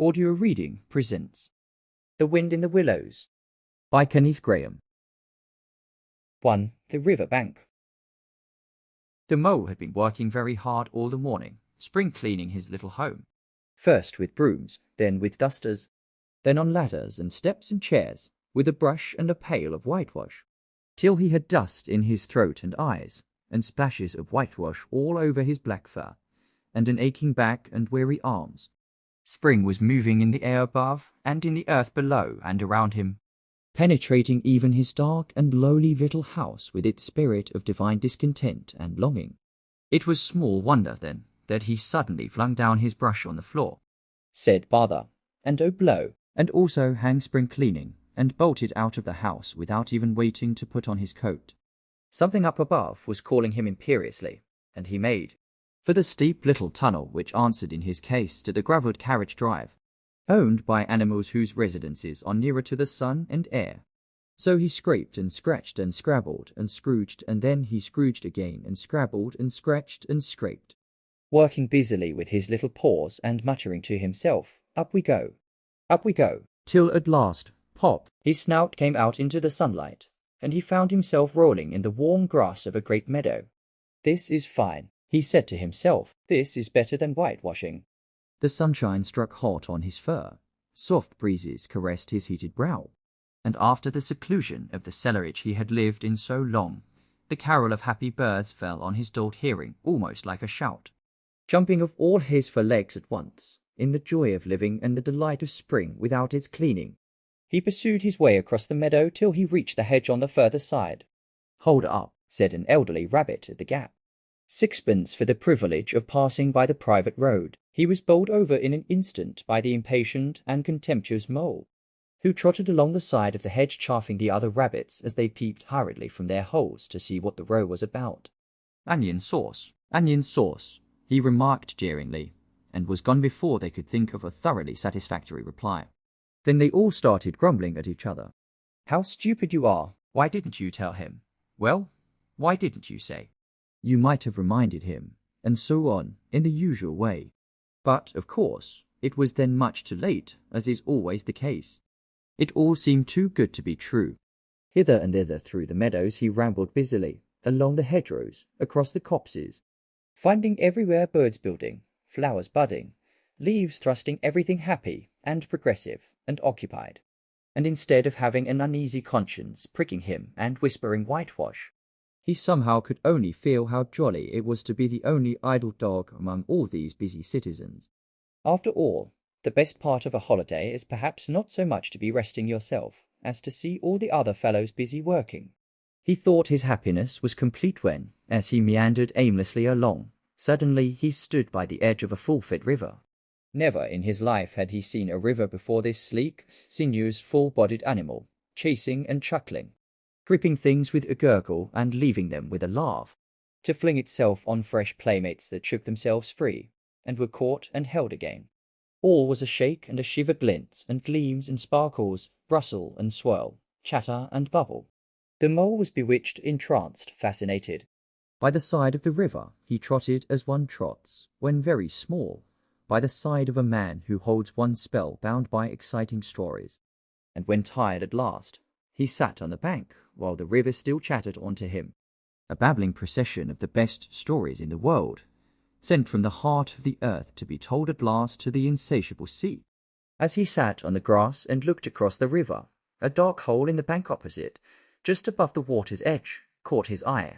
Audio Reading presents The Wind in the Willows by Kenneth Grahame. 1. The riverbank. The mole had been working very hard all the morning, spring cleaning his little home. First with brooms, then with dusters, then on ladders and steps and chairs, with a brush and a pail of whitewash, till he had dust in his throat and eyes, and splashes of whitewash all over his black fur, and an aching back and weary arms. Spring was moving in the air above, and in the earth below and around him, penetrating even his dark and lowly little house with its spirit of divine discontent and longing. It was small wonder, then, that he suddenly flung down his brush on the floor, said bother, and oh blow, and also hang spring cleaning, and bolted out of the house without even waiting to put on his coat. Something up above was calling him imperiously, and he made for the steep little tunnel which answered in his case to the gravelled carriage drive, owned by animals whose residences are nearer to the sun and air. So he scraped and scratched and scrabbled and scrooged, and then he scrooged again and scrabbled and scratched and scraped, working busily with his little paws and muttering to himself, up we go, till at last, pop, his snout came out into the sunlight, and he found himself rolling in the warm grass of a great meadow. This is fine, he said to himself. This is better than whitewashing. The sunshine struck hot on his fur, soft breezes caressed his heated brow, and after the seclusion of the cellarage he had lived in so long, the carol of happy birds fell on his dulled hearing almost like a shout, jumping of all his 4 legs at once, in the joy of living and the delight of spring without its cleaning. He pursued his way across the meadow till he reached the hedge on the further side. Hold up, said an elderly rabbit at the gap. 6pence for the privilege of passing by the private road. He was bowled over in an instant by the impatient and contemptuous mole, who trotted along the side of the hedge chaffing the other rabbits as they peeped hurriedly from their holes to see what the row was about. Onion sauce, he remarked jeeringly, and was gone before they could think of a thoroughly satisfactory reply. Then they all started grumbling at each other. How stupid you are! Why didn't you tell him? Well, why didn't you say? You might have reminded him, and so on, in the usual way. But, of course, it was then much too late, as is always the case. It all seemed too good to be true. Hither and thither through the meadows he rambled busily, along the hedgerows, across the copses, finding everywhere birds building, flowers budding, leaves thrusting, everything happy and progressive and occupied. And instead of having an uneasy conscience pricking him and whispering whitewash, he somehow could only feel how jolly it was to be the only idle dog among all these busy citizens. After all, the best part of a holiday is perhaps not so much to be resting yourself as to see all the other fellows busy working. He thought his happiness was complete when, as he meandered aimlessly along, suddenly he stood by the edge of a full-fed river. Never in his life had he seen a river before this sleek, sinuous, full-bodied animal, chasing and chuckling, gripping things with a gurgle and leaving them with a laugh, to fling itself on fresh playmates that shook themselves free, and were caught and held again. All was a shake and a shiver, glints and gleams and sparkles, rustle and swirl, chatter and bubble. The mole was bewitched, entranced, fascinated. By the side of the river he trotted as one trots, when very small, by the side of a man who holds one spell bound by exciting stories, and when tired at last, he sat on the bank while the river still chattered on to him, a babbling procession of the best stories in the world, sent from the heart of the earth to be told at last to the insatiable sea. As he sat on the grass and looked across the river, a dark hole in the bank opposite, just above the water's edge, caught his eye,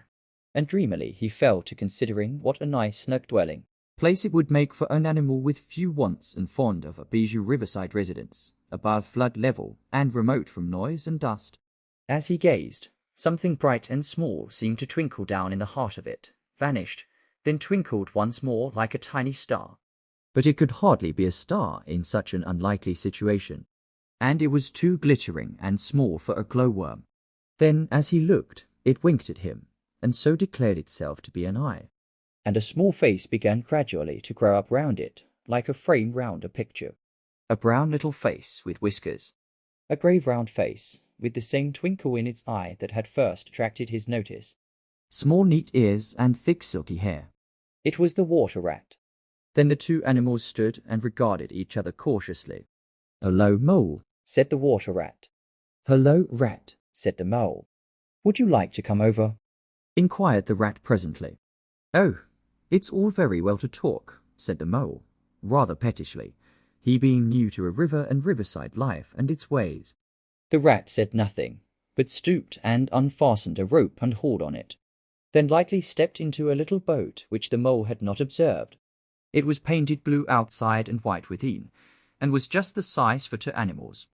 and dreamily he fell to considering what a nice snug dwelling place it would make for an animal with few wants and fond of a bijou riverside residence, above flood level and remote from noise and dust. As he gazed, something bright and small seemed to twinkle down in the heart of it, vanished, then twinkled once more like a tiny star. But it could hardly be a star in such an unlikely situation, and it was too glittering and small for a glowworm. Then, as he looked, it winked at him, and so declared itself to be an eye, and a small face began gradually to grow up round it, like a frame round a picture. A brown little face with whiskers, a grave round face, with the same twinkle in its eye that had first attracted his notice, small neat ears and thick silky hair. It was the water rat. Then the two animals stood and regarded each other cautiously. "Hello, mole," said the water rat. "Hello, rat," said the mole. "Would you like to come over?" inquired the rat presently. "Oh, it's all very well to talk," said the mole, rather pettishly, he being new to a river and riverside life and its ways. The rat said nothing, but stooped and unfastened a rope and hauled on it, then lightly stepped into a little boat which the mole had not observed. It was painted blue outside and white within, and was just the size for two animals.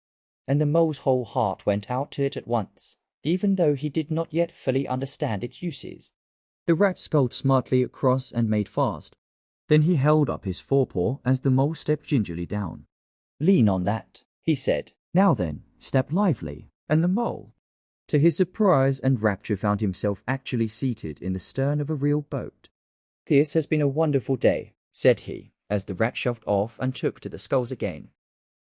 And the mole's whole heart went out to it at once, even though he did not yet fully understand its uses. The rat sculled smartly across and made fast. Then he held up his forepaw as the mole stepped gingerly down. "Lean on that," he said. "Now then, step lively." And the mole, to his surprise and rapture, found himself actually seated in the stern of a real boat. "This has been a wonderful day," said he, as the rat shoved off and took to the sculls again.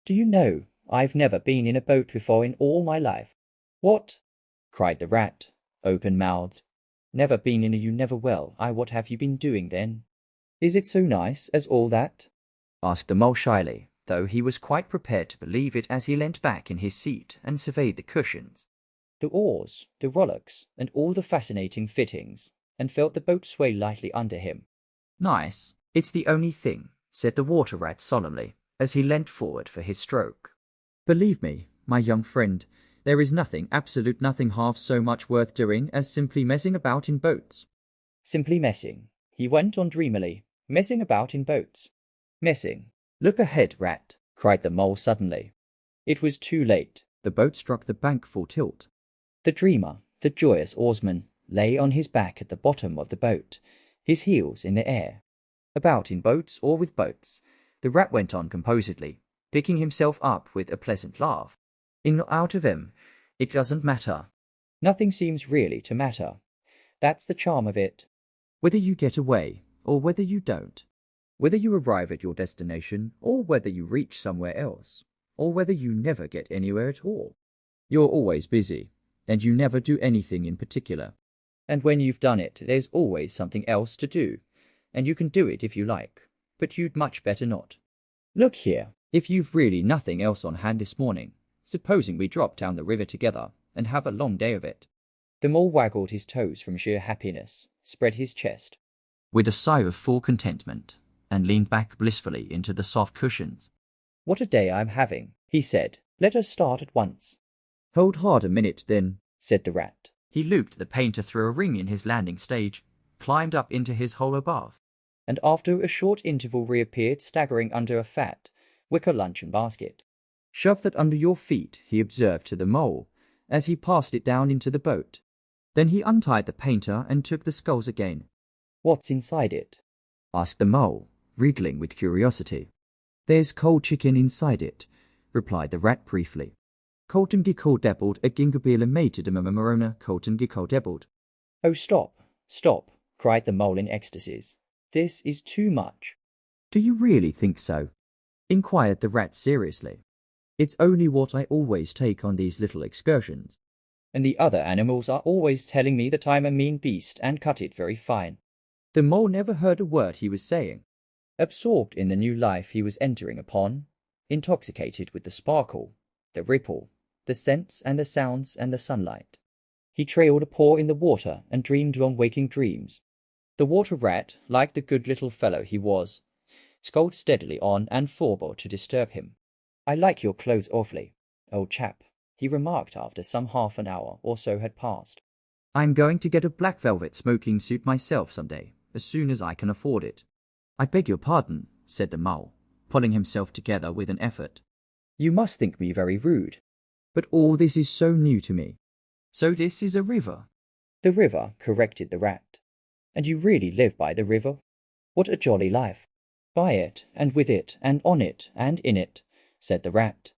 "Do you know, I've never been in a boat before in all my life." "What?" cried the rat, open-mouthed. "Never been in a you never will. What have you been doing then?" "Is it so nice as all that?" asked the mole shyly, though he was quite prepared to believe it as he leant back in his seat and surveyed the cushions, the oars, the rowlocks, and all the fascinating fittings, and felt the boat sway lightly under him. "Nice? It's the only thing," said the water rat solemnly, as he leant forward for his stroke. "Believe me, my young friend, there is nothing, absolute nothing half so much worth doing as simply messing about in boats." "Simply messing," he went on dreamily, "messing about in boats. Messing. Look ahead, rat," cried the mole suddenly. It was too late. The boat struck the bank full tilt. The dreamer, the joyous oarsman, lay on his back at the bottom of the boat, his heels in the air. "About in boats or with boats," the rat went on composedly, picking himself up with a pleasant laugh. "In or out of him, it doesn't matter. Nothing seems really to matter. That's the charm of it. Whether you get away, or whether you don't. Whether you arrive at your destination, or whether you reach somewhere else, or whether you never get anywhere at all. You're always busy, and you never do anything in particular. And when you've done it, there's always something else to do, and you can do it if you like, but you'd much better not. Look here, if you've really nothing else on hand this morning, supposing we drop down the river together and have a long day of it." The mole waggled his toes from sheer happiness, spread his chest with a sigh of full contentment, and leaned back blissfully into the soft cushions. "What a day I'm having," he said. "Let us start at once." "Hold hard a minute, then," said the rat. He looped the painter through a ring in his landing stage, climbed up into his hole above, and after a short interval reappeared staggering under a fat wicker luncheon basket. "Shove that under your feet," he observed to the mole, as he passed it down into the boat. Then he untied the painter and took the sculls again. "What's inside it?" asked the mole, wriggling with curiosity. "There's cold chicken inside it," replied the rat briefly. "Colton gickoldebbled a gingabila mated marona colton gickoldebbled." "Oh, stop, stop," cried the mole in ecstasies. "This is too much." "Do you really think so?" inquired the rat seriously. "It's only what I always take on these little excursions. And the other animals are always telling me that I'm a mean beast and cut it very fine." The mole never heard a word he was saying, absorbed in the new life he was entering upon, intoxicated with the sparkle, the ripple, the scents and the sounds and the sunlight. He trailed a paw in the water and dreamed long waking dreams. The water rat, like the good little fellow he was, sculled steadily on and forbore to disturb him. "I like your clothes awfully, old chap," he remarked after some half an hour or so had passed. "I'm going to get a black velvet smoking suit myself some day, as soon as I can afford it." "I beg your pardon," said the mole, pulling himself together with an effort. "You must think me very rude, but all this is so new to me." "So this is a river?" "The river," corrected the rat. "And you really live by the river? What a jolly life." "By it, and with it, and on it, and in it," said the rat.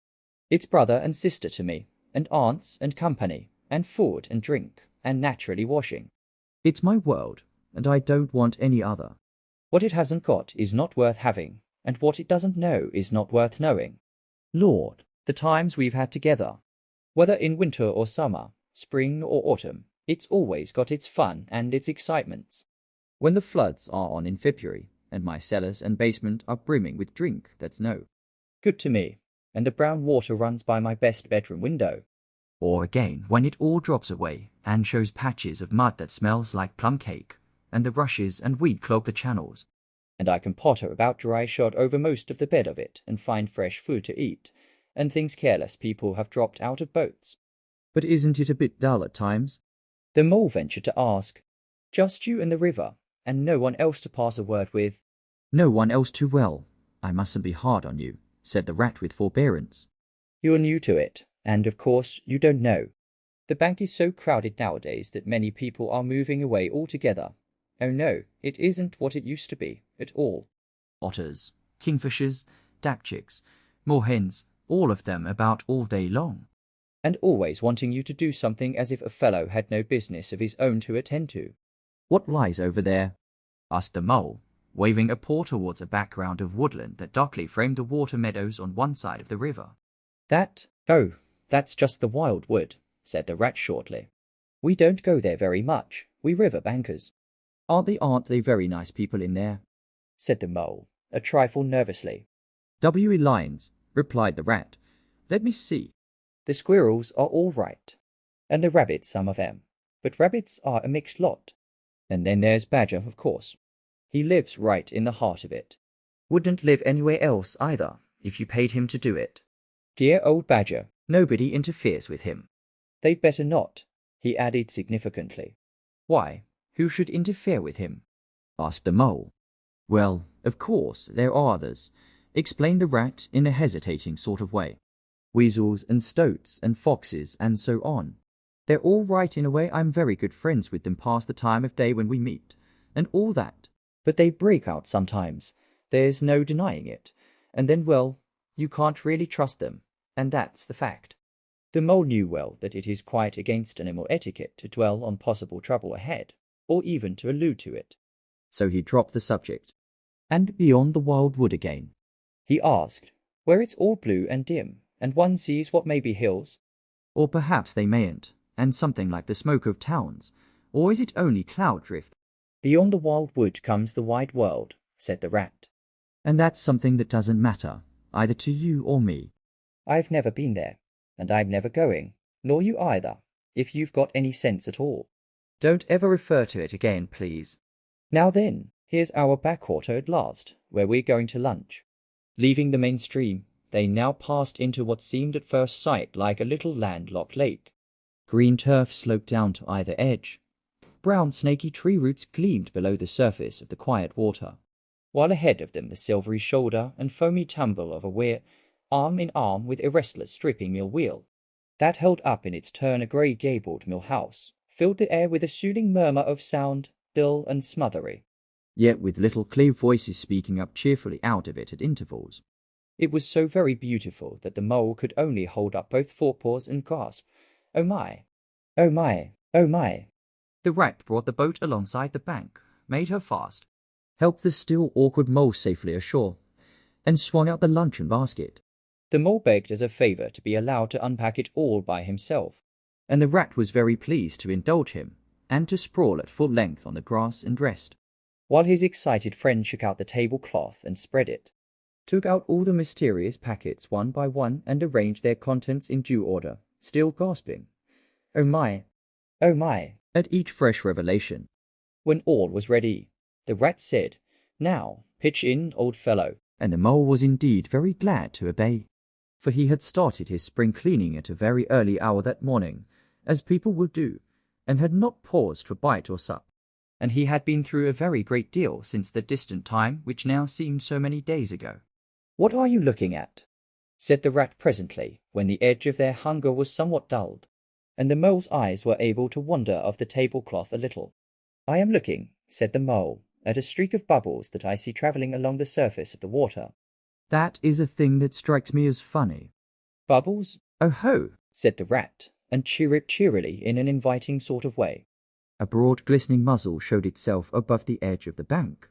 "It's brother and sister to me, and aunts and company, and food and drink, and naturally washing. It's my world, and I don't want any other. What it hasn't got is not worth having, and what it doesn't know is not worth knowing. Lord, the times we've had together! Whether in winter or summer, spring or autumn, it's always got its fun and its excitements. When the floods are on in February, and my cellars and basement are brimming with drink that's no good to me, and the brown water runs by my best bedroom window. Or again, when it all drops away and shows patches of mud that smells like plum cake, and the rushes and weed clog the channels, and I can potter about dry shod over most of the bed of it and find fresh food to eat, and things careless people have dropped out of boats. But isn't it a bit dull at times? The mole ventured to ask. Just you and the river, and no one else to pass a word with. No one else too well. I mustn't be hard on you, said the rat with forbearance. You're new to it, and of course you don't know. The bank is so crowded nowadays that many people are moving away altogether. Oh no, it isn't what it used to be, at all. Otters, kingfishers, dabchicks, moorhens, all of them about all day long. And always wanting you to do something as if a fellow had no business of his own to attend to. What lies over there? Asked the mole, waving a paw towards a background of woodland that darkly framed the water meadows on one side of the river. Oh, that's just the wild wood, said the rat shortly. We don't go there very much, we river bankers. Aren't they very nice people in there? Said the mole, a trifle nervously. W.E. Lyons, replied the rat. Let me see. The squirrels are all right, and the rabbits some of them, but rabbits are a mixed lot. And then there's Badger, of course. He lives right in the heart of it. Wouldn't live anywhere else either, if you paid him to do it. Dear old Badger, nobody interferes with him. They'd better not, he added significantly. Why, who should interfere with him? Asked the mole. Well, of course, there are others, explained the rat in a hesitating sort of way. Weasels and stoats and foxes and so on. They're all right in a way. I'm very good friends with them past the time of day when we meet, and all that. But they break out sometimes, there's no denying it, and then, well, you can't really trust them, and that's the fact. The mole knew well that it is quite against animal etiquette to dwell on possible trouble ahead, or even to allude to it. So he dropped the subject. And beyond the wild wood again? He asked, where it's all blue and dim, and one sees what may be hills. Or perhaps they mayn't, and something like the smoke of towns, or is it only cloud drift? Beyond the wild wood comes the wide world, said the rat. And that's something that doesn't matter, either to you or me. I've never been there, and I'm never going, nor you either, if you've got any sense at all. Don't ever refer to it again, please. Now then, here's our backwater at last, where we're going to lunch. Leaving the main stream, they now passed into what seemed at first sight like a little landlocked lake. Green turf sloped down to either edge. Brown snaky tree roots gleamed below the surface of the quiet water, while ahead of them the silvery shoulder and foamy tumble of a weir, arm in arm with a restless dripping mill wheel, that held up in its turn a grey-gabled mill house, filled the air with a soothing murmur of sound, dull and smothery, yet with little clear voices speaking up cheerfully out of it at intervals. It was so very beautiful that the mole could only hold up both forepaws and gasp, "Oh my! Oh my! Oh my!" The rat brought the boat alongside the bank, made her fast, helped the still awkward mole safely ashore, and swung out the luncheon basket. The mole begged as a favour to be allowed to unpack it all by himself, and the rat was very pleased to indulge him, and to sprawl at full length on the grass and rest, while his excited friend shook out the tablecloth and spread it, took out all the mysterious packets one by one and arranged their contents in due order, still gasping, "Oh my! Oh my!" at each fresh revelation. When all was ready, the rat said, "Now, pitch in, old fellow," and the mole was indeed very glad to obey, for he had started his spring cleaning at a very early hour that morning, as people would do, and had not paused for bite or sup, and he had been through a very great deal since the distant time which now seemed so many days ago. "What are you looking at?" said the rat presently, when the edge of their hunger was somewhat dulled, and the mole's eyes were able to wander off the tablecloth a little. "I am looking," said the mole, "at a streak of bubbles that I see travelling along the surface of the water." "That is a thing that strikes me as funny." "Bubbles? Oh ho!" said the rat, and chirruped cheerily in an inviting sort of way. A broad glistening muzzle showed itself above the edge of the bank,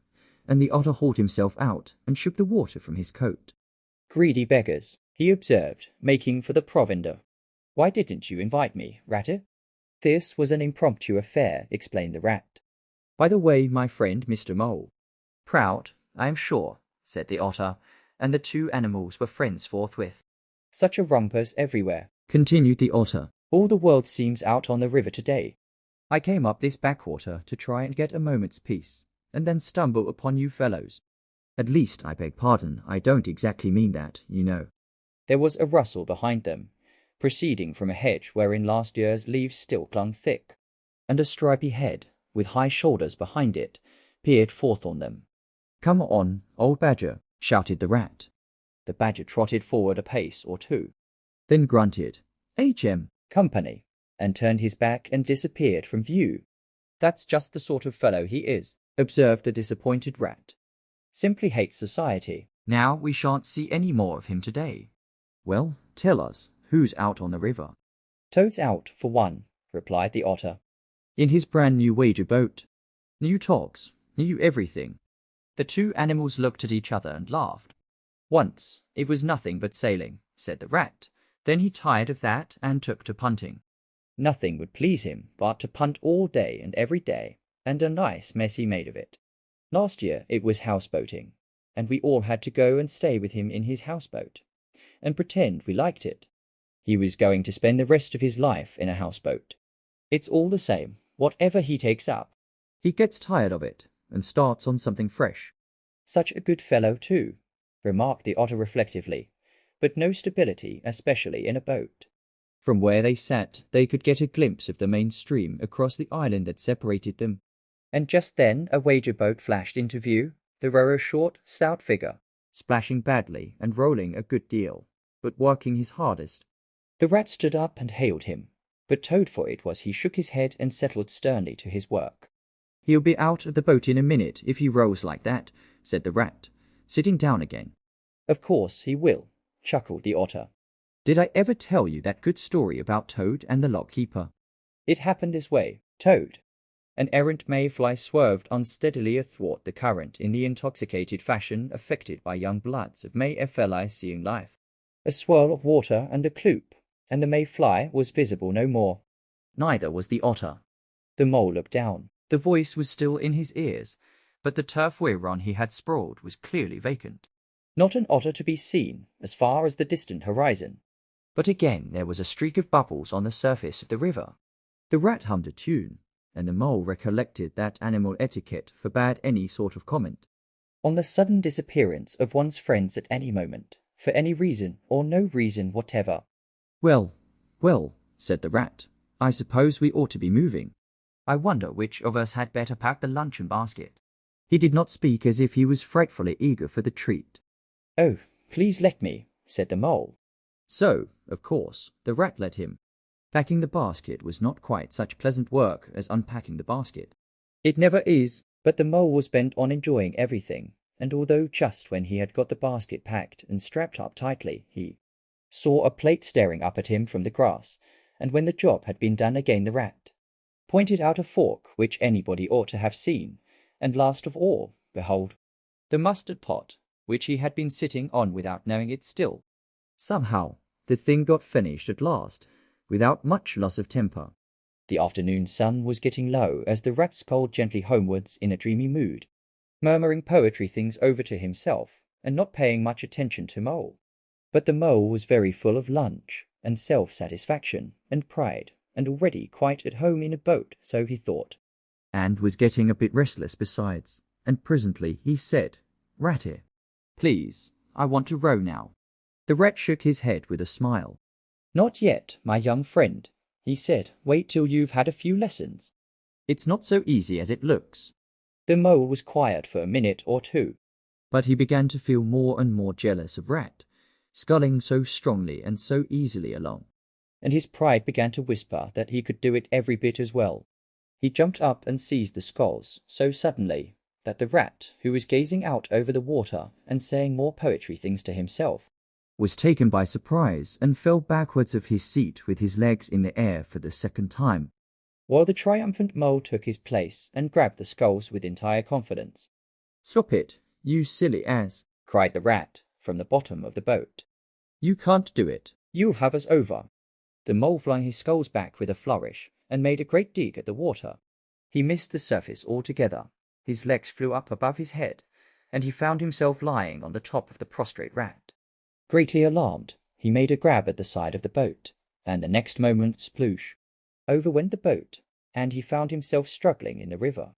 and the otter hauled himself out and shook the water from his coat. "Greedy beggars," he observed, making for the provender. "Why didn't you invite me, Ratty?" "This was an impromptu affair," explained the rat. "By the way, my friend Mr. Mole." "Proud? I am sure, said the otter, and the two animals were friends forthwith. Such a rumpus everywhere, continued the otter. All the world seems out on the river today. I came up this backwater to try and get a moment's peace, and then stumble upon you fellows. At least, I beg pardon, I don't exactly mean that, you know. There was a rustle behind them, proceeding from a hedge wherein last year's leaves still clung thick, and a stripy head, with high shoulders behind it, peered forth on them. Come on, old badger, shouted the rat. The badger trotted forward a pace or two, then grunted, "H.M. Company," and turned his back and disappeared from view. That's just the sort of fellow he is, observed the disappointed rat. Simply hates society. Now we shan't see any more of him today. Well, tell us, who's out on the river? Toad's out, for one, replied the otter. In his brand new wager boat. New togs, new everything. The two animals looked at each other and laughed. Once, it was nothing but sailing, said the rat. Then he tired of that and took to punting. Nothing would please him but to punt all day and every day, and a nice mess he made of it. Last year it was houseboating, and we all had to go and stay with him in his houseboat, and pretend we liked it. He was going to spend the rest of his life in a houseboat. It's all the same, whatever he takes up. He gets tired of it, and starts on something fresh. Such a good fellow, too, remarked the otter reflectively, but no stability, especially in a boat. From where they sat, they could get a glimpse of the main stream across the island that separated them. And just then a wager boat flashed into view, the rower's short, stout figure, splashing badly and rolling a good deal, but working his hardest. The rat stood up and hailed him, but Toad for it was he shook his head and settled sternly to his work. He'll be out of the boat in a minute if he rows like that, said the rat, sitting down again. Of course he will, chuckled the otter. Did I ever tell you that good story about Toad and the lock-keeper? It happened this way. Toad, an errant mayfly, swerved unsteadily athwart the current in the intoxicated fashion affected by young bloods of mayfly seeing life. A swirl of water and a kloop, and the mayfly was visible no more. Neither was the otter. The mole looked down. The voice was still in his ears, but the turf whereon he had sprawled was clearly vacant. Not an otter to be seen as far as the distant horizon. But again there was a streak of bubbles on the surface of the river. The rat hummed a tune, and the mole recollected that animal etiquette forbade any sort of comment on the sudden disappearance of one's friends at any moment, for any reason or no reason whatever. Well, well, said the rat, I suppose we ought to be moving. I wonder which of us had better pack the luncheon basket. He did not speak as if he was frightfully eager for the treat. Oh, please let me, said the mole. So, of course, the rat let him. Packing the basket was not quite such pleasant work as unpacking the basket. It never is, but the mole was bent on enjoying everything, and although just when he had got the basket packed and strapped up tightly, he saw a plate staring up at him from the grass, and when the job had been done again the rat pointed out a fork which anybody ought to have seen, and last of all, behold, the mustard pot, which he had been sitting on without knowing it still. Somehow, the thing got finished at last, without much loss of temper. The afternoon sun was getting low as the rat sculled gently homewards in a dreamy mood, murmuring poetry things over to himself, and not paying much attention to Mole. But the mole was very full of lunch, and self-satisfaction, and pride, and already quite at home in a boat, so he thought, and was getting a bit restless besides, and presently he said, Ratty, please, I want to row now. The rat shook his head with a smile. Not yet, my young friend, he said, wait till you've had a few lessons. It's not so easy as it looks. The mole was quiet for a minute or two, but he began to feel more and more jealous of Rat, sculling so strongly and so easily along, and his pride began to whisper that he could do it every bit as well. He jumped up and seized the sculls so suddenly that the rat, who was gazing out over the water and saying more poetry things to himself, was taken by surprise and fell backwards of his seat with his legs in the air for the second time, while the triumphant mole took his place and grabbed the sculls with entire confidence. Stop it, you silly ass, cried the rat from the bottom of the boat. You can't do it. You'll have us over. The mole flung his sculls back with a flourish and made a great dig at the water. He missed the surface altogether. His legs flew up above his head, and he found himself lying on the top of the prostrate rat. Greatly alarmed, he made a grab at the side of the boat, and the next moment, sploosh, over went the boat, and he found himself struggling in the river.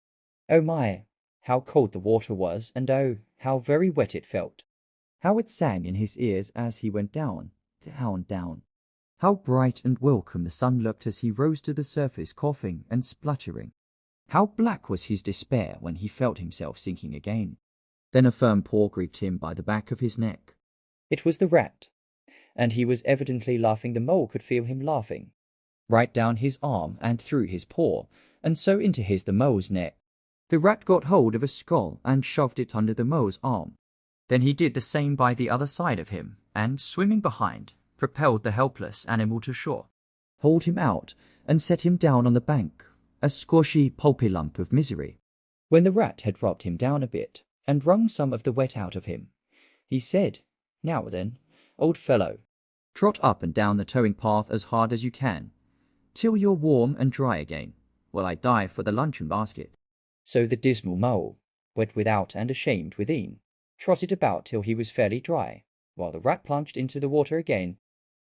Oh my, how cold the water was, and oh, how very wet it felt. How it sang in his ears as he went down, down, down. How bright and welcome the sun looked as he rose to the surface, coughing and spluttering. How black was his despair when he felt himself sinking again. Then a firm paw gripped him by the back of his neck. It was the rat, and he was evidently laughing. The mole could feel him laughing, right down his arm and through his paw, and so into the mole's neck. The rat got hold of a skull and shoved it under the mole's arm. Then he did the same by the other side of him, and, swimming behind, propelled the helpless animal to shore, hauled him out, and set him down on the bank, a squashy, pulpy lump of misery. When the rat had rubbed him down a bit, and wrung some of the wet out of him, he said, "Now then, old fellow, trot up and down the towing path as hard as you can, till you're warm and dry again, while I dive for the luncheon basket." So the dismal mole, wet without and ashamed within, trotted about till he was fairly dry, while the rat plunged into the water again,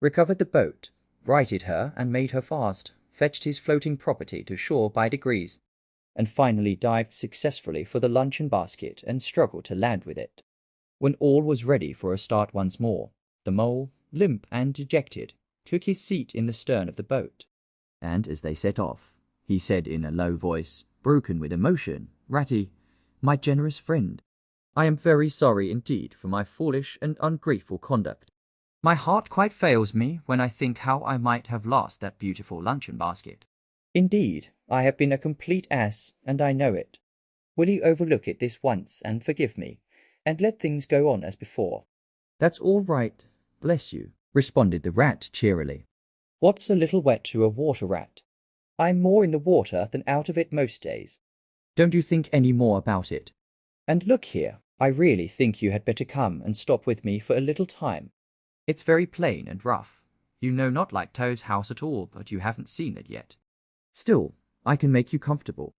recovered the boat, righted her and made her fast, fetched his floating property to shore by degrees, and finally dived successfully for the luncheon basket and struggled to land with it. When all was ready for a start once more, the mole, limp and dejected, took his seat in the stern of the boat, and as they set off, he said in a low voice, broken with emotion, "Ratty, my generous friend, I am very sorry indeed for my foolish and ungrateful conduct. My heart quite fails me when I think how I might have lost that beautiful luncheon basket. Indeed, I have been a complete ass, and I know it. Will you overlook it this once and forgive me, and let things go on as before?" "That's all right, bless you," responded the rat cheerily. "What's a little wet to a water rat? I'm more in the water than out of it most days. Don't you think any more about it. And look here, I really think you had better come and stop with me for a little time. It's very plain and rough. You know not like Toad's house at all, but you haven't seen it yet. Still, I can make you comfortable.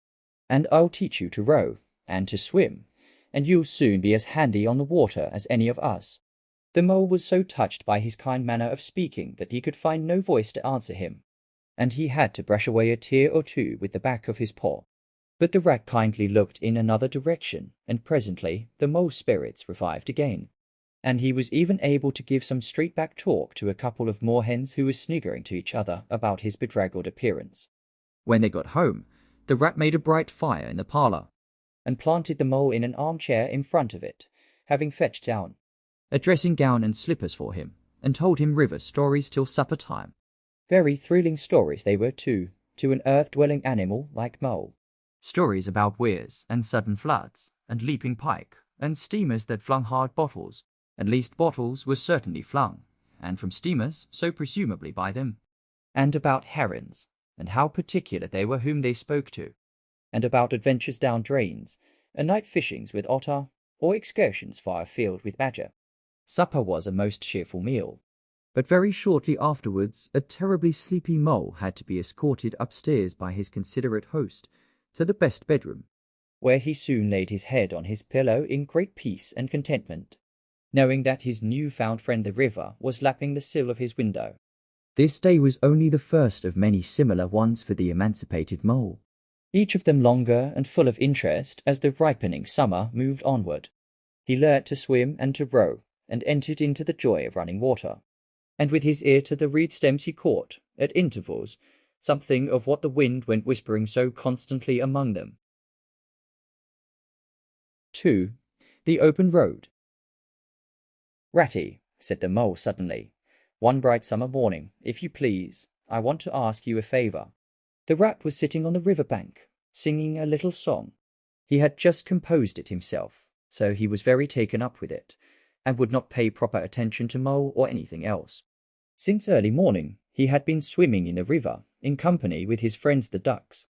And I'll teach you to row, and to swim, and you'll soon be as handy on the water as any of us." The mole was so touched by his kind manner of speaking that he could find no voice to answer him, and he had to brush away a tear or two with the back of his paw. But the rat kindly looked in another direction, and presently the mole's spirits revived again, and he was even able to give some straight-back talk to a couple of moorhens who were sniggering to each other about his bedraggled appearance. When they got home, the rat made a bright fire in the parlour, and planted the mole in an armchair in front of it, having fetched down a dressing gown and slippers for him, and told him river stories till supper time. Very thrilling stories they were too, to an earth-dwelling animal like mole. Stories about weirs and sudden floods, and leaping pike, and steamers that flung hard bottles, at least bottles were certainly flung, and from steamers, so presumably by them, and about herons, and how particular they were whom they spoke to, and about adventures down drains, and night fishings with otter, or excursions far afield with badger. Supper was a most cheerful meal, but very shortly afterwards a terribly sleepy mole had to be escorted upstairs by his considerate host to the best bedroom, where he soon laid his head on his pillow in great peace and contentment, knowing that his new-found friend the river was lapping the sill of his window. This day was only the first of many similar ones for the emancipated mole, each of them longer and full of interest as the ripening summer moved onward. He learnt to swim and to row, and entered into the joy of running water, and with his ear to the reed stems he caught, at intervals, something of what the wind went whispering so constantly among them. 2. The open road. "Ratty," said the mole suddenly, one bright summer morning, "if you please, I want to ask you a favour." The rat was sitting on the river bank, singing a little song. He had just composed it himself, so he was very taken up with it, and would not pay proper attention to mole or anything else. Since early morning he had been swimming in the river, in company with his friends the ducks,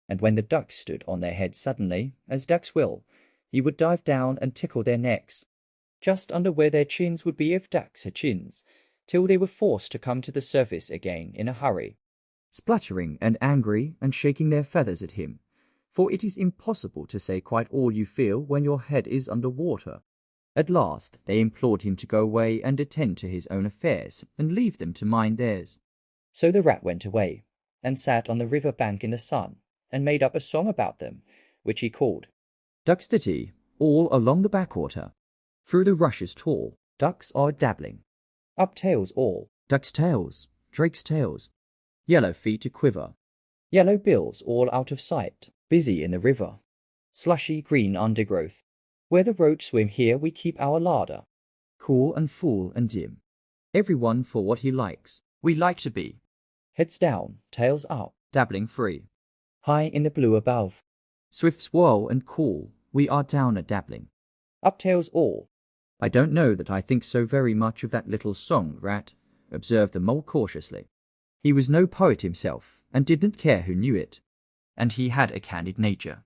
and when the ducks stood on their heads suddenly, as ducks will, he would dive down and tickle their necks, just under where their chins would be if ducks had chins, till they were forced to come to the surface again in a hurry, spluttering and angry and shaking their feathers at him, for it is impossible to say quite all you feel when your head is under water. At last they implored him to go away and attend to his own affairs, and leave them to mind theirs. So the rat went away, and sat on the river bank in the sun, and made up a song about them, which he called Ducks to tea, all along the backwater. Through the rushes tall, ducks are dabbling. Up tails all, ducks' tails, drakes' tails. Yellow feet a quiver, yellow bills all out of sight, busy in the river. Slushy green undergrowth. Where the roach swim here we keep our larder. Cool and full and dim. Every one for what he likes. We like to be. Heads down, tails up, dabbling free. High in the blue above. Swift swirl and cool, we are down a dabbling. Up tails all. I don't know that I think so very much of that little song, Rat, observed the Mole cautiously. He was no poet himself, and didn't care who knew it. And he had a candid nature.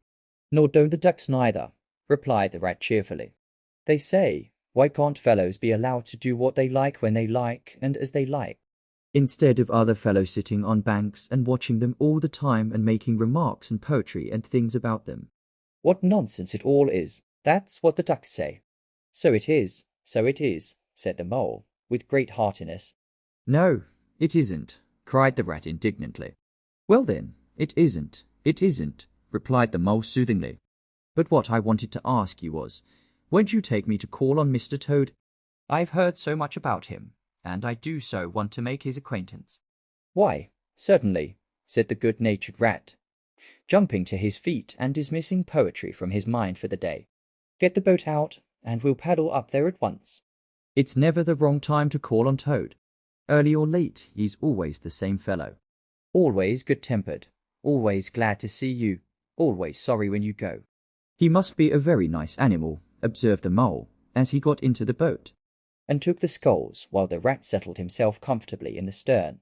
Nor don't the ducks neither, replied the Rat cheerfully. They say, why can't fellows be allowed to do what they like when they like and as they like, instead of other fellows sitting on banks and watching them all the time and making remarks and poetry and things about them? What nonsense it all is, that's what the ducks say. So it is, said the Mole, with great heartiness. No, it isn't, cried the Rat indignantly. Well then, it isn't, replied the Mole soothingly. But what I wanted to ask you was, won't you take me to call on Mr. Toad? I've heard so much about him, and I do so want to make his acquaintance. Why, certainly, said the good-natured Rat, jumping to his feet and dismissing poetry from his mind for the day. Get the boat out, and we'll paddle up there at once. It's never the wrong time to call on Toad. Early or late, he's always the same fellow. Always good-tempered, always glad to see you, always sorry when you go. He must be a very nice animal, observed the Mole, as he got into the boat, and took the sculls while the Rat settled himself comfortably in the stern.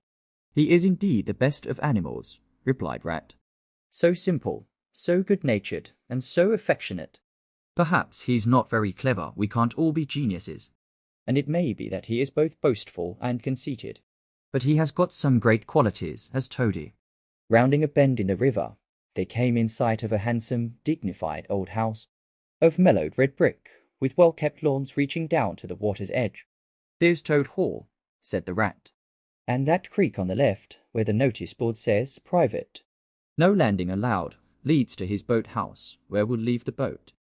He is indeed the best of animals, replied Rat. So simple, so good-natured, and so affectionate. Perhaps he's not very clever, we can't all be geniuses, and it may be that he is both boastful and conceited. But he has got some great qualities, has Toady. Rounding a bend in the river, they came in sight of a handsome, dignified old house, of mellowed red brick, with well-kept lawns reaching down to the water's edge. There's Toad Hall, said the Rat, and that creek on the left, where the notice board says private. No landing allowed, leads to his boat-house, where we'll leave the boat.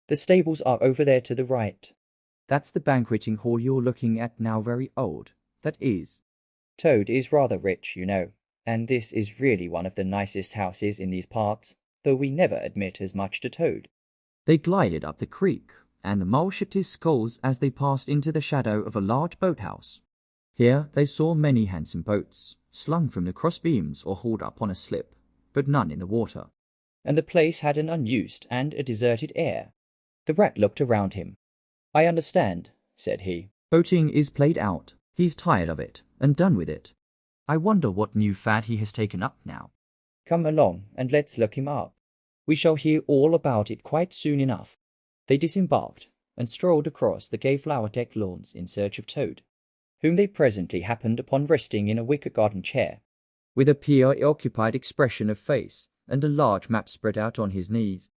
The stables are over there to the right. That's the banqueting hall you're looking at now, very old, that is. Toad is rather rich, you know, and this is really one of the nicest houses in these parts, though we never admit as much to Toad. They glided up the creek, and the Mole shipped his sculls as they passed into the shadow of a large boat-house. Here they saw many handsome boats, slung from the cross-beams or hauled up on a slip, but none in the water, and the place had an unused and a deserted air. The Rat looked around him. I understand, said he. Boating is played out. He's tired of it, and done with it. I wonder what new fad he has taken up now. Come along, and let's look him up. We shall hear all about it quite soon enough. They disembarked, and strolled across the gay flower-decked lawns in search of Toad, whom they presently happened upon resting in a wicker garden chair, with a preoccupied expression of face, and a large map spread out on his knees.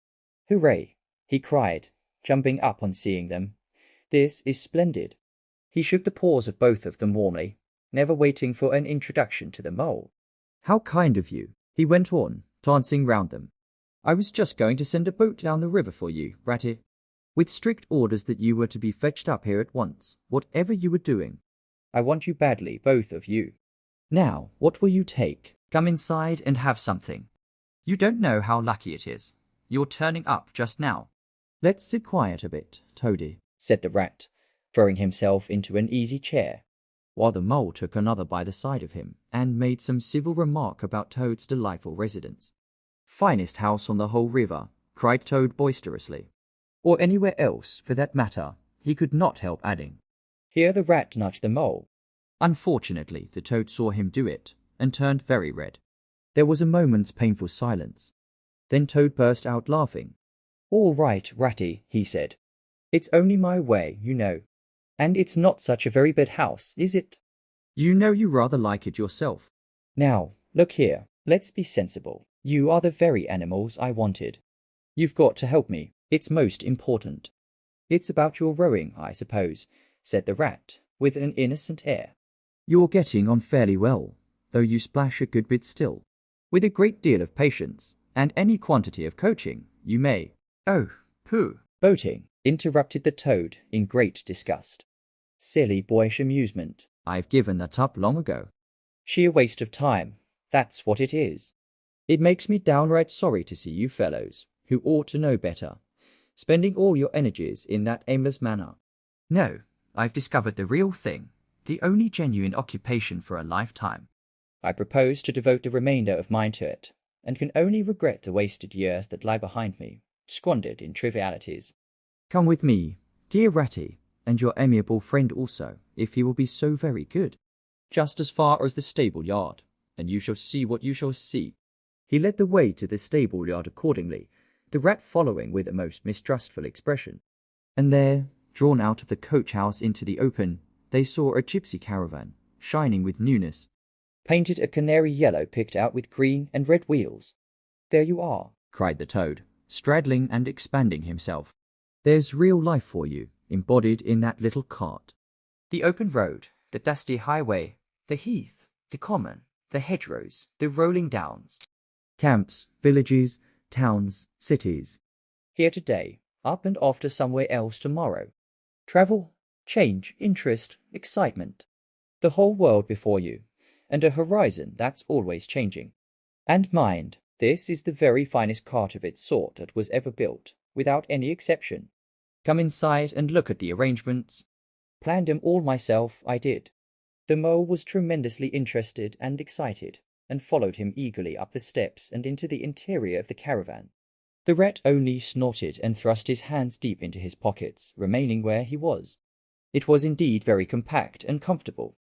Hooray! He cried, jumping up on seeing them. This is splendid. He shook the paws of both of them warmly, never waiting for an introduction to the Mole. How kind of you, he went on, glancing round them. I was just going to send a boat down the river for you, Ratty, with strict orders that you were to be fetched up here at once, whatever you were doing. I want you badly, both of you. Now, what will you take? Come inside and have something. You don't know how lucky it is. You're turning up just now. Let's sit quiet a bit, Toady, said the Rat, throwing himself into an easy chair, while the Mole took another by the side of him, and made some civil remark about Toad's delightful residence. Finest house on the whole river, cried Toad boisterously. Or anywhere else, for that matter, he could not help adding. Here the Rat nudged the Mole. Unfortunately, the Toad saw him do it, and turned very red. There was a moment's painful silence. Then Toad burst out laughing. All right, Ratty, he said. It's only my way, you know. And it's not such a very bad house, is it? You know you rather like it yourself. Now, look here, let's be sensible. You are the very animals I wanted. You've got to help me. It's most important. It's about your rowing, I suppose, said the rat, with an innocent air. You're getting on fairly well, though you splash a good bit still. With a great deal of patience, and any quantity of coaching, you may— Oh, pooh! Boating, interrupted the toad in great disgust. Silly boyish amusement. I've given that up long ago. Sheer waste of time, that's what it is. It makes me downright sorry to see you fellows, who ought to know better, spending all your energies in that aimless manner. No, I've discovered the real thing, the only genuine occupation for a lifetime. I propose to devote the remainder of mine to it, and can only regret the wasted years that lie behind me, squandered in trivialities. Come with me, dear Ratty, and your amiable friend also, if he will be so very good. Just as far as the stable yard, and you shall see what you shall see. He led the way to the stable yard accordingly, the rat following with a most mistrustful expression. And there, drawn out of the coach-house into the open, they saw a gypsy caravan, shining with newness, painted a canary yellow picked out with green and red wheels. There you are, cried the toad, straddling and expanding himself. There's real life for you, embodied in that little cart. The open road, the dusty highway, the heath, the common, the hedgerows, the rolling downs. Camps, villages, towns, cities. Here today, up and off to somewhere else tomorrow. Travel, change, interest, excitement. The whole world before you, and a horizon that's always changing. And mind, this is the very finest cart of its sort that was ever built, without any exception. Come inside and look at the arrangements. Planned them all myself, I did. The mole was tremendously interested and excited, and followed him eagerly up the steps and into the interior of the caravan. The rat only snorted and thrust his hands deep into his pockets, remaining where he was. It was indeed very compact and comfortable.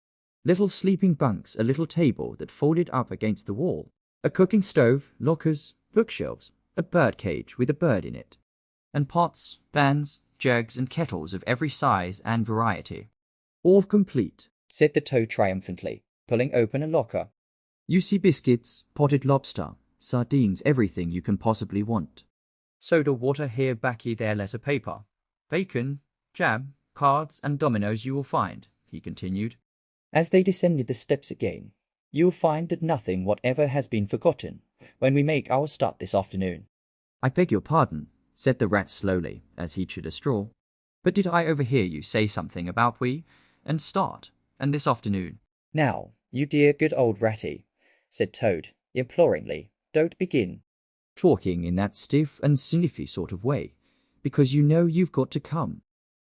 Little sleeping bunks, a little table that folded up against the wall, a cooking stove, lockers, bookshelves, a bird cage with a bird in it, and pots, pans, jugs, and kettles of every size and variety. All complete, said the toad triumphantly, pulling open a locker. You see biscuits, potted lobster, sardines, everything you can possibly want. Soda water here, baccy there, letter paper, bacon, jam, cards, and dominoes you will find, he continued. As they descended the steps again, you'll find that nothing whatever has been forgotten when we make our start this afternoon. I beg your pardon, said the rat slowly, as he chewed a straw, but did I overhear you say something about we, and start, and this afternoon? Now, you dear good old Ratty, said Toad, imploringly, don't begin talking in that stiff and sniffy sort of way, because you know you've got to come.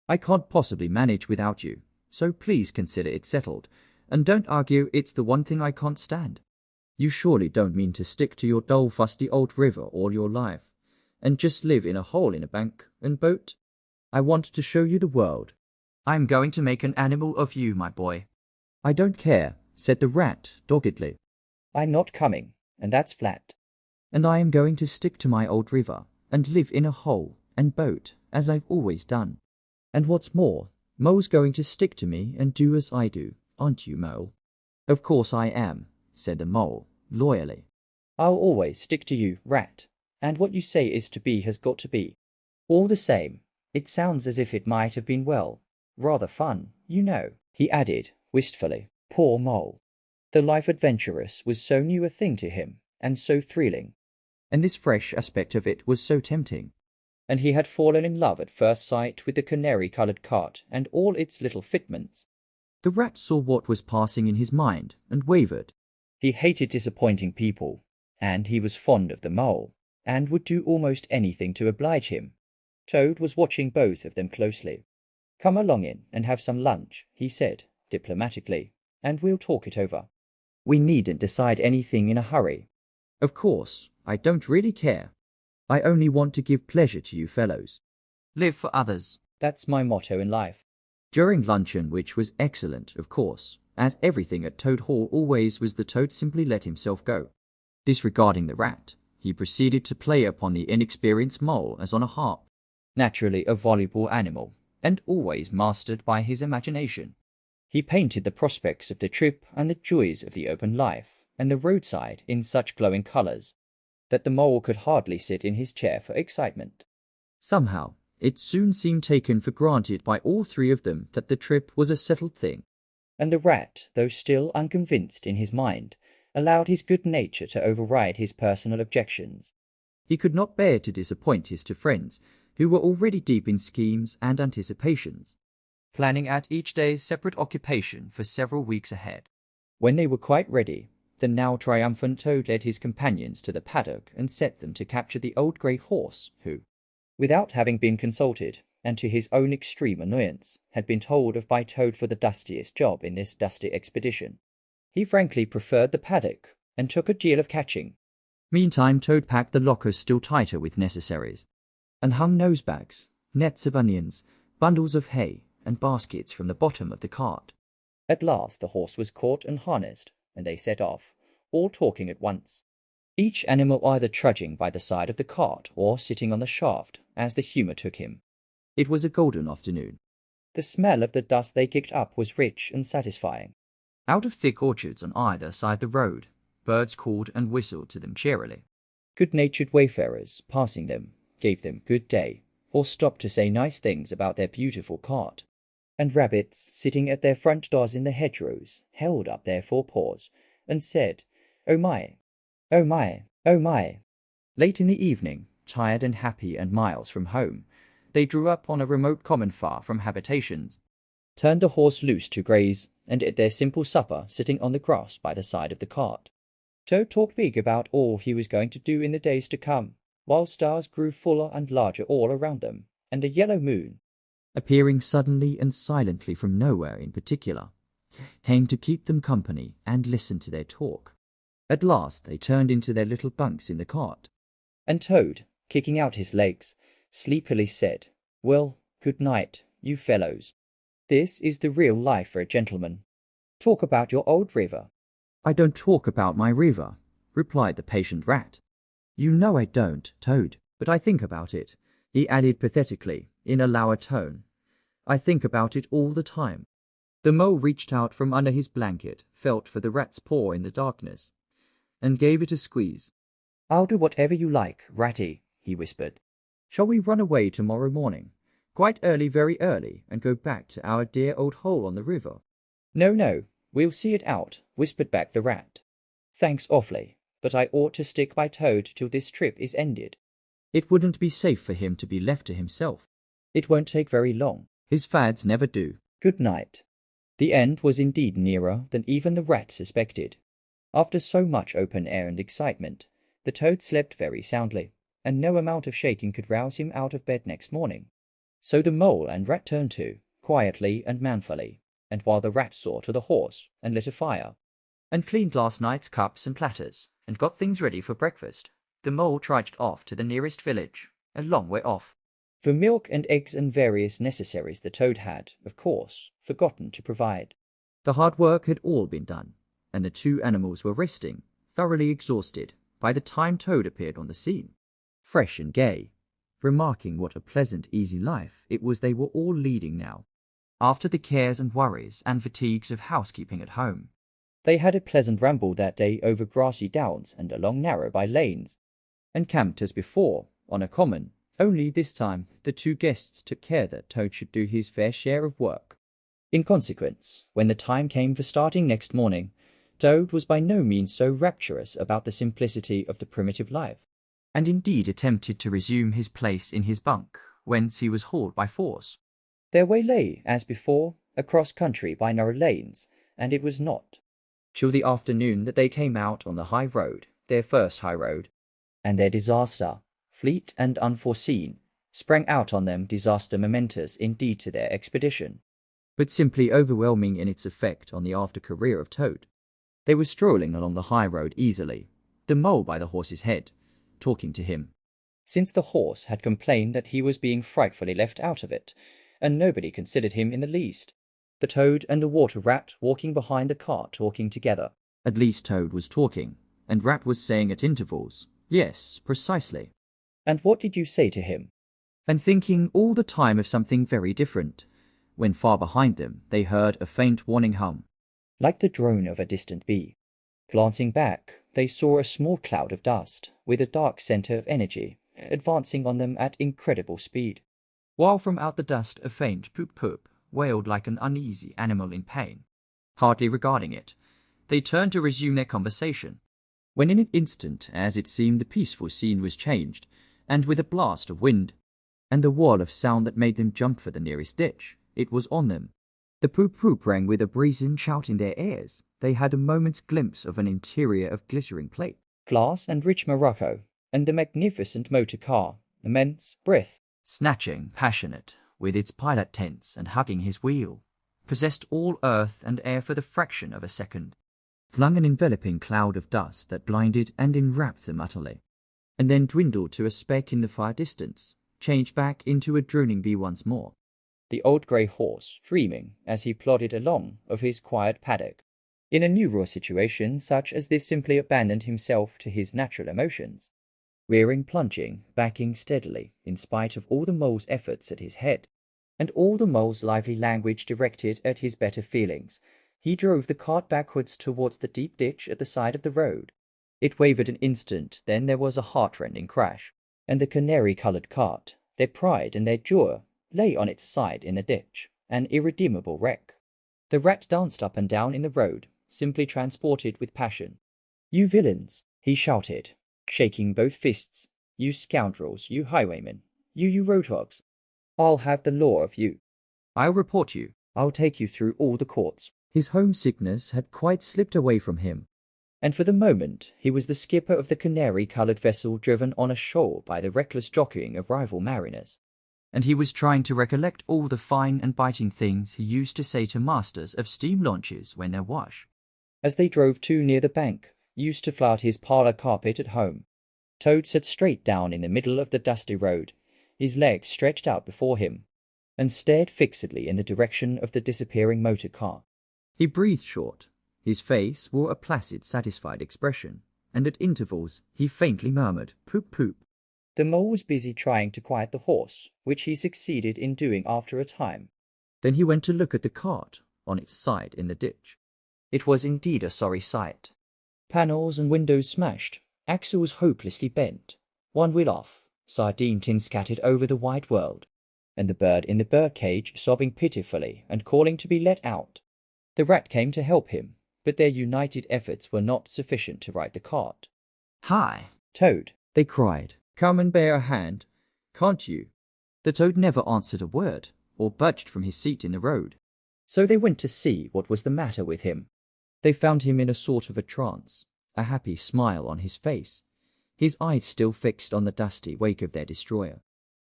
I can't possibly manage without you, so please consider it settled, and don't argue it's the one thing I can't stand. You surely don't mean to stick to your dull, fusty old river all your life, and just live in a hole in a bank and boat? I want to show you the world. I'm going to make an animal of you, my boy. I don't care, said the rat doggedly. I'm not coming, and that's flat. And I am going to stick to my old river, and live in a hole and boat, as I've always done. And what's more, Mole's going to stick to me and do as I do, aren't you, Mole? Of course I am, said the Mole, loyally. I'll always stick to you, Rat, and what you say is to be has got to be. All the same, it sounds as if it might have been, well, rather fun, you know, he added, wistfully. Poor Mole. The life adventurous was so new a thing to him, and so thrilling. And this fresh aspect of it was so tempting. And he had fallen in love at first sight with the canary-coloured cart and all its little fitments. The rat saw what was passing in his mind, and wavered. He hated disappointing people, and he was fond of the Mole, and would do almost anything to oblige him. Toad was watching both of them closely. Come along in and have some lunch, he said, diplomatically, and we'll talk it over. We needn't decide anything in a hurry. Of course, I don't really care. I only want to give pleasure to you fellows. Live for others, that's my motto in life. During luncheon, which was excellent, of course, as everything at Toad Hall always was, the Toad simply let himself go. Disregarding the rat, he proceeded to play upon the inexperienced Mole as on a harp. Naturally a voluble animal, and always mastered by his imagination, he painted the prospects of the trip and the joys of the open life and the roadside in such glowing colours that the mole could hardly sit in his chair for excitement. Somehow, it soon seemed taken for granted by all three of them that the trip was a settled thing, and the rat, though still unconvinced in his mind, allowed his good nature to override his personal objections. He could not bear to disappoint his two friends, who were already deep in schemes and anticipations, planning out each day's separate occupation for several weeks ahead. When they were quite ready, the now triumphant Toad led his companions to the paddock and set them to capture the old grey horse, who, without having been consulted, and to his own extreme annoyance, had been told of by Toad for the dustiest job in this dusty expedition. He frankly preferred the paddock, and took a deal of catching. Meantime, Toad packed the lockers still tighter with necessaries, and hung nosebags, nets of onions, bundles of hay, and baskets from the bottom of the cart. At last the horse was caught and harnessed, and they set off, all talking at once, each animal either trudging by the side of the cart or sitting on the shaft, as the humour took him. It was a golden afternoon. The smell of the dust they kicked up was rich and satisfying. Out of thick orchards on either side the road, birds called and whistled to them cheerily. Good-natured wayfarers, passing them, gave them good day, or stopped to say nice things about their beautiful cart. And rabbits, sitting at their front doors in the hedgerows, held up their forepaws, and said, "Oh my! Oh my! Oh my!" Late in the evening, tired and happy and miles from home, they drew up on a remote common far from habitations, turned the horse loose to graze, and ate their simple supper sitting on the grass by the side of the cart. Toad talked big about all he was going to do in the days to come, while stars grew fuller and larger all around them, and a yellow moon, appearing suddenly and silently from nowhere in particular, came to keep them company and listen to their talk. At last they turned into their little bunks in the cart, and Toad, kicking out his legs, sleepily said, "Well, good night, you fellows. This is the real life for a gentleman. Talk about your old river." "I don't talk about my river," replied the patient rat. "You know I don't, Toad, but I think about it," he added pathetically, in a lower tone. "I think about it all the time." The mole reached out from under his blanket, felt for the rat's paw in the darkness, and gave it a squeeze. "I'll do whatever you like, Ratty," he whispered. "Shall we run away tomorrow morning, quite early, very early, and go back to our dear old hole on the river?" "No, no, we'll see it out," whispered back the rat. "Thanks awfully, but I ought to stick by Toad till this trip is ended. It wouldn't be safe for him to be left to himself. It won't take very long. His fads never do. Good night." The end was indeed nearer than even the rat suspected. After so much open air and excitement, the Toad slept very soundly, and no amount of shaking could rouse him out of bed next morning. So the mole and rat turned to, quietly and manfully, and while the rat saw to the horse, and lit a fire, and cleaned last night's cups and platters, and got things ready for breakfast, the mole trudged off to the nearest village, a long way off. For milk and eggs and various necessaries the Toad had, of course, forgotten to provide. The hard work had all been done, and the two animals were resting, thoroughly exhausted, by the time Toad appeared on the scene, fresh and gay, remarking what a pleasant, easy life it was they were all leading now, after the cares and worries and fatigues of housekeeping at home. They had a pleasant ramble that day over grassy downs and along narrow by lanes, and camped as before, on a common, only this time the two guests took care that Toad should do his fair share of work. In consequence, when the time came for starting next morning, Toad was by no means so rapturous about the simplicity of the primitive life, and indeed attempted to resume his place in his bunk, whence he was hauled by force. Their way lay, as before, across country by narrow lanes, and it was not till the afternoon that they came out on the high road, their first high road, and their disaster, fleet and unforeseen, sprang out on them, disaster momentous indeed to their expedition, but simply overwhelming in its effect on the after career of Toad. They were strolling along the high road easily, the mole by the horse's head, talking to him, since the horse had complained that he was being frightfully left out of it, and nobody considered him in the least. The Toad and the water rat walking behind the cart talking together. At least Toad was talking, and Rat was saying at intervals, "Yes, precisely." "And what did you say to him?" And thinking all the time of something very different, when far behind them they heard a faint warning hum, like the drone of a distant bee. Glancing back, they saw a small cloud of dust, with a dark center of energy, advancing on them at incredible speed. While from out the dust a faint poop-poop wailed like an uneasy animal in pain. Hardly regarding it, they turned to resume their conversation, when in an instant, as it seemed, the peaceful scene was changed, and with a blast of wind, and the wall of sound that made them jump for the nearest ditch, it was on them. The poop-poop rang with a brazen shout in their ears. They had a moment's glimpse of an interior of glittering plate, glass and rich morocco, and the magnificent motor car, immense, breath, snatching, passionate, with its pilot tense and hugging his wheel, possessed all earth and air for the fraction of a second, flung an enveloping cloud of dust that blinded and enwrapped them utterly, and then dwindled to a speck in the far distance, changed back into a droning bee once more. The old grey horse dreaming as he plodded along of his quiet paddock. In a new raw situation such as this simply abandoned himself to his natural emotions, rearing, plunging, backing steadily, in spite of all the mole's efforts at his head, and all the mole's lively language directed at his better feelings. He drove the cart backwards towards the deep ditch at the side of the road. It wavered an instant, then there was a heart-rending crash, and the canary-coloured cart, their pride and their joy, lay on its side in the ditch, an irredeemable wreck. The rat danced up and down in the road, simply transported with passion. "You villains!" he shouted, shaking both fists. "You scoundrels, you highwaymen, you roadhogs! I'll have the law of you. I'll report you. I'll take you through all the courts." His homesickness had quite slipped away from him, and for the moment he was the skipper of the canary-coloured vessel driven on a shoal by the reckless jockeying of rival mariners. And he was trying to recollect all the fine and biting things he used to say to masters of steam launches when they're wash, as they drove too near the bank, used to flout his parlour carpet at home. Toad sat straight down in the middle of the dusty road, his legs stretched out before him, and stared fixedly in the direction of the disappearing motor car. He breathed short. His face wore a placid, satisfied expression, and at intervals he faintly murmured, "Poop, poop." The mole was busy trying to quiet the horse, which he succeeded in doing after a time. Then he went to look at the cart, on its side in the ditch. It was indeed a sorry sight. Panels and windows smashed, axles hopelessly bent, one wheel off, sardine tins scattered over the wide world, and the bird in the bird cage sobbing pitifully and calling to be let out. The rat came to help him, but their united efforts were not sufficient to right the cart. "Hi, Toad," they cried. "Come and bear a hand, can't you?" The toad never answered a word, or budged from his seat in the road. So they went to see what was the matter with him. They found him in a sort of a trance, a happy smile on his face, his eyes still fixed on the dusty wake of their destroyer.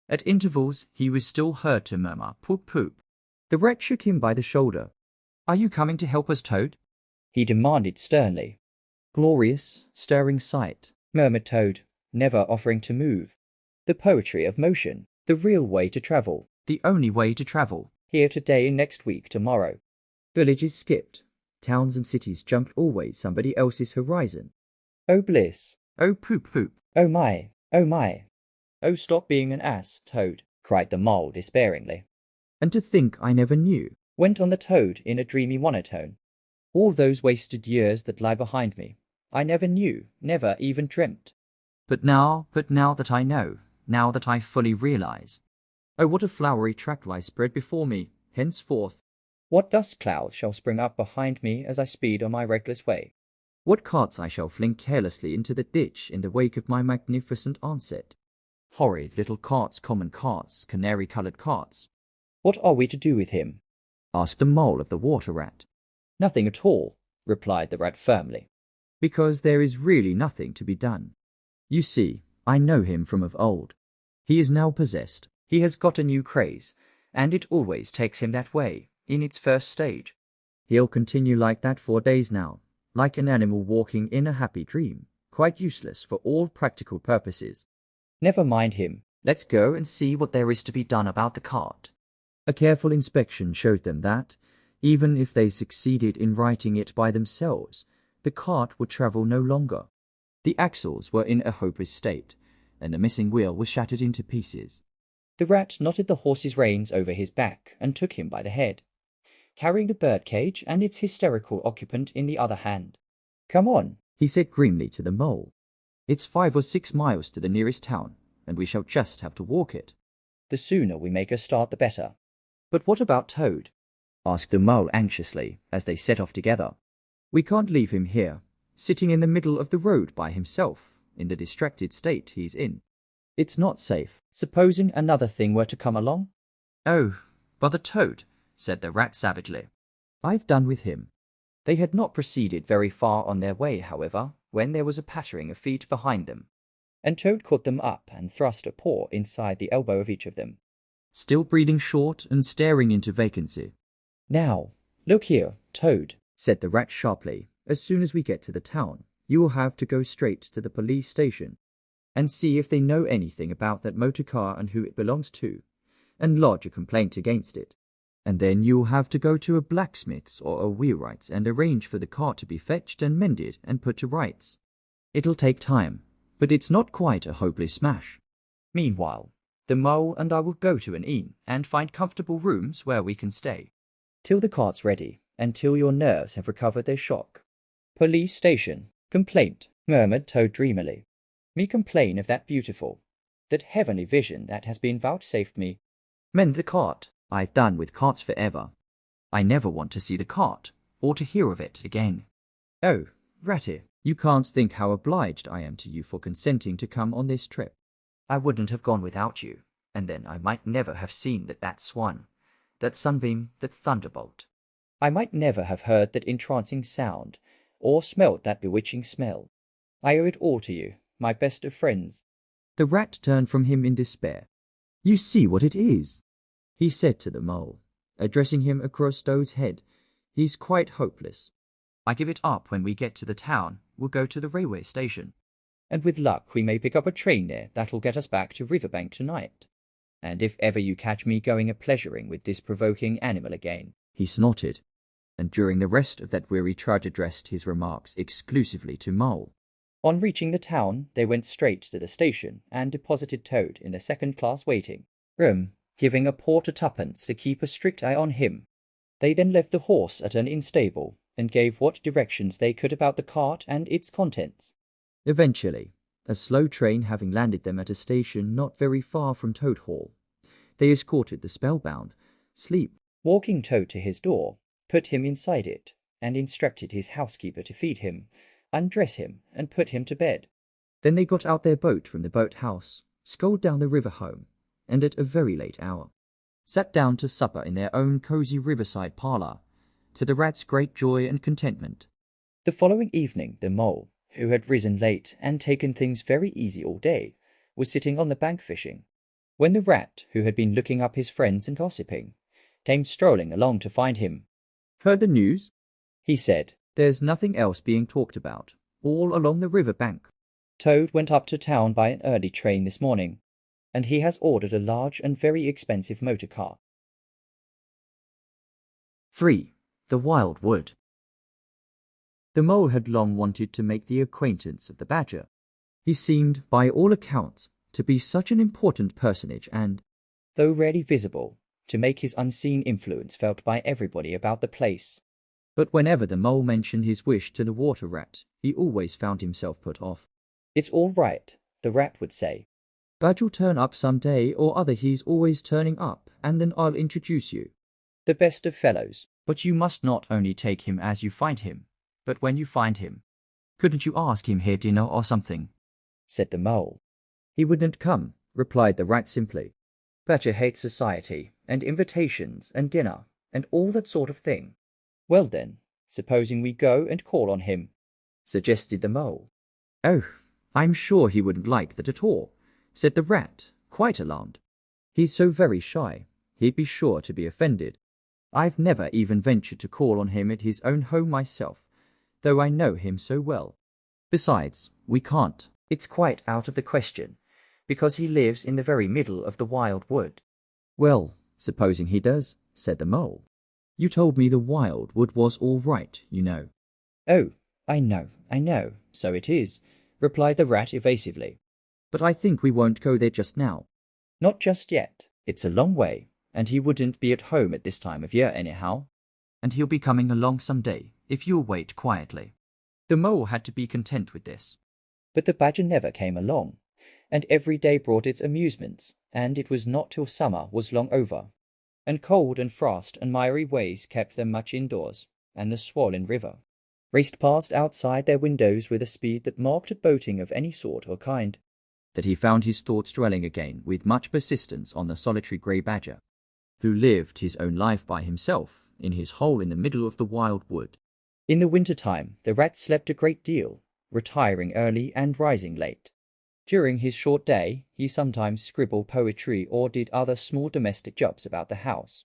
At intervals he was still heard to murmur, "Poop, poop." The rat shook him by the shoulder. "Are you coming to help us, Toad?" he demanded sternly. "Glorious, stirring sight," murmured Toad, never offering to move. "The poetry of motion, the real way to travel, the only way to travel, here today and next week tomorrow." Villages skipped, towns and cities jumped always somebody else's horizon. "Oh bliss, oh poop poop, oh my, oh my. Oh stop being an ass, Toad," cried the mole despairingly. "And to think I never knew," went on the toad in a dreamy monotone. "All those wasted years that lie behind me, I never knew, never even dreamt. But now that I know, now that I fully realize, oh, what a flowery track lies spread before me, henceforth. What dust clouds shall spring up behind me as I speed on my reckless way. What carts I shall fling carelessly into the ditch in the wake of my magnificent onset. Horrid little carts, common carts, canary-coloured carts. What are we to do with him?" asked the mole of the water rat. "Nothing at all," replied the rat firmly, "because there is really nothing to be done. You see, I know him from of old. He is now possessed. He has got a new craze, and it always takes him that way, in its first stage. He'll continue like that for days now, like an animal walking in a happy dream, quite useless for all practical purposes. Never mind him. Let's go and see what there is to be done about the cart." A careful inspection showed them that, even if they succeeded in righting it by themselves, the cart would travel no longer. The axles were in a hopeless state, and the missing wheel was shattered into pieces. The rat knotted the horse's reins over his back and took him by the head, carrying the bird cage and its hysterical occupant in the other hand. "Come on," he said grimly to the mole. It's 5 or 6 miles to the nearest town, and we shall just have to walk it. The sooner we make a start, the better. But what about Toad? Asked the mole anxiously, as they set off together. We can't leave him here, sitting in the middle of the road by himself, in the distracted state he's in. It's not safe. Supposing another thing were to come along? Oh, bother Toad, said the rat savagely. I've done with him. They had not proceeded very far on their way, however, when there was a pattering of feet behind them, and Toad caught them up and thrust a paw inside the elbow of each of them, still breathing short and staring into vacancy. Now, look here, Toad, said the rat sharply. As soon as we get to the town, you will have to go straight to the police station and see if they know anything about that motor car and who it belongs to, and lodge a complaint against it. And then you will have to go to a blacksmith's or a wheelwright's and arrange for the car to be fetched and mended and put to rights. It'll take time, but it's not quite a hopeless smash. Meanwhile, the mole and I will go to an inn and find comfortable rooms where we can stay, till the cart's ready, and till your nerves have recovered their shock. Police station. Complaint, murmured Toad dreamily. Me complain of that beautiful, that heavenly vision that has been vouchsafed me. Mend the cart. I've done with carts forever. I never want to see the cart, or to hear of it again. Oh, Ratty, you can't think how obliged I am to you for consenting to come on this trip. I wouldn't have gone without you, and then I might never have seen that swan, that sunbeam, that thunderbolt. I might never have heard that entrancing sound, or smelt that bewitching smell. I owe it all to you, my best of friends. The rat turned from him in despair. You see what it is, he said to the mole, addressing him across Toad's head. He's quite hopeless. I give it up when we get to the town. We'll go to the railway station, and with luck we may pick up a train there that'll get us back to Riverbank tonight. And if ever you catch me going a-pleasuring with this provoking animal again, he snorted, and during the rest of that weary trudge addressed his remarks exclusively to Mole. On reaching the town, they went straight to the station and deposited Toad in the second-class waiting room, giving a porter twopence to keep a strict eye on him. They then left the horse at an inn stable and gave what directions they could about the cart and its contents. Eventually, a slow train having landed them at a station not very far from Toad Hall, they escorted the spellbound, walking Toad to his door, put him inside it, and instructed his housekeeper to feed him, undress him, and put him to bed. Then they got out their boat from the boat-house, sculled down the river home, and at a very late hour sat down to supper in their own cosy riverside parlour, to the rat's great joy and contentment. The following evening the mole, who had risen late and taken things very easy all day, was sitting on the bank fishing, when the rat, who had been looking up his friends and gossiping, came strolling along to find him. Heard the news? He said. There's nothing else being talked about, all along the river bank. Toad went up to town by an early train this morning, and he has ordered a large and very expensive motor car. 3. The Wild Wood. The mole had long wanted to make the acquaintance of the badger. He seemed, by all accounts, to be such an important personage and, though rarely visible, to make his unseen influence felt by everybody about the place. But whenever the mole mentioned his wish to the water rat, he always found himself put off. It's all right, the rat would say. Badger'll turn up some day or other. He's always turning up, and then I'll introduce you. The best of fellows, but you must not only take him as you find him, but when you find him. Couldn't you ask him here dinner or something? Said the mole. He wouldn't come, replied the rat simply. Badger hates society, and invitations, and dinner, and all that sort of thing. Well then, supposing we go and call on him, suggested the mole. Oh, I'm sure he wouldn't like that at all, said the rat, quite alarmed. He's so very shy, he'd be sure to be offended. I've never even ventured to call on him at his own home myself, though I know him so well. Besides, we can't. It's quite out of the question, because he lives in the very middle of the wild wood. Well, supposing he does, said the mole. You told me the wild wood was all right, you know. Oh, I know, so it is, replied the rat evasively. But I think we won't go there just now. Not just yet. It's a long way, and he wouldn't be at home at this time of year anyhow. And he'll be coming along some day, if you'll wait quietly. The mole had to be content with this. But the badger never came along, and every day brought its amusements, and it was not till summer was long over, and cold and frost and miry ways kept them much indoors, and the swollen river raced past outside their windows with a speed that marked boating of any sort or kind, that he found his thoughts dwelling again with much persistence on the solitary grey badger, who lived his own life by himself in his hole in the middle of the wild wood. In the winter time the rat slept a great deal, retiring early and rising late. During his short day he sometimes scribbled poetry or did other small domestic jobs about the house.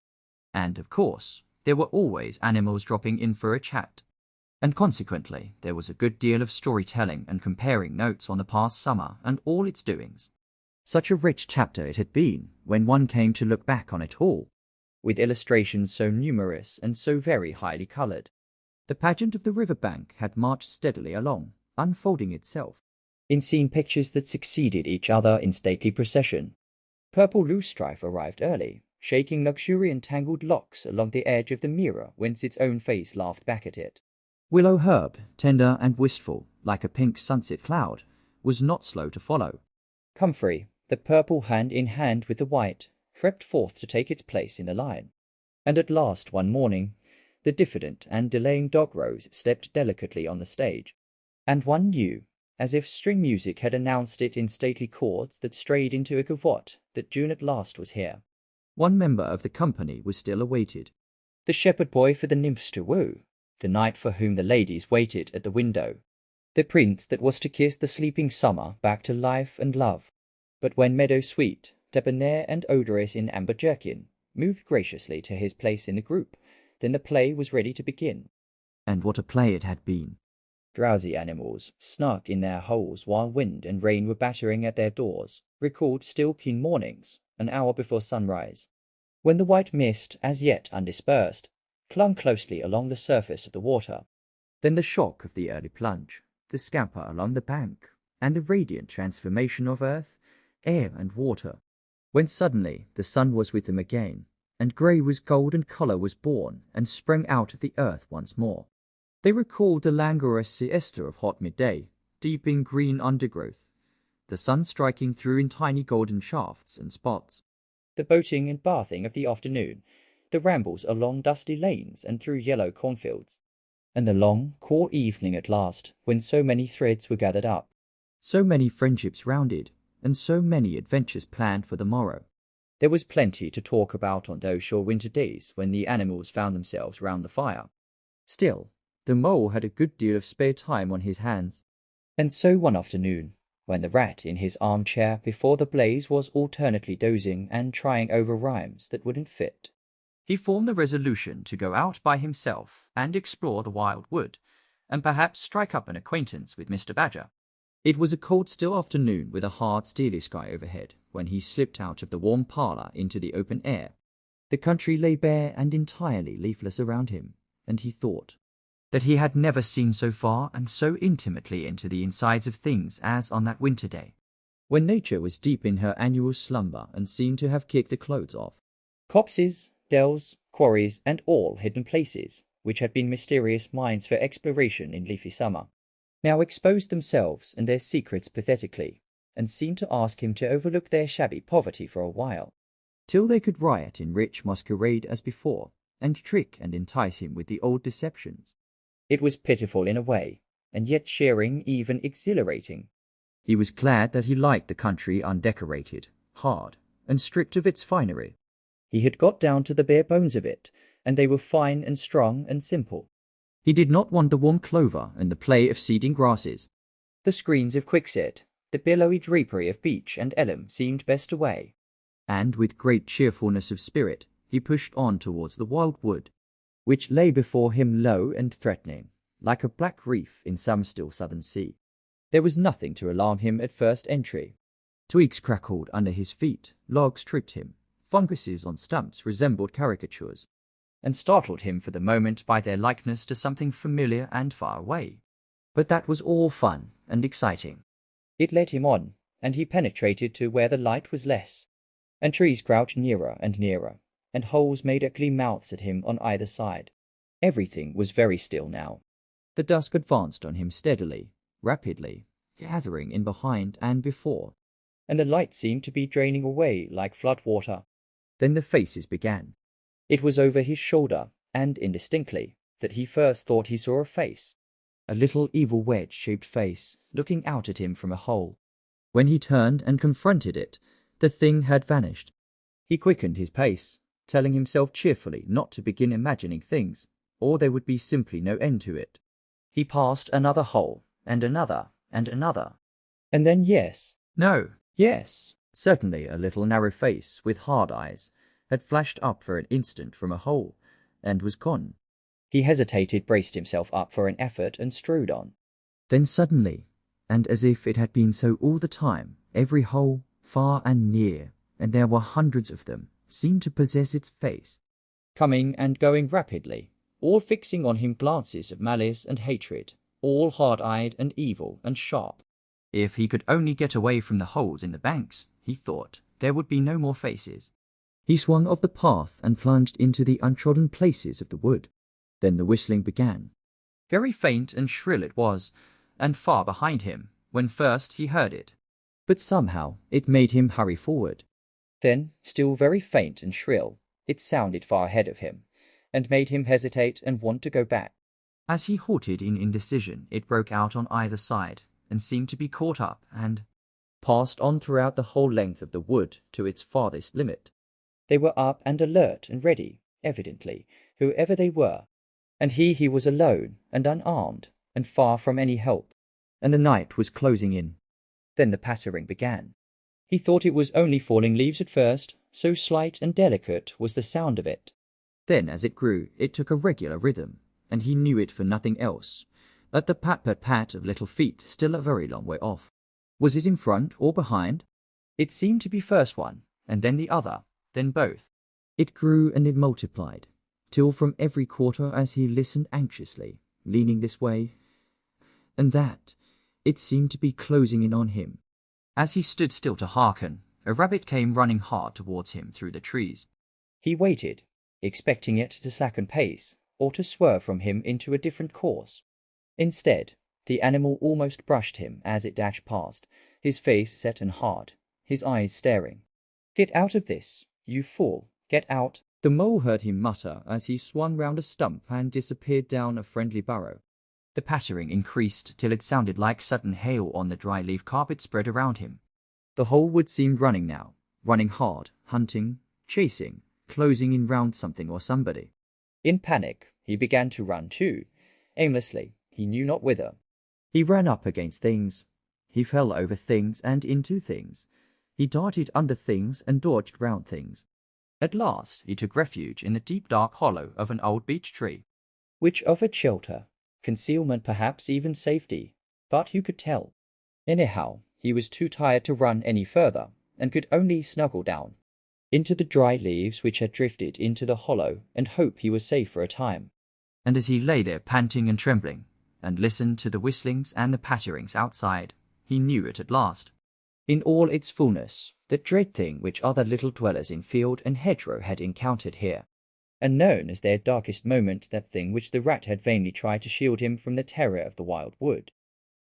And of course there were always animals dropping in for a chat, and consequently there was a good deal of storytelling and comparing notes on the past summer and all its doings. Such a rich chapter it had been when one came to look back on it all, with illustrations so numerous and so very highly coloured. The pageant of the riverbank had marched steadily along, unfolding itself in scene pictures that succeeded each other in stately procession. Purple loosestrife arrived early, shaking luxuriant tangled locks along the edge of the mirror whence its own face laughed back at it. Willow herb, tender and wistful, like a pink sunset cloud, was not slow to follow. Comfrey, the purple hand in hand with the white, crept forth to take its place in the line. And at last one morning the diffident and delaying dog rose stepped delicately on the stage, and one knew, as if string music had announced it in stately chords that strayed into a gavotte, that June at last was here. One member of the company was still awaited, the shepherd boy for the nymphs to woo, the knight for whom the ladies waited at the window, the prince that was to kiss the sleeping summer back to life and love. But when meadow sweet, debonair and odorous in amber jerkin, moved graciously to his place in the group, then the play was ready to begin. And what a play it had been! Drowsy animals, snug in their holes while wind and rain were battering at their doors, recalled still keen mornings, an hour before sunrise, when the white mist, as yet undispersed, clung closely along the surface of the water. Then the shock of the early plunge, the scamper along the bank, and the radiant transformation of earth, air and water, when suddenly the sun was with them again, and grey was gold and colour was born and sprang out of the earth once more. They recalled the languorous siesta of hot midday, deep in green undergrowth, the sun striking through in tiny golden shafts and spots, the boating and bathing of the afternoon, the rambles along dusty lanes and through yellow cornfields, and the long, cool evening at last, when so many threads were gathered up, so many friendships rounded, and so many adventures planned for the morrow. There was plenty to talk about on those short winter days when the animals found themselves round the fire. Still, the mole had a good deal of spare time on his hands, and so one afternoon, when the rat in his armchair before the blaze was alternately dozing and trying over rhymes that wouldn't fit, he formed the resolution to go out by himself and explore the wild wood, and perhaps strike up an acquaintance with Mr. Badger. It was a cold still afternoon with a hard steely sky overhead when he slipped out of the warm parlour into the open air. The country lay bare and entirely leafless around him, and he thought that he had never seen so far and so intimately into the insides of things as on that winter day, when nature was deep in her annual slumber and seemed to have kicked the clothes off. Copses, dells, quarries, and all hidden places, which had been mysterious mines for exploration in leafy summer, now exposed themselves and their secrets pathetically, and seemed to ask him to overlook their shabby poverty for a while, till they could riot in rich masquerade as before, and trick and entice him with the old deceptions. It was pitiful in a way, and yet cheering, even exhilarating. He was glad that he liked the country undecorated, hard, and stripped of its finery. He had got down to the bare bones of it, and they were fine and strong and simple. He did not want the warm clover and the play of seeding grasses. The screens of quickset, the billowy drapery of beech and elm seemed best away, and with great cheerfulness of spirit he pushed on towards the wild wood, which lay before him low and threatening, like a black reef in some still southern sea. There was nothing to alarm him at first entry. Twigs crackled under his feet, logs tripped him, funguses on stumps resembled caricatures, and startled him for the moment by their likeness to something familiar and far away. But that was all fun and exciting. It led him on, and he penetrated to where the light was less, and trees crouched nearer and nearer, and holes made ugly mouths at him on either side. Everything was very still now. The dusk advanced on him steadily, rapidly, gathering in behind and before, and the light seemed to be draining away like flood water. Then the faces began. It was over his shoulder, and indistinctly, that he first thought he saw a face. A little evil wedge-shaped face, looking out at him from a hole. When he turned and confronted it, the thing had vanished. He quickened his pace, telling himself cheerfully not to begin imagining things, or there would be simply no end to it. He passed another hole, and another, and another. And then yes, no, yes, certainly a little narrow face with hard eyes had flashed up for an instant from a hole, and was gone. He hesitated, braced himself up for an effort, and strode on. Then suddenly, and as if it had been so all the time, every hole, far and near, and there were hundreds of them, seemed to possess its face, coming and going rapidly, all fixing on him glances of malice and hatred, all hard-eyed and evil and sharp. If he could only get away from the holes in the banks, he thought, there would be no more faces. He swung off the path and plunged into the untrodden places of the wood. Then the whistling began. Very faint and shrill it was, and far behind him, when first he heard it. But somehow it made him hurry forward. Then, still very faint and shrill, it sounded far ahead of him, and made him hesitate and want to go back. As he halted in indecision, it broke out on either side, and seemed to be caught up, and passed on throughout the whole length of the wood to its farthest limit. They were up and alert and ready, evidently, whoever they were, and he was alone and unarmed, and far from any help, and the night was closing in. Then the pattering began. He thought it was only falling leaves at first, so slight and delicate was the sound of it. Then as it grew, it took a regular rhythm, and he knew it for nothing else, but the pat-pat-pat of little feet still a very long way off. Was it in front or behind? It seemed to be first one, and then the other, then both. It grew and it multiplied, till from every quarter as he listened anxiously, leaning this way and that, it seemed to be closing in on him. As he stood still to hearken, a rabbit came running hard towards him through the trees. He waited, expecting it to slacken pace, or to swerve from him into a different course. Instead, the animal almost brushed him as it dashed past, his face set and hard, his eyes staring. "Get out of this, you fool, get out!" The mole heard him mutter as he swung round a stump and disappeared down a friendly burrow. The pattering increased till it sounded like sudden hail on the dry leaf carpet spread around him. The whole wood seemed running now, running hard, hunting, chasing, closing in round something or somebody. In panic, he began to run too, aimlessly, he knew not whither. He ran up against things. He fell over things and into things. He darted under things and dodged round things. At last he took refuge in the deep dark hollow of an old beech tree, which offered shelter, concealment, perhaps even safety, but who could tell? Anyhow, he was too tired to run any further, and could only snuggle down into the dry leaves which had drifted into the hollow, and hope he was safe for a time. And as he lay there panting and trembling, and listened to the whistlings and the patterings outside, he knew it at last, in all its fullness, that dread thing which other little dwellers in field and hedgerow had encountered here, and known as their darkest moment, that thing which the rat had vainly tried to shield him from the terror of the wild wood.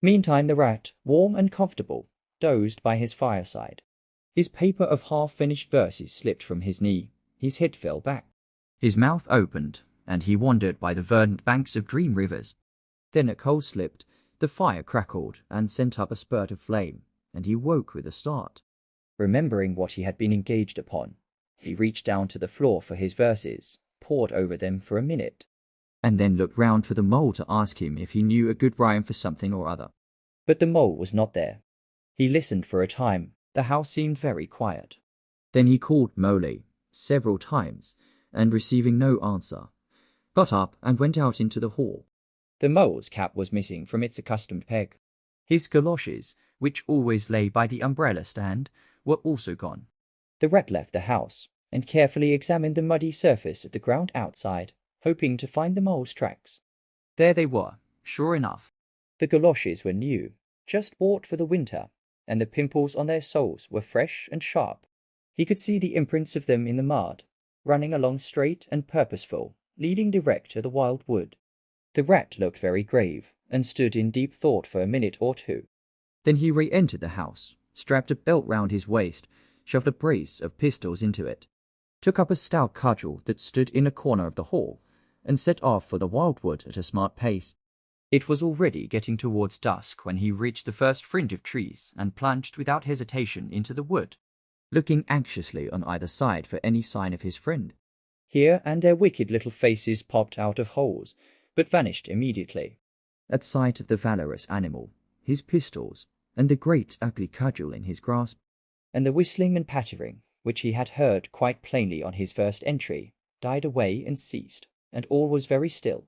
Meantime the rat, warm and comfortable, dozed by his fireside. His paper of half-finished verses slipped from his knee, his head fell back, his mouth opened, and he wandered by the verdant banks of dream rivers. Then a coal slipped, the fire crackled and sent up a spurt of flame, and he woke with a start. Remembering what he had been engaged upon, he reached down to the floor for his verses, pored over them for a minute, and then looked round for the mole to ask him if he knew a good rhyme for something or other. But the mole was not there. He listened for a time. The house seemed very quiet. Then he called Moley several times, and receiving no answer, got up and went out into the hall. The mole's cap was missing from its accustomed peg. His galoshes, which always lay by the umbrella stand, were also gone. The rat left the house, and carefully examined the muddy surface of the ground outside, hoping to find the mole's tracks. There they were, sure enough. The galoshes were new, just bought for the winter, and the pimples on their soles were fresh and sharp. He could see the imprints of them in the mud, running along straight and purposeful, leading direct to the wild wood. The rat looked very grave, and stood in deep thought for a minute or two. Then he re-entered the house, strapped a belt round his waist, shoved a brace of pistols into it, took up a stout cudgel that stood in a corner of the hall, and set off for the wildwood at a smart pace. It was already getting towards dusk when he reached the first fringe of trees and plunged without hesitation into the wood, looking anxiously on either side for any sign of his friend. Here and there wicked little faces popped out of holes, but vanished immediately. At sight of the valorous animal, his pistols, and the great ugly cudgel in his grasp, and the whistling and pattering, which he had heard quite plainly on his first entry, died away and ceased, and all was very still.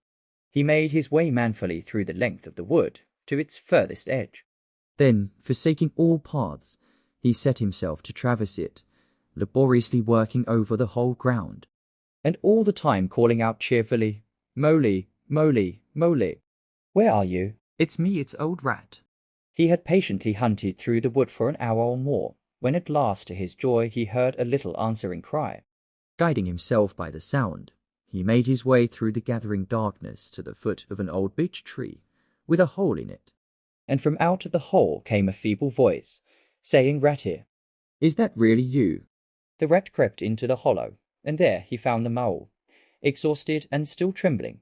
He made his way manfully through the length of the wood to its furthest edge. Then, forsaking all paths, he set himself to traverse it, laboriously working over the whole ground, and all the time calling out cheerfully, "Moly, Moly, Moly! Where are you?" "It's me, it's old rat." He had patiently hunted through the wood for an hour or more, when at last to his joy he heard a little answering cry. Guiding himself by the sound, he made his way through the gathering darkness to the foot of an old beech tree, with a hole in it, and from out of the hole came a feeble voice, saying, "Ratty, is that really you?" The rat crept into the hollow, and there he found the mole, exhausted and still trembling.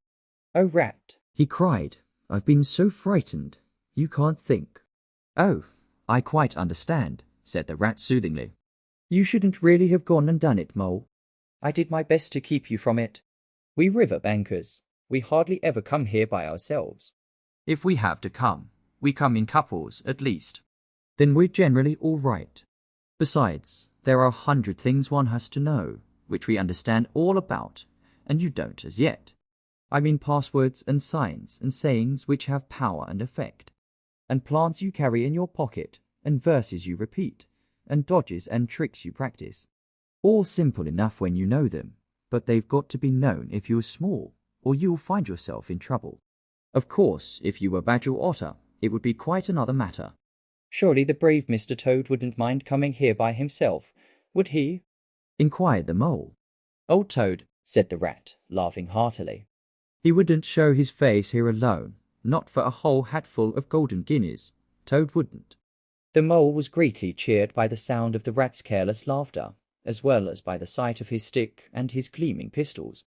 "Oh, rat," he cried, "I've been so frightened, you can't think." "Oh, I quite understand," said the rat soothingly. "You shouldn't really have gone and done it, mole. I did my best to keep you from it. We riverbankers, we hardly ever come here by ourselves. If we have to come, we come in couples at least. Then we're generally all right. Besides, there are 100 things one has to know, which we understand all about, and you don't as yet. I mean passwords and signs and sayings which have power and effect, and plants you carry in your pocket, and verses you repeat, and dodges and tricks you practice. All simple enough when you know them, but they've got to be known if you're small, or you'll find yourself in trouble. Of course, if you were badger or otter, it would be quite another matter. Surely the brave Mr. Toad wouldn't mind coming here by himself, would he?" inquired the mole. "Old Toad," said the rat, laughing heartily. "He wouldn't show his face here alone, not for a whole hatful of golden guineas. Toad wouldn't." The mole was greatly cheered by the sound of the rat's careless laughter, as well as by the sight of his stick and his gleaming pistols,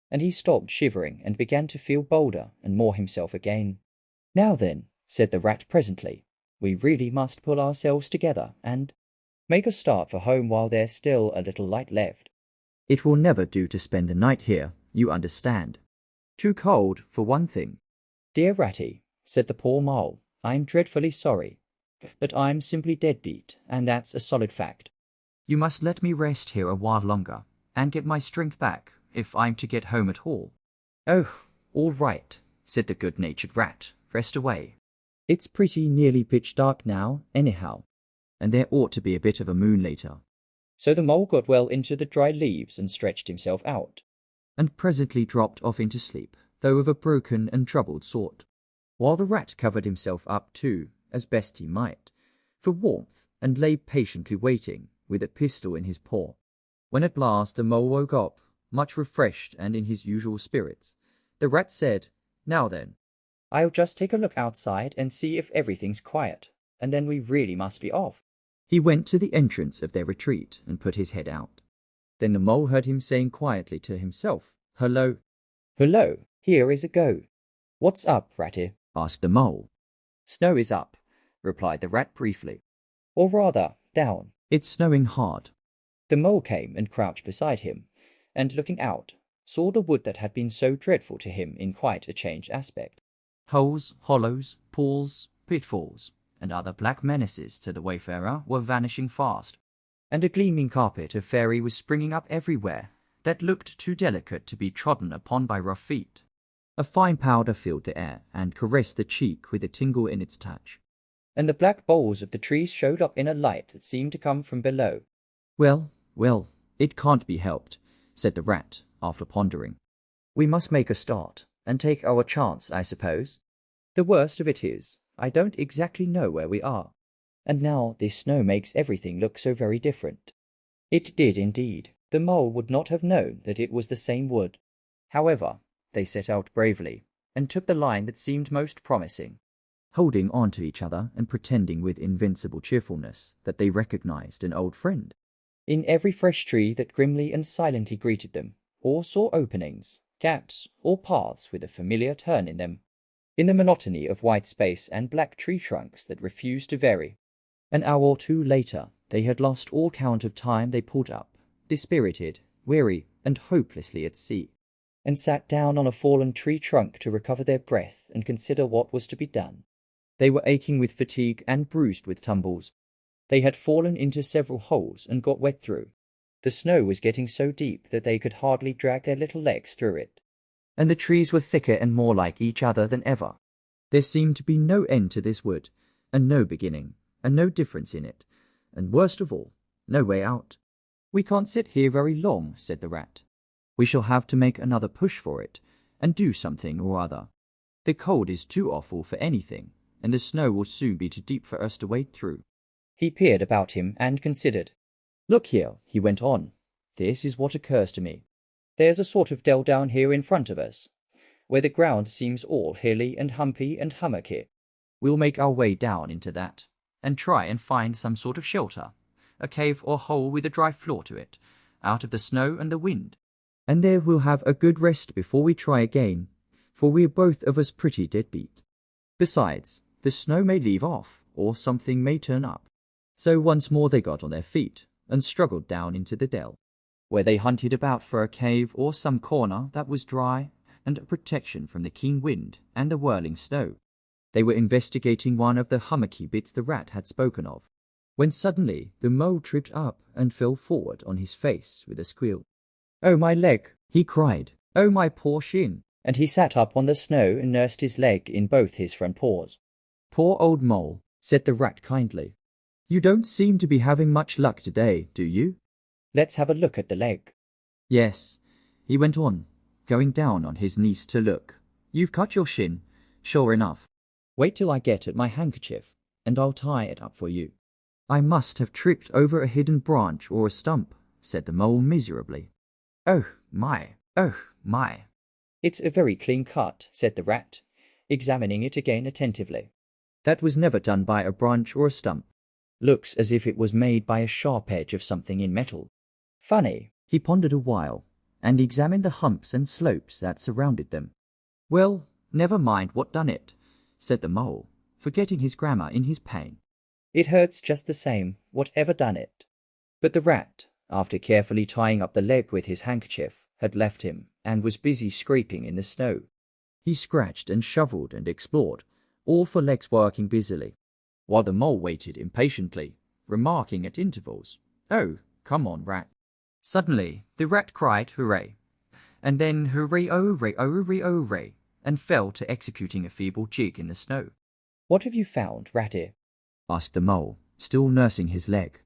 and he stopped shivering and began to feel bolder and more himself again. "Now then," said the rat presently, "we really must pull ourselves together and make a start for home while there's still a little light left. It will never do to spend the night here, you understand. Too cold, for one thing." "Dear Ratty," said the poor mole, "I'm dreadfully sorry, but I'm simply dead beat, and that's a solid fact. You must let me rest here a while longer, and get my strength back, if I'm to get home at all." "Oh, all right," said the good-natured rat, "rest away. It's pretty nearly pitch dark now, anyhow, and there ought to be a bit of a moon later." So the mole got well into the dry leaves and stretched himself out, and presently dropped off into sleep, though of a broken and troubled sort, while the rat covered himself up too, as best he might, for warmth, and lay patiently waiting, with a pistol in his paw. When at last the mole woke up, much refreshed and in his usual spirits, the rat said, "Now then, I'll just take a look outside and see if everything's quiet, and then we really must be off." He went to the entrance of their retreat and put his head out. Then the mole heard him saying quietly to himself, "Hullo, hullo, here is a go." "What's up, Ratty?" asked the mole. "Snow is up," replied the rat briefly. "Or rather, down. It's snowing hard." The mole came and crouched beside him, and looking out, saw the wood that had been so dreadful to him in quite a changed aspect. Holes, hollows, pools, pitfalls, and other black menaces to the wayfarer were vanishing fast, and a gleaming carpet of fairy was springing up everywhere that looked too delicate to be trodden upon by rough feet. A fine powder filled the air and caressed the cheek with a tingle in its touch, and the black boles of the trees showed up in a light that seemed to come from below. "Well, well, it can't be helped," said the rat, after pondering. "We must make a start, and take our chance, I suppose. The worst of it is, I don't exactly know where we are, and now this snow makes everything look so very different." It did indeed. The mole would not have known that it was the same wood. However, they set out bravely, and took the line that seemed most promising, holding on to each other and pretending with invincible cheerfulness that they recognized an old friend. In every fresh tree that grimly and silently greeted them, or saw openings, gaps, or paths with a familiar turn in them, in the monotony of white space and black tree trunks that refused to vary. An hour or two later, they had lost all count of time. They pulled up, dispirited, weary, and hopelessly at sea, and sat down on a fallen tree trunk to recover their breath and consider what was to be done. They were aching with fatigue and bruised with tumbles. They had fallen into several holes and got wet through. The snow was getting so deep that they could hardly drag their little legs through it, and the trees were thicker and more like each other than ever. There seemed to be no end to this wood, and no beginning, and no difference in it, and worst of all, no way out. "We can't sit here very long," said the rat. "We shall have to make another push for it, and do something or other. The cold is too awful for anything, and the snow will soon be too deep for us to wade through." He peered about him and considered. "Look here," he went on. "This is what occurs to me. There's a sort of dell down here in front of us, where the ground seems all hilly and humpy and hummocky. We'll make our way down into that, and try and find some sort of shelter, a cave or hole with a dry floor to it, out of the snow and the wind. And there we'll have a good rest before we try again, for we're both of us pretty deadbeat. Besides, the snow may leave off, or something may turn up." So once more they got on their feet, and struggled down into the dell, where they hunted about for a cave or some corner that was dry and a protection from the keen wind and the whirling snow. They were investigating one of the hummocky bits the rat had spoken of, when suddenly the mole tripped up and fell forward on his face with a squeal. "Oh, my leg!" he cried. "Oh, my poor shin!" And he sat up on the snow and nursed his leg in both his front paws. "Poor old mole," said the rat kindly. "You don't seem to be having much luck today, do you? Let's have a look at the leg." "Yes," he went on, going down on his knees to look. "You've cut your shin, sure enough. Wait till I get at my handkerchief, and I'll tie it up for you." "I must have tripped over a hidden branch or a stump," said the mole miserably. Oh my. "It's a very clean cut," said the rat, examining it again attentively. "That was never done by a branch or a stump. Looks as if it was made by a sharp edge of something in metal. Funny." He pondered a while, and examined the humps and slopes that surrounded them. "Well, never mind what done it," said the mole, forgetting his grammar in his pain. "It hurts just the same, whatever done it." But the rat, after carefully tying up the leg with his handkerchief, had left him, and was busy scraping in the snow. He scratched and shoveled and explored, all for legs working busily, while the mole waited impatiently, remarking at intervals, "Oh, come on, rat." Suddenly, the rat cried hooray, and then hooray, oh, hooray, oh, hooray, oh, hooray, and fell to executing a feeble jig in the snow. "What have you found, Ratty?" asked the mole, still nursing his leg.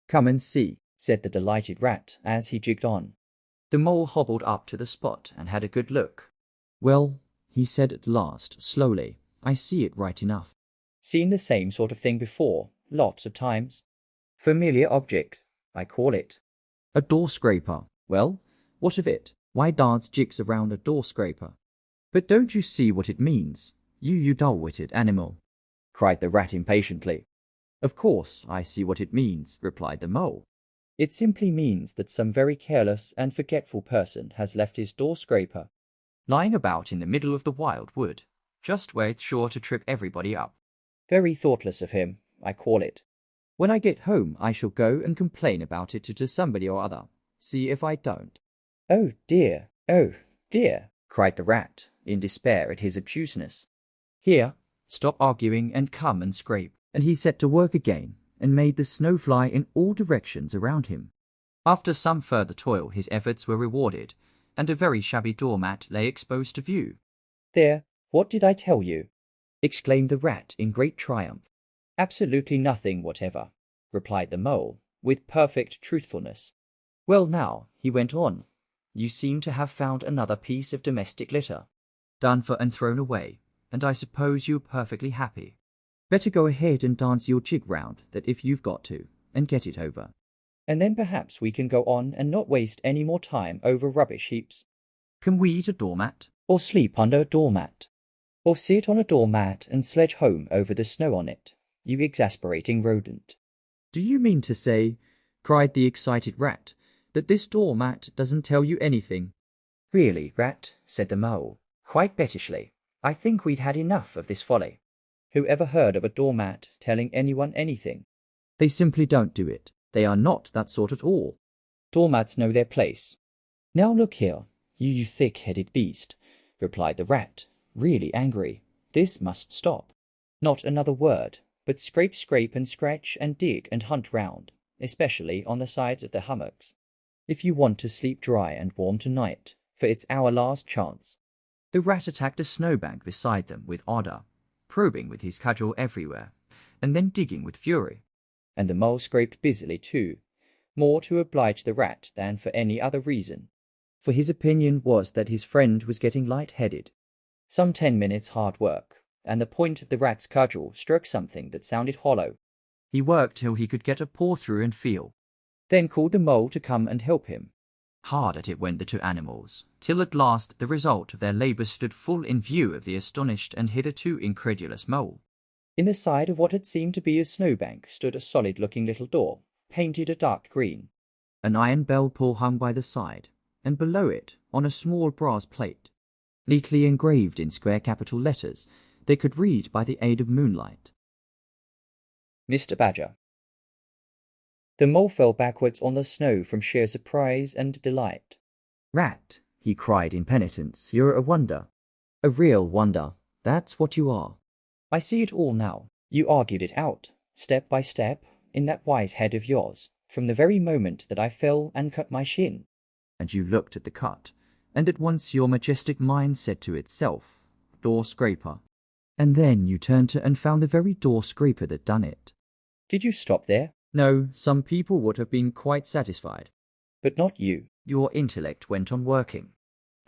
"Come and see," said the delighted rat as he jigged on. The mole hobbled up to the spot and had a good look. "Well," he said at last, slowly, "I see it right enough." "Seen the same sort of thing before, lots of times. Familiar object, I call it." "A door scraper. Well, what of it? Why dance jigs around a door scraper?" "But don't you see what it means, you dull-witted animal?" cried the rat impatiently. "Of course I see what it means," replied the mole. "It simply means that some very careless and forgetful person has left his door scraper lying about in the middle of the wild wood, just where it's sure to trip everybody up. Very thoughtless of him, I call it. When I get home I shall go and complain about it to somebody or other. See if I don't." Oh dear, cried the rat, in despair at his obtuseness. "Here, stop arguing and come and scrape." And he set to work again, and made the snow fly in all directions around him. After some further toil his efforts were rewarded, and a very shabby doormat lay exposed to view. "There, what did I tell you?" exclaimed the rat in great triumph. "Absolutely nothing whatever," replied the mole, with perfect truthfulness. "Well now," he went on, "you seem to have found another piece of domestic litter, done for and thrown away, and I suppose you're perfectly happy. Better go ahead and dance your jig round that if you've got to, and get it over. And then perhaps we can go on and not waste any more time over rubbish heaps. Can we eat a doormat, or sleep under a doormat?" Or sit on a doormat and sledge home over the snow on it, you exasperating rodent. Do you mean to say, cried the excited rat, that this doormat doesn't tell you anything? Really, Rat, said the Mole, quite pettishly, I think we'd had enough of this folly. Who ever heard of a doormat telling anyone anything? They simply don't do it. They are not that sort at all. Doormats know their place. Now look here, you thick-headed beast, replied the Rat, really angry. This must stop. Not another word, but scrape, scrape, and scratch, and dig and hunt round, especially on the sides of the hummocks, if you want to sleep dry and warm tonight, for it's our last chance. The Rat attacked a snowbank beside them with ardor, probing with his cudgel everywhere, and then digging with fury. And the Mole scraped busily too, more to oblige the Rat than for any other reason, for his opinion was that his friend was getting light-headed. Some 10 minutes' hard work, and the point of the Rat's cudgel struck something that sounded hollow. He worked till he could get a paw through and feel, then called the Mole to come and help him. Hard at it went the two animals, till at last the result of their labour stood full in view of the astonished and hitherto incredulous Mole. In the side of what had seemed to be a snowbank stood a solid-looking little door, painted a dark green. An iron bell pull hung by the side, and below it, on a small brass plate, neatly engraved in square capital letters, they could read by the aid of moonlight, Mr. Badger. The Mole fell backwards on the snow from sheer surprise and delight. Rat, he cried in penitence, you're a wonder. A real wonder. That's what you are. I see it all now. You argued it out, step by step, in that wise head of yours, from the very moment that I fell and cut my shin. And you looked at the cut, and at once your majestic mind said to itself, door scraper. And then you turned to and found the very door scraper that done it. Did you stop there? No, some people would have been quite satisfied. But not you. Your intellect went on working.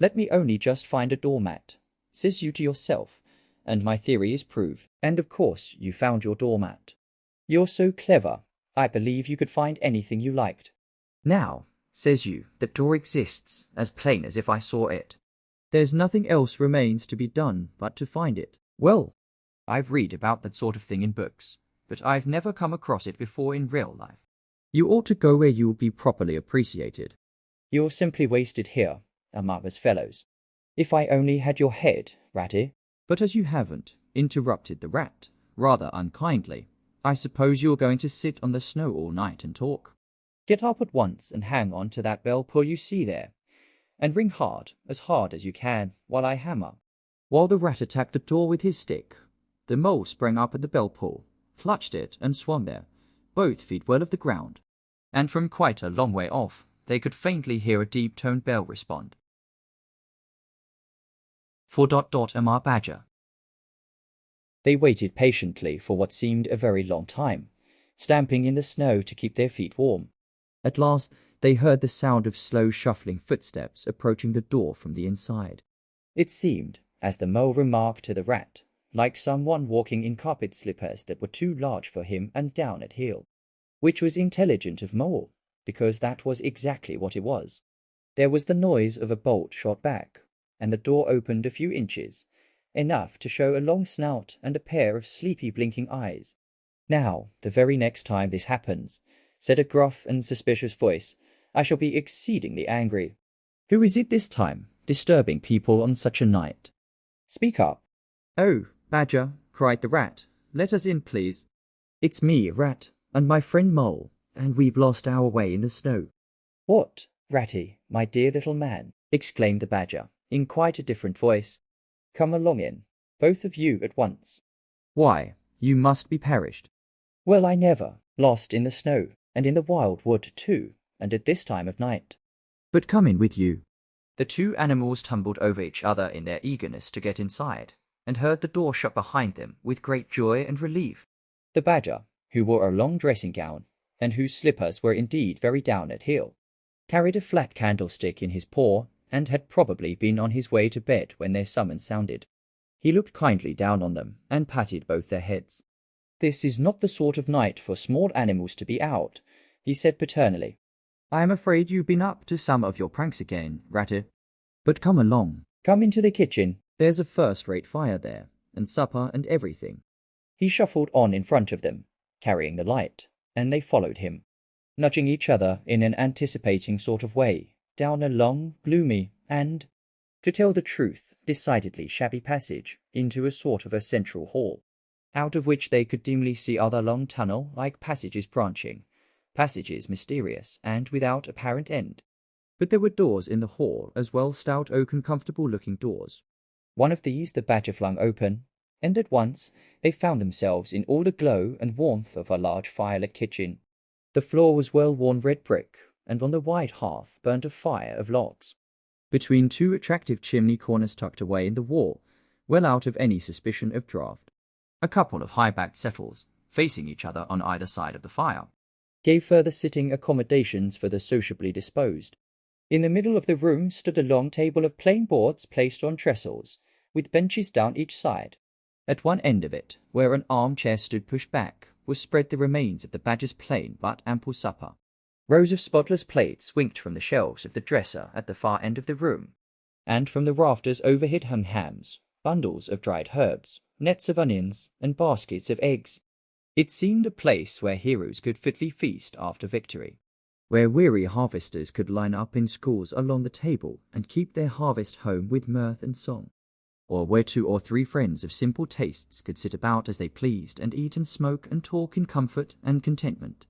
Let me only just find a doormat, says you to yourself, and my theory is proved, and of course you found your doormat. You're so clever, I believe you could find anything you liked. Now, says you, that door exists, as plain as if I saw it. There's nothing else remains to be done but to find it. Well, I've read about that sort of thing in books, but I've never come across it before in real life. You ought to go where you will be properly appreciated. You're simply wasted here, among us fellows. If I only had your head, Ratty. But as you haven't, interrupted the Rat, rather unkindly, I suppose you're going to sit on the snow all night and talk. Get up at once and hang on to that bell pull you see there, and ring hard as you can, while I hammer. While the Rat attacked the door with his stick, the Mole sprang up at the bell pull, clutched it, and swung there, both feet well of the ground, and from quite a long way off they could faintly hear a deep-toned bell respond. For ... Amar Badger. They waited patiently for what seemed a very long time, stamping in the snow to keep their feet warm. At last they heard the sound of slow shuffling footsteps approaching the door from the inside. It seemed, as the Mole remarked to the Rat, like someone walking in carpet slippers that were too large for him and down at heel, which was intelligent of Mole, because that was exactly what it was. There was the noise of a bolt shot back, and the door opened a few inches, enough to show a long snout and a pair of sleepy blinking eyes. Now, the very next time this happens, said a gruff and suspicious voice, I shall be exceedingly angry. Who is it this time, disturbing people on such a night? Speak up. Oh, Badger, cried the Rat, let us in, please. It's me, Rat, and my friend Mole, and we've lost our way in the snow. What, Ratty, my dear little man, exclaimed the Badger, in quite a different voice. Come along in, both of you at once. Why, you must be perished. Well, I never, lost in the snow, and in the wild wood too, and at this time of night. But come in with you. The two animals tumbled over each other in their eagerness to get inside, and heard the door shut behind them with great joy and relief. The Badger, who wore a long dressing gown, and whose slippers were indeed very down at heel, carried a flat candlestick in his paw, and had probably been on his way to bed when their summons sounded. He looked kindly down on them, and patted both their heads. This is not the sort of night for small animals to be out, he said paternally. I am afraid you've been up to some of your pranks again, Ratty. But come along. Come into the kitchen, There's a first-rate fire there, and supper and everything. He shuffled on in front of them, carrying the light, and they followed him, nudging each other in an anticipating sort of way, down a long, gloomy, and, to tell the truth, decidedly shabby passage into a sort of a central hall, out of which they could dimly see other long tunnel-like passages branching, passages mysterious and without apparent end. But there were doors in the hall as well, stout oaken comfortable-looking doors. One of these the Badger flung open, and at once they found themselves in all the glow and warmth of a large firelit kitchen. The floor was well-worn red brick, and on the wide hearth burnt a fire of logs, between two attractive chimney corners tucked away in the wall, well out of any suspicion of draught. A couple of high-backed settles, facing each other on either side of the fire, gave further sitting accommodations for the sociably disposed. In the middle of the room stood a long table of plain boards placed on trestles, with benches down each side. At one end of it, where an armchair stood pushed back, was spread the remains of the Badger's plain but ample supper. Rows of spotless plates winked from the shelves of the dresser at the far end of the room, and from the rafters overhead hung hams, bundles of dried herbs, nets of onions, and baskets of eggs. It seemed a place where heroes could fitly feast after victory, where weary harvesters could line up in schools along the table and keep their harvest home with mirth and song, or where 2 or 3 friends of simple tastes could sit about as they pleased and eat and smoke and talk in comfort and contentment.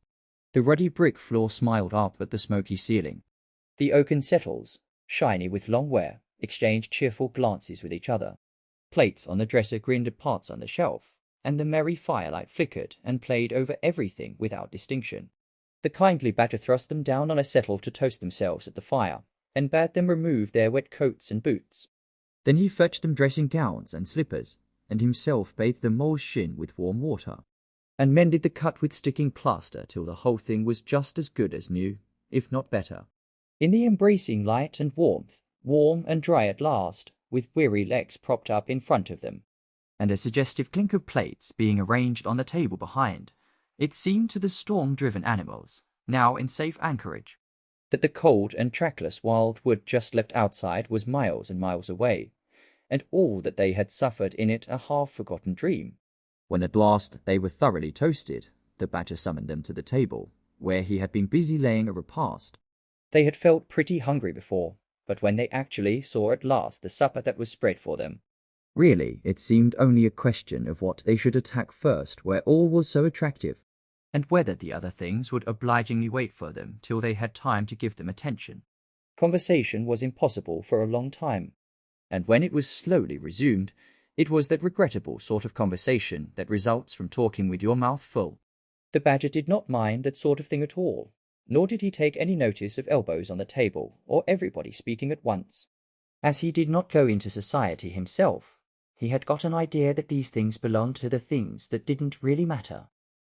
The ruddy brick floor smiled up at the smoky ceiling. The oaken settles, shiny with long wear, exchanged cheerful glances with each other. Plates on the dresser grinned at pots on the shelf, and the merry firelight flickered and played over everything without distinction. The kindly Badger thrust them down on a settle to toast themselves at the fire, and bade them remove their wet coats and boots. Then he fetched them dressing gowns and slippers, and himself bathed the mole's shin with warm water, and mended the cut with sticking plaster till the whole thing was just as good as new, if not better. In the embracing light and warmth, warm and dry at last, with weary legs propped up in front of them, and a suggestive clink of plates being arranged on the table behind, it seemed to the storm-driven animals, now in safe anchorage, that the cold and trackless wild wood just left outside was miles and miles away, and all that they had suffered in it a half-forgotten dream. When at last they were thoroughly toasted, the Badger summoned them to the table, where he had been busy laying a repast. They had felt pretty hungry before, but when they actually saw at last the supper that was spread for them, really it seemed only a question of what they should attack first where all was so attractive, and whether the other things would obligingly wait for them till they had time to give them attention. Conversation was impossible for a long time, and when it was slowly resumed, it was that regrettable sort of conversation that results from talking with your mouth full. The Badger did not mind that sort of thing at all, nor did he take any notice of elbows on the table, or everybody speaking at once. As he did not go into society himself, he had got an idea that these things belonged to the things that didn't really matter.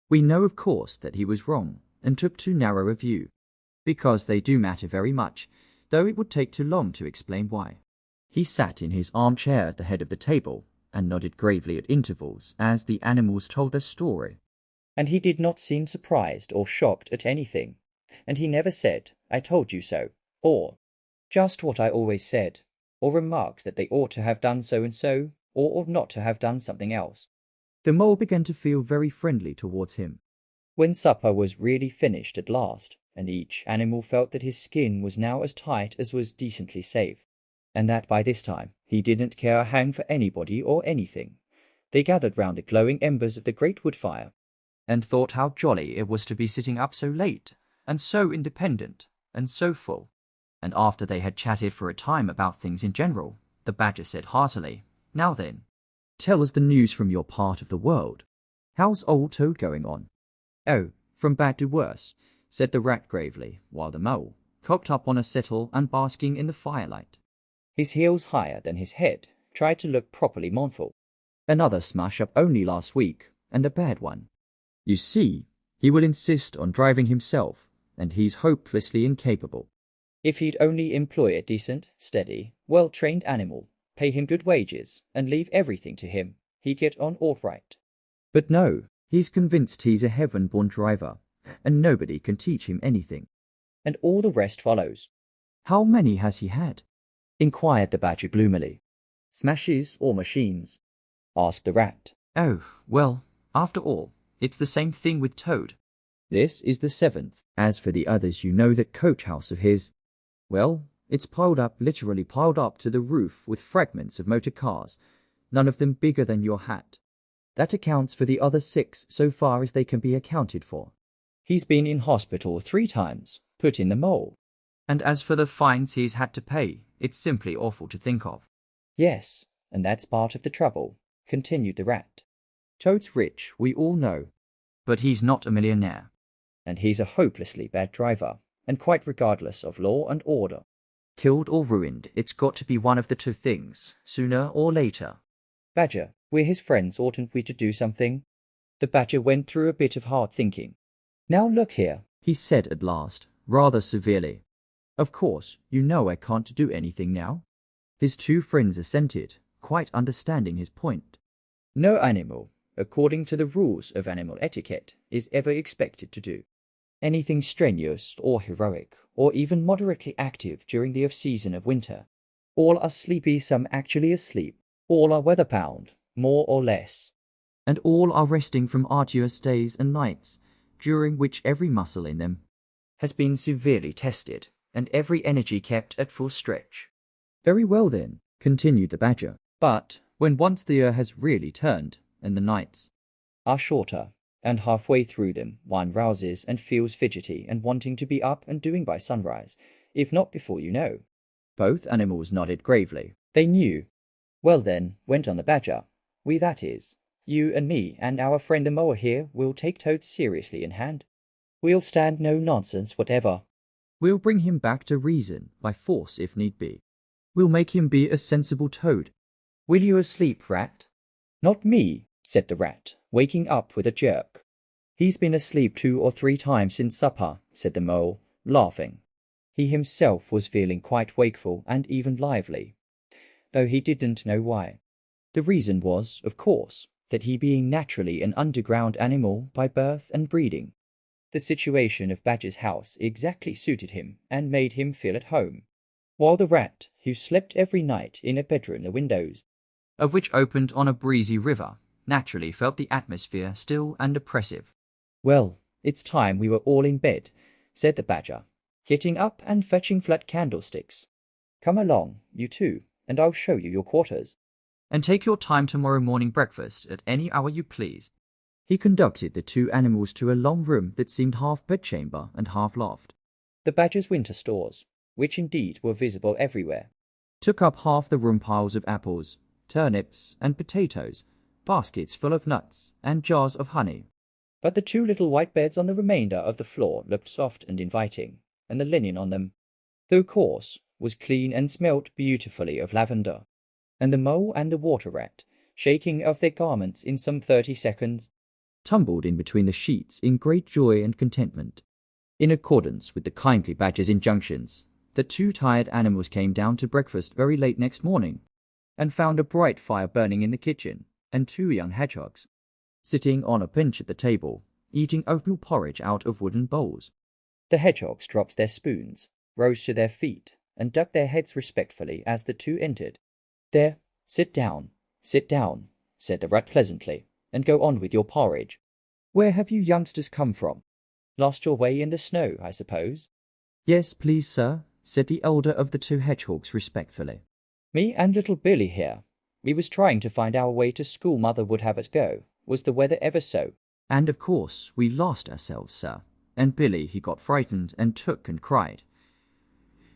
We know, of course, that he was wrong, and took too narrow a view, because they do matter very much, though it would take too long to explain why. He sat in his armchair at the head of the table, and nodded gravely at intervals as the animals told their story. And he did not seem surprised or shocked at anything, and he never said, "I told you so," or "just what I always said," or remarked that they ought to have done so and so, or ought not to have done something else. The mole began to feel very friendly towards him. When supper was really finished at last, and each animal felt that his skin was now as tight as was decently safe, and that by this time he didn't care a hang for anybody or anything, they gathered round the glowing embers of the great wood fire, and thought how jolly it was to be sitting up so late, and so independent, and so full. And after they had chatted for a time about things in general, the Badger said heartily, "Now then, tell us the news from your part of the world. How's old Toad going on?" "Oh, from bad to worse," said the Rat gravely, while the Mole, cocked up on a settle and basking in the firelight, his heels higher than his head, tried to look properly mournful. "Another smash-up only last week, and a bad one. You see, he will insist on driving himself, and he's hopelessly incapable. If he'd only employ a decent, steady, well-trained animal, pay him good wages, and leave everything to him, he'd get on all right. But no, he's convinced he's a heaven-born driver, and nobody can teach him anything. And all the rest follows." "How many has he had?" inquired the Badger gloomily. Smashes or machines? Asked the rat. Oh, well, after all, it's the same thing with Toad. This is the 7th. As for the others, you know that coach house of his, well, it's piled up, literally piled up to the roof with fragments of motor cars, none of them bigger than your hat. That accounts for the other 6 so far as they can be accounted for. He's been in hospital 3 times, put in the mole. And as for the fines he's had to pay, it's simply awful to think of. Yes, and that's part of the trouble, continued the rat. Toad's rich, we all know, but he's not a millionaire. And he's a hopelessly bad driver, and quite regardless of law and order. Killed or ruined, it's got to be one of the 2 things, sooner or later. Badger, we're his friends, oughtn't we to do something? The Badger went through a bit of hard thinking. Now look here, he said at last, rather severely. Of course, you know I can't do anything now. His 2 friends assented, quite understanding his point. No animal, according to the rules of animal etiquette, is ever expected to do anything strenuous or heroic, or even moderately active during the off-season of winter. All are sleepy, some actually asleep. All are weather-bound, more or less. And all are resting from arduous days and nights, during which every muscle in them has been severely tested, and every energy kept at full stretch. Very well then, continued the Badger. But when once the year has really turned, and the nights are shorter, and halfway through them one rouses and feels fidgety and wanting to be up and doing by sunrise, if not before you know. Both animals nodded gravely. They knew. Well then, went on the Badger, we, that is, you and me and our friend the mower here, will take Toad seriously in hand. We'll stand no nonsense whatever. We'll bring him back to reason, by force if need be. We'll make him be a sensible Toad. Will you asleep, rat? Not me, said the rat, waking up with a jerk. He's been asleep 2 or 3 times since supper, said the mole, laughing. He himself was feeling quite wakeful and even lively, though he didn't know why. The reason was, of course, that he being naturally an underground animal by birth and breeding, the situation of Badger's house exactly suited him and made him feel at home, while the rat, who slept every night in a bedroom the windows of which opened on a breezy river, naturally felt the atmosphere still and oppressive. Well, it's time we were all in bed, said the Badger, getting up and fetching flat candlesticks. Come along, you two, and I'll show you your quarters. And take your time tomorrow morning breakfast at any hour you please. He conducted the 2 animals to a long room that seemed half bedchamber and half loft. The Badger's winter stores, which indeed were visible everywhere, took up half the room. Piles of apples, turnips, and potatoes, baskets full of nuts, and jars of honey. But the 2 little white beds on the remainder of the floor looked soft and inviting, and the linen on them, though coarse, was clean and smelt beautifully of lavender. And the mole and the water rat, shaking of their garments in some 30 seconds, tumbled in between the sheets in great joy and contentment. In accordance with the kindly Badger's injunctions, the 2 tired animals came down to breakfast very late next morning, and found a bright fire burning in the kitchen, and 2 young hedgehogs sitting on a bench at the table, eating oatmeal porridge out of wooden bowls. The hedgehogs dropped their spoons, rose to their feet, and ducked their heads respectfully as the 2 entered. There, sit down, said the rat pleasantly, and go on with your porridge. Where have you youngsters come from? Lost your way in the snow, I suppose? Yes, please, sir, said the elder of the 2 hedgehogs respectfully. Me and little Billy here. We was trying to find our way to school. Mother would have us go. Was the weather ever so? And of course we lost ourselves, sir. And Billy, he got frightened and took and cried,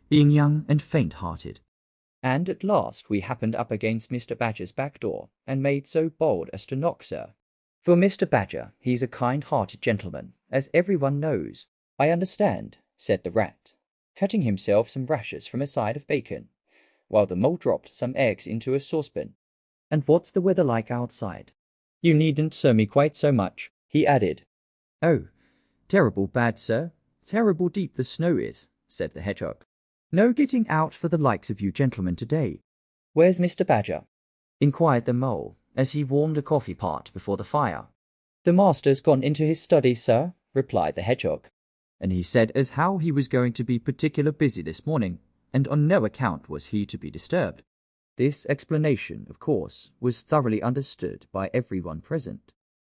being young and faint-hearted. And at last we happened up against Mr. Badger's back door, and made so bold as to knock, sir. For Mr. Badger, he's a kind-hearted gentleman, as everyone knows. I understand, said the rat, cutting himself some rashers from a side of bacon, while the mole dropped some eggs into a saucepan. And what's the weather like outside? You needn't show me quite so much, he added. Oh, terrible bad, sir. Terrible deep the snow is, said the hedgehog. No getting out for the likes of you gentlemen today. Where's Mr. Badger? Inquired the mole, as he warmed a coffee pot before the fire. The master's gone into his study, sir, replied the hedgehog. And he said as how he was going to be particular busy this morning, and on no account was he to be disturbed. This explanation, of course, was thoroughly understood by everyone present.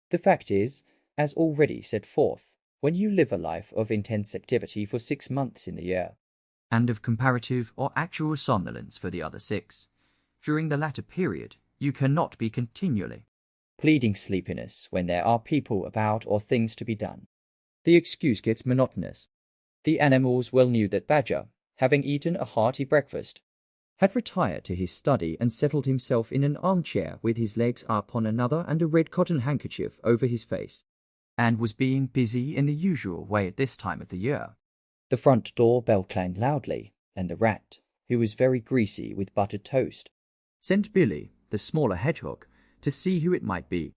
The fact is, as already set forth, when you live a life of intense activity for 6 months in the year, and of comparative or actual somnolence for the other 6, during the latter period you cannot be continually pleading sleepiness when there are people about or things to be done. The excuse gets monotonous. The animals well knew that Badger, having eaten a hearty breakfast, had retired to his study and settled himself in an armchair with his legs up on another and a red cotton handkerchief over his face, and was being busy in the usual way at this time of the year. The front door bell clanged loudly, and the rat, who was very greasy with buttered toast, sent Billy, the smaller hedgehog, to see who it might be.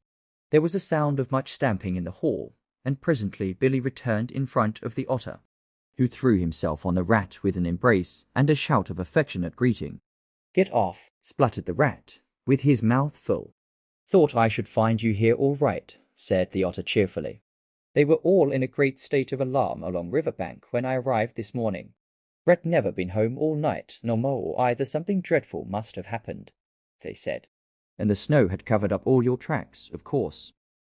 There was a sound of much stamping in the hall, and presently Billy returned in front of the otter, who threw himself on the rat with an embrace and a shout of affectionate greeting. "Get off," spluttered the rat, with his mouth full. "Thought I should find you here all right," said the otter cheerfully. "They were all in a great state of alarm along riverbank when I arrived this morning. Rat never been home all night, nor Mole either. Something dreadful must have happened, they said. And the snow had covered up all your tracks, of course.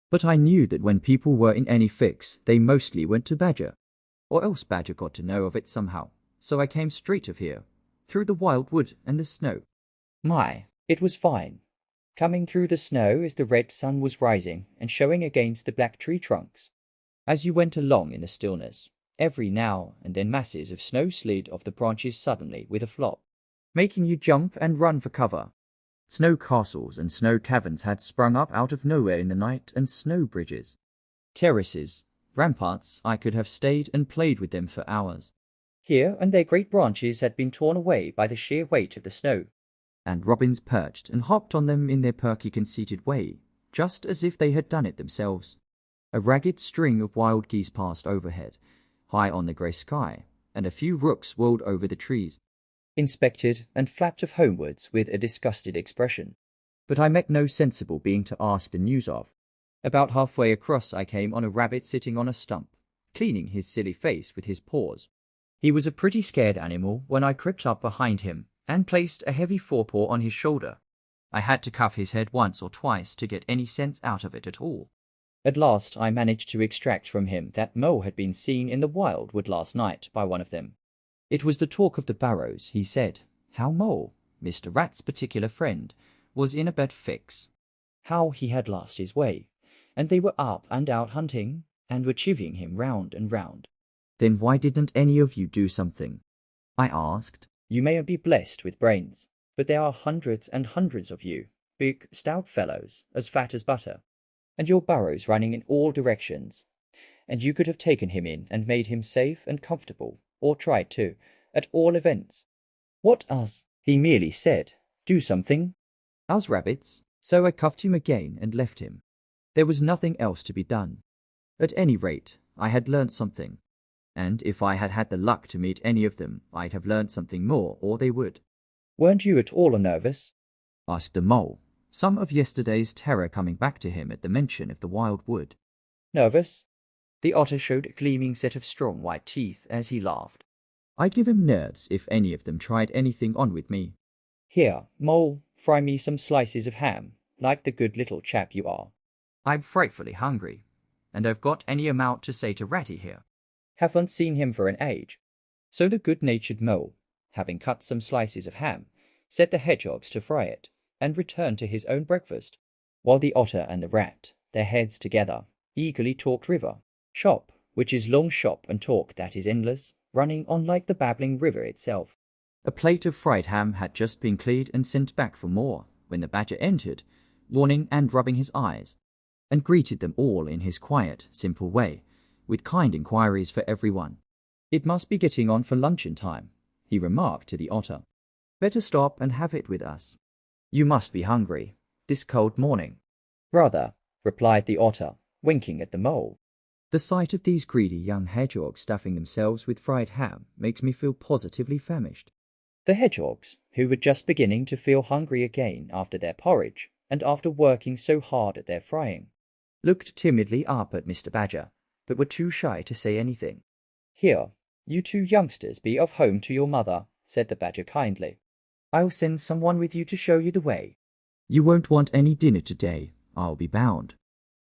But I knew that when people were in any fix, they mostly went to Badger. Or else Badger got to know of it somehow. So I came straight of here, through the wild wood and the snow." My, it was fine. Coming through the snow as the red sun was rising and showing against the black tree trunks. As you went along in the stillness, every now and then masses of snow slid off the branches suddenly with a flop, making you jump and run for cover. Snow castles and snow caverns had sprung up out of nowhere in the night, and snow bridges, terraces, ramparts. I could have stayed and played with them for hours. Here and there great branches had been torn away by the sheer weight of the snow, and robins perched and hopped on them in their perky conceited way, just as if they had done it themselves. A ragged string of wild geese passed overhead, high on the grey sky, and a few rooks whirled over the trees, inspected and flapped off homewards with a disgusted expression. But I met no sensible being to ask the news of. About halfway across I came on a rabbit sitting on a stump, cleaning his silly face with his paws. He was a pretty scared animal when I crept up behind him and placed a heavy forepaw on his shoulder. I had to cuff his head once or twice to get any sense out of it at all. At last I managed to extract from him that Mo had been seen in the wild wood last night by one of them. It was the talk of the barrows, he said. How Mo, Mr. Rat's particular friend, was in a bad fix. How he had lost his way, and they were up and out hunting, and were chivying him round and round. "Then why didn't any of you do something?" I asked. "You may be blessed with brains, but there are hundreds and hundreds of you, big, stout fellows, as fat as butter, and your burrows running in all directions, and you could have taken him in and made him safe and comfortable, or tried to, at all events. What us?" He merely said, "Do something." "Us rabbits." So I cuffed him again and left him. There was nothing else to be done. At any rate, I had learnt something, and if I had had the luck to meet any of them, I'd have learnt something more, or they would. "Weren't you at all nervous?" asked the mole, some of yesterday's terror coming back to him at the mention of the wild wood. "Nervous?" The otter showed a gleaming set of strong white teeth as he laughed. "I'd give 'em nerves if any of them tried anything on with me." "Here, Mole, fry me some slices of ham, like the good little chap you are. I'm frightfully hungry, and I've got any amount to say to Ratty here." Haven't seen him for an age. So the good-natured Mole, having cut some slices of ham, set the hedgehogs to fry it, and returned to his own breakfast, while the otter and the rat, their heads together, eagerly talked river, shop, which is long shop, and talk that is endless, running on like the babbling river itself. A plate of fried ham had just been cleared and sent back for more, when the badger entered, yawning and rubbing his eyes, and greeted them all in his quiet, simple way, with kind inquiries for everyone. "It must be getting on for luncheon time," he remarked to the otter. "Better stop and have it with us. You must be hungry, this cold morning." "Rather," replied the otter, winking at the mole. The sight of these greedy young hedgehogs stuffing themselves with fried ham makes me feel positively famished. The hedgehogs, who were just beginning to feel hungry again after their porridge, and after working so hard at their frying, looked timidly up at Mr. Badger, but were too shy to say anything. "Here, you two youngsters be off home to your mother," said the badger kindly. I'll send someone with you to show you the way. You won't want any dinner today, I'll be bound.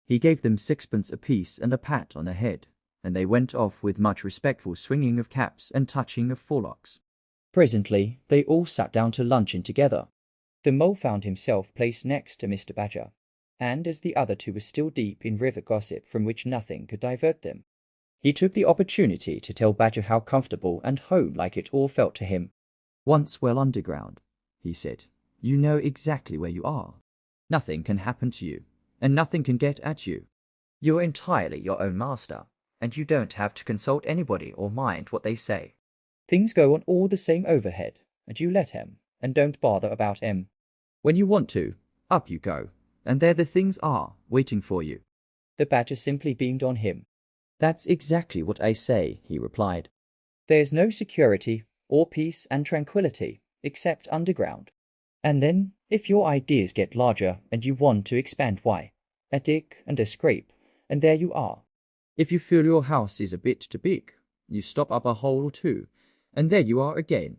He gave them 6pence apiece and a pat on the head, and they went off with much respectful swinging of caps and touching of forelocks. Presently, they all sat down to luncheon together. The Mole found himself placed next to Mr. Badger, and as the other two were still deep in river gossip from which nothing could divert them, he took the opportunity to tell Badger how comfortable and home-like it all felt to him. Once well underground, he said, you know exactly where you are. Nothing can happen to you, and nothing can get at you. You're entirely your own master, and you don't have to consult anybody or mind what they say. Things go on all the same overhead, and you let 'em, and don't bother about 'em. When you want to, up you go, and there the things are, waiting for you. The Badger simply beamed on him. That's exactly what I say, he replied. There's no security, or peace and tranquility, except underground. And then, if your ideas get larger and you want to expand, why, a dig and a scrape, and there you are. If you feel your house is a bit too big, you stop up a hole or two, and there you are again.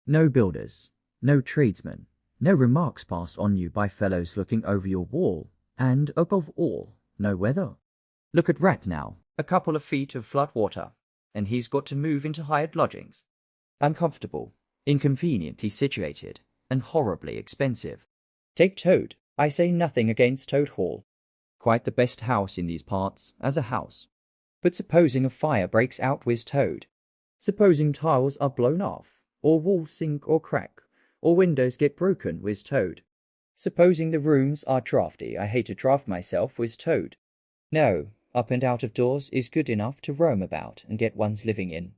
No builders, no tradesmen, no remarks passed on you by fellows looking over your wall, and, above all, no weather. Look at Rat now, a couple of feet of flood water, and he's got to move into hired lodgings. Uncomfortable, inconveniently situated, and horribly expensive. Take Toad. I say nothing against Toad Hall. Quite the best house in these parts, as a house. But supposing a fire breaks out with Toad? Supposing tiles are blown off, or walls sink or crack, or windows get broken with Toad? Supposing the rooms are draughty, I hate a draught myself, with Toad? No, up and out of doors is good enough to roam about and get one's living in.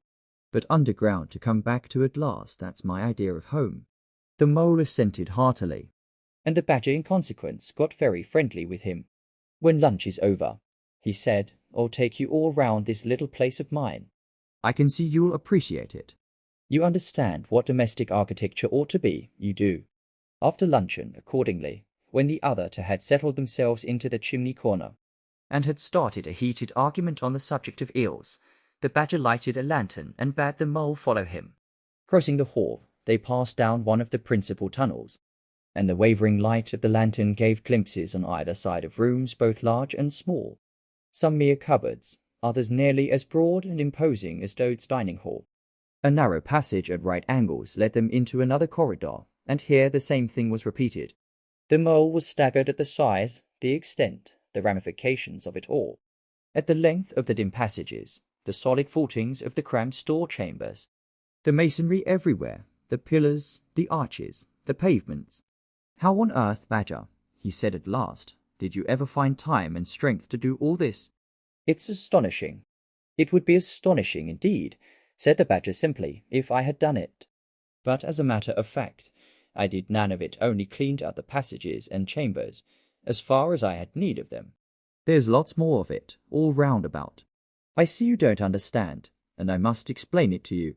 But underground to come back to at last, that's my idea of home. The Mole assented heartily. And the Badger in consequence got very friendly with him. When lunch is over, he said, I'll take you all round this little place of mine. I can see you'll appreciate it. You understand what domestic architecture ought to be, you do. After luncheon, accordingly, when the other two had settled themselves into the chimney corner, and had started a heated argument on the subject of eels, the Badger lighted a lantern and bade the Mole follow him. Crossing the hall, they passed down one of the principal tunnels, and the wavering light of the lantern gave glimpses on either side of rooms both large and small, some mere cupboards, others nearly as broad and imposing as Toad's dining hall. A narrow passage at right angles led them into another corridor, and here the same thing was repeated. The Mole was staggered at the size, the extent, the ramifications of it all, at the length of the dim passages, the solid footings of the cramped store chambers, the masonry everywhere, the pillars, the arches, the pavements. How on earth, Badger, he said at last, did you ever find time and strength to do all this? It's astonishing. It would be astonishing indeed, said the Badger simply, if I had done it. But as a matter of fact, I did none of it, only cleaned out the passages and chambers, as far as I had need of them. There's lots more of it, all round about. I see you don't understand, and I must explain it to you.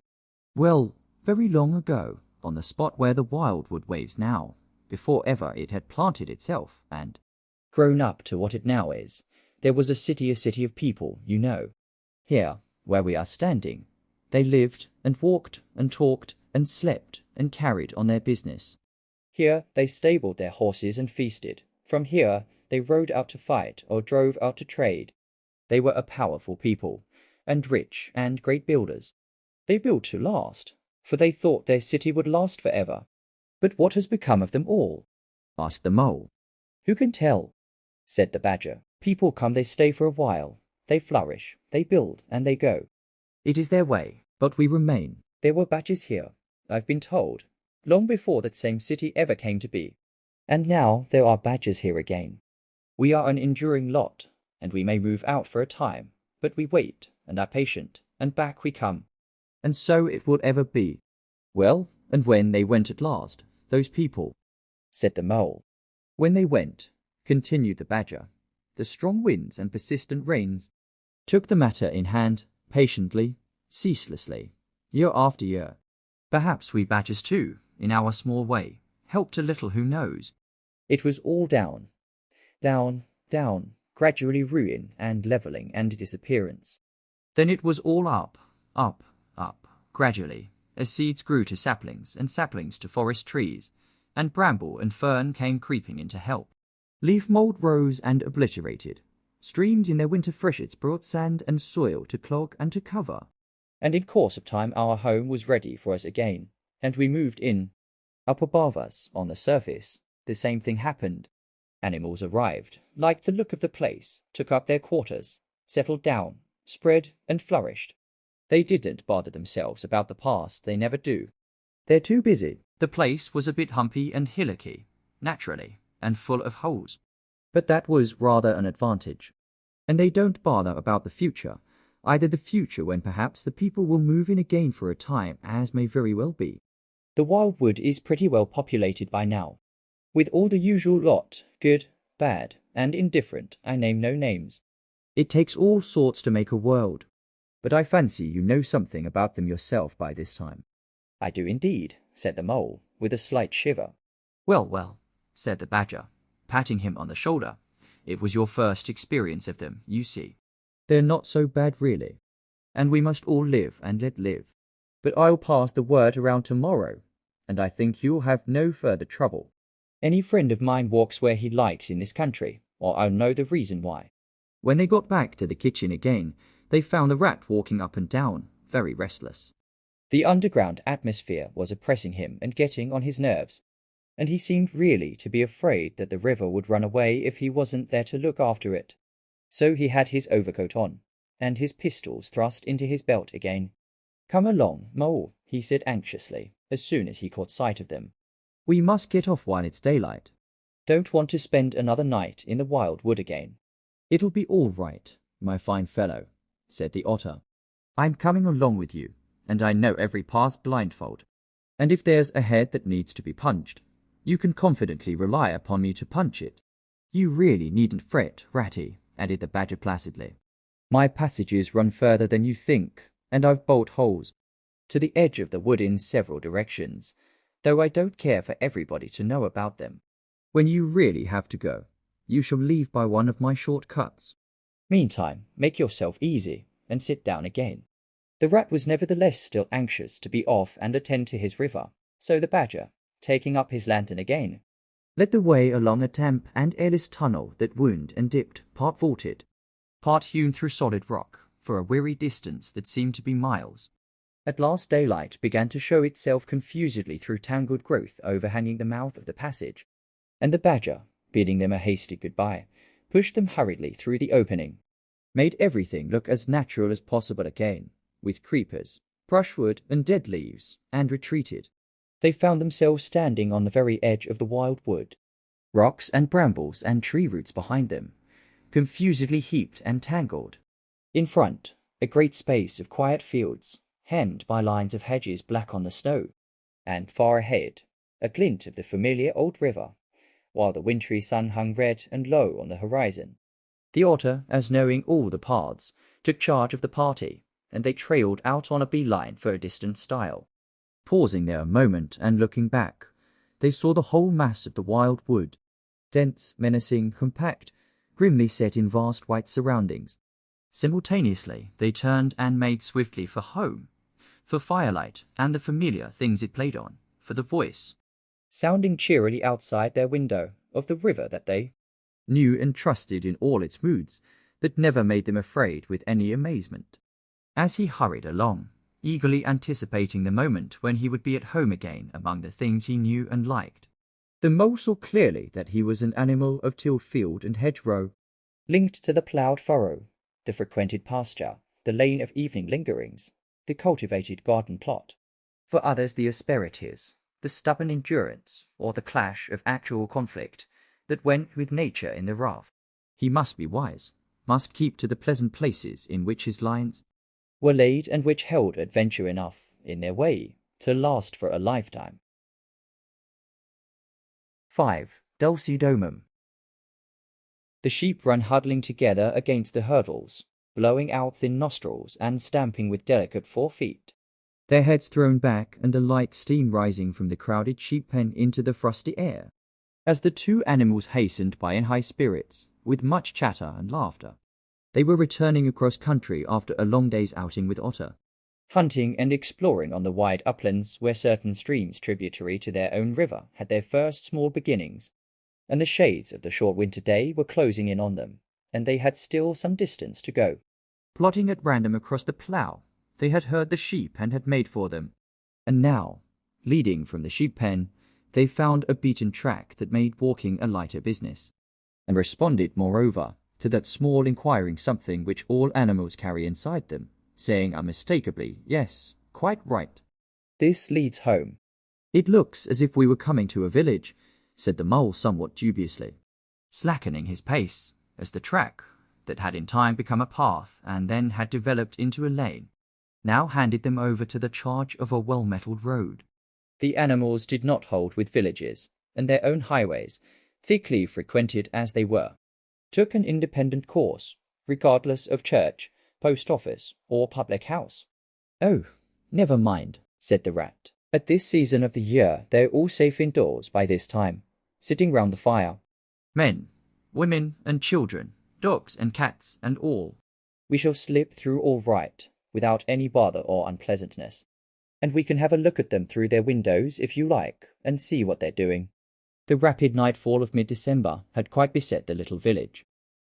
Well, very long ago, on the spot where the wildwood waves now, before ever it had planted itself, and grown up to what it now is, there was a city of people, you know. Here, where we are standing, they lived and walked and talked and slept and carried on their business. Here they stabled their horses and feasted. From here they rode out to fight or drove out to trade. They were a powerful people, and rich and great builders. They built to last, for they thought their city would last forever. But what has become of them all? Asked the Mole. Who can tell? Said the Badger. People come, they stay for a while. They flourish, they build, and they go. It is their way, but we remain. There were Badgers here, I've been told, long before that same city ever came to be. And now there are Badgers here again. We are an enduring lot, and we may move out for a time, but we wait, and are patient, and back we come. And so it will ever be. Well, and when they went at last, those people, said the Mole. When they went, continued the Badger, the strong winds and persistent rains took the matter in hand, patiently, ceaselessly, year after year. Perhaps we Badgers too, in our small way, helped a little, who knows? It was all down, down, down, gradually ruin and levelling and disappearance. Then it was all up, up, up, gradually, as seeds grew to saplings and saplings to forest trees, and bramble and fern came creeping in to help. Leaf mold rose and obliterated. Streams in their winter freshets brought sand and soil to clog and to cover. And in course of time our home was ready for us again, and we moved in. Up above us, on the surface, the same thing happened. Animals arrived, liked the look of the place, took up their quarters, settled down, spread and flourished. They didn't bother themselves about the past, they never do. They're too busy. The place was a bit humpy and hillocky, naturally, and full of holes. But that was rather an advantage. And they don't bother about the future, either the future when perhaps the people will move in again for a time, as may very well be. The wildwood is pretty well populated by now, with all the usual lot, good, bad, and indifferent. I name no names. It takes all sorts to make a world, but I fancy you know something about them yourself by this time. I do indeed, said the mole, with a slight shiver. Well, well, said the badger, patting him on the shoulder. It was your first experience of them, you see. They're not so bad really, and we must all live and let live. But I'll pass the word around tomorrow, and I think you'll have no further trouble. Any friend of mine walks where he likes in this country, or I'll know the reason why. When they got back to the kitchen again, they found the rat walking up and down, very restless. The underground atmosphere was oppressing him and getting on his nerves, and he seemed really to be afraid that the river would run away if he wasn't there to look after it. So he had his overcoat on, and his pistols thrust into his belt again. Come along, Mole, he said anxiously, as soon as he caught sight of them. We must get off while it's daylight. Don't want to spend another night in the wild wood again. It'll be all right, my fine fellow, said the otter. I'm coming along with you, and I know every path blindfold. And if there's a head that needs to be punched, you can confidently rely upon me to punch it. You really needn't fret, Ratty, added the badger placidly. My passages run further than you think, and I've bolt holes to the edge of the wood in several directions, though I don't care for everybody to know about them. When you really have to go, you shall leave by one of my short cuts. Meantime, make yourself easy, and sit down again. The rat was nevertheless still anxious to be off and attend to his river, so the badger, taking up his lantern again, led the way along a damp and airless tunnel that wound and dipped, part vaulted, part hewn through solid rock, for a weary distance that seemed to be miles. At last daylight began to show itself confusedly through tangled growth overhanging the mouth of the passage, and the badger, bidding them a hasty goodbye, pushed them hurriedly through the opening, made everything look as natural as possible again, with creepers, brushwood, and dead leaves, and retreated. They found themselves standing on the very edge of the wild wood, rocks and brambles and tree roots behind them, confusedly heaped and tangled. In front, a great space of quiet fields, hemmed by lines of hedges black on the snow, and far ahead, a glint of the familiar old river, while the wintry sun hung red and low on the horizon. The otter, as knowing all the paths, took charge of the party, and they trailed out on a bee-line for a distant stile. Pausing there a moment and looking back, they saw the whole mass of the wild wood, dense, menacing, compact, grimly set in vast white surroundings. Simultaneously, they turned and made swiftly for home, for firelight and the familiar things it played on, for the voice, sounding cheerily outside their window, of the river that they knew and trusted in all its moods, that never made them afraid with any amazement. As he hurried along, eagerly anticipating the moment when he would be at home again among the things he knew and liked, the mole saw clearly that he was an animal of tilled field and hedgerow, linked to the ploughed furrow, the frequented pasture, the lane of evening lingerings, the cultivated garden plot. For others the asperities, the stubborn endurance, or the clash of actual conflict that went with nature in the raft. He must be wise, must keep to the pleasant places in which his lines were laid and which held adventure enough, in their way, to last for a lifetime. 5. Dulcidomum. The sheep run huddling together against the hurdles, blowing out thin nostrils and stamping with delicate 4 feet, their heads thrown back and a light steam rising from the crowded sheep pen into the frosty air, as the two animals hastened by in high spirits, with much chatter and laughter. They were returning across country after a long day's outing with Otter. hunting and exploring on the wide uplands where certain streams tributary to their own river had their first small beginnings, and the shades of the short winter day were closing in on them, and they had still some distance to go. Plodding at random across the plough, they had heard the sheep and had made for them. And now, leading from the sheep pen, they found a beaten track that made walking a lighter business, and responded, moreover, to that small inquiring something which all animals carry inside them, saying unmistakably, yes, quite right. This leads home. It looks as if we were coming to a village, said the mole somewhat dubiously, slackening his pace, as the track, that had in time become a path and then had developed into a lane, now handed them over to the charge of a well-metalled road. The animals did not hold with villages, and their own highways, thickly frequented as they were, took an independent course, regardless of church, post office, or public house. Oh, never mind, said the rat. At this season of the year they're all safe indoors by this time, sitting round the fire. Men, women, and children, dogs and cats and all. We shall slip through all right, without any bother or unpleasantness, and we can have a look at them through their windows if you like, and see what they're doing. The rapid nightfall of mid-December had quite beset the little village.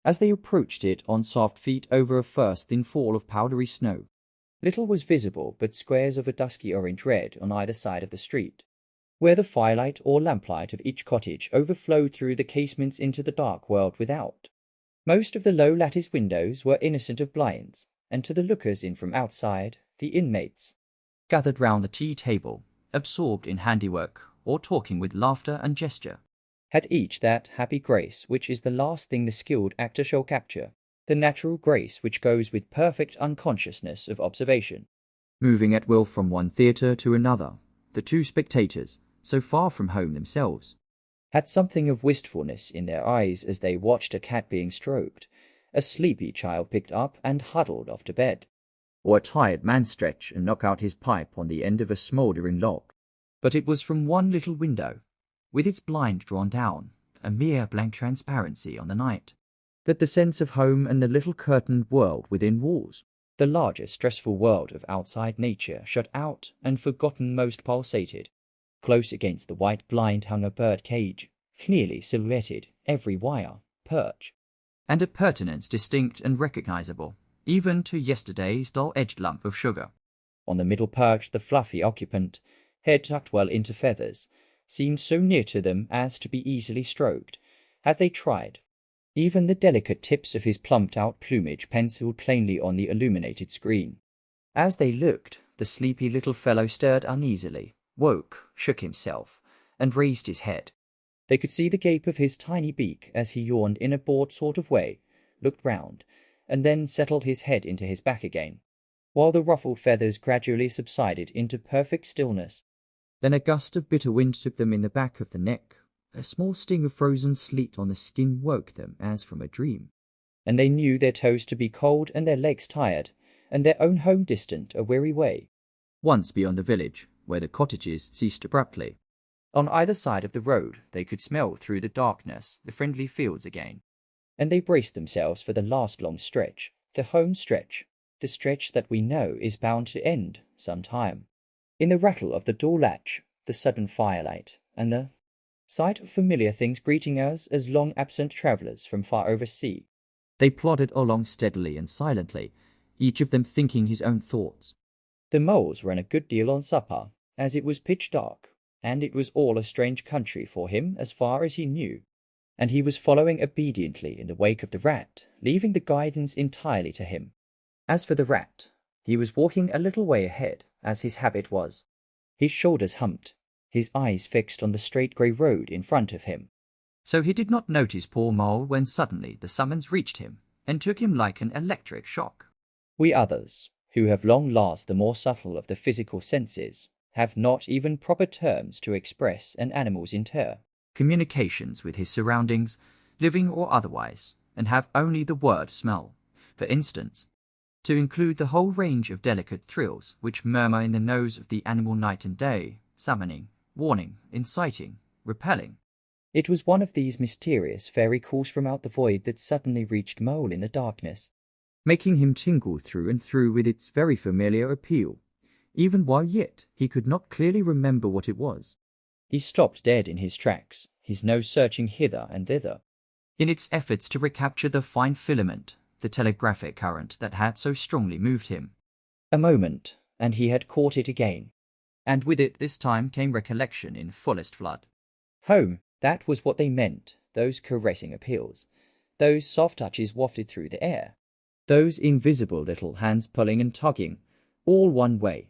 As they approached it on soft feet over a first thin fall of powdery snow, little was visible but squares of a dusky orange red on either side of the street, where the firelight or lamplight of each cottage overflowed through the casements into the dark world without. Most of the low lattice windows were innocent of blinds, and to the lookers in from outside, the inmates, gathered round the tea table, absorbed in handiwork, or talking with laughter and gesture, had each that happy grace which is the last thing the skilled actor shall capture, the natural grace which goes with perfect unconsciousness of observation. Moving at will from one theatre to another, the two spectators, so far from home themselves, had something of wistfulness in their eyes as they watched a cat being stroked, a sleepy child picked up and huddled off to bed, or a tired man stretch and knock out his pipe on the end of a smouldering log. But it was from one little window, with its blind drawn down, a mere blank transparency on the night, that the sense of home and the little curtained world within walls, the larger stressful world of outside nature shut out and forgotten, most pulsated. Close against the white blind hung a bird cage, clearly silhouetted, every wire, perch, and a pertinence distinct and recognizable, even to yesterday's dull-edged lump of sugar. On the middle perch the fluffy occupant, head tucked well into feathers, seemed so near to them as to be easily stroked, had they tried. Even the delicate tips of his plumped-out plumage penciled plainly on the illuminated screen. As they looked, the sleepy little fellow stirred uneasily, woke, shook himself, and raised his head. They could see the gape of his tiny beak as he yawned in a bored sort of way, looked round, and then settled his head into his back again, while the ruffled feathers gradually subsided into perfect stillness. Then a gust of bitter wind took them in the back of the neck. A small sting of frozen sleet on the skin woke them as from a dream, and they knew their toes to be cold and their legs tired, and their own home distant a weary way. Once beyond the village, where the cottages ceased abruptly, on either side of the road they could smell through the darkness the friendly fields again, and they braced themselves for the last long stretch, the home stretch, the stretch that we know is bound to end some time. In the rattle of the door latch, the sudden firelight, and the sight of familiar things greeting us as long-absent travellers from far over sea, they plodded along steadily and silently, each of them thinking his own thoughts. The moles ran a good deal on supper, as it was pitch dark, and it was all a strange country for him as far as he knew, and he was following obediently in the wake of the rat, leaving the guidance entirely to him. As for the rat, he was walking a little way ahead, as his habit was, his shoulders humped, his eyes fixed on the straight grey road in front of him. So he did not notice poor Mole when suddenly the summons reached him, and took him like an electric shock. We others, who have long lost the more subtle of the physical senses, have not even proper terms to express an animal's communications with his surroundings, living or otherwise, and have only the word smell, for instance, to include the whole range of delicate thrills which murmur in the nose of the animal night and day, summoning, warning, inciting, repelling. It was one of these mysterious fairy calls from out the void that suddenly reached Mole in the darkness, making him tingle through and through with its very familiar appeal, even while yet he could not clearly remember what it was. He stopped dead in his tracks, his nose searching hither and thither, in its efforts to recapture the fine filament, the telegraphic current that had so strongly moved him. A moment, and he had caught it again. And with it this time came recollection in fullest flood. Home, that was what they meant, those caressing appeals, those soft touches wafted through the air, those invisible little hands pulling and tugging, all one way.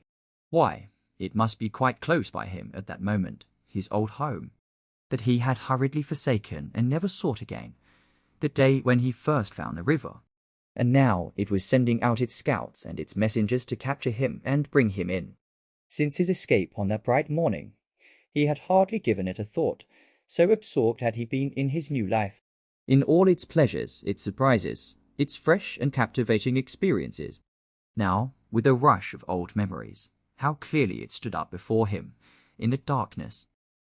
Why, it must be quite close by him at that moment, his old home, that he had hurriedly forsaken and never sought again, the day when he first found the river. And now it was sending out its scouts and its messengers to capture him and bring him in. Since his escape on that bright morning, he had hardly given it a thought, so absorbed had he been in his new life, in all its pleasures, its surprises, its fresh and captivating experiences. Now, with a rush of old memories, how clearly it stood up before him, in the darkness.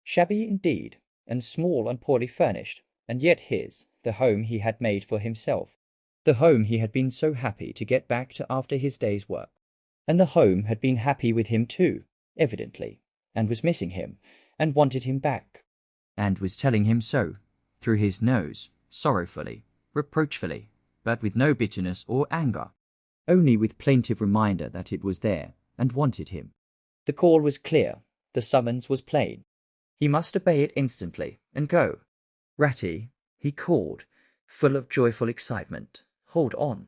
Shabby indeed, and small and poorly furnished, and yet his, the home he had made for himself, the home he had been so happy to get back to after his day's work. And the home had been happy with him too, evidently, and was missing him, and wanted him back. And was telling him so, through his nose, sorrowfully, reproachfully, but with no bitterness or anger, only with plaintive reminder that it was there, and wanted him. The call was clear, the summons was plain. He must obey it instantly, and go. Ratty, he called, full of joyful excitement, hold on.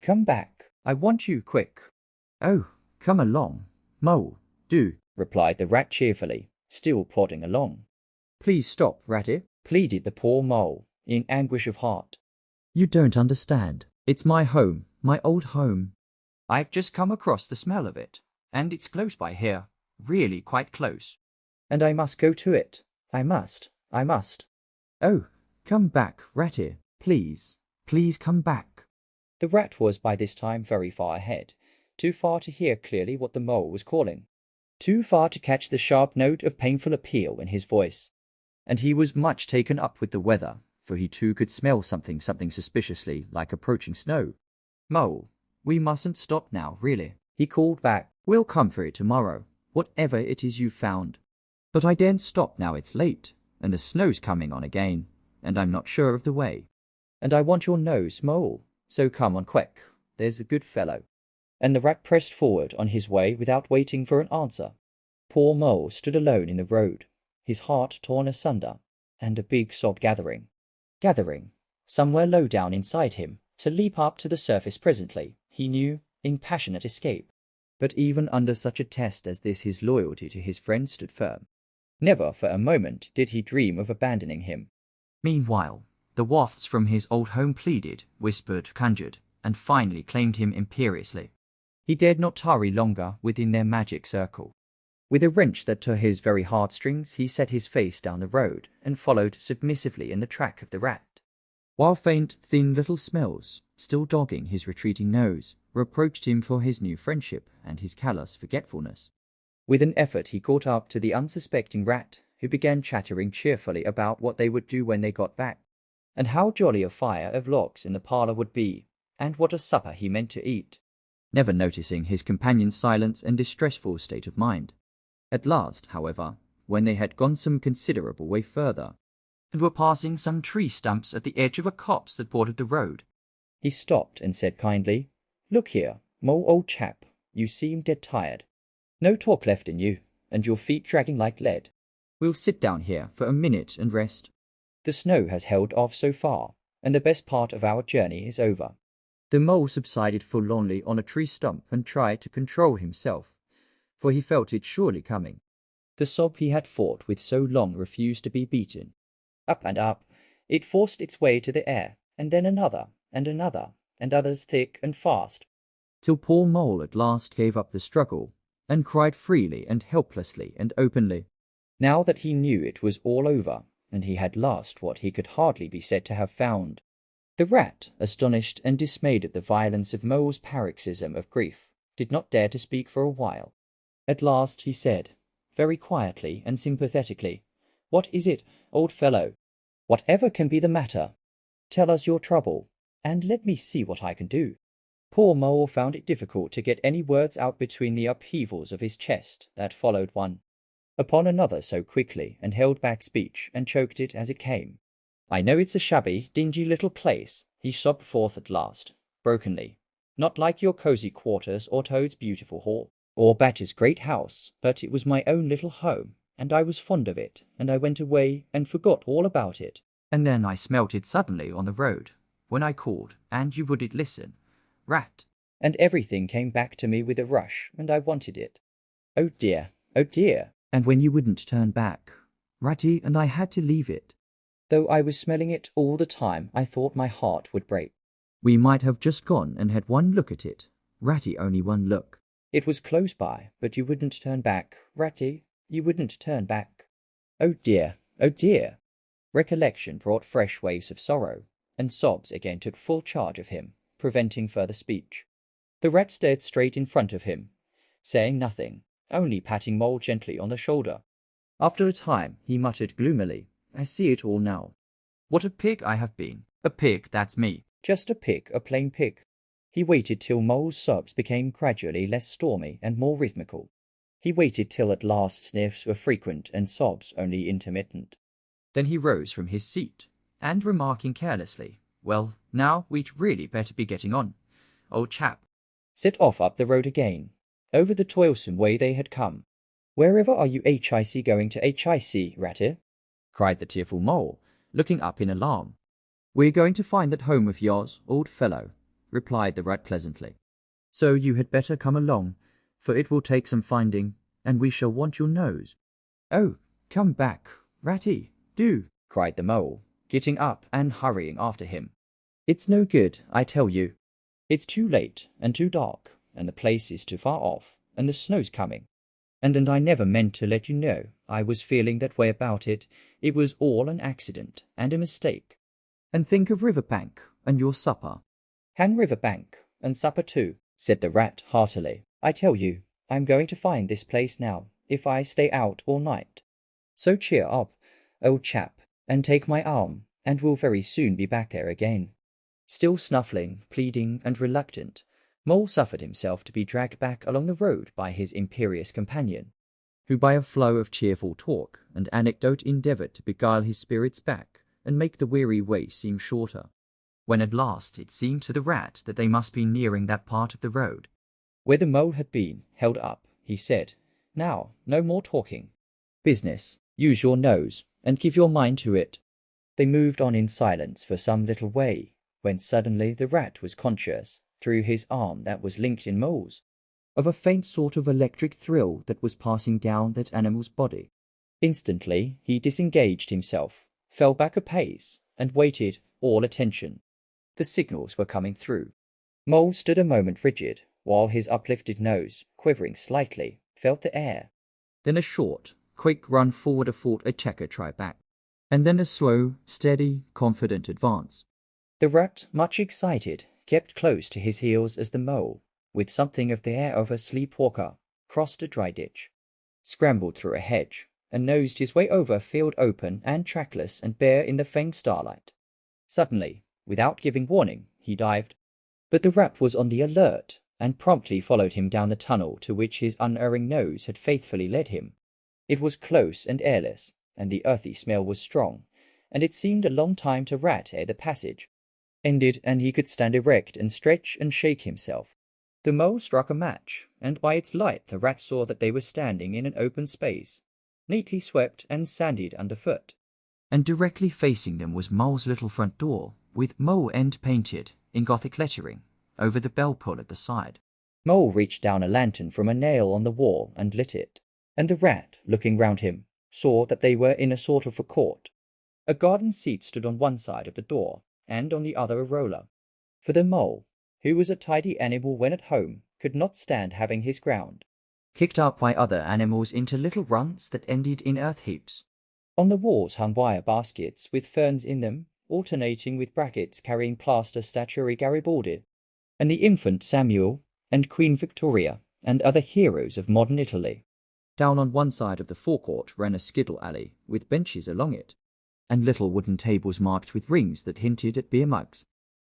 Come back, I want you quick. Oh, come along, Mole, do, replied the rat cheerfully, still plodding along. Please stop, Ratty, pleaded the poor mole, in anguish of heart. You don't understand. It's my home, my old home. I've just come across the smell of it, and it's close by here, really quite close. And I must go to it. I must. Oh, come back, Ratty, please, please come back. The rat was by this time very far ahead, too far to hear clearly what the mole was calling, too far to catch the sharp note of painful appeal in his voice. And he was much taken up with the weather, for he too could smell something suspiciously like approaching snow. Mole, we mustn't stop now, really, he called back. We'll come for it tomorrow, whatever it is you've found. But I daren't stop now, it's late, and the snow's coming on again, and I'm not sure of the way. And I want your nose, Mole, so come on quick, there's a good fellow. And the rat pressed forward on his way without waiting for an answer. Poor Mole stood alone in the road, his heart torn asunder, and a big sob gathering, somewhere low down inside him, to leap up to the surface presently, he knew, in passionate escape. But even under such a test as this his loyalty to his friend stood firm. Never for a moment did he dream of abandoning him. Meanwhile, the wafts from his old home pleaded, whispered, conjured, and finally claimed him imperiously. He dared not tarry longer within their magic circle. With a wrench that tore his very heartstrings, he set his face down the road and followed submissively in the track of the rat, while faint, thin little smells, still dogging his retreating nose, reproached him for his new friendship and his callous forgetfulness. With an effort he caught up to the unsuspecting rat, who began chattering cheerfully about what they would do when they got back, and how jolly a fire of logs in the parlour would be, and what a supper he meant to eat, never noticing his companion's silence and distressful state of mind. At last, however, when they had gone some considerable way further, and were passing some tree stumps at the edge of a copse that bordered the road, he stopped and said kindly, "Look here, Mole, old chap, you seem dead tired. No talk left in you, and your feet dragging like lead. We'll sit down here for a minute and rest. The snow has held off so far, and the best part of our journey is over." The mole subsided forlornly on a tree stump and tried to control himself, for he felt it surely coming. The sob he had fought with so long refused to be beaten. Up and up, it forced its way to the air, and then another, and others thick and fast, till poor Mole at last gave up the struggle, and cried freely and helplessly and openly, now that he knew it was all over, and he had lost what he could hardly be said to have found. The rat, astonished and dismayed at the violence of Mole's paroxysm of grief, did not dare to speak for a while. At last he said, very quietly and sympathetically, "What is it, old fellow? Whatever can be the matter? Tell us your trouble, and let me see what I can do." Poor Mole found it difficult to get any words out between the upheavals of his chest that followed one upon another so quickly, and held back speech and choked it as it came. "I know it's a shabby, dingy little place," he sobbed forth at last, brokenly. "Not like your cozy quarters or Toad's beautiful hall, or Badger's great house, but it was my own little home, and I was fond of it, and I went away and forgot all about it. And then I smelt it suddenly on the road, when I called, and you wouldn't listen. Rat. And everything came back to me with a rush, and I wanted it. Oh dear, oh dear. And when you wouldn't turn back, Ratty, and I had to leave it. Though I was smelling it all the time, I thought my heart would break. We might have just gone and had one look at it. Ratty, only one look. It was close by, but you wouldn't turn back, Ratty. You wouldn't turn back. Oh dear, oh dear. Recollection brought fresh waves of sorrow, and sobs again took full charge of him, preventing further speech. The rat stared straight in front of him, saying nothing, only patting Mole gently on the shoulder. After a time, he muttered gloomily, "I see it all now. What a pig I have been. A pig, that's me." Just a pig, a plain pig." He waited till Mole's sobs became gradually less stormy and more rhythmical. He waited till at last sniffs were frequent and sobs only intermittent. Then he rose from his seat, and remarking carelessly, "Well, now we'd really better be getting on, old chap." Set off up the road again, over the toilsome way they had come. "Wherever are you HIC going to HIC, Ratty?" cried the tearful Mole, looking up in alarm. "We're going to find that home of yours, old fellow," replied the rat pleasantly. "So you had better come along, for it will take some finding, and we shall want your nose." "Oh, come back, Ratty, do," cried the Mole, getting up and hurrying after him. "It's no good, I tell you. It's too late and too dark, and the place is too far off, and the snow's coming. And I never meant to let you know I was feeling that way about it. It was all an accident and a mistake." "And think of Riverbank and your supper." "Hang Riverbank and supper too," said the rat heartily. "I tell you, I'm going to find this place now, if I stay out all night. So cheer up, old chap, and take my arm, and we'll very soon be back there again." Still snuffling, pleading, and reluctant, Mole suffered himself to be dragged back along the road by his imperious companion, who by a flow of cheerful talk and anecdote endeavoured to beguile his spirits back and make the weary way seem shorter. When at last it seemed to the rat that they must be nearing that part of the road where the Mole had been held up, he said, "Now, no more talking. Business. Use your nose, and give your mind to it." They moved on in silence for some little way, when suddenly the rat was conscious, through his arm that was linked in Mole's, of a faint sort of electric thrill that was passing down that animal's body. Instantly he disengaged himself, fell back a pace, and waited, all attention. The signals were coming through. Mole stood a moment rigid, while his uplifted nose, quivering slightly, felt the air. Then a short, quick run forward athwart a checker try back, and then a slow, steady, confident advance. The rat, much excited, kept close to his heels as the Mole, with something of the air of a sleepwalker, crossed a dry ditch, scrambled through a hedge, and nosed his way over a field open and trackless and bare in the faint starlight. Suddenly, without giving warning, he dived. But the rat was on the alert, and promptly followed him down the tunnel to which his unerring nose had faithfully led him. It was close and airless, and the earthy smell was strong, and it seemed a long time to Rat ere the passage ended and he could stand erect and stretch and shake himself. The Mole struck a match, and by its light the rat saw that they were standing in an open space, neatly swept and sanded underfoot. And directly facing them was Mole's little front door, with Mole End painted, in Gothic lettering, over the bell pull at the side. Mole reached down a lantern from a nail on the wall and lit it, and the rat, looking round him, saw that they were in a sort of a court. A garden seat stood on one side of the door, and on the other a roller. For the Mole, who was a tidy animal when at home, could not stand having his ground kicked up by other animals into little runs that ended in earth heaps. On the walls hung wire baskets with ferns in them, alternating with brackets carrying plaster statuary Garibaldi, and the infant Samuel, and Queen Victoria, and other heroes of modern Italy. Down on one side of the forecourt ran a skittle alley, with benches along it, and little wooden tables marked with rings that hinted at beer mugs.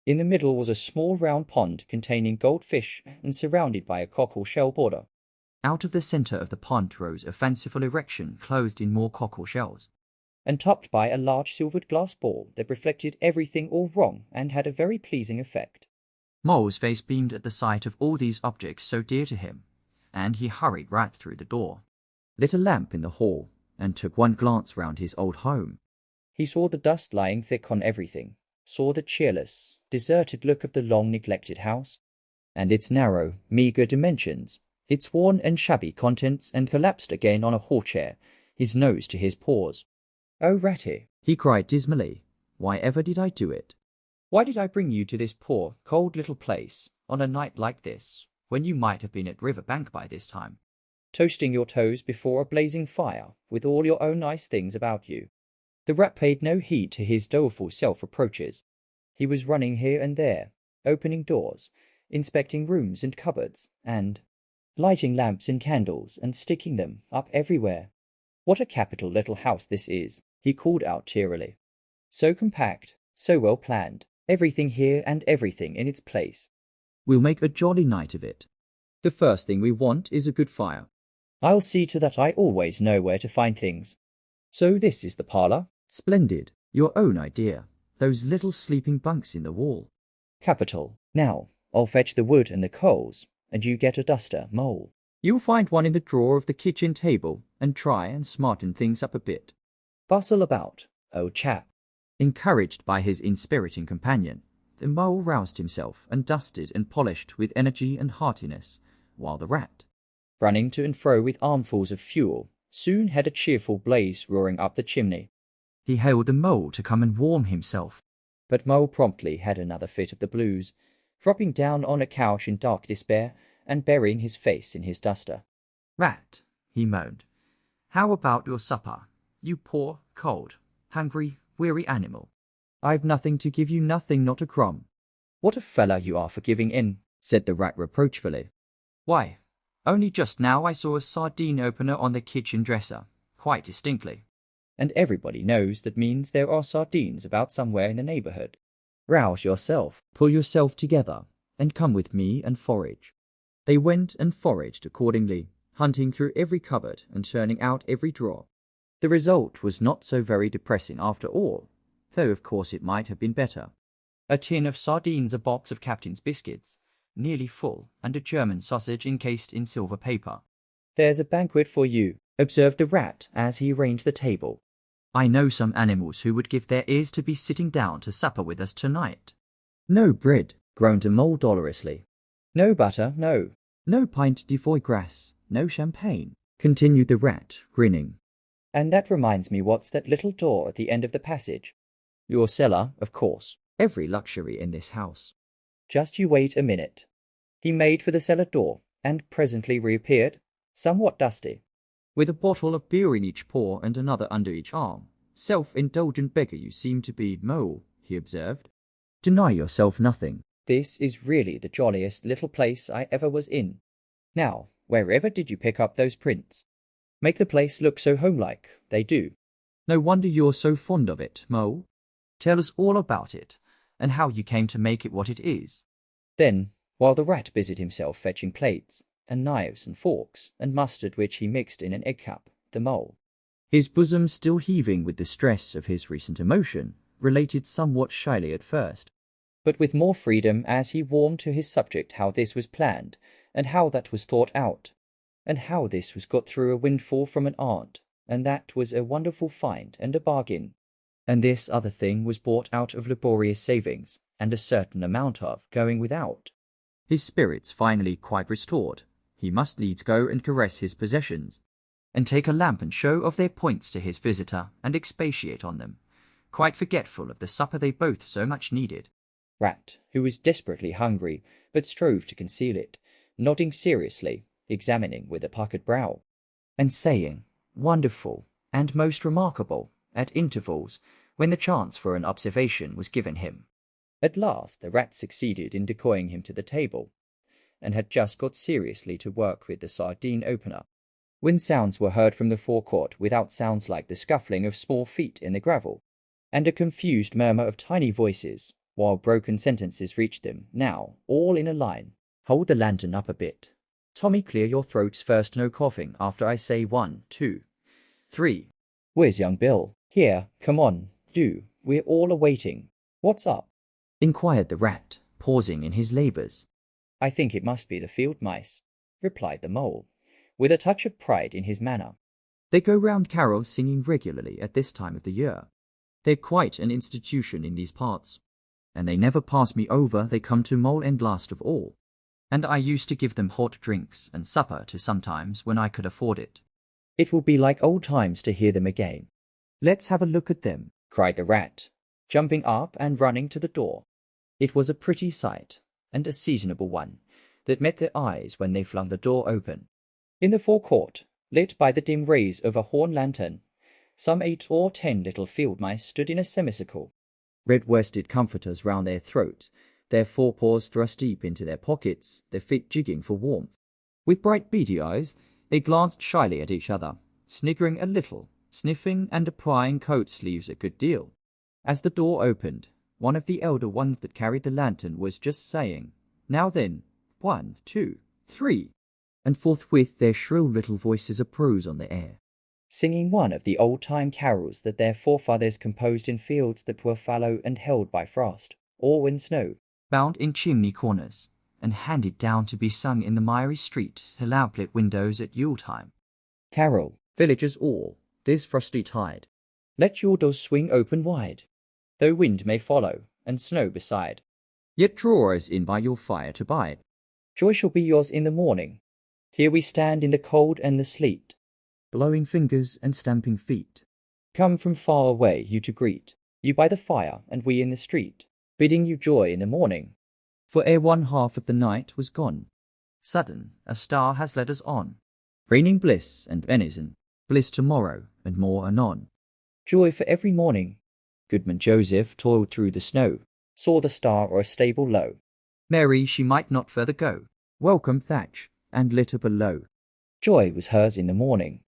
In the middle was a small round pond containing goldfish and surrounded by a cockle shell border. Out of the center of the pond rose a fanciful erection clothed in more cockle shells, and topped by a large silvered glass ball that reflected everything all wrong and had a very pleasing effect. Mole's face beamed at the sight of all these objects so dear to him, and he hurried right through the door, lit a lamp in the hall, and took one glance round his old home. He saw the dust lying thick on everything, saw the cheerless, deserted look of the long-neglected house, and its narrow, meagre dimensions, its worn and shabby contents, and collapsed again on a hall chair, his nose to his paws. "Oh, Ratty," he cried dismally, "why ever did I do it? Why did I bring you to this poor, cold little place, on a night like this, when you might have been at Riverbank by this time, toasting your toes before a blazing fire, with all your own nice things about you?" The Rat paid no heed to his doleful self-reproaches. He was running here and there, opening doors, inspecting rooms and cupboards, and lighting lamps and candles and sticking them up everywhere. "What a capital little house this is," he called out cheerily. "So compact, so well planned, everything here and everything in its place. We'll make a jolly night of it. The first thing we want is a good fire." "I'll see to that. I always know where to find things. So this is the parlour?" "Splendid. Your own idea. Those little sleeping bunks in the wall." "Capital. Now, I'll fetch the wood and the coals, and you get a duster, Mole. You'll find one in the drawer of the kitchen table, and try and smarten things up a bit. Bustle about, old chap." Encouraged by his inspiriting companion, the Mole roused himself and dusted and polished with energy and heartiness, while the Rat, running to and fro with armfuls of fuel, soon had a cheerful blaze roaring up the chimney. he hailed the Mole to come and warm himself. But Mole promptly had another fit of the blues, dropping down on a couch in dark despair and burying his face in his duster. "Rat," he moaned, "how about your supper, you poor, cold, hungry, weary animal? I've nothing to give you, nothing, not a crumb." "What a fellow you are for giving in," said the Rat reproachfully. "Why, Only just now I saw a sardine opener on the kitchen dresser, quite distinctly." and everybody knows that means there are sardines about somewhere in the neighbourhood. Rouse yourself, "Pull yourself together, and come with me and forage." They went and foraged accordingly, hunting through every cupboard and turning out every drawer. The result was not so very depressing after all, though of course it might have been better. A tin of sardines, a box of Captain's biscuits, nearly full, and a German sausage encased in silver paper. "There's a banquet for you," observed the Rat as he arranged the table. "I know some animals who would give their ears to be sitting down to supper with us tonight." "No bread," groaned the Mole dolorously. "No butter, no." "No pint de foie gras, no champagne," continued the Rat, grinning. "And that reminds me, what's that little door at the end of the passage?" "Your cellar, of course." "Every luxury in this house." "Just you wait a minute." He made for the cellar door, and presently reappeared, somewhat dusty, "With a bottle of beer in each paw and another under each arm. Self-indulgent beggar you seem to be, Mole," he observed. "Deny yourself nothing." "This is really the jolliest little place I ever was in. Now, wherever did you pick up those prints? Make the place look so homelike, they do." "No wonder you're so fond of it, Mole. Tell us all about it, and how you came to make it what it is." Then, while the Rat busied himself fetching plates, and knives and forks, and mustard which he mixed in an egg cup, the Mole, his bosom still heaving with the stress of his recent emotion, related somewhat shyly at first, but with more freedom as he warmed to his subject, how this was planned, and how that was thought out, and how this was got through a windfall from an aunt, and that was a wonderful find and a bargain, and this other thing was bought out of laborious savings, and a certain amount of going without. His spirits finally quite restored, he must needs go and caress his possessions, and take a lamp and show of their points to his visitor, and expatiate on them, quite forgetful of the supper they both so much needed. Rat, who was desperately hungry, but strove to conceal it, nodding seriously, examining with a puckered brow, and saying, "Wonderful, and most remarkable," at intervals, when the chance for an observation was given him. At last the Rat succeeded in decoying him to the table, and had just got seriously to work with the sardine opener, when sounds were heard from the forecourt without sounds like the scuffling of small feet in the gravel, and a confused murmur of tiny voices, while broken sentences reached them, now, all in a line. Hold the lantern up a bit. Tommy, clear your throats first, no coughing, after I say 1, 2, 3. Where's young Bill? Here, come on, do, we're all awaiting. What's up? Inquired the rat, pausing in his labours. I think it must be the field mice, replied the mole, with a touch of pride in his manner. They go round carols singing regularly at this time of the year. They're quite an institution in these parts, and they never pass me over. They come to Mole End last of all, and I used to give them hot drinks and supper to sometimes when I could afford it. It will be like old times to hear them again. Let's have a look at them, cried the rat, jumping up and running to the door. It was a pretty sight, and a seasonable one, that met their eyes when they flung the door open. In the forecourt, lit by the dim rays of a horn lantern, some 8 or 10 little field mice stood in a semicircle, red-worsted comforters round their throat, their forepaws thrust deep into their pockets, their feet jigging for warmth. With bright beady eyes, they glanced shyly at each other, sniggering a little, sniffing and applying coat sleeves a good deal. As the door opened, one of the elder ones that carried the lantern was just saying, "Now then, 1, 2, 3," and forthwith their shrill little voices uprose on the air, singing one of the old-time carols that their forefathers composed in fields that were fallow and held by frost, or when snow bound in chimney corners, and handed down to be sung in the miry street to lamplit windows at Yule-time. Carol, villagers all, this frosty tide, let your doors swing open wide, though wind may follow, and snow beside. Yet draw us in by your fire to bide. Joy shall be yours in the morning. Here we stand in the cold and the sleet, blowing fingers and stamping feet. Come from far away you to greet, you by the fire and we in the street, bidding you joy in the morning. For ere one half of the night was gone, sudden a star has led us on, raining bliss and benison, bliss tomorrow and more anon. Joy for every morning. Goodman Joseph toiled through the snow, saw the star o'er a stable low. Mary she might not further go, welcome thatch and litter below. Joy was hers in the morning.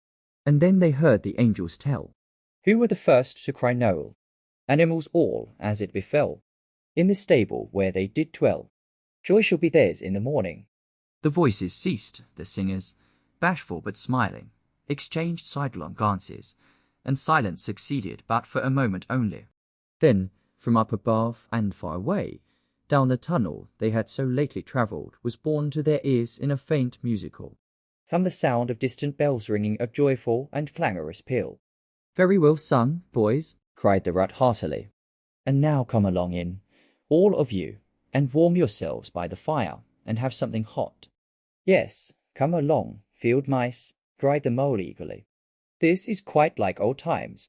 And then they heard the angels tell, who were the first to cry Noel? Animals all, as it befell, in the stable where they did dwell. Joy shall be theirs in the morning. The voices ceased, the singers, bashful but smiling, exchanged sidelong glances, and silence succeeded but for a moment only. Then, from up above and far away, down the tunnel they had so lately travelled, was borne to their ears in a faint musical, come the sound of distant bells ringing a joyful and clangorous peal. Very well sung, boys, cried the rat heartily. And now come along in, all of you, and warm yourselves by the fire, and have something hot. Yes, come along, field mice, cried the mole eagerly. This is quite like old times.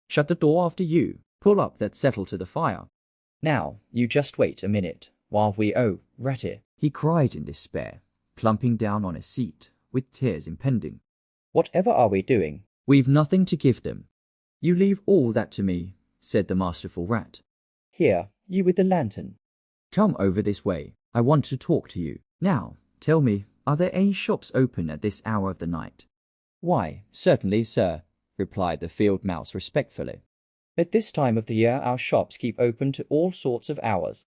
Shut the door after you, pull up that settle to the fire. Now, you just wait a minute, while we, oh, Ratty, he cried in despair, plumping down on a seat, with tears impending. Whatever are we doing? We've nothing to give them. You leave all that to me, said the masterful rat. Here, you with the lantern. Come over this way. I want to talk to you. Now, tell me, are there any shops open at this hour of the night? Why, certainly, sir, replied the field mouse respectfully. At this time of the year our shops keep open to all sorts of hours.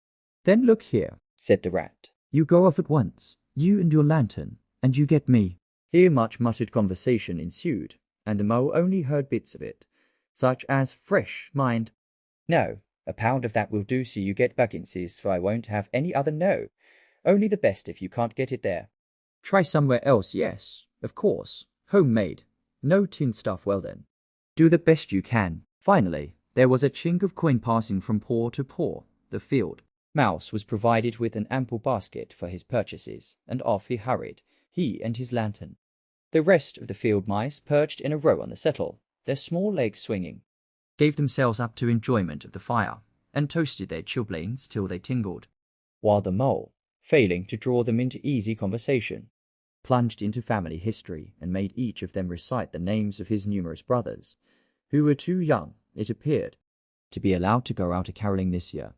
Then look here, said the rat. You go off at once, you and your lantern, and you get me. Here much muttered conversation ensued, and the mole only heard bits of it, such as fresh, mind. No, a pound of that will do, so you get Bugginses, for I won't have any other, no. Only the best if you can't get it there. Try somewhere else, yes, of course. Homemade. No tin stuff, well then. Do the best you can. Finally, there was a chink of coin passing from paw to paw. The field mouse was provided with an ample basket for his purchases, and off he hurried, he and his lantern. The rest of the field mice perched in a row on the settle, their small legs swinging, gave themselves up to enjoyment of the fire, and toasted their chilblains till they tingled, while the mole, failing to draw them into easy conversation, plunged into family history and made each of them recite the names of his numerous brothers, who were too young, it appeared, to be allowed to go out a-carolling this year,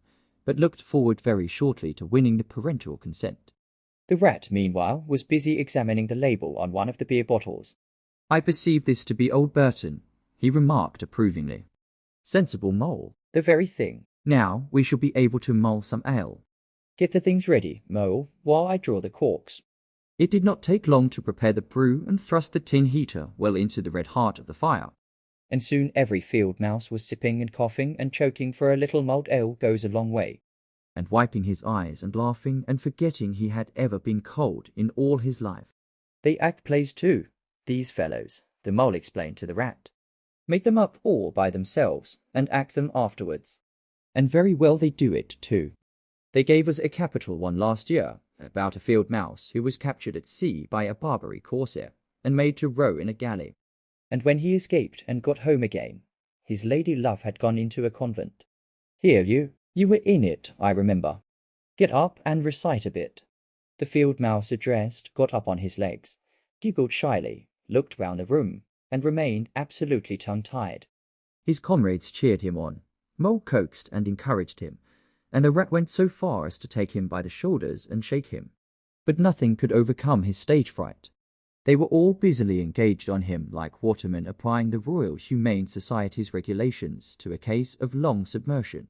but looked forward very shortly to winning the parental consent. The rat, meanwhile, was busy examining the label on one of the beer bottles. I perceive this to be old Burton, he remarked approvingly. Sensible mole. The very thing. Now we shall be able to mull some ale. Get the things ready, Mole, while I draw the corks. It did not take long to prepare the brew and thrust the tin heater well into the red heart of the fire. And soon every field mouse was sipping and coughing and choking, for a little mulled ale goes a long way. And wiping his eyes and laughing and forgetting he had ever been cold in all his life. They act plays too, these fellows, the Mole explained to the Rat. Make them up all by themselves and act them afterwards. And very well they do it too. They gave us a capital one last year, about a field mouse who was captured at sea by a Barbary corsair and made to row in a galley. And when he escaped and got home again, his lady love had gone into a convent. Here you were in it, I remember. Get up and recite a bit. The field mouse addressed got up on his legs, giggled shyly, looked round the room, and remained absolutely tongue-tied. His comrades cheered him on. Mole coaxed and encouraged him, and the Rat went so far as to take him by the shoulders and shake him. But nothing could overcome his stage fright. They were all busily engaged on him like watermen applying the Royal Humane Society's regulations to a case of long submersion.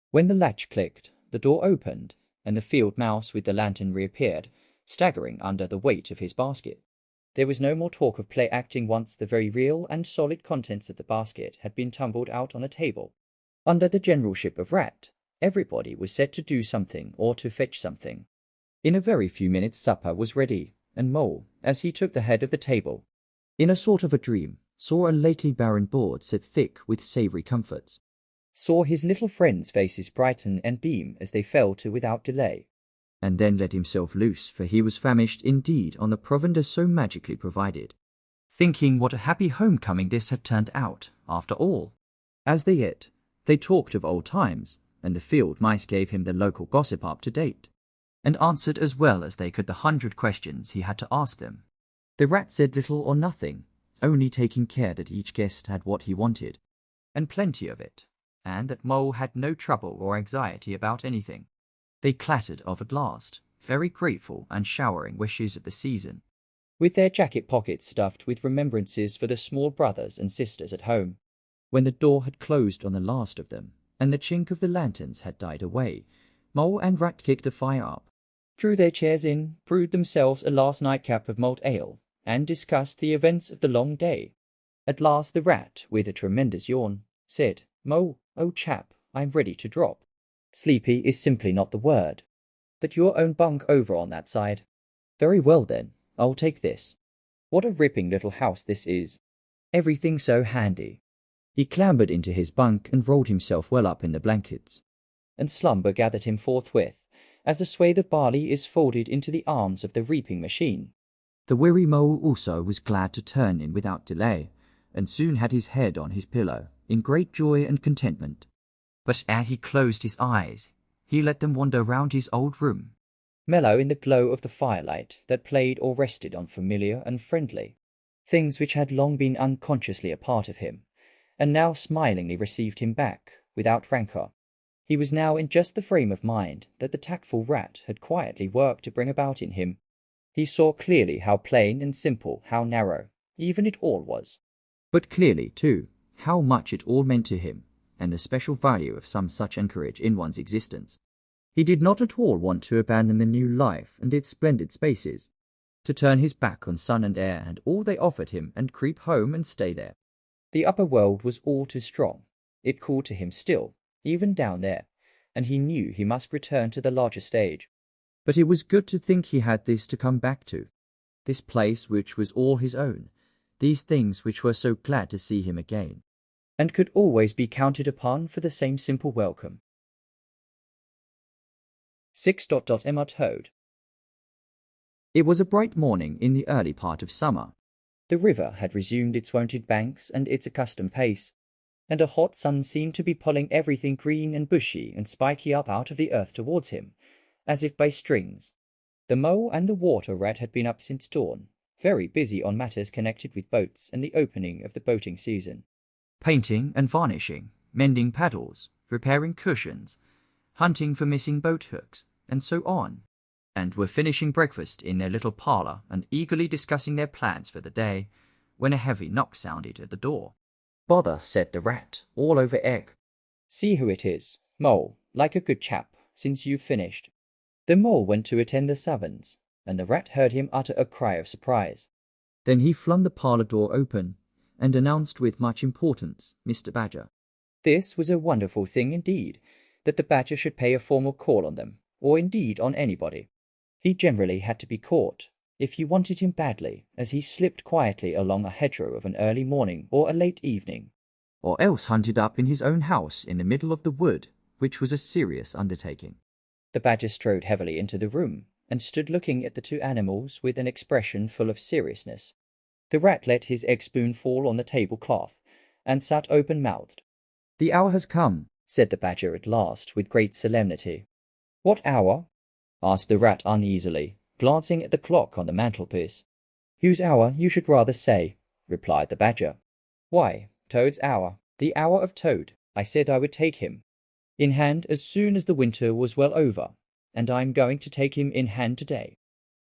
When the latch clicked, the door opened, and the field mouse with the lantern reappeared, staggering under the weight of his basket. There was no more talk of play acting once the very real and solid contents of the basket had been tumbled out on the table. Under the generalship of Rat, everybody was set to do something or to fetch something. In a very few minutes supper was ready, and Mole, as he took the head of the table, in a sort of a dream, saw a lately barren board set thick with savoury comforts. Saw his little friends' faces brighten and beam as they fell to without delay. And then let himself loose, for he was famished indeed on the provender so magically provided. Thinking what a happy homecoming this had turned out, after all. As they ate, they talked of old times, and the field mice gave him the local gossip up to date, and answered as well as they could the 100 questions he had to ask them. The Rat said little or nothing, only taking care that each guest had what he wanted, and plenty of it, and that Mole had no trouble or anxiety about anything. They clattered off at last, very grateful and showering wishes of the season, with their jacket pockets stuffed with remembrances for the small brothers and sisters at home. When the door had closed on the last of them, and the chink of the lanterns had died away, Mole and Rat kicked the fire up, drew their chairs in, brewed themselves a last nightcap of malt ale, and discussed the events of the long day. At last the Rat, with a tremendous yawn, said, "Mole, old chap, I'm ready to drop. Sleepy is simply not the word. That your own bunk over on that side. Very well then, I'll take this. What a ripping little house this is. Everything so handy." He clambered into his bunk and rolled himself well up in the blankets, and slumber gathered him forthwith, as a swathe of barley is folded into the arms of the reaping machine. The weary Mole also was glad to turn in without delay, and soon had his head on his pillow, in great joy and contentment. But ere he closed his eyes, he let them wander round his old room, mellow in the glow of the firelight that played or rested on familiar and friendly things which had long been unconsciously a part of him, and now smilingly received him back, without rancour. He was now in just the frame of mind that the tactful Rat had quietly worked to bring about in him. He saw clearly how plain and simple, how narrow, even it all was. But clearly, too, how much it all meant to him, and the special value of some such anchorage in one's existence. He did not at all want to abandon the new life and its splendid spaces, to turn his back on sun and air and all they offered him and creep home and stay there. The upper world was all too strong. It called to him still, even down there, and he knew he must return to the larger stage. But it was good to think he had this to come back to, this place which was all his own, these things which were so glad to see him again, and could always be counted upon for the same simple welcome. 6. Emma Toad. It was a bright morning in the early part of summer. The river had resumed its wonted banks and its accustomed pace, and a hot sun seemed to be pulling everything green and bushy and spiky up out of the earth towards him, as if by strings. The Mole and the Water Rat had been up since dawn, very busy on matters connected with boats and the opening of the boating season. Painting and varnishing, mending paddles, repairing cushions, hunting for missing boat hooks, and so on, and were finishing breakfast in their little parlour and eagerly discussing their plans for the day, when a heavy knock sounded at the door. "Bother," said the Rat, all over egg. "See who it is," Mole, like a good chap, since you've finished. The Mole went to attend the servants, and the Rat heard him utter a cry of surprise. Then he flung the parlour door open, and announced with much importance, Mr. Badger. This was a wonderful thing indeed, that the Badger should pay a formal call on them, or indeed on anybody. He generally had to be caught, if you wanted him badly, as he slipped quietly along a hedgerow of an early morning or a late evening, or else hunted up in his own house in the middle of the wood, which was a serious undertaking. The Badger strode heavily into the room, and stood looking at the two animals with an expression full of seriousness. The Rat let his egg-spoon fall on the tablecloth, and sat open-mouthed. "The hour has come," said the Badger at last, with great solemnity. "What hour?" asked the Rat uneasily, glancing at the clock on the mantelpiece. "Whose hour, you should rather say," replied the Badger. "Why, Toad's hour, the hour of Toad. I said I would take him in hand as soon as the winter was well over, and I am going to take him in hand today."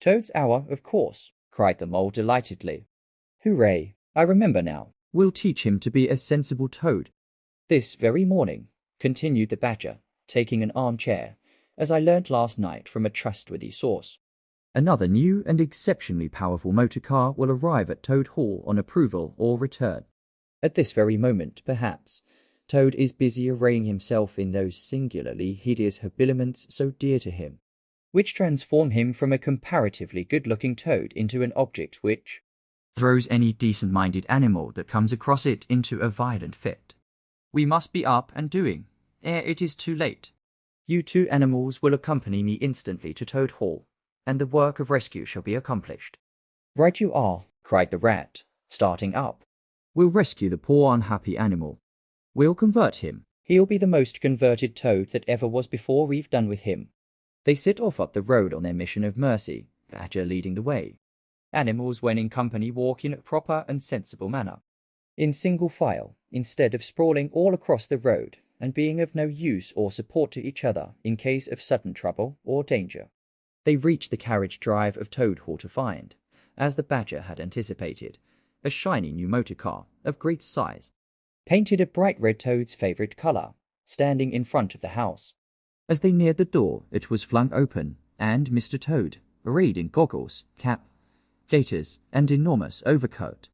"Toad's hour, of course," cried the Mole delightedly. "Hooray! I remember now. "We'll teach him to be a sensible Toad." This very morning," continued the Badger, taking an armchair, "as I learnt last night from a trustworthy source, "Another new and exceptionally powerful motor car will arrive at Toad Hall on approval or return." At this very moment, perhaps, Toad is busy arraying himself in those singularly hideous habiliments so dear to him, which transform him from a comparatively good-looking Toad into an object which throws any decent-minded animal that comes across it into a violent fit. "We must be up and doing, ere it is too late. You two animals will accompany me instantly to Toad Hall, and the work of rescue shall be accomplished." "Right you are," cried the Rat, starting up. "We'll rescue the poor unhappy animal. We'll convert him. He'll be the most converted Toad that ever was before we've done with him." They set off up the road on their mission of mercy, Badger leading the way. Animals when in company walk in a proper and sensible manner, in single file, instead of sprawling all across the road and being of no use or support to each other in case of sudden trouble or danger. They reached the carriage drive of Toad Hall to find, as the Badger had anticipated, a shiny new motor car of great size, painted a bright red Toad's favourite colour, standing in front of the house. As they neared the door, it was flung open, and Mr. Toad, arrayed in goggles, cap, gaiters, and enormous overcoat,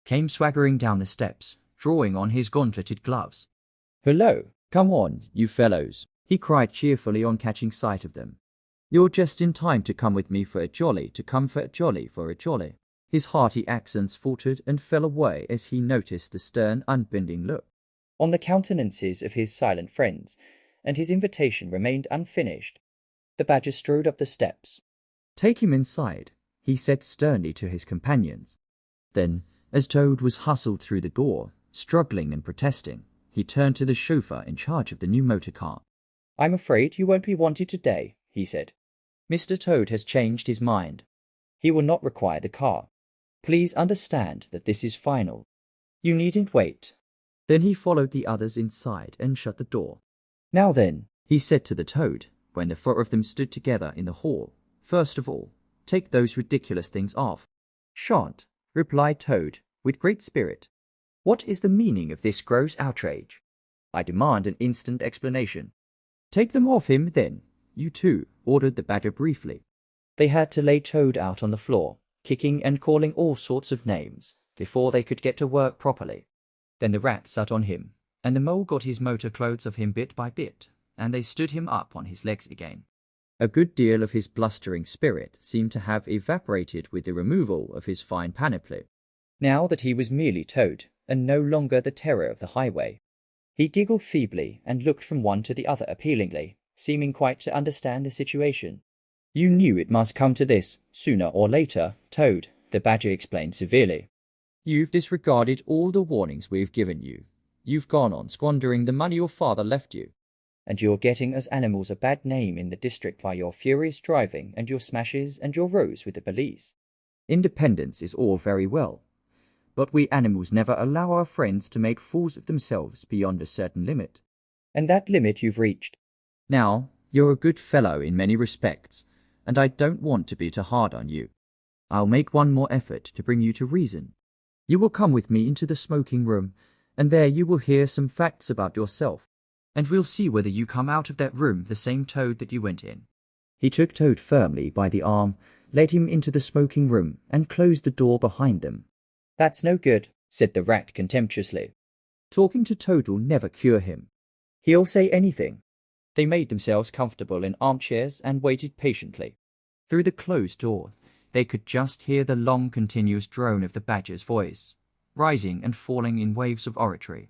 came swaggering down the steps, drawing on his gauntleted gloves. "Hullo, come on, you fellows," he cried cheerfully on catching sight of them. "You're just in time to come with me for a jolly, to come for a jolly, for a jolly." His hearty accents faltered and fell away as he noticed the stern, unbending look on the countenances of his silent friends, and his invitation remained unfinished. The Badger strode up the steps. "Take him inside," he said sternly to his companions. Then, as Toad was hustled through the door, struggling and protesting, he turned to the chauffeur in charge of the new motor car. "I'm afraid you won't be wanted today," he said. "Mr. Toad has changed his mind. He will not require the car. Please understand that this is final. You needn't wait." Then he followed the others inside and shut the door. "Now then," he said to the Toad, when the four of them stood together in the hall, "first of all, take those ridiculous things off." "Shan't," replied Toad, with great spirit. "What is the meaning of this gross outrage? I demand an instant explanation." "Take them off him, then, you two," ordered the Badger briefly. They had to lay Toad out on the floor, kicking and calling all sorts of names, before they could get to work properly. Then the Rat sat on him, and the Mole got his motor clothes of him bit by bit, and they stood him up on his legs again. A good deal of his blustering spirit seemed to have evaporated with the removal of his fine panoply. Now that he was merely Toad, and no longer the terror of the highway, he giggled feebly and looked from one to the other appealingly, seeming quite to understand the situation. "You knew it must come to this, sooner or later, Toad," the Badger explained severely. "You've disregarded all the warnings we've given you. You've gone on squandering the money your father left you, and you're getting us animals a bad name in the district by your furious driving and your smashes and your rows with the police. Independence is all very well, but we animals never allow our friends to make fools of themselves beyond a certain limit. And that limit you've reached. Now, you're a good fellow in many respects, and I don't want to be too hard on you. I'll make one more effort to bring you to reason. You will come with me into the smoking room, and there you will hear some facts about yourself. and we'll see whether you come out of that room the same Toad that you went in. He took Toad firmly by the arm, led him into the smoking room, and closed the door behind them. That's no good, said the rat contemptuously. Talking to Toad will never cure him. He'll say anything. They made themselves comfortable in armchairs and waited patiently. Through the closed door, they could just hear the long continuous drone of the badger's voice, rising and falling in waves of oratory.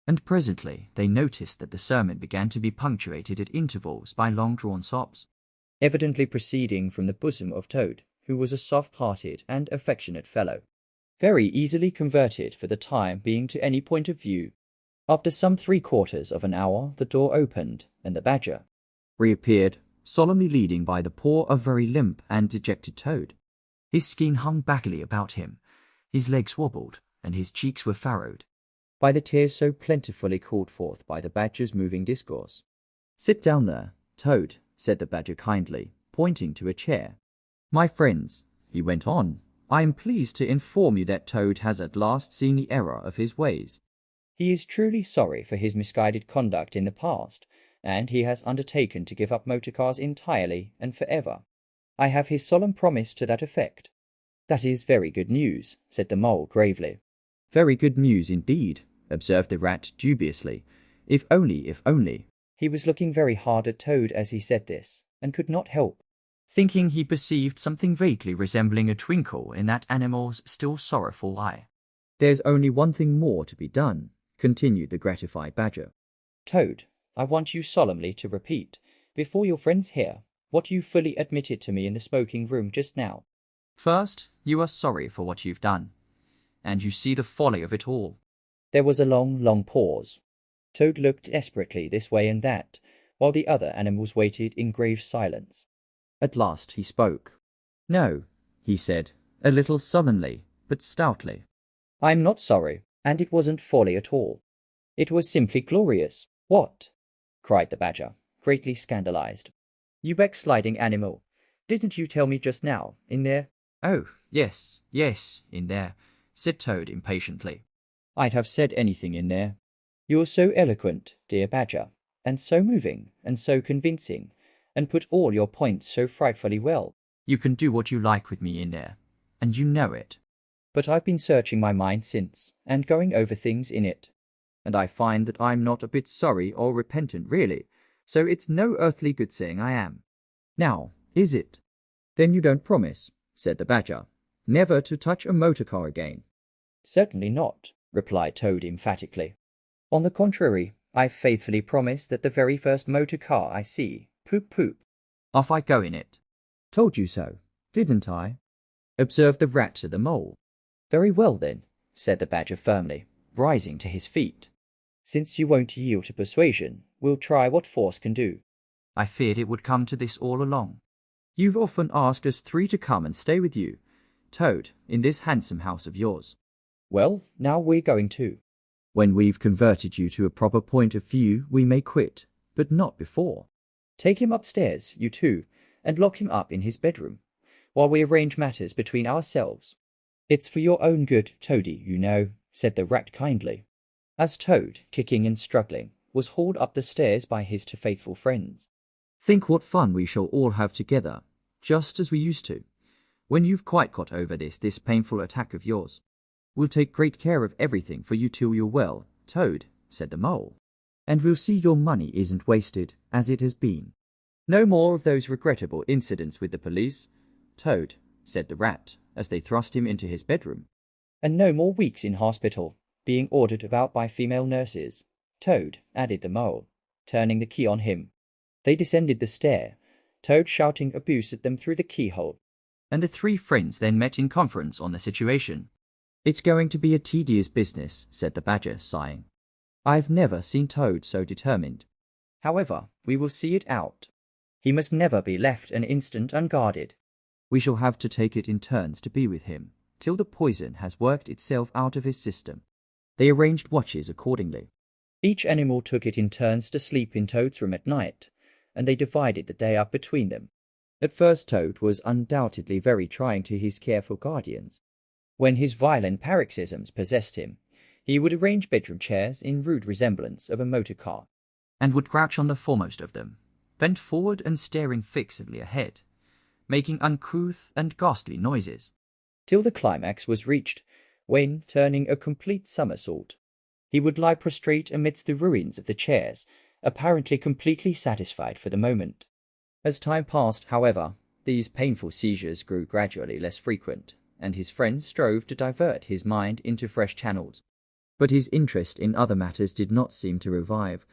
And presently they noticed that the sermon began to be punctuated at intervals by long-drawn sobs, evidently proceeding from the bosom of Toad, who was a soft-hearted and affectionate fellow, very easily converted for the time being to any point of view. After some 3/4 of an hour the door opened, and the badger reappeared, solemnly leading by the paw a very limp and dejected Toad. His skin hung backily about him, his legs wobbled, and his cheeks were furrowed by the tears so plentifully called forth by the badger's moving discourse. Sit down there, Toad, said the badger kindly, pointing to a chair. My friends, he went on, I am pleased to inform you that Toad has at last seen the error of his ways. He is truly sorry for his misguided conduct in the past, and he has undertaken to give up motor cars entirely and forever. I have his solemn promise to that effect. That is very good news, said the mole gravely. Very good news indeed, observed the rat dubiously. If only. He was looking very hard at Toad as he said this, and could not help thinking he perceived something vaguely resembling a twinkle in that animal's still sorrowful eye. There's only one thing more to be done, continued the gratified badger. Toad, I want you solemnly to repeat, before your friends hear, what you fully admitted to me in the smoking room just now. First, you are sorry for what you've done, and you see the folly of it all. There was a long pause. Toad looked desperately this way and that, while the other animals waited in grave silence. At last he spoke. No, he said, a little sullenly, but stoutly. I'm not sorry, and it wasn't folly at all. It was simply glorious. What? Cried the badger, greatly scandalized. You backsliding animal, didn't you tell me just now, in there? Oh, yes, in there, said Toad impatiently. I'd have said anything in there. You're so eloquent, dear badger, and so moving, and so convincing, and put all your points so frightfully well. You can do what you like with me in there, and you know it. But I've been searching my mind since, and going over things in it, and I find that I'm not a bit sorry or repentant really, so it's no earthly good saying I am. Now, is it? Then you don't promise, said the badger, never to touch a motor car again. Certainly not, replied Toad emphatically. On the contrary, I faithfully promise that the very first motor car I see, poop, off I go in it. Told you so, didn't I? Observed the rat to the mole. Very well then, said the badger firmly, rising to his feet. Since you won't yield to persuasion, we'll try what force can do. I feared it would come to this all along. You've often asked us 3 to come and stay with you, Toad, in this handsome house of yours. Well, now we're going to. When we've converted you to a proper point of view, we may quit, but not before. Take him upstairs, you two, and lock him up in his bedroom, while we arrange matters between ourselves. It's for your own good, Toady, you know, said the rat kindly, as Toad, kicking and struggling, was hauled up the stairs by his 2 faithful friends. Think what fun we shall all have together, just as we used to, when you've quite got over this painful attack of yours. We'll take great care of everything for you till you're well, Toad, said the mole, and we'll see your money isn't wasted, as it has been. No more of those regrettable incidents with the police, Toad, said the rat, as they thrust him into his bedroom. And no more weeks in hospital, being ordered about by female nurses, Toad, added the mole, turning the key on him. They descended the stair, Toad shouting abuse at them through the keyhole, and the 3 friends then met in conference on the situation. It's going to be a tedious business, said the badger, sighing. I've never seen Toad so determined. However, we will see it out. He must never be left an instant unguarded. We shall have to take it in turns to be with him, till the poison has worked itself out of his system. They arranged watches accordingly. Each animal took it in turns to sleep in Toad's room at night, and they divided the day up between them. At first Toad was undoubtedly very trying to his careful guardians. When his violent paroxysms possessed him, he would arrange bedroom chairs in rude resemblance of a motor car, and would crouch on the foremost of them, bent forward and staring fixedly ahead, making uncouth and ghastly noises. Till the climax was reached, when, turning a complete somersault, he would lie prostrate amidst the ruins of the chairs, apparently completely satisfied for the moment. As time passed, however, these painful seizures grew gradually less frequent, and his friends strove to divert his mind into fresh channels. But his interest in other matters did not seem to revive,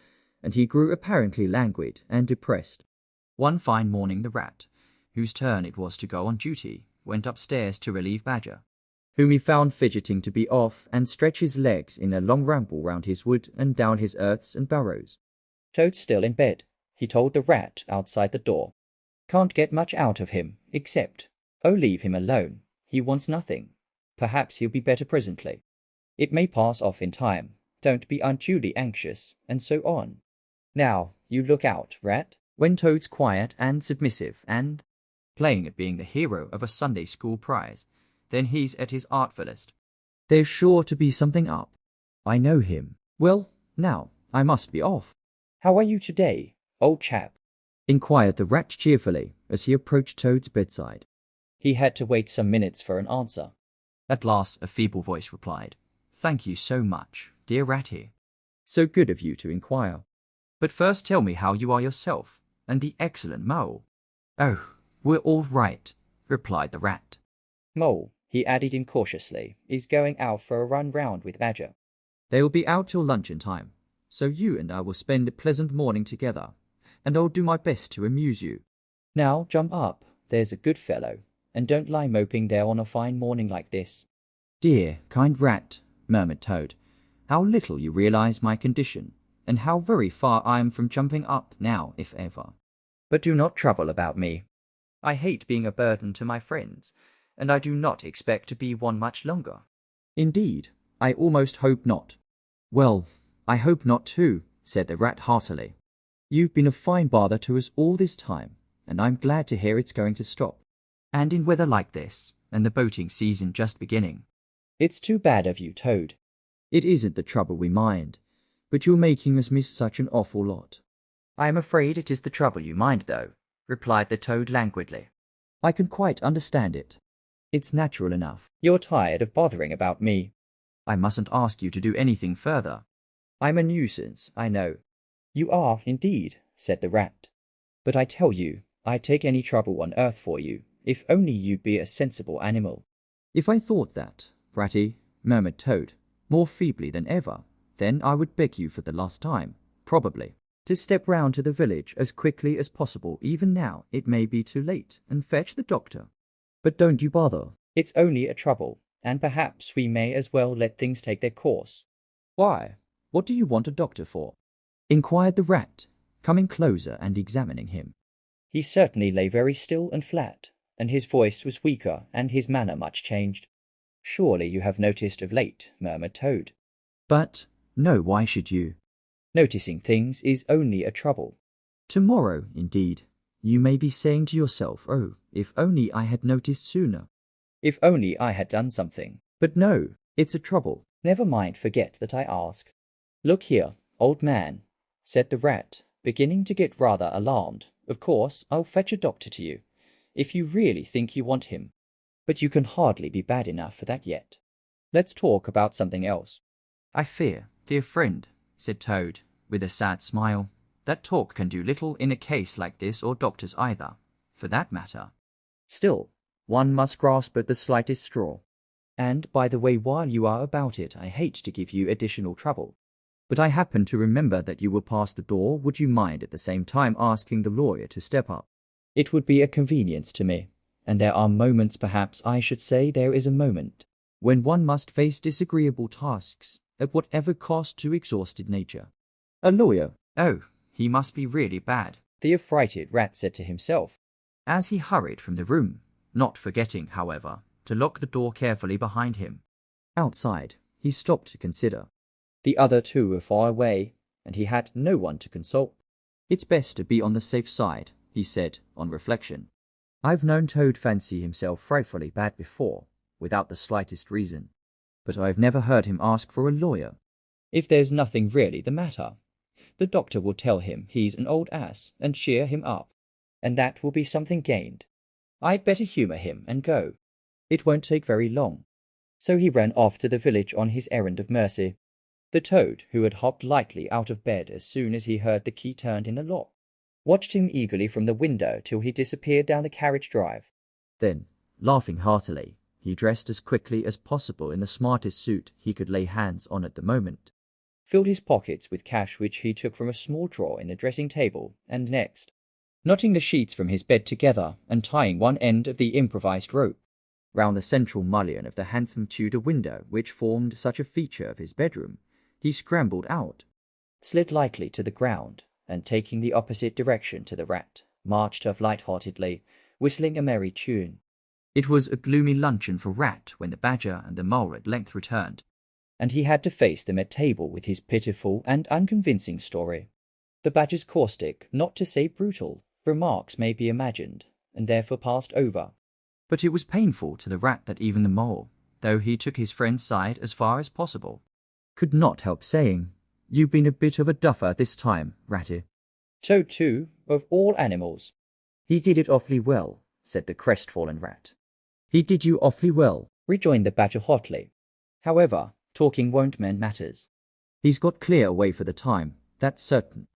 and he grew apparently languid and depressed. One fine morning the rat, whose turn it was to go on duty, went upstairs to relieve Badger, whom he found fidgeting to be off and stretch his legs in a long ramble round his wood and down his earths and burrows. Toad's still in bed, he told the rat outside the door. Can't get much out of him, except, oh, leave him alone, he wants nothing. Perhaps he'll be better presently. It may pass off in time, don't be unduly anxious, and so on. Now, you look out, rat. When Toad's quiet and submissive and playing at being the hero of a Sunday school prize, then he's at his artfulest. There's sure to be something up. I know him. Well, now, I must be off. How are you today, old chap? Inquired the rat cheerfully as he approached Toad's bedside. He had to wait some minutes for an answer. At last a feeble voice replied, "Thank you so much, dear Ratty. So good of you to inquire. But first tell me how you are yourself, and the excellent Mole." "Oh, we're all right," replied the rat. Mole, he added incautiously, is going out for a run round with Badger. They will be out till luncheon time, so you and I will spend a pleasant morning together, and I'll do my best to amuse you. Now jump up, there's a good fellow, and don't lie moping there on a fine morning like this. Dear, kind rat, murmured Toad, how little you realize my condition, and how very far I am from jumping up now, if ever. But do not trouble about me. I hate being a burden to my friends, and I do not expect to be one much longer. Indeed, I almost hope not. Well, I hope not too, said the rat heartily. You've been a fine bother to us all this time, and I'm glad to hear it's going to stop. And in weather like this, and the boating season just beginning. It's too bad of you, Toad. It isn't the trouble we mind, but you're making us miss such an awful lot. I am afraid it is the trouble you mind, though, replied the Toad languidly. I can quite understand it. It's natural enough. You're tired of bothering about me. I mustn't ask you to do anything further. I'm a nuisance, I know. You are, indeed, said the rat. But I tell you, I'd take any trouble on earth for you, if only you'd be a sensible animal. If I thought that, Ratty, murmured Toad, more feebly than ever, then I would beg you for the last time, probably, to step round to the village as quickly as possible. Even now it may be too late, and fetch the doctor. But don't you bother. It's only a trouble, and perhaps we may as well let things take their course. Why? What do you want a doctor for? Inquired the rat, coming closer and examining him. He certainly lay very still and flat, and his voice was weaker and his manner much changed. Surely you have noticed of late, murmured Toad. But, no, why should you? Noticing things is only a trouble. Tomorrow, indeed, you may be saying to yourself, oh, if only I had noticed sooner. If only I had done something. But no, it's a trouble. Never mind, forget that I ask. Look here, old man, said the rat, beginning to get rather alarmed. Of course, I'll fetch a doctor to you, if you really think you want him. But you can hardly be bad enough for that yet. Let's talk about something else. I fear, dear friend, said Toad, with a sad smile, that talk can do little in a case like this, or doctors either, for that matter. Still, one must grasp at the slightest straw. And, by the way, while you are about it, I hate to give you additional trouble. But I happen to remember that you will pass the door. Would you mind at the same time asking the lawyer to step up? It would be a convenience to me, and there are moments, perhaps I should say there is a moment, when one must face disagreeable tasks, at whatever cost to exhausted nature. A lawyer? Oh, he must be really bad, the affrighted rat said to himself, as he hurried from the room, not forgetting, however, to lock the door carefully behind him. Outside, he stopped to consider. The other two were far away, and he had no one to consult. It's best to be on the safe side, he said, on reflection. I've known Toad fancy himself frightfully bad before, without the slightest reason, but I've never heard him ask for a lawyer. If there's nothing really the matter, The doctor will tell him he's an old ass and cheer him up, and that will be something gained. I'd better humour him and go. It won't take very long. So he ran off to the village on his errand of mercy. The toad, who had hopped lightly out of bed as soon as he heard the key turned in the lock, watched him eagerly from the window till he disappeared down the carriage drive. Then, laughing heartily, he dressed as quickly as possible in the smartest suit he could lay hands on at the moment, Filled his pockets with cash which he took from a small drawer in the dressing table, and next, knotting the sheets from his bed together and tying one end of the improvised rope round the central mullion of the handsome Tudor window which formed such a feature of his bedroom, he scrambled out, slid lightly to the ground, and taking the opposite direction to the rat, marched off light-heartedly, whistling a merry tune. It was a gloomy luncheon for Rat when the Badger and the Mole at length returned, and he had to face them at table with his pitiful and unconvincing story. The Badger's caustic, not to say brutal, remarks may be imagined, and therefore passed over. But it was painful to the Rat that even the Mole, though he took his friend's side as far as possible, could not help saying, "You've been a bit of a duffer this time, Ratty." Toad, too, of all animals. "He did it awfully well," said the crestfallen Rat. "He did you awfully well," rejoined the Badger hotly. "However, talking won't mend matters. "He's got clear away for the time, that's certain.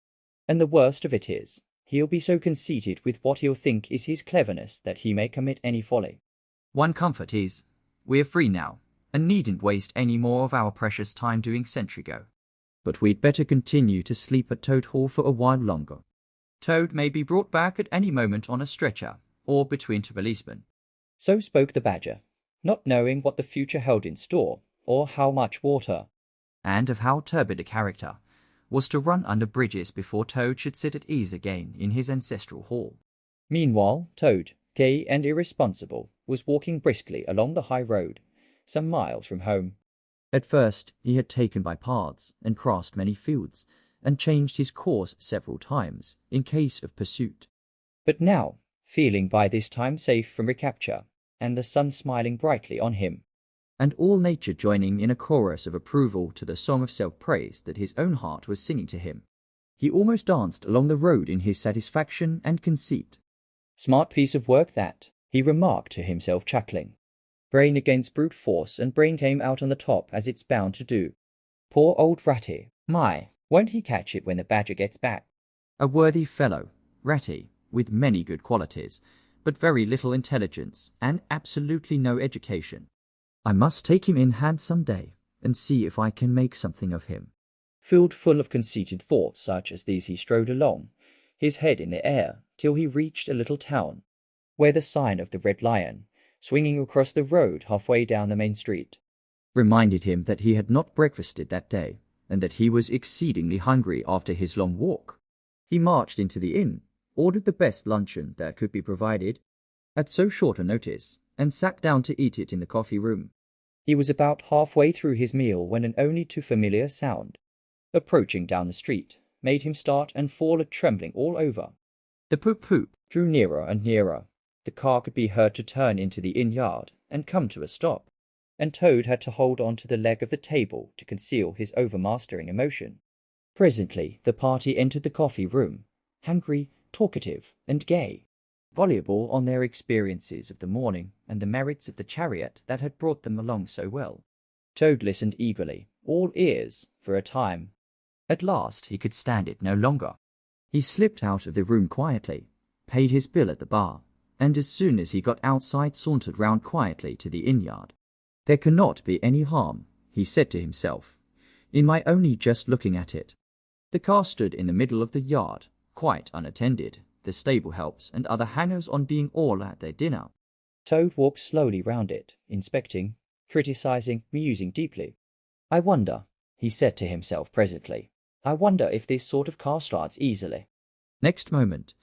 And the worst of it is, he'll be so conceited with what he'll think is his cleverness that he may commit any folly." One comfort is, we're free now, and needn't waste any more of our precious time doing sentry go. But we'd better continue to sleep at Toad Hall for a while longer. Toad may be brought back at any moment on a stretcher, or between two policemen." So spoke the Badger, not knowing what the future held in store, or how much water, and of how turbid a character was to run under bridges before Toad should sit at ease again in his ancestral hall. Meanwhile, Toad, gay and irresponsible, was walking briskly along the high road, some miles from home. At first he had taken by paths and crossed many fields, and changed his course several times, in case of pursuit. But now, feeling by this time safe from recapture, and the sun smiling brightly on him, and all nature joining in a chorus of approval to the song of self-praise that his own heart was singing to him, he almost danced along the road in his satisfaction and conceit. "Smart piece of work that," he remarked to himself, chuckling. "Brain against brute force, and brain came out on the top as it's bound to do. Poor old Ratty, my, won't he catch it when the Badger gets back?" A worthy fellow, Ratty, with many good qualities, but very little intelligence, and absolutely no education. I must take him in hand some day, and see if I can make something of him. Filled full of conceited thoughts such as these he strode along, his head in the air, till he reached a little town, where the sign of the Red Lion, swinging across the road halfway down the main street, reminded him that he had not breakfasted that day, and that he was exceedingly hungry after his long walk. He marched into the inn, ordered the best luncheon that could be provided at so short a notice, and sat down to eat it in the coffee-room. He was about halfway through his meal when an only too familiar sound, approaching down the street, made him start and fall a-trembling all over. The poop-poop drew nearer and nearer. The car could be heard to turn into the inn yard and come to a stop, and Toad had to hold on to the leg of the table to conceal his overmastering emotion. Presently the party entered the coffee-room, hungry, talkative, and gay, voluble on their experiences of the morning and the merits of the chariot that had brought them along so well. Toad listened eagerly, all ears, for a time. At last he could stand it no longer. He slipped out of the room quietly, paid his bill at the bar, and as soon as he got outside sauntered round quietly to the inn-yard. "There cannot be any harm," he said to himself, "in my only just looking at it." The car stood in the middle of the yard, quite unattended, the stable helps and other hangers-on being all at their dinner. Toad walked slowly round it, inspecting, criticizing, musing deeply. "I wonder," he said to himself presently, "I wonder if this sort of car starts easily." Next moment,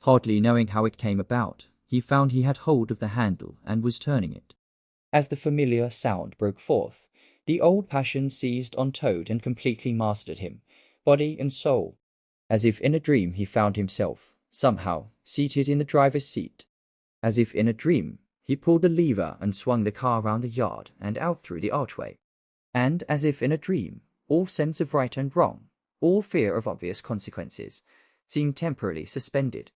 hardly knowing how it came about, he found he had hold of the handle and was turning it. As the familiar sound broke forth, the old passion seized on Toad and completely mastered him, body and soul. As if in a dream he found himself, somehow, seated in the driver's seat. As if in a dream, he pulled the lever and swung the car round the yard and out through the archway. And as if in a dream, all sense of right and wrong, All fear of obvious consequences seemed temporarily suspended.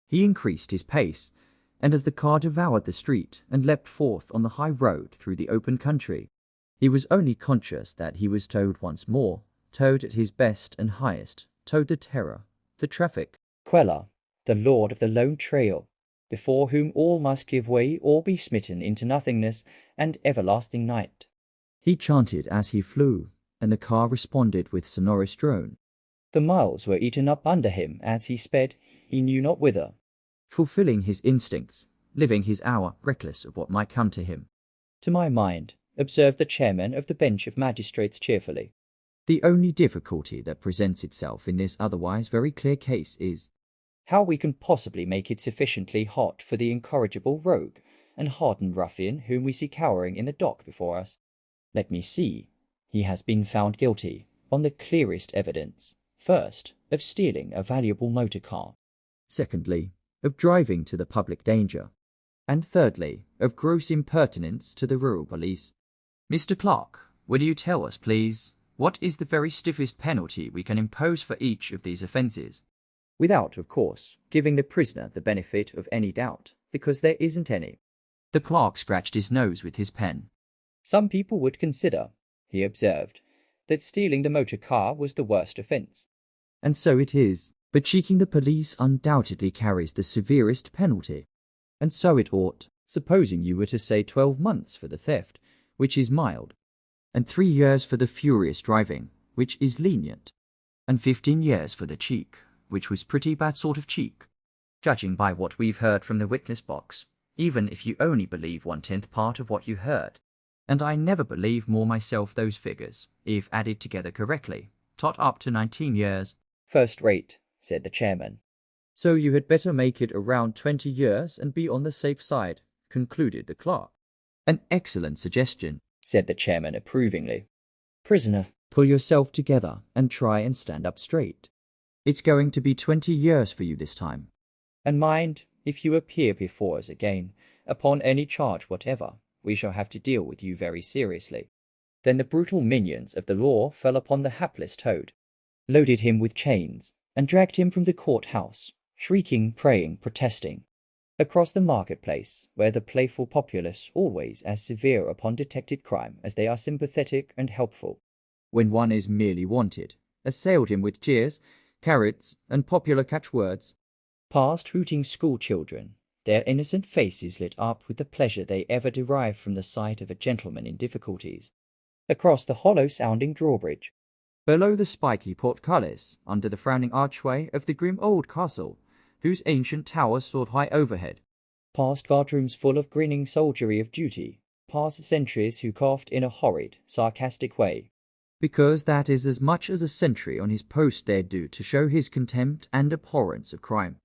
He increased his pace, and as the car devoured the street and leapt forth on the high road through the open country, he was only conscious that he was Toad once more, Toad at his best and highest, Toad the terror, the traffic queller, the lord of the lone trail, before whom all must give way or be smitten into nothingness and everlasting night. He chanted as he flew, and the car responded with sonorous drone. The miles were eaten up under him as he sped, he knew not whither. Fulfilling his instincts, living his hour reckless of what might come to him. To my mind, observed the chairman of the bench of magistrates cheerfully, the only difficulty that presents itself in this otherwise very clear case is how we can possibly make it sufficiently hot for the incorrigible rogue and hardened ruffian whom we see cowering in the dock before us. Let me see. He has been found guilty, on the clearest evidence, first, of stealing a valuable motor car, secondly, of driving to the public danger, and thirdly, of gross impertinence to the rural police. Mr. Clerk, will you tell us, please, what is the very stiffest penalty we can impose for each of these offences? Without, of course, giving the prisoner the benefit of any doubt, because there isn't any. The clerk scratched his nose with his pen. Some people would consider, he observed, that stealing the motor car was the worst offence. And so it is, but cheeking the police undoubtedly carries the severest penalty. And so it ought, supposing you were to say 12 months for the theft, which is mild, and 3 years for the furious driving, which is lenient, and 15 years for the cheek, which was pretty bad sort of cheek, judging by what we've heard from the witness box, even if you only believe 1/10 part of what you heard. And I never believe more myself those figures, if added together correctly, tot up to 19 years. First rate, said the chairman. So you had better make it around 20 years and be on the safe side, concluded the clerk. An excellent suggestion, said the chairman approvingly. Prisoner, pull yourself together and try and stand up straight. It's going to be 20 years for you this time. And mind, if you appear before us again, upon any charge whatever, we shall have to deal with you very seriously. Then the brutal minions of the law fell upon the hapless Toad, loaded him with chains, and dragged him from the court-house, shrieking, praying, protesting, across the market-place, where the playful populace, always as severe upon detected crime as they are sympathetic and helpful, when one is merely wanted, assailed him with jeers, carrots, and popular catchwords, past hooting school-children, their innocent faces lit up with the pleasure they ever derive from the sight of a gentleman in difficulties, across the hollow-sounding drawbridge, below the spiky portcullis, under the frowning archway of the grim old castle, whose ancient towers soared high overhead, past guardrooms full of grinning soldiery of duty, past sentries who coughed in a horrid, sarcastic way, because that is as much as a sentry on his post dare do to show his contempt and abhorrence of crime,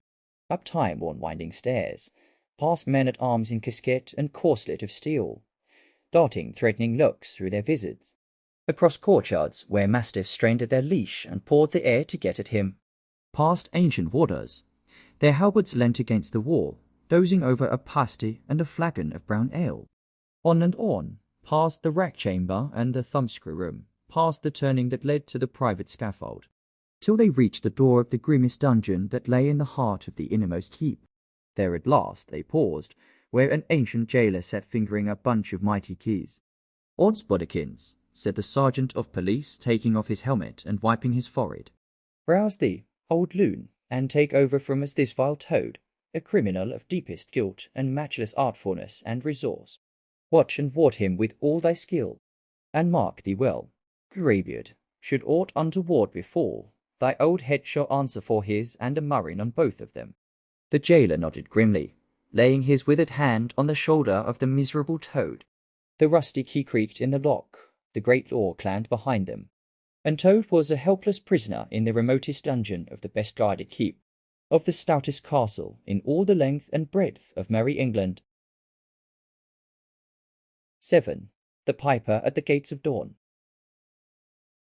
up time-worn winding stairs, past men-at-arms in casquette and corselet of steel, darting threatening looks through their vizards, across courtyards where mastiffs strained at their leash and pawed the air to get at him, past ancient warders, their halberds leant against the wall, dozing over a pasty and a flagon of brown ale, on and on, past the rack-chamber and the thumbscrew room, past the turning that led to the private scaffold, till they reached the door of the grimmest dungeon that lay in the heart of the innermost heap. There at last they paused, where an ancient jailer sat fingering a bunch of mighty keys. "Oddsbodikins," said the sergeant of police, taking off his helmet and wiping his forehead. "Rouse thee, old loon, and take over from us this vile Toad, a criminal of deepest guilt and matchless artfulness and resource. Watch and ward him with all thy skill, and mark thee well, greybeard, should aught untoward befall, thy old head shall answer for his and a murrain on both of them." The jailer nodded grimly, laying his withered hand on the shoulder of the miserable Toad. The rusty key creaked in the lock, the great door clanged behind them, and Toad was a helpless prisoner in the remotest dungeon of the best guarded keep, of the stoutest castle in all the length and breadth of merry England. 7. The Piper at the Gates of Dawn.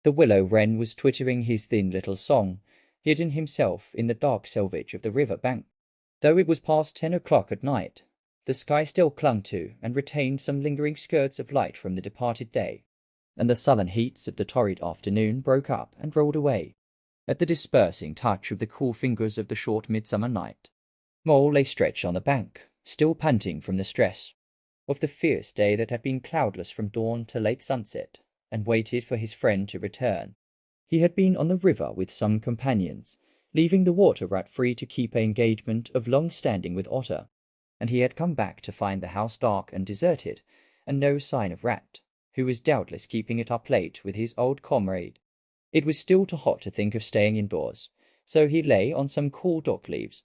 The willow wren was twittering his thin little song, hidden himself in the dark selvage of the river bank. Though it was past 10 o'clock at night, the sky still clung to and retained some lingering skirts of light from the departed day, and the sullen heats of the torrid afternoon broke up and rolled away, at the dispersing touch of the cool fingers of the short midsummer night. Mole lay stretched on the bank, still panting from the stress of the fierce day that had been cloudless from dawn to late sunset, and waited for his friend to return. He had been on the river with some companions, leaving the water rat free to keep an engagement of long standing with Otter, and he had come back to find the house dark and deserted, and no sign of Rat, who was doubtless keeping it up late with his old comrade. It was still too hot to think of staying indoors, so he lay on some cool dock leaves,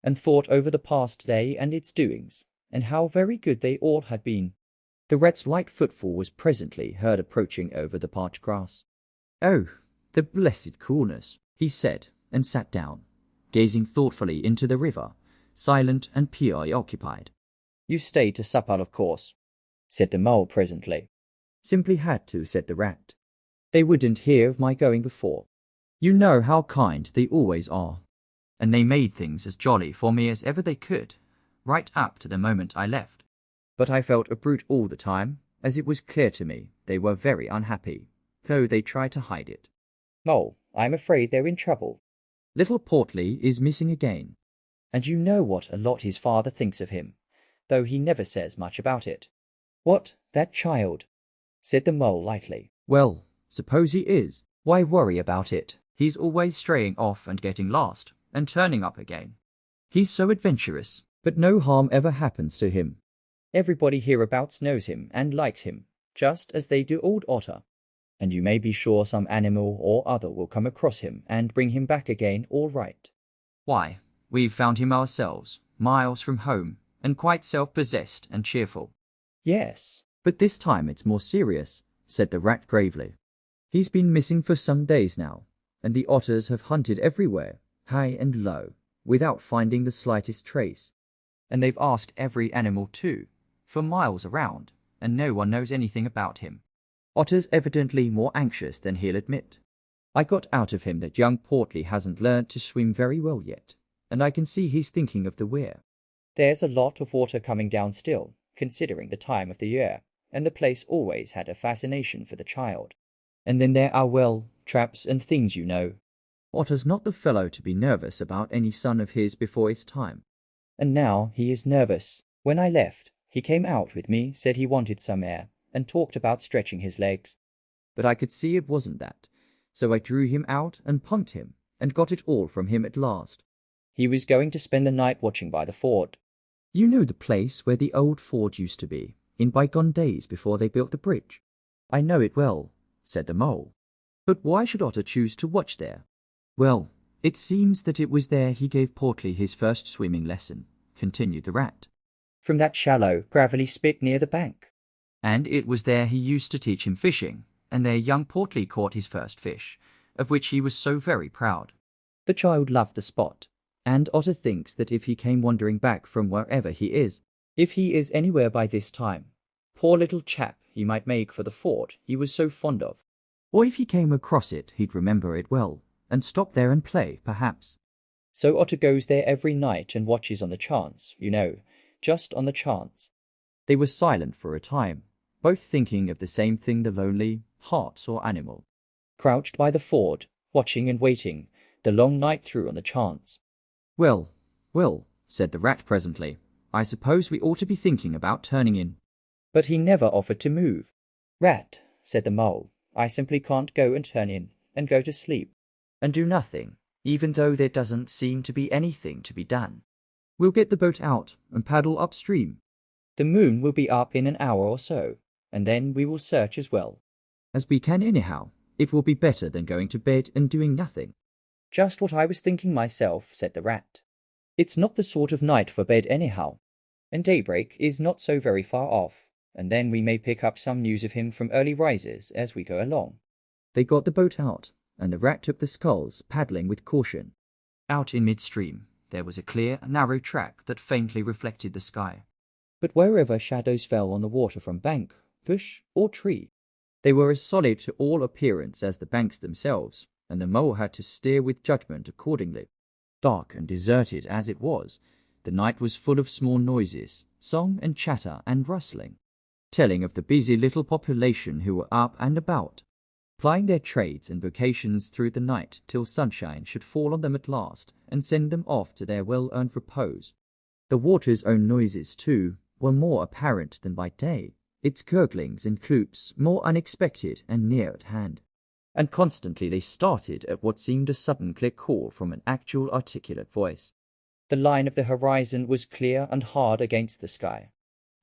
and thought over the past day and its doings, and how very good they all had been. The rat's light footfall was presently heard approaching over the parched grass. "Oh, the blessed coolness," he said, and sat down, gazing thoughtfully into the river, silent and preoccupied. "You stayed to supper, of course," said the mole presently. "Simply had to," said the rat. "They wouldn't hear of my going before. You know how kind they always are. And they made things as jolly for me as ever they could, right up to the moment I left. But I felt a brute all the time, as it was clear to me they were very unhappy, though they tried to hide it." "Mole, I'm afraid they're in trouble." "Little Portly is missing again." "And you know what a lot his father thinks of him, though he never says much about it." "What, that child?" said the mole lightly. "Well, suppose he is. Why worry about it? He's always straying off and getting lost, and turning up again. He's so adventurous, but no harm ever happens to him. Everybody hereabouts knows him and likes him, just as they do old Otter. And you may be sure some animal or other will come across him and bring him back again all right." "Why, we've found him ourselves, miles from home, and quite self-possessed and cheerful." "Yes, but this time it's more serious," said the rat gravely. "He's been missing for some days now, and the otters have hunted everywhere, high and low, without finding the slightest trace. And they've asked every animal too, for miles around, and no one knows anything about him." "Otter's evidently more anxious than he'll admit. I got out of him that young Portly hasn't learned to swim very well yet, and I can see he's thinking of the weir." "There's a lot of water coming down still, considering the time of the year, and the place always had a fascination for the child. And then there are, well, traps and things, you know." "Otter's not the fellow to be nervous about any son of his before it's time." "And now he is nervous. When I left, he came out with me, said he wanted some air, and talked about stretching his legs." "But I could see it wasn't that, so I drew him out and pumped him, and got it all from him at last." "He was going to spend the night watching by the ford." "You know the place where the old ford used to be, in bygone days before they built the bridge?" "I know it well," said the mole. "But why should Otter choose to watch there?" "Well, it seems that it was there he gave Portly his first swimming lesson," continued the rat. "From that shallow, gravelly spit near the bank." "And it was there he used to teach him fishing, and there young Portly caught his first fish, of which he was so very proud." The child loved the spot, and Otter thinks that if he came wandering back from wherever he is, if he is anywhere by this time, poor little chap, he might make for the ford he was so fond of. Or if he came across it, he'd remember it well, and stop there and play, perhaps. So Otter goes there every night and watches on the chance, you know, just on the chance." They were silent for a time, both thinking of the same thing, the lonely hart or animal. Crouched by the ford, watching and waiting, the long night through on the chance. Well, well," said the rat presently, "I suppose we ought to be thinking about turning in." But he never offered to move. "Rat," said the mole, "I simply can't go and turn in, and go to sleep, and do nothing, even though there doesn't seem to be anything to be done." "We'll get the boat out and paddle upstream." "The moon will be up in an hour or so, and then we will search as well." "As we can anyhow. It will be better than going to bed and doing nothing." "Just what I was thinking myself," said the rat. "It's not the sort of night for bed anyhow, and daybreak is not so very far off, and then we may pick up some news of him from early risers as we go along." They got the boat out, and the rat took the sculls, paddling with caution. Out in midstream, there was a clear, narrow track that faintly reflected the sky. But wherever shadows fell on the water from bank, bush, or tree, they were as solid to all appearance as the banks themselves, and the mole had to steer with judgment accordingly. Dark and deserted as it was, the night was full of small noises, song and chatter and rustling, telling of the busy little population who were up and about. plying their trades and vocations through the night till sunshine should fall on them at last and send them off to their well-earned repose. The water's own noises, too, were more apparent than by day, its gurglings and cloops more unexpected and near at hand. And constantly they started at what seemed a sudden clear call from an actual articulate voice. The line of the horizon was clear and hard against the sky,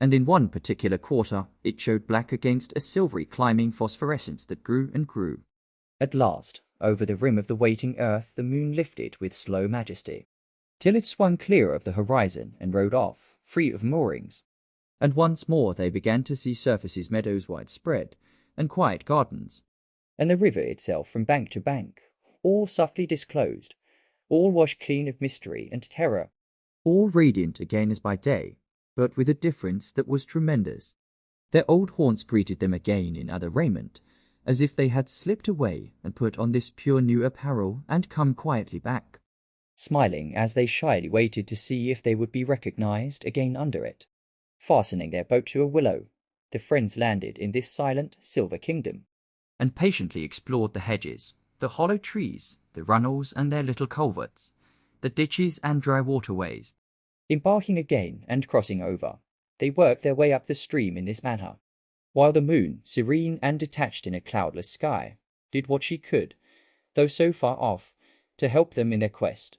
and in one particular quarter it showed black against a silvery climbing phosphorescence that grew and grew. At last, over the rim of the waiting earth the moon lifted with slow majesty, till it swung clear of the horizon and rode off, free of moorings. And once more they began to see surfaces meadows widespread, and quiet gardens. And the river itself from bank to bank, all softly disclosed, all washed clean of mystery and terror. All radiant again as by day, but with a difference that was tremendous. Their old haunts greeted them again in other raiment, as if they had slipped away and put on this pure new apparel and come quietly back, smiling as they shyly waited to see if they would be recognized again under it. Fastening their boat to a willow, the friends landed in this silent silver kingdom, and patiently explored the hedges, the hollow trees, the runnels and their little culverts, the ditches and dry waterways. Embarking again and crossing over, they worked their way up the stream in this manner, while the moon, serene and detached in a cloudless sky, did what she could, though so far off, to help them in their quest.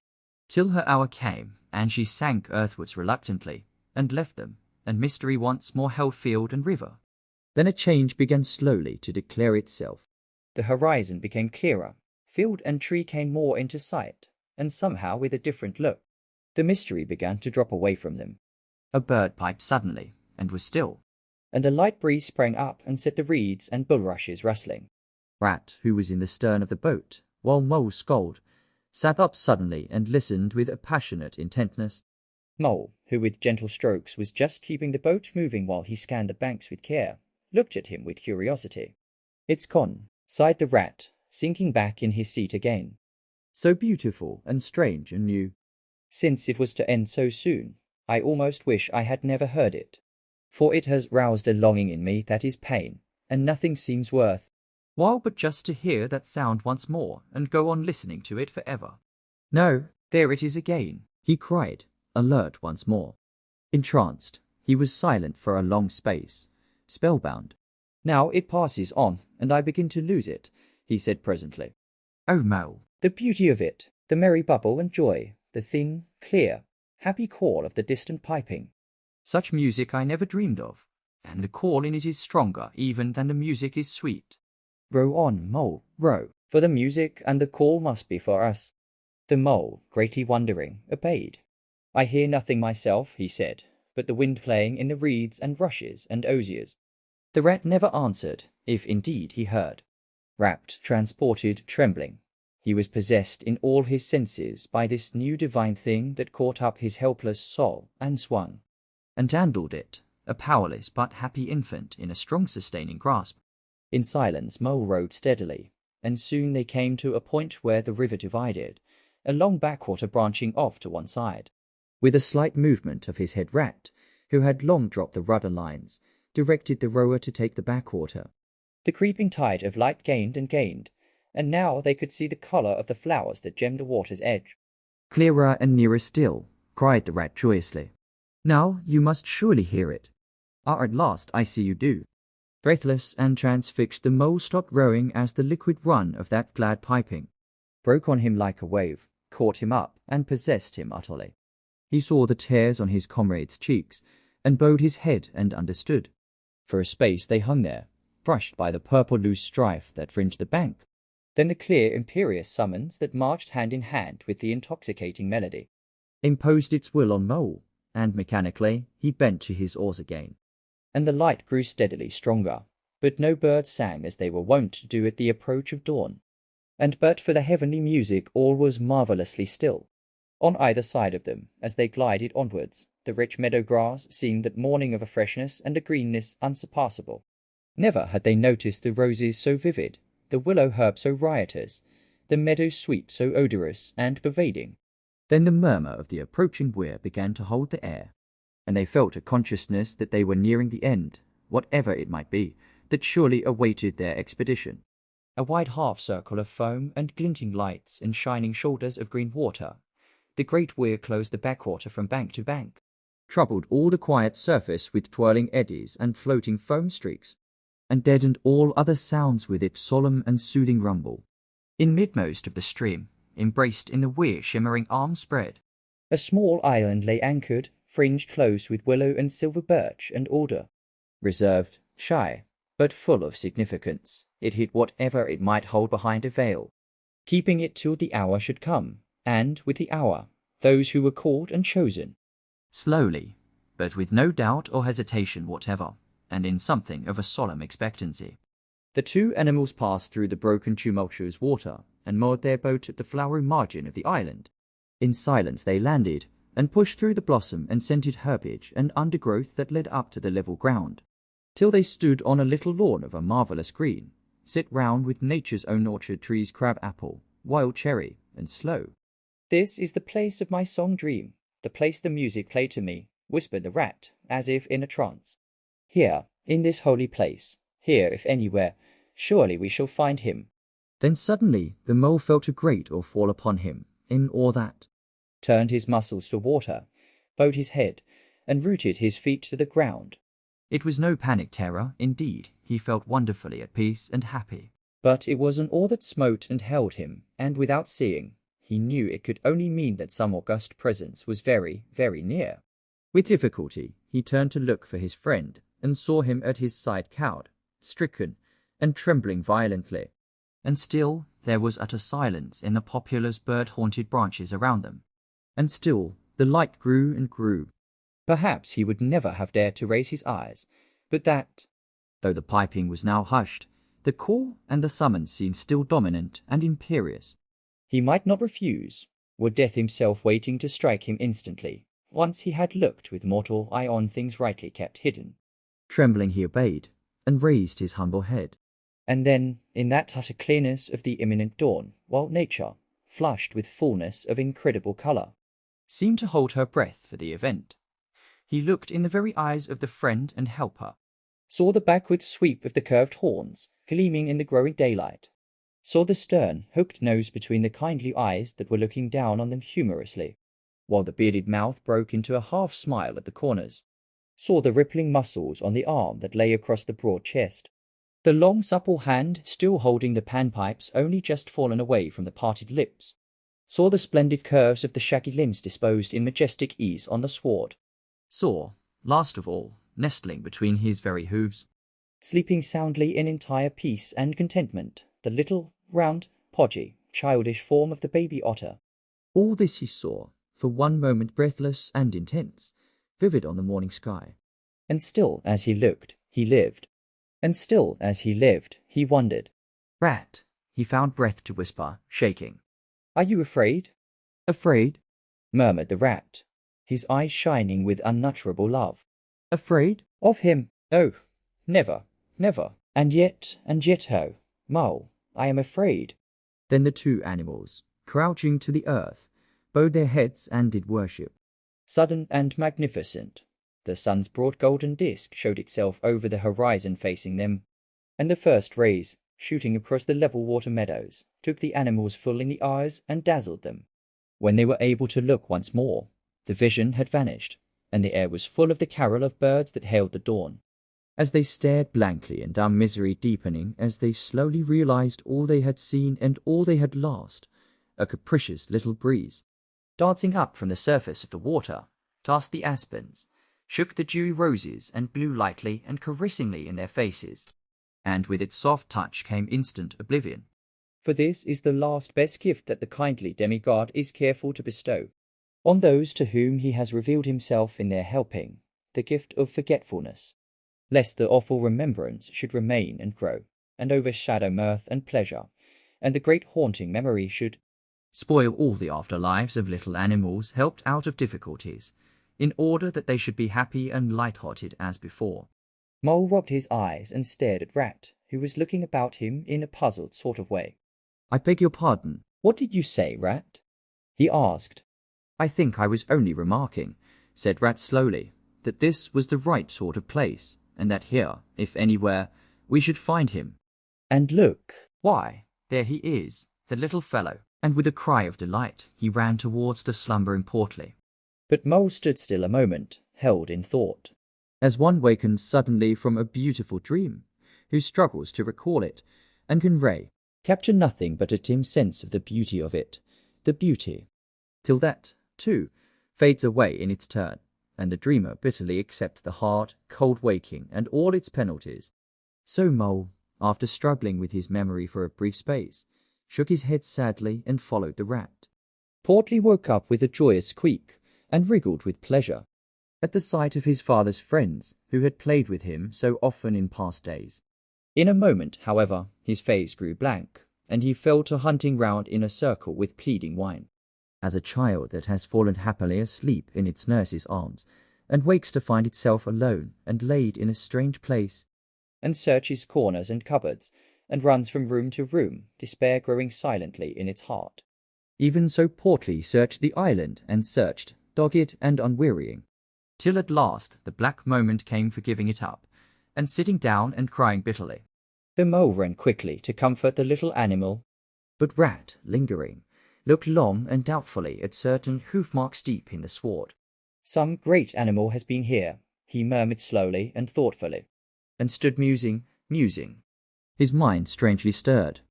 Till her hour came, and she sank earthwards reluctantly, and left them, and mystery once more held field and river. Then a change began slowly to declare itself. The horizon became clearer, field and tree came more into sight, and somehow with a different look. The mystery began to drop away from them. A bird piped suddenly, and was still, and a light breeze sprang up and set the reeds and bulrushes rustling. Rat, who was in the stern of the boat, while Mole sculled, sat up suddenly and listened with a passionate intentness. Mole, who with gentle strokes was just keeping the boat moving while he scanned the banks with care, looked at him with curiosity. "It's gone," sighed the rat, sinking back in his seat again. "So beautiful and strange and new. Since it was to end so soon, I almost wish I had never heard it, for it has roused a longing in me that is pain, and nothing seems worth while but just to hear that sound once more and go on listening to it forever. No, there it is again," he cried, alert once more. Entranced, he was silent for a long space, spellbound. "Now it passes on, and I begin to lose it," he said presently. "Oh, Mole, the beauty of it, the merry bubble and joy, the thin, clear, happy call of the distant piping. Such music I never dreamed of, and the call in it is stronger even than the music is sweet." "Row on, Mole, row, for the music and the call must be for us." The Mole, greatly wondering, obeyed. "I hear nothing myself," he said, "but the wind playing in the reeds and rushes and osiers." The rat never answered, if indeed he heard. Rapt, transported, trembling, he was possessed in all his senses by this new divine thing that caught up his helpless soul and swung, and handled it, a powerless but happy infant in a strong sustaining grasp. In silence Mole rowed steadily, and soon they came to a point where the river divided, a long backwater branching off to one side. With a slight movement of his head, Rat, who had long dropped the rudder lines, directed the rower to take the backwater. The creeping tide of light gained and gained, and now they could see the colour of the flowers that gemmed the water's edge. "Clearer and nearer still," cried the rat joyously. "Now you must surely hear it." At last I see you do." Breathless and transfixed, the Mole stopped rowing as the liquid run of that glad piping broke on him like a wave, caught him up, and possessed him utterly. He saw the tears on his comrade's cheeks, and bowed his head and understood. For a space they hung there, brushed by the purple loose strife that fringed the bank. Then the clear, imperious summons that marched hand in hand with the intoxicating melody imposed its will on Mole, and mechanically he bent to his oars again. And the light grew steadily stronger, but no birds sang as they were wont to do at the approach of dawn. And but for the heavenly music all was marvellously still. On either side of them, as they glided onwards, the rich meadow grass seemed that morning of a freshness and a greenness unsurpassable. Never had they noticed the roses so vivid, the willow herb so riotous, the meadow sweet so odorous and pervading. Then the murmur of the approaching weir began to hold the air, and they felt a consciousness that they were nearing the end, whatever it might be, that surely awaited their expedition. A wide half-circle of foam and glinting lights and shining shoulders of green water. The great weir closed the backwater from bank to bank, troubled all the quiet surface with twirling eddies and floating foam streaks, and deadened all other sounds with its solemn and soothing rumble. In midmost of the stream, embraced in the weir shimmering arm spread, a small island lay anchored, fringed close with willow and silver birch and alder. Reserved, shy, but full of significance, it hid whatever it might hold behind a veil, keeping it till the hour should come, and, with the hour, those who were called and chosen. Slowly, but with no doubt or hesitation whatever, and in something of a solemn expectancy, the two animals passed through the broken tumultuous water, and moored their boat at the flowery margin of the island. In silence they landed, and pushed through the blossom and scented herbage and undergrowth that led up to the level ground, till they stood on a little lawn of a marvellous green, set round with nature's own orchard trees, crab-apple, wild cherry, and sloe. This is the place of my song-dream, the place the music played to me, whispered the rat, as if in a trance. Here, in this holy place, here, if anywhere, surely we shall find him. Then suddenly the mole felt a great awe fall upon him, in awe that turned his muscles to water, bowed his head, and rooted his feet to the ground. It was no panic terror, indeed, he felt wonderfully at peace and happy. But it was an awe that smote and held him, and without seeing, he knew it could only mean that some august presence was very, very near. With difficulty he turned to look for his friend, and saw him at his side cowed, stricken, and trembling violently. And still there was utter silence in the populous bird-haunted branches around them. And still the light grew and grew. Perhaps he would never have dared to raise his eyes, but that, though the piping was now hushed, the call and the summons seemed still dominant and imperious. He might not refuse, were death himself waiting to strike him instantly, once he had looked with mortal eye on things rightly kept hidden. Trembling he obeyed, and raised his humble head. And then, in that utter clearness of the imminent dawn, while nature, flushed with fullness of incredible colour, seemed to hold her breath for the event, he looked in the very eyes of the friend and helper, saw the backward sweep of the curved horns gleaming in the growing daylight, saw the stern, hooked nose between the kindly eyes that were looking down on them humorously, while the bearded mouth broke into a half-smile at the corners, saw the rippling muscles on the arm that lay across the broad chest, the long supple hand still holding the panpipes only just fallen away from the parted lips, saw the splendid curves of the shaggy limbs disposed in majestic ease on the sward, saw, last of all, nestling between his very hooves, sleeping soundly in entire peace and contentment, the little, round, podgy, childish form of the baby otter. All this he saw, for one moment breathless and intense, vivid on the morning sky. And still as he looked, he lived. And still as he lived, he wondered. Rat, he found breath to whisper, shaking. Are you afraid? Afraid? Murmured the rat, his eyes shining with unutterable love. Afraid? Of him? Oh, never, never. And yet, oh, Mole, I am afraid. Then the two animals, crouching to the earth, bowed their heads and did worship. Sudden and magnificent, the sun's broad golden disk showed itself over the horizon facing them, and the first rays, shooting across the level water meadows, took the animals full in the eyes and dazzled them. When they were able to look once more, the vision had vanished, and the air was full of the carol of birds that hailed the dawn. As they stared blankly and our misery deepening as they slowly realized all they had seen and all they had lost, a capricious little breeze, dancing up from the surface of the water, tossed the aspens, shook the dewy roses and blew lightly and caressingly in their faces, and with its soft touch came instant oblivion. For this is the last best gift that the kindly demigod is careful to bestow on those to whom he has revealed himself in their helping, the gift of forgetfulness, lest the awful remembrance should remain and grow, and overshadow mirth and pleasure, and the great haunting memory should spoil all the afterlives of little animals helped out of difficulties, in order that they should be happy and light-hearted as before. Mole rubbed his eyes and stared at Rat, who was looking about him in a puzzled sort of way. I beg your pardon. What did you say, Rat? He asked. I think I was only remarking, said Rat slowly, that this was the right sort of place, and that here, if anywhere, we should find him. And look, Why, there he is, the little fellow. And with a cry of delight, he ran towards the slumbering portly. but Mole stood still a moment, held in thought. As one wakens suddenly from a beautiful dream, who struggles to recall it, and convey, Capture nothing but a dim sense of the beauty of it, the beauty. till that, too, fades away in its turn, and the dreamer bitterly accepts the hard, cold waking and all its penalties. So Mole, after struggling with his memory for a brief space, shook his head sadly and followed the rat. Portly woke up with a joyous squeak, and wriggled with pleasure At the sight of his father's friends, who had played with him so often in past days. In a moment, however, his face grew blank, and he fell to hunting round in a circle with pleading whine. As a child that has fallen happily asleep in its nurse's arms, and wakes to find itself alone and laid in a strange place, And searches corners and cupboards, and runs from room to room, despair growing silently in its heart. even so Portly searched the island and searched, dogged and unwearying, till at last the black moment came for giving it up, and sitting down and crying bitterly. The Mole ran quickly to comfort the little animal, But Rat, lingering, looked long and doubtfully at certain hoof marks deep in the sward, Some great animal has been here, he murmured slowly and thoughtfully, and stood musing, his mind strangely stirred.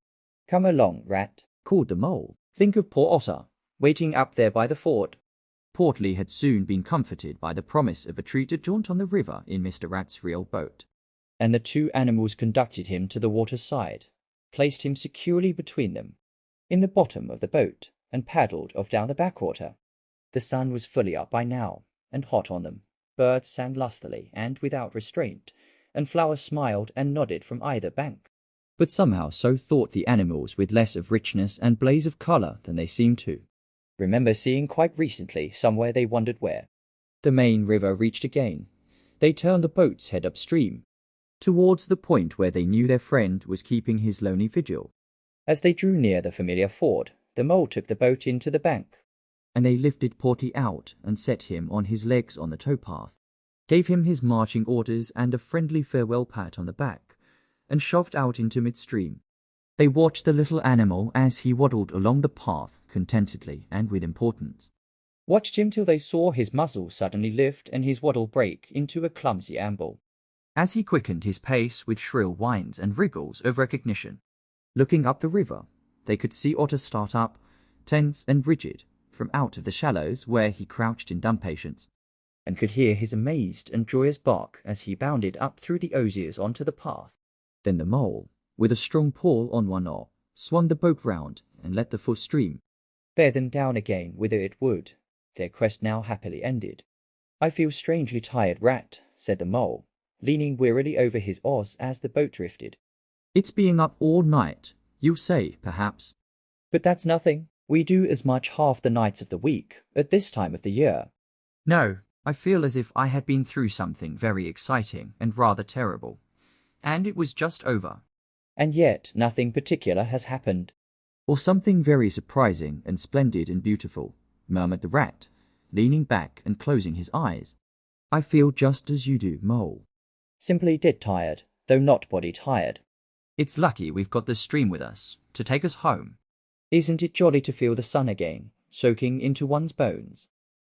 Come along, Rat, Called the Mole. think of poor Otter, waiting up there by the ford. Portly had soon been comforted by the promise of a treated jaunt on the river in Mr. Rat's real boat. And the two animals conducted him to the water's side, placed him securely between them, in the bottom of the boat, and paddled off down the backwater. The sun was fully up by now, and hot on them. Birds sang lustily and without restraint, and flowers smiled and nodded from either bank. But somehow so thought the animals with less of richness and blaze of colour than they seemed to. Remember seeing quite recently somewhere they wondered where. The main river reached again. They turned the boat's head upstream, towards the point where they knew their friend was keeping his lonely vigil. As they drew near the familiar ford, the Mole took the boat into the bank. And they lifted Portly out and set him on his legs on the towpath, gave him his marching orders and a friendly farewell pat on the back, and shoved out into midstream. They watched the little animal as he waddled along the path contentedly and with importance. Watched him till they saw his muzzle suddenly lift and his waddle break into a clumsy amble. As he quickened his pace with shrill whines and wriggles of recognition. Looking up the river, they could see Otter start up, tense and rigid, from out of the shallows where he crouched in dumb patience, and could hear his amazed and joyous bark as he bounded up through the osiers onto the path. Then the Mole, with a strong pull on one oar, swung the boat round and let the full stream bear them down again whither it would, their quest now happily ended. I feel strangely tired, Rat, said the Mole, leaning wearily over his oars as the boat drifted. It's being up all night, you'll say, perhaps. But that's nothing. We do as much half the nights of the week, at this time of the year. No, I feel as if I had been through something very exciting and rather terrible, and it was just over. And yet nothing particular has happened. Or something very surprising and splendid and beautiful, murmured the Rat, leaning back and closing his eyes. I feel just as you do, Mole. Simply dead tired, though not body tired. It's lucky we've got the stream with us, to take us home. Isn't it jolly to feel the sun again, soaking into one's bones?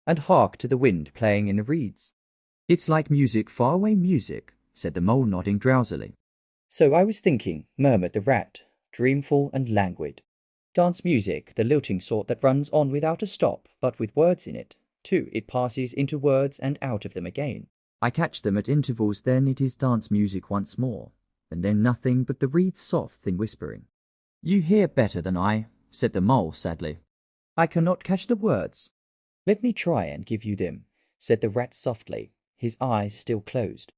And hark to the wind playing in the reeds. It's like music, faraway music, said the Mole, nodding drowsily. So I was thinking, murmured the Rat, dreamful and languid. Dance music, the lilting sort that runs on without a stop, but with words in it. Too, it passes into words and out of them again. I catch them at intervals, then it is dance music once more, and then nothing but the reed's soft thin whispering. You hear better than I, said the Mole sadly. I cannot catch the words. Let me try and give you them, said the Rat softly, his eyes still closed.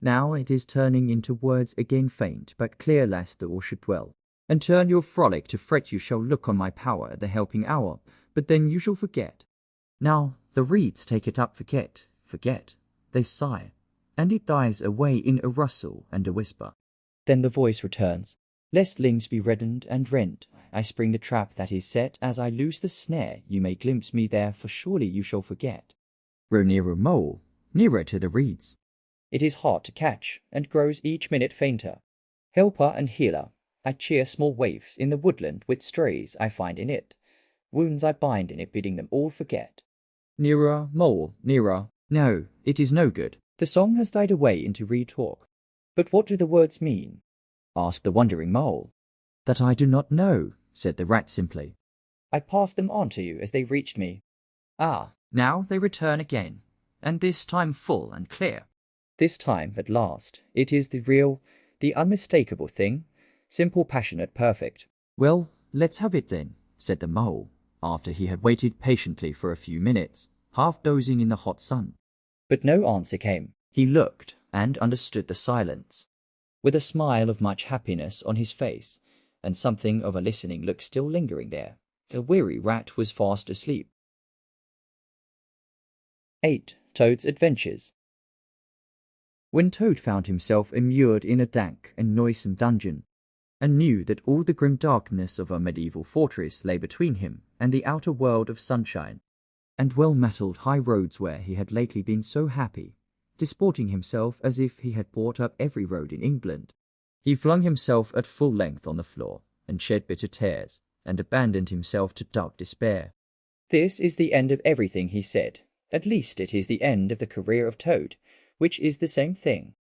Now it is turning into words again faint, but clear lest the all should dwell. And turn your frolic to fret you shall look on my power at the helping hour, but then you shall forget. Now the reeds take it up, forget, they sigh, and it dies away in a rustle and a whisper. Then the voice returns, lest limbs be reddened and rent, I spring the trap that is set, as I loose the snare, you may glimpse me there, for surely you shall forget. Row nearer, Mole, nearer to the reeds. It is hard to catch, and grows each minute fainter. Helper and healer, I cheer small waifs in the woodland with strays I find in it. Wounds I bind in it, bidding them all forget. Nearer, mole, nearer. No, it is no good. The song has died away into re-talk. But what do the words mean? Asked the wondering mole. That I do not know, said the rat simply. I passed them on to you as they reached me. Ah, now they return again, and this time full and clear. This time, at last, it is the real, the unmistakable thing, simple, passionate, perfect. Well, let's have it then, said the mole, after he had waited patiently for a few minutes, half dozing in the hot sun. But no answer came. He looked and understood the silence. With a smile of much happiness on his face, and something of a listening look still lingering there, the weary rat was fast asleep. 8. Toad's Adventures. When Toad found himself immured in a dank and noisome dungeon, and knew that all the grim darkness of a medieval fortress lay between him and the outer world of sunshine, and well-metalled high roads where he had lately been so happy, disporting himself as if he had bought up every road in England, he flung himself at full length on the floor, and shed bitter tears, and abandoned himself to dark despair. This is the end of everything, he said. At least it is the end of the career of Toad, which is the same thing.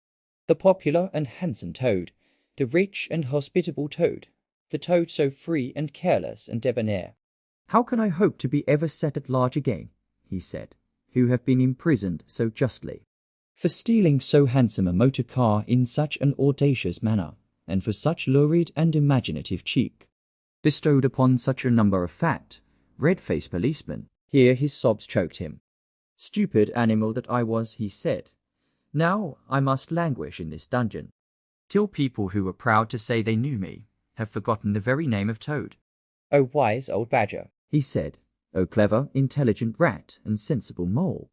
The popular and handsome Toad, the rich and hospitable Toad, the Toad so free and careless and debonair. How can I hope to be ever set at large again, he said, who have been imprisoned so justly? For stealing so handsome a motor car in such an audacious manner, and for such lurid and imaginative cheek, bestowed upon such a number of fat, red-faced policemen. Here his sobs choked him. Stupid animal that I was, he said. Now I must languish in this dungeon, till people who were proud to say they knew me have forgotten the very name of Toad. O wise old badger, he said, O clever, intelligent rat and sensible mole.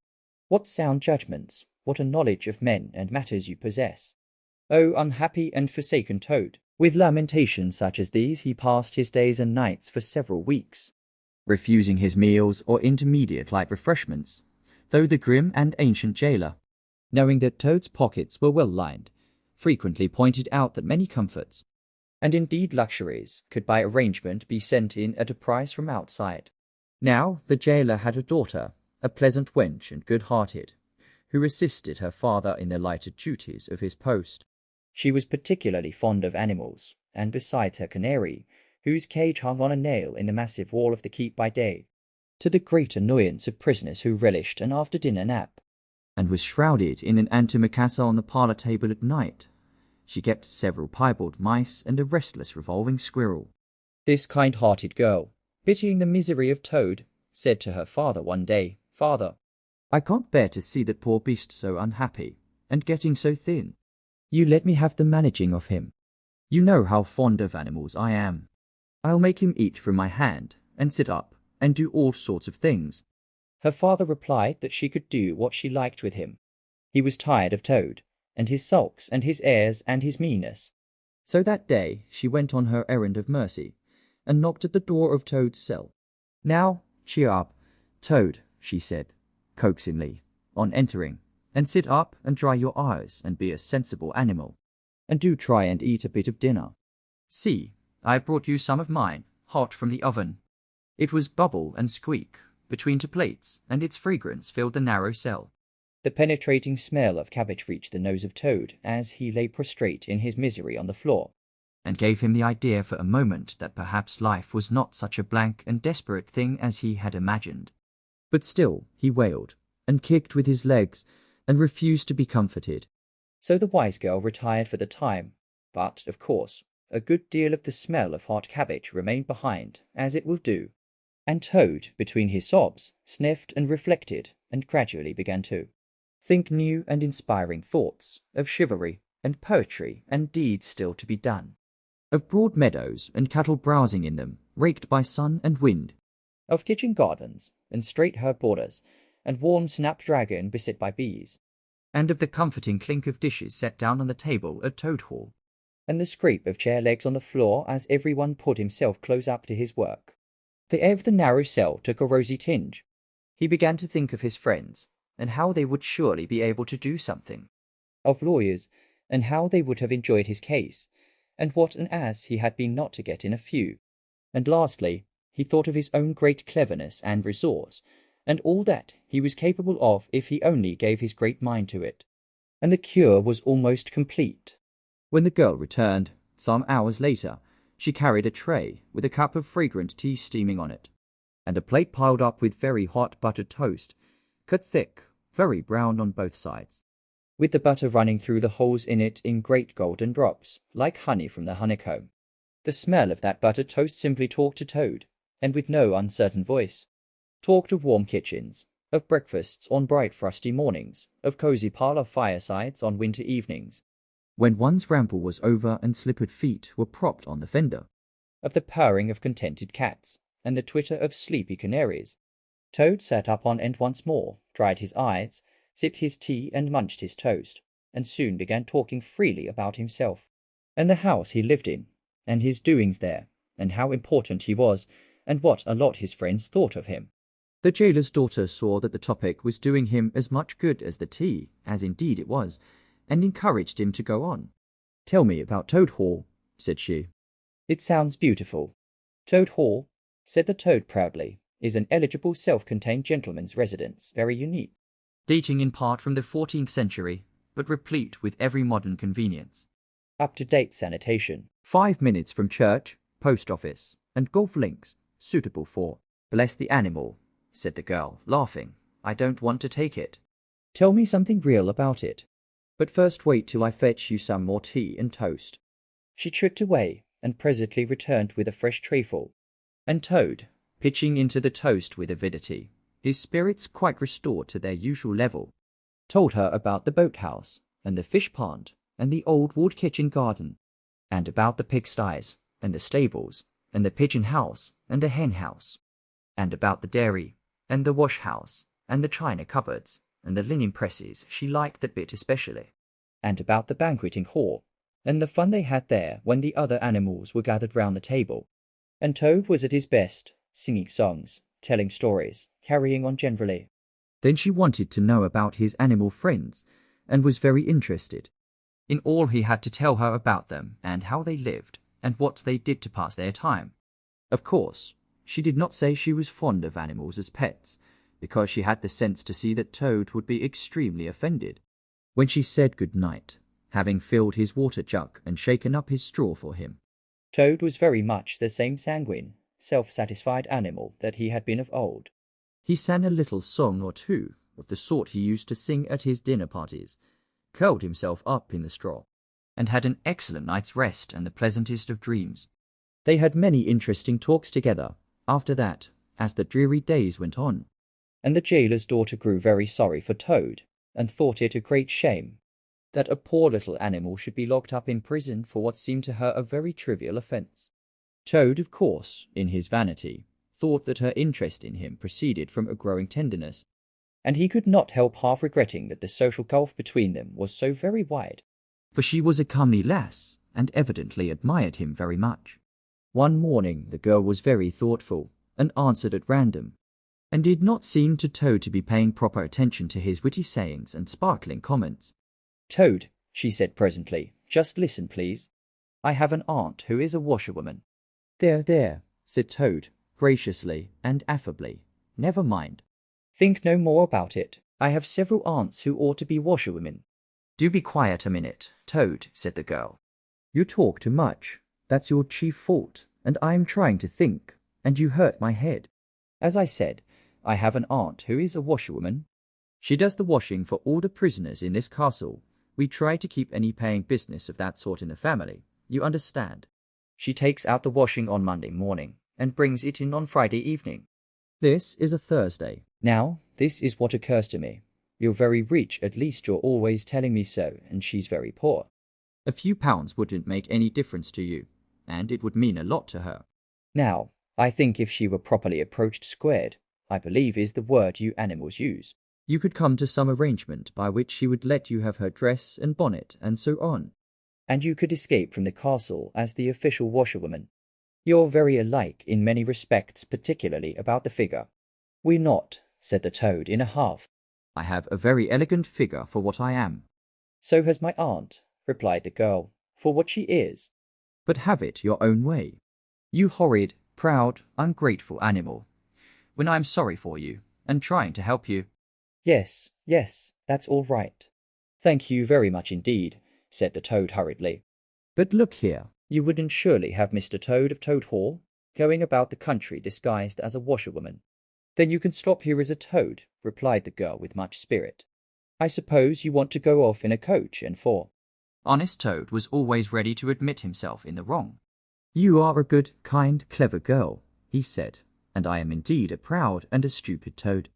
What sound judgments, what a knowledge of men and matters you possess. O unhappy and forsaken Toad, with lamentations such as these he passed his days and nights for several weeks, refusing his meals or intermediate light refreshments, though the grim and ancient jailer, knowing that Toad's pockets were well lined, frequently pointed out that many comforts, and indeed luxuries, could by arrangement be sent in at a price from outside. Now the jailer had a daughter, a pleasant wench and good-hearted, who assisted her father in the lighter duties of his post. She was particularly fond of animals, and besides her canary, whose cage hung on a nail in the massive wall of the keep by day, to the great annoyance of prisoners who relished an after-dinner nap, and was shrouded in an antimacassar on the parlour table at night. She kept several piebald mice and a restless revolving squirrel. This kind-hearted girl, pitying the misery of Toad, said to her father one day, "Father, I can't bear to see that poor beast so unhappy, and getting so thin. You let me have the managing of him. You know how fond of animals I am. I'll make him eat from my hand, and sit up, and do all sorts of things." Her father replied that she could do what she liked with him. He was tired of Toad, and his sulks, and his airs, and his meanness. So that day she went on her errand of mercy, and knocked at the door of Toad's cell. "Now, cheer up, Toad," she said, coaxingly, on entering, "and sit up and dry your eyes and be a sensible animal, and do try and eat a bit of dinner. See, I have brought you some of mine, hot from the oven." It was bubble and squeak between two plates, and its fragrance filled the narrow cell. The penetrating smell of cabbage reached the nose of Toad as he lay prostrate in his misery on the floor, and gave him the idea for a moment that perhaps life was not such a blank and desperate thing as he had imagined. But still he wailed, and kicked with his legs, and refused to be comforted. So the wise girl retired for the time, but, of course, a good deal of the smell of hot cabbage remained behind, as it will do, and Toad, between his sobs, sniffed and reflected, and gradually began to think new and inspiring thoughts of chivalry and poetry and deeds still to be done, of broad meadows and cattle browsing in them, raked by sun and wind, of kitchen gardens and straight herb borders, and warm snapdragon beset by bees, and of the comforting clink of dishes set down on the table at Toad Hall, and the scrape of chair legs on the floor as everyone put himself close up to his work. The air of the narrow cell took a rosy tinge. He began to think of his friends, and how they would surely be able to do something, of lawyers, and how they would have enjoyed his case, and what an ass he had been not to get in a few. And lastly, he thought of his own great cleverness and resource, and all that he was capable of if he only gave his great mind to it. And the cure was almost complete. When the girl returned, some hours later, she carried a tray with a cup of fragrant tea steaming on it, and a plate piled up with very hot buttered toast, cut thick, very brown on both sides, with the butter running through the holes in it in great golden drops, like honey from the honeycomb. The smell of that buttered toast simply talked to Toad, and with no uncertain voice. Talked of warm kitchens, of breakfasts on bright frosty mornings, of cosy parlour firesides on winter evenings, when one's ramble was over and slippered feet were propped on the fender, of the purring of contented cats, and the twitter of sleepy canaries. Toad sat up on end once more, dried his eyes, sipped his tea and munched his toast, and soon began talking freely about himself, and the house he lived in, and his doings there, and how important he was, and what a lot his friends thought of him. The jailer's daughter saw that the topic was doing him as much good as the tea, as indeed it was, and encouraged him to go on. "Tell me about Toad Hall," said she. "It sounds beautiful." "Toad Hall," said the Toad proudly, "is an eligible self-contained gentleman's residence, very unique, dating in part from the 14th century, but replete with every modern convenience. Up-to-date sanitation, 5 minutes from church, post office, and golf links, suitable for—" "Bless the animal," said the girl, laughing. "I don't want to take it." "Tell me something real about it. But first wait till I fetch you some more tea and toast." She tripped away, and presently returned with a fresh trayful. And Toad, pitching into the toast with avidity, his spirits quite restored to their usual level, told her about the boathouse, and the fish pond, and the old wood kitchen garden, and about the pigsties, and the stables, and the pigeon house, and the hen house, and about the dairy, and the wash house, and the china cupboards, and the linen presses she liked that bit especially, and about the banqueting hall, and the fun they had there when the other animals were gathered round the table. And Toad was at his best, singing songs, telling stories, carrying on generally. Then she wanted to know about his animal friends, and was very interested in all he had to tell her about them, and how they lived, and what they did to pass their time. Of course, she did not say she was fond of animals as pets, because she had the sense to see that Toad would be extremely offended. When she said good night, having filled his water jug and shaken up his straw for him, Toad was very much the same sanguine, self-satisfied animal that he had been of old. He sang a little song or two, of the sort he used to sing at his dinner parties, curled himself up in the straw, and had an excellent night's rest and the pleasantest of dreams. They had many interesting talks together, after that, as the dreary days went on. And the jailer's daughter grew very sorry for Toad, and thought it a great shame that a poor little animal should be locked up in prison for what seemed to her a very trivial offence. Toad, of course, in his vanity, thought that her interest in him proceeded from a growing tenderness, and he could not help half regretting that the social gulf between them was so very wide, for she was a comely lass, and evidently admired him very much. One morning the girl was very thoughtful, and answered at random, and did not seem to Toad to be paying proper attention to his witty sayings and sparkling comments. "Toad," she said presently, "just listen, please. I have an aunt who is a washerwoman." "There, there," said Toad, graciously and affably. "Never mind. "Think no more about it. I have several aunts who ought to be washerwomen." "Do be quiet a minute, Toad," said the girl. "You talk too much. That's your chief fault, and I am trying to think, and you hurt my head." "As I said, I have an aunt who is a washerwoman." "She does the washing for all the prisoners in this castle. We try to keep any paying business of that sort in the family, you understand." "She takes out the washing on Monday morning, and brings it in on Friday evening." "This is a Thursday." "Now, this is what occurs to me. You're very rich, at least you're always telling me so, and she's very poor." "A few pounds wouldn't make any difference to you, and it would mean a lot to her." "Now, I think if she were properly approached squared, I believe is the word you animals use, you could come to some arrangement by which she would let you have her dress and bonnet and so on, and you could escape from the castle as the official washerwoman. You're very alike in many respects, particularly about the figure." "We're not," said the Toad in a half. "I have a very elegant figure for what I am." "So has my aunt," replied the girl, "for what she is." but have it your own way. You horrid, proud, ungrateful animal, when I am sorry for you, and trying to help you." Yes, yes, that's all right. Thank you very much indeed, said the Toad hurriedly. But look here, You wouldn't surely have Mr. Toad of Toad Hall going about the country disguised as a washerwoman? Then you can stop here as a toad, replied the girl with much spirit. I suppose you want to go off in a coach and four. Honest Toad was always ready to admit himself in the wrong. "You are a good, kind, clever girl," he said, "and I am indeed a proud and a stupid toad."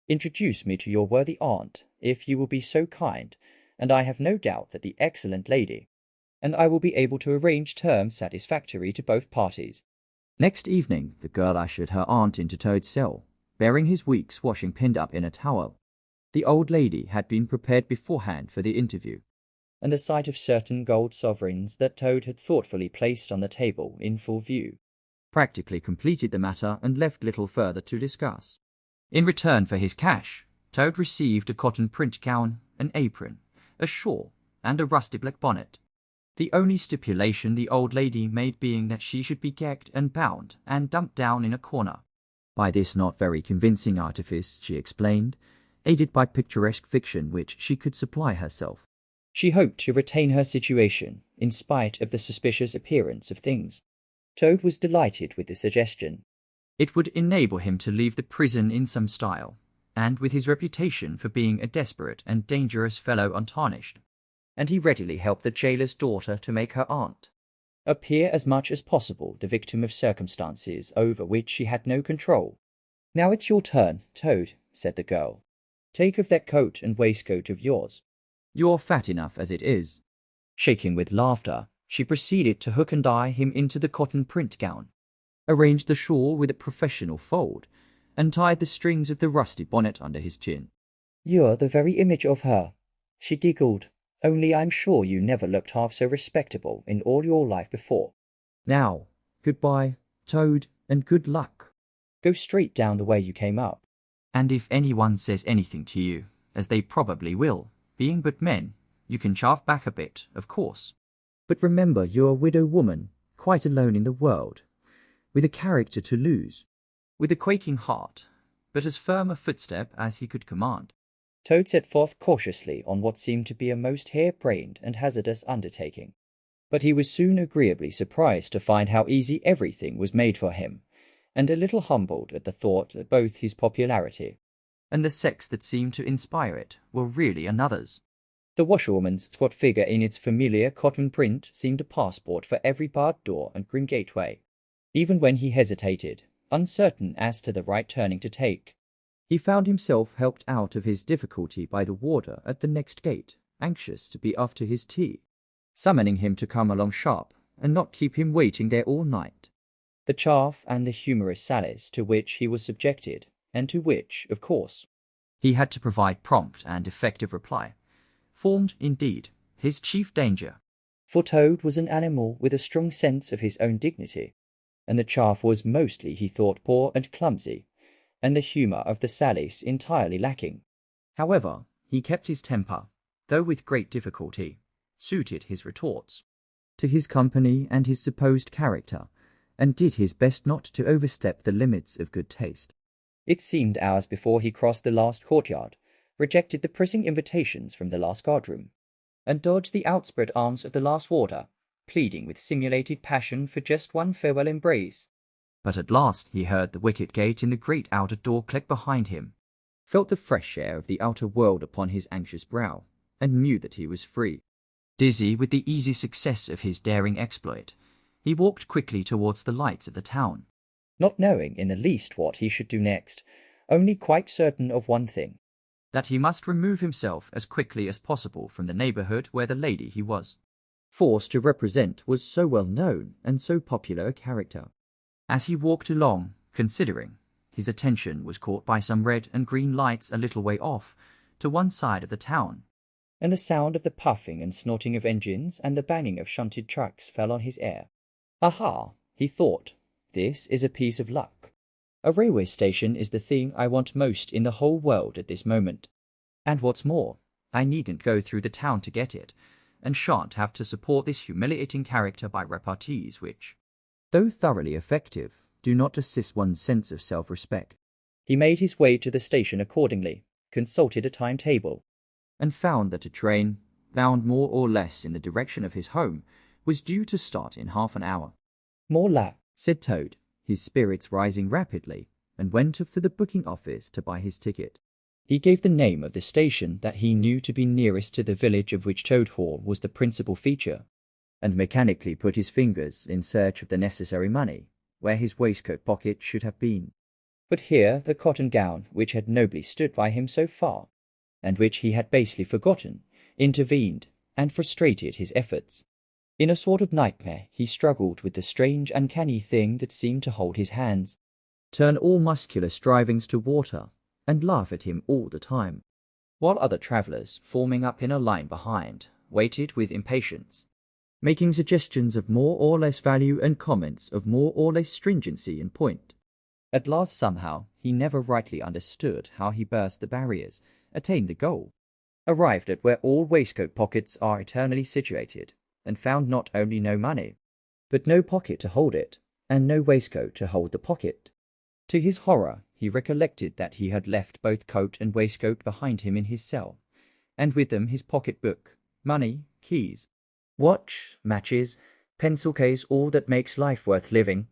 Introduce me to your worthy aunt, if you will be so kind, and I have no doubt that the excellent lady, and I will be able to arrange terms satisfactory to both parties. Next evening the girl ushered her aunt into Toad's cell, bearing his week's washing pinned up in a towel. The old lady had been prepared beforehand for the interview, And the sight of certain gold sovereigns that Toad had thoughtfully placed on the table in full view practically completed the matter and left little further to discuss. In return for his cash, Toad received a cotton print gown, an apron, a shawl, and a rusty black bonnet. The only stipulation the old lady made being that she should be gagged and bound and dumped down in a corner. By this not very convincing artifice, she explained, aided by picturesque fiction which she could supply herself, she hoped to retain her situation in spite of the suspicious appearance of things. Toad was delighted with the suggestion. it would enable him to leave the prison in some style, and with his reputation for being a desperate and dangerous fellow untarnished. And he readily helped the jailer's daughter to make her aunt appear as much as possible the victim of circumstances over which she had no control. Now it's your turn, Toad, said the girl. Take off that coat and waistcoat of yours. "You're fat enough as it is." Shaking with laughter, she proceeded to hook and dye him into the cotton print gown, arranged the shawl with a professional fold, and tied the strings of the rusty bonnet under his chin. You're the very image of her, she giggled, only I'm sure you never looked half so respectable in all your life before. Now, goodbye, Toad, and good luck. Go straight down the way you came up. And if anyone says anything to you, as they probably will, being but men, you can chaff back a bit, of course. But remember you're a widow woman, quite alone in the world, with a character to lose." With a quaking heart, but as firm a footstep as he could command, Toad set forth cautiously on what seemed to be a most hair-brained and hazardous undertaking. But he was soon agreeably surprised to find how easy everything was made for him, and a little humbled at the thought that both his popularity and the sex that seemed to inspire it were really another's. The washerwoman's squat figure in its familiar cotton print seemed a passport for every barred door and grim gateway, even when he hesitated, uncertain as to the right turning to take. He found himself helped out of his difficulty by the warder at the next gate, anxious to be off to his tea, summoning him to come along sharp and not keep him waiting there all night. The chaff and the humorous sallies to which he was subjected, and to which, of course, he had to provide prompt and effective reply, formed, indeed, his chief danger. For Toad was an animal with a strong sense of his own dignity, and the chaff was mostly, he thought, poor and clumsy, and the humour of the sallies entirely lacking. However, he kept his temper, though with great difficulty, suited his retorts to his company and his supposed character, and did his best not to overstep the limits of good taste. It seemed hours before he crossed the last courtyard, rejected the pressing invitations from the last guardroom, and dodged the outspread arms of the last warder, pleading with simulated passion for just one farewell embrace. But at last he heard the wicket gate in the great outer door click behind him, felt the fresh air of the outer world upon his anxious brow, and knew that he was free. Dizzy with the easy success of his daring exploit, he walked quickly towards the lights of the town, not knowing in the least what he should do next, only quite certain of one thing, that he must remove himself as quickly as possible from the neighbourhood where the lady he was forced to represent was so well known and so popular a character. As he walked along, considering, his attention was caught by some red and green lights a little way off, to one side of the town, and the sound of the puffing and snorting of engines and the banging of shunted trucks fell on his ear. Aha, he thought, this is a piece of luck. A railway station is the thing I want most in the whole world at this moment. And what's more, I needn't go through the town to get it, and shan't have to support this humiliating character by repartees which, though thoroughly effective, do not assist one's sense of self-respect. He made his way to the station accordingly, consulted a timetable, and found that a train, bound more or less in the direction of his home, was due to start in half an hour. "More la," Said Toad, his spirits rising rapidly, and went off to the booking office to buy his ticket. He gave the name of the station that he knew to be nearest to the village of which Toad Hall was the principal feature, and mechanically put his fingers in search of the necessary money, where his waistcoat pocket should have been. But here the cotton gown, which had nobly stood by him so far, and which he had basely forgotten, intervened, and frustrated his efforts. In a sort of nightmare he struggled with the strange uncanny thing that seemed to hold his hands, turn all muscular strivings to water, and laugh at him all the time, while other travellers, forming up in a line behind, waited with impatience, making suggestions of more or less value and comments of more or less stringency and point. At last somehow he never rightly understood how he burst the barriers, attained the goal, arrived at where all waistcoat pockets are eternally situated, and found not only no money, but no pocket to hold it, and no waistcoat to hold the pocket. To his horror he recollected that he had left both coat and waistcoat behind him in his cell, and with them his pocket-book, money, keys, watch, matches, pencil case, all that makes life worth living,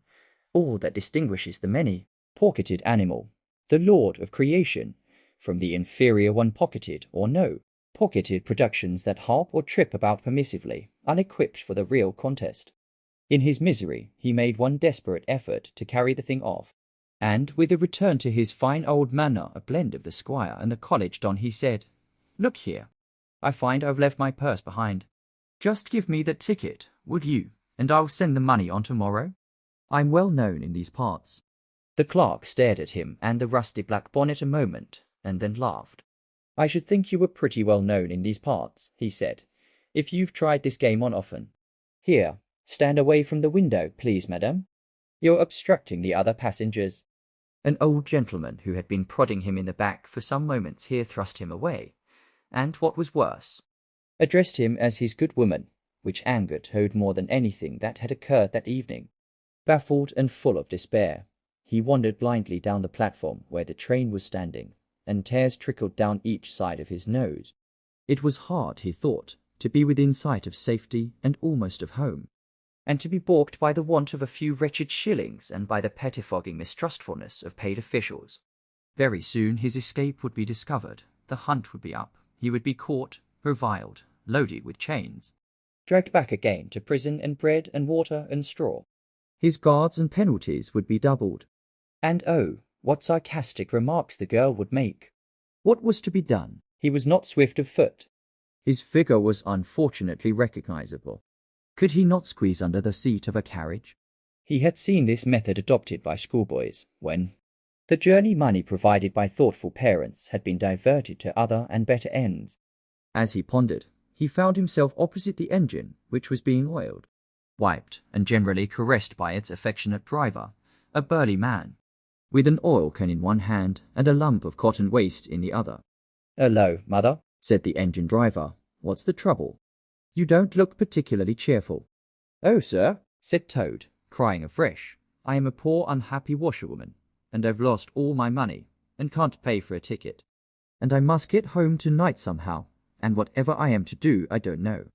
all that distinguishes the many, pocketed animal, the lord of creation, from the inferior one pocketed or no, pocketed productions that harp or trip about permissively, unequipped for the real contest. In his misery he made one desperate effort to carry the thing off, and with a return to his fine old manner, a blend of the squire and the college don, he said, "Look here, I find I've left my purse behind. Just give me the ticket, would you, and I'll send the money on tomorrow. I'm well known in these parts." The clerk stared at him and the rusty black bonnet a moment, and then laughed. "I should think you were pretty well known in these parts," he said, "if you've tried this game on often. Here, stand away from the window, please, madame. You're obstructing the other passengers." An old gentleman who had been prodding him in the back for some moments here thrust him away, and, what was worse, addressed him as his good woman, which angered Toad more than anything that had occurred that evening. Baffled and full of despair, he wandered blindly down the platform where the train was standing, and tears trickled down each side of his nose. It was hard, he thought, to be within sight of safety and almost of home, and to be balked by the want of a few wretched shillings and by the pettifogging mistrustfulness of paid officials. Very soon his escape would be discovered, the hunt would be up, he would be caught, reviled, loaded with chains, dragged back again to prison and bread and water and straw. His guards and penalties would be doubled. And oh, what sarcastic remarks the girl would make! What was to be done? He was not swift of foot. His figure was unfortunately recognizable. Could he not squeeze under the seat of a carriage? He had seen this method adopted by schoolboys when the journey money provided by thoughtful parents had been diverted to other and better ends. As he pondered, he found himself opposite the engine, which was being oiled, wiped, and generally caressed by its affectionate driver, a burly man, with an oil can in one hand and a lump of cotton waste in the other. "Hello, mother," said the engine driver. "What's the trouble? You don't look particularly cheerful." "Oh, sir," said Toad, crying afresh, "I am a poor unhappy washerwoman, and I've lost all my money, and can't pay for a ticket. And I must get home tonight somehow, and whatever I am to do I don't know."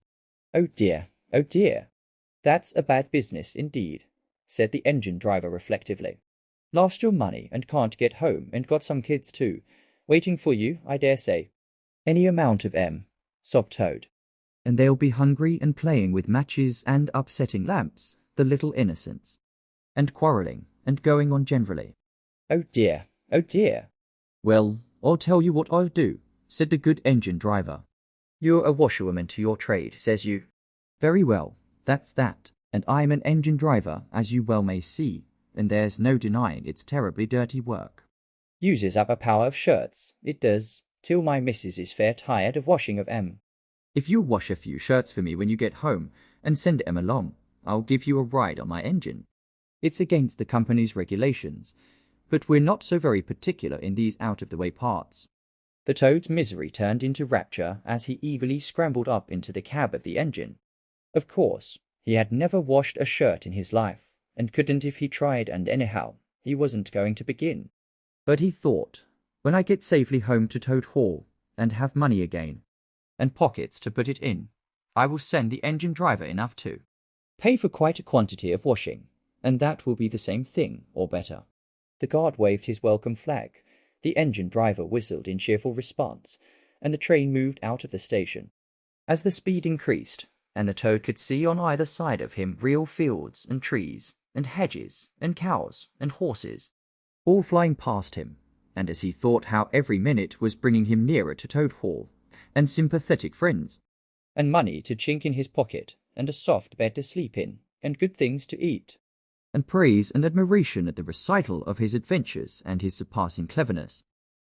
"Oh dear, oh dear. That's a bad business indeed," said the engine driver reflectively. "Lost your money and can't get home, and got some kids too, waiting for you, I dare say. Any amount of sobbed Toad. "And they'll be hungry and playing with matches and upsetting lamps, the little innocents, and quarrelling, and going on generally." "Oh dear, oh dear." "Well, I'll tell you what I'll do," said the good engine driver. "You're a washerwoman to your trade, says you." "Very well, that's that, and I'm an engine driver, as you well may see, and there's no denying it's terribly dirty work. Uses up a power of shirts, it does, till my missus is fair tired of washing of 'em. If you wash a few shirts for me when you get home, and send 'em along, I'll give you a ride on my engine." It's against the company's regulations, but we're not so very particular in these out-of-the-way parts. The Toad's misery turned into rapture as he eagerly scrambled up into the cab of the engine. Of course, he had never washed a shirt in his life, and couldn't if he tried, and anyhow, he wasn't going to begin. But he thought, when I get safely home to Toad Hall, and have money again, and pockets to put it in, I will send the engine driver enough to pay for quite a quantity of washing, and that will be the same thing, or better. The guard waved his welcome flag, the engine driver whistled in cheerful response, and the train moved out of the station. As the speed increased, and the Toad could see on either side of him real fields and trees and hedges and cows and horses, all flying past him, and as he thought how every minute was bringing him nearer to Toad Hall, and sympathetic friends, and money to chink in his pocket, and a soft bed to sleep in, and good things to eat, and praise and admiration at the recital of his adventures and his surpassing cleverness,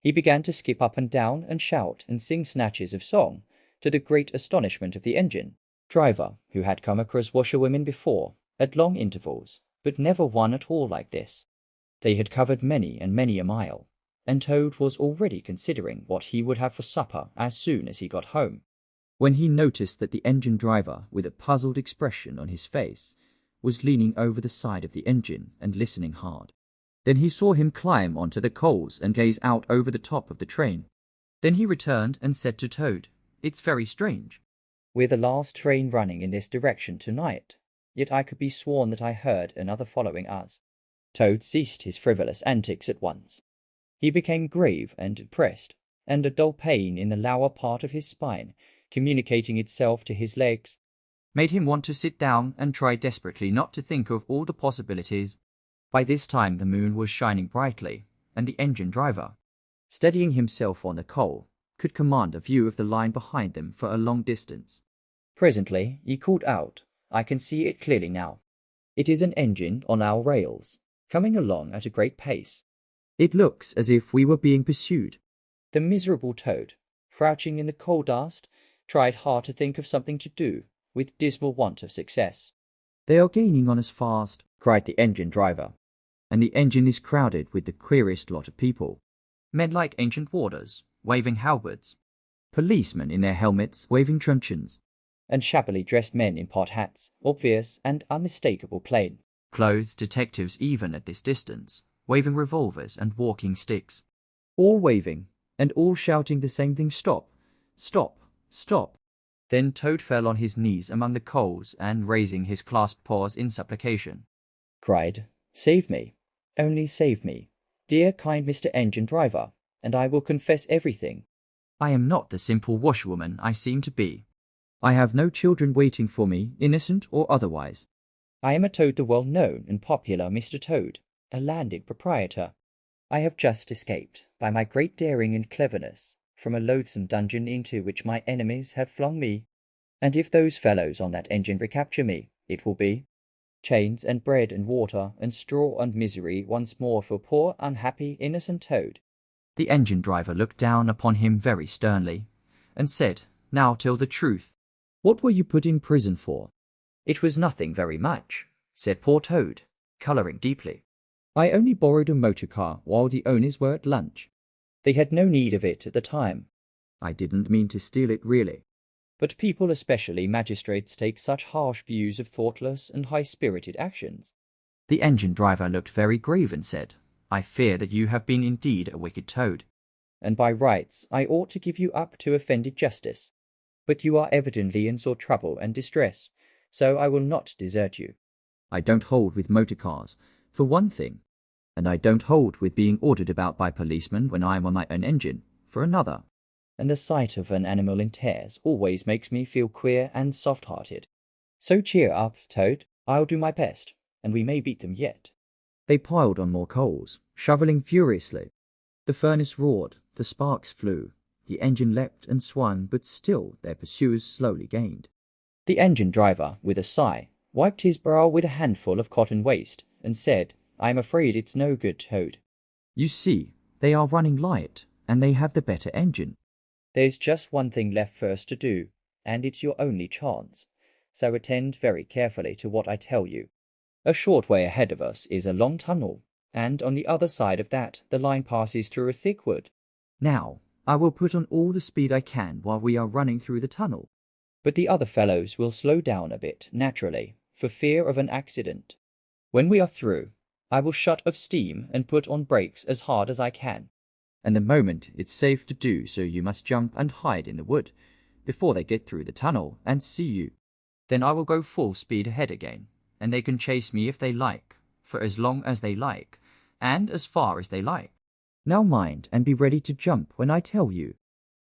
he began to skip up and down and shout and sing snatches of song, to the great astonishment of the engine driver, who had come across washerwomen before, at long intervals, but never one at all like this. They had covered many and many a mile, and Toad was already considering what he would have for supper as soon as he got home, when he noticed that the engine driver, with a puzzled expression on his face, was leaning over the side of the engine and listening hard. Then he saw him climb onto the coals and gaze out over the top of the train. Then he returned and said to Toad, "It's very strange. We're the last train running in this direction tonight, yet I could be sworn that I heard another following us." Toad ceased his frivolous antics at once. He became grave and depressed, and a dull pain in the lower part of his spine, communicating itself to his legs, made him want to sit down and try desperately not to think of all the possibilities. By this time the moon was shining brightly, and the engine driver, steadying himself on the coal, could command a view of the line behind them for a long distance. Presently he called out, "I can see it clearly now. It is an engine on our rails, coming along at a great pace. It looks as if we were being pursued." The miserable Toad, crouching in the coal dust, tried hard to think of something to do, with dismal want of success. "They are gaining on us fast," cried the engine driver, "and the engine is crowded with the queerest lot of people. Men like ancient warders, waving halberds, policemen in their helmets waving truncheons, and shabbily dressed men in pot hats, obvious and unmistakable plain clothes, detectives even at this distance, waving revolvers and walking sticks, all waving, and all shouting the same thing, 'Stop! Stop! Stop!'" Then Toad fell on his knees among the coals, and raising his clasped paws in supplication, cried, "Save me, only save me, dear kind Mr. Engine Driver, and I will confess everything. I am not the simple washerwoman I seem to be. I have no children waiting for me, innocent or otherwise. I am a Toad, the well-known and popular Mr. Toad, a landed proprietor. I have just escaped, by my great daring and cleverness, from a loathsome dungeon into which my enemies had flung me, and if those fellows on that engine recapture me, it will be chains and bread and water and straw and misery once more for poor, unhappy, innocent Toad." The engine driver looked down upon him very sternly, and said, "Now tell the truth. What were you put in prison for?" "It was nothing very much," said poor Toad, colouring deeply. "I only borrowed a motor car while the owners were at lunch. They had no need of it at the time." "I didn't mean to steal it, really." "But people, especially magistrates, take such harsh views of thoughtless and high-spirited actions." The engine driver looked very grave and said, "I fear that you have been indeed a wicked Toad, and by rights I ought to give you up to offended justice. But you are evidently in sore trouble and distress, so I will not desert you." "I don't hold with motor cars, for one thing, and I don't hold with being ordered about by policemen when I am on my own engine, for another. And the sight of an animal in tears always makes me feel queer and soft-hearted. So cheer up, Toad, I'll do my best, and we may beat them yet." They piled on more coals, shoveling furiously. The furnace roared, the sparks flew, the engine leapt and swung, but still their pursuers slowly gained. The engine driver, with a sigh, wiped his brow with a handful of cotton waste, and said, "I am afraid it's no good, Toad. You see, they are running light, and they have the better engine. There's just one thing left first to do, and it's your only chance, so attend very carefully to what I tell you. A short way ahead of us is a long tunnel, and on the other side of that the line passes through a thick wood. Now, I will put on all the speed I can while we are running through the tunnel. But the other fellows will slow down a bit, naturally, for fear of an accident. When we are through, I will shut off steam and put on brakes as hard as I can. And the moment it's safe to do so, you must jump and hide in the wood before they get through the tunnel and see you. Then I will go full speed ahead again, and they can chase me if they like, for as long as they like, and as far as they like. Now mind and be ready to jump when I tell you."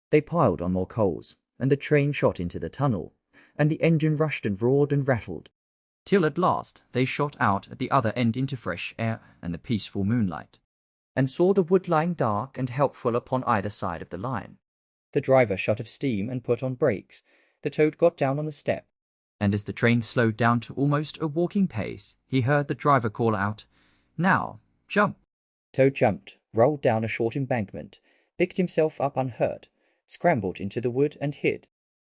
They piled on more coals, and the train shot into the tunnel, and the engine rushed and roared and rattled, Till at last they shot out at the other end into fresh air and the peaceful moonlight, and saw the wood lying dark and helpful upon either side of the line. The driver shut off steam and put on brakes. The Toad got down on the step, And as the train slowed down to almost a walking pace, he heard the driver call out, "Now, jump!" Toad jumped, rolled down a short embankment, picked himself up unhurt, scrambled into the wood and hid.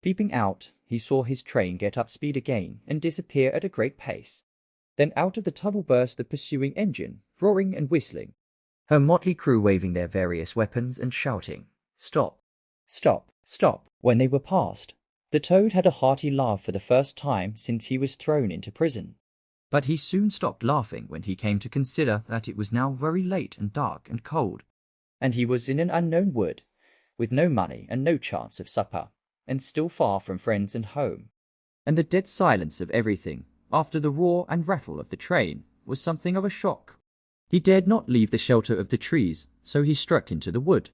Peeping out, he saw his train get up speed again and disappear at a great pace. Then out of the tunnel burst the pursuing engine, roaring and whistling, Her motley crew waving their various weapons and shouting, "Stop! "Stop! Stop!" When they were past, the Toad had a hearty laugh for the first time since he was thrown into prison. But he soon stopped laughing when he came to consider that it was now very late and dark and cold, And he was in an unknown wood, with no money and no chance of supper, and still far from friends and home. and the dead silence of everything, after the roar and rattle of the train, was something of a shock. He dared not leave the shelter of the trees, so he struck into the wood,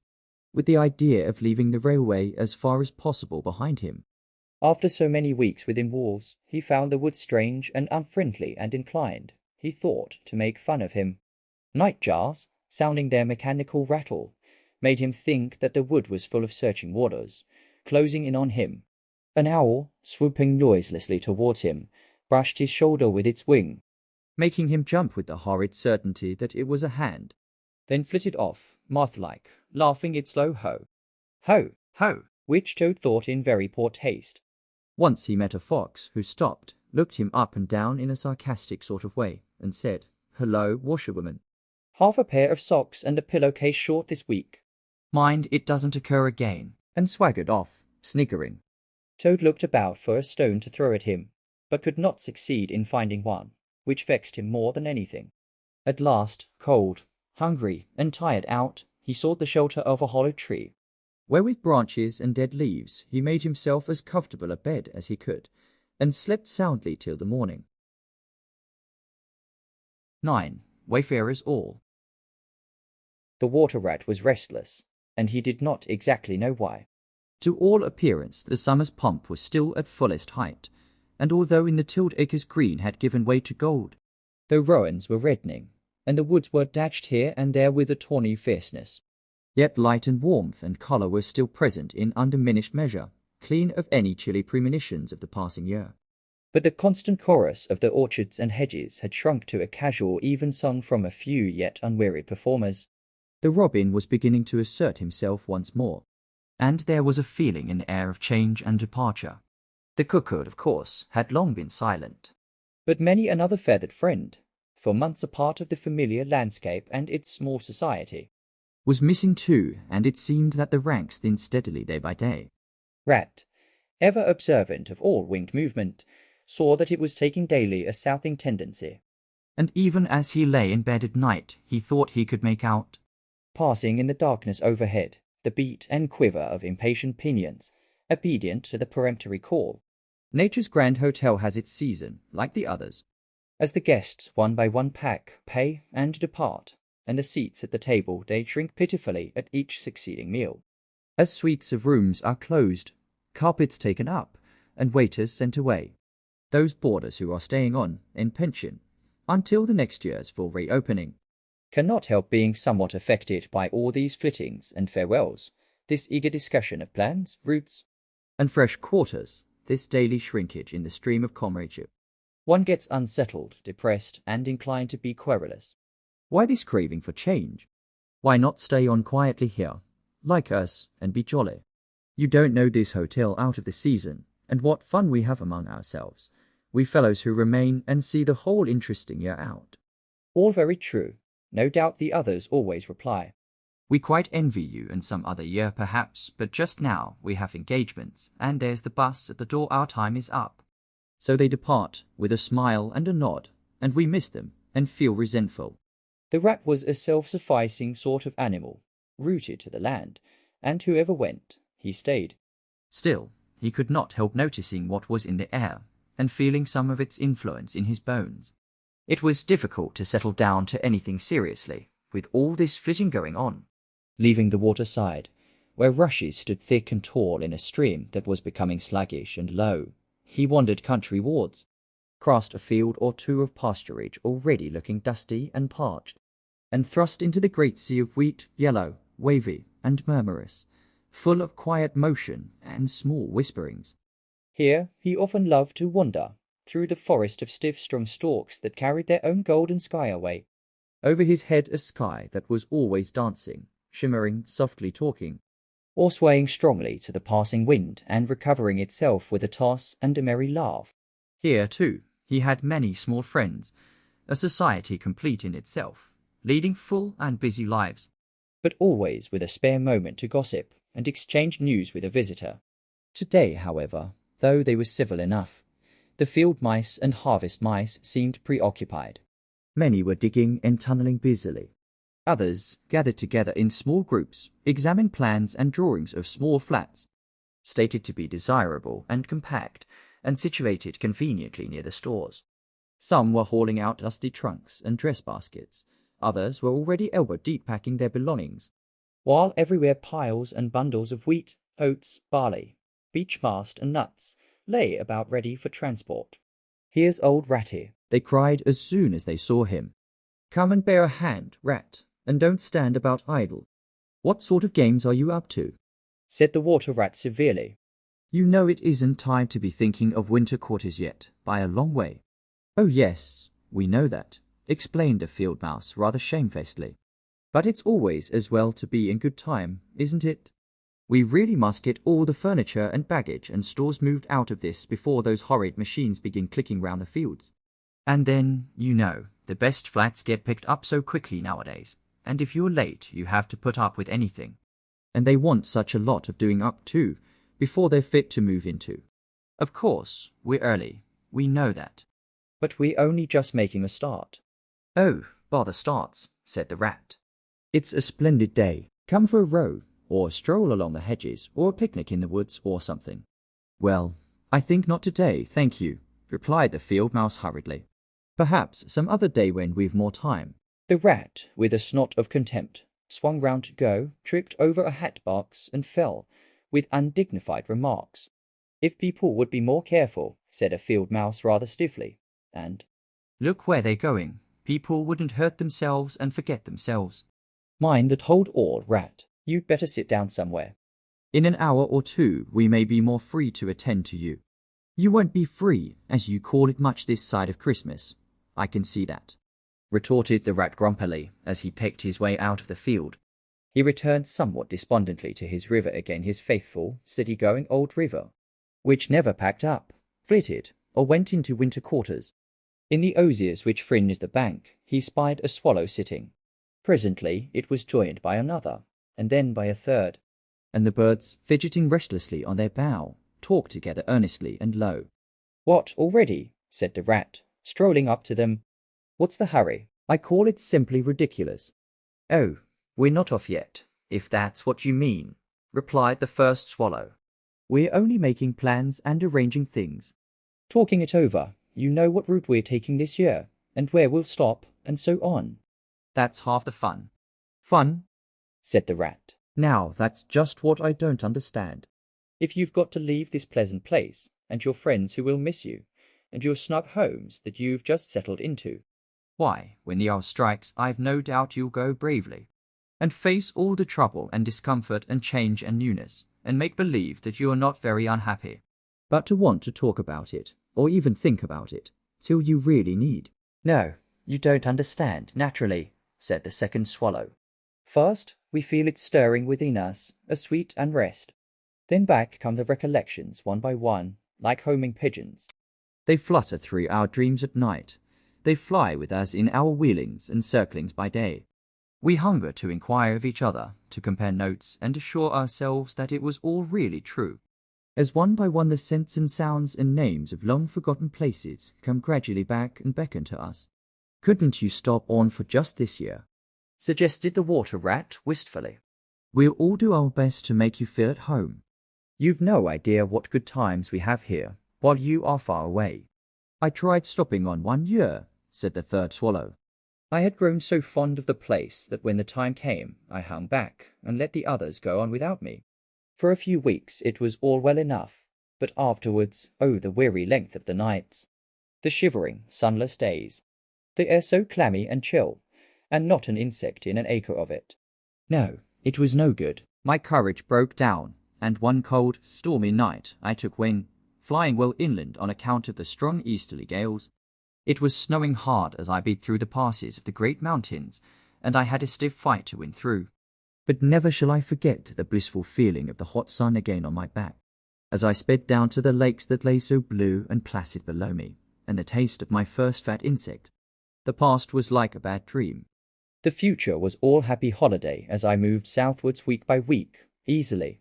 with the idea of leaving the railway as far as possible behind him. After so many weeks within walls, he found the wood strange and unfriendly and inclined, he thought, to make fun of him. Nightjars, sounding their mechanical rattle, made him think that the wood was full of searching waters, closing in on him. An owl, swooping noiselessly towards him, brushed his shoulder with its wing, making him jump with the horrid certainty that it was a hand. then flitted off, moth-like, laughing its low ho. Ho, ho, which Toad thought in very poor taste. Once he met a fox who stopped, looked him up and down in a sarcastic sort of way, and said, "Hello, washerwoman. Half a pair of socks and a pillowcase short this week. Mind it doesn't occur again," and swaggered off, sniggering. Toad looked about for a stone to throw at him, but could not succeed in finding one, which vexed him more than anything. At last, cold, hungry, and tired out, he sought the shelter of a hollow tree, where with branches and dead leaves he made himself as comfortable a bed as he could, and slept soundly till the morning. 9. Wayfarers all. The water rat was restless, and he did not exactly know why. To all appearance the summer's pomp was still at fullest height, and although in the tilled acres green had given way to gold, Though rowans were reddening, and the woods were dashed here and there with a tawny fierceness, yet light and warmth and colour were still present in undiminished measure, clean of any chilly premonitions of the passing year. but the constant chorus of the orchards and hedges had shrunk to a casual even song from a few yet unwearied performers. The robin was beginning to assert himself once more, and there was a feeling in the air of change and departure. The cuckoo, of course, had long been silent, But many another feathered friend, for months a part of the familiar landscape and its small society. was missing too, and it seemed that the ranks thinned steadily day by day. Rat, ever observant of all winged movement, saw that it was taking daily a southing tendency, And even as he lay in bed at night, he thought he could make out, passing in the darkness overhead, the beat and quiver of impatient pinions, obedient to the peremptory call. Nature's grand hotel has its season, like the others. As the guests, one by one pack, pay and depart, and the seats at the table they shrink pitifully at each succeeding meal. As suites of rooms are closed, carpets taken up, and waiters sent away, those boarders who are staying on, in pension, until the next year's full reopening, Cannot help being somewhat affected by all these flittings and farewells, this eager discussion of plans, routes. and fresh quarters, this daily shrinkage in the stream of comradeship. One gets unsettled, depressed, and inclined to be querulous. Why this craving for change? Why not stay on quietly here, like us, and be jolly? You don't know this hotel out of the season, and what fun we have among ourselves, we fellows who remain and see the whole interesting year out. All very true. No doubt the others always reply. We quite envy you in some other year perhaps, but just now we have engagements, and there's the bus at the door, our time is up. So they depart with a smile and a nod, and we miss them and feel resentful. The rat was a self-sufficing sort of animal, rooted to the land, and whoever went, he stayed. Still, he could not help noticing what was in the air, and feeling some of its influence in his bones. It was difficult to settle down to anything seriously, with all this flitting going on. Leaving the waterside, where rushes stood thick and tall in a stream that was becoming sluggish and low, he wandered countrywards, crossed a field or two of pasturage already looking dusty and parched, and thrust into the great sea of wheat, yellow, wavy, and murmurous, full of quiet motion and small whisperings. Here he often loved to wander, through the forest of stiff strong stalks that carried their own golden sky away. Over his head a sky that was always dancing, shimmering, softly talking, or swaying strongly to the passing wind and recovering itself with a toss and a merry laugh. Here, too, he had many small friends, a society complete in itself, leading full and busy lives, but always with a spare moment to gossip and exchange news with a visitor. Today, however, though they were civil enough, the field mice and harvest mice seemed preoccupied. Many were digging and tunneling busily. Others gathered together in small groups, examined plans and drawings of small flats, stated to be desirable and compact, and situated conveniently near the stores. Some were hauling out dusty trunks and dress baskets. Others were already elbow-deep packing their belongings, while everywhere piles and bundles of wheat, oats, barley, beech mast, and nuts lay about ready for transport. "Here's old Ratty," they cried as soon as they saw him. "Come and bear a hand, Rat, and don't stand about idle. What sort of games are you up to?" said the water rat severely. "You know it isn't time to be thinking of winter quarters yet, by a long way." "Oh yes, we know that," explained the field mouse rather shamefacedly. "But it's always as well to be in good time, isn't it? We really must get all the furniture and baggage and stores moved out of this before those horrid machines begin clicking round the fields. And then, you know, the best flats get picked up so quickly nowadays, and if you're late you have to put up with anything. And they want such a lot of doing up too, before they're fit to move into. Of course, we're early, we know that. But we're only just making a start." "Oh, bother starts," said the rat. "It's a splendid day. Come for a row, or a stroll along the hedges, or a picnic in the woods, or something." "Well, I think not today, thank you," replied the field mouse hurriedly. "Perhaps some other day when we've more time." The rat, with a snort of contempt, swung round to go, tripped over a hat box, and fell, with undignified remarks. "If people would be more careful," said a field mouse rather stiffly, and "Look where they're going. People wouldn't hurt themselves and forget themselves." "Mind that hold all, Rat. You'd better sit down somewhere." "In an hour or two we may be more free to attend to you." "You won't be free, as you call it, much this side of Christmas. I can see that," retorted the rat grumpily as he picked his way out of the field. He returned somewhat despondently to his river again, his faithful, steady-going old river, which never packed up, flitted, or went into winter quarters. In the osiers which fringed the bank he spied a swallow sitting. Presently it was joined by another, and then by a third, and the birds, fidgeting restlessly on their bough, talked together earnestly and low. "What, already?" said the rat, strolling up to them. "What's the hurry? I call it simply ridiculous." "Oh, we're not off yet, if that's what you mean," replied the first swallow. "We're only making plans and arranging things. Talking it over, you know what route we're taking this year, and where we'll stop, and so on." "That's half the fun." "Fun?" said the rat. "Now that's just what I don't understand." "If you've got to leave this pleasant place, and your friends who will miss you, and your snug homes that you've just settled into." "Why, when the hour strikes, I've no doubt you'll go bravely, and face all the trouble and discomfort and change and newness, and make believe that you are not very unhappy. But to want to talk about it, or even think about it, till you really need." "No, you don't understand, naturally," said the second swallow. "First, we feel it stirring within us, a sweet unrest. Then back come the recollections one by one, like homing pigeons. They flutter through our dreams at night. They fly with us in our wheelings and circlings by day. We hungered to inquire of each other, to compare notes, and assure ourselves that it was all really true. As one by one the scents and sounds and names of long-forgotten places come gradually back and beckon to us. "Couldn't you stop on for just this year?" suggested the water rat wistfully. "We'll all do our best to make you feel at home." "You've no idea what good times we have here, while you are far away." "I tried stopping on 1 year," said the third swallow. I had grown so fond of the place that when the time came, I hung back and let the others go on without me. For a few weeks it was all well enough, but afterwards, oh, the weary length of the nights, the shivering, sunless days, the air so clammy and chill, and not an insect in an acre of it. No, it was no good. My courage broke down, and one cold, stormy night I took wing, flying well inland on account of the strong easterly gales. It was snowing hard as I beat through the passes of the great mountains, and I had a stiff fight to win through. But never shall I forget the blissful feeling of the hot sun again on my back, as I sped down to the lakes that lay so blue and placid below me, and the taste of my first fat insect. The past was like a bad dream. The future was all happy holiday as I moved southwards week by week, easily,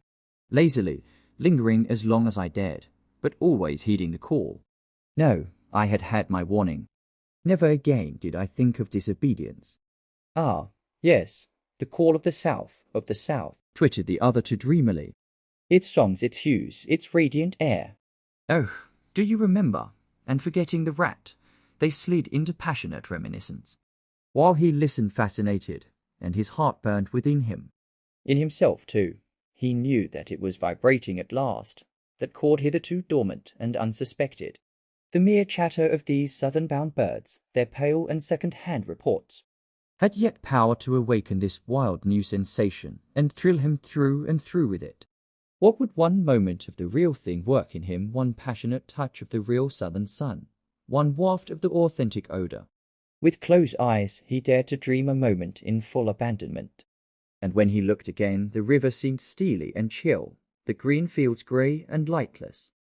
lazily, lingering as long as I dared, but always heeding the call. No, I had had my warning. Never again did I think of disobedience. "Ah, yes, the call of the south, twittered the other too dreamily. Its songs, its hues, its radiant air." Oh, do you remember? And forgetting the rat, they slid into passionate reminiscence, while he listened fascinated, and his heart burned within him. In himself, too, he knew that it was vibrating at last, that chord hitherto dormant and unsuspected. The mere chatter of these southern-bound birds, their pale and second-hand reports, had yet power to awaken this wild new sensation and thrill him through and through with it. What would one moment of the real thing work in him, one passionate touch of the real southern sun, one waft of the authentic odour? With closed eyes he dared to dream a moment in full abandonment. And when he looked again, the river seemed steely and chill, the green fields grey and lightless.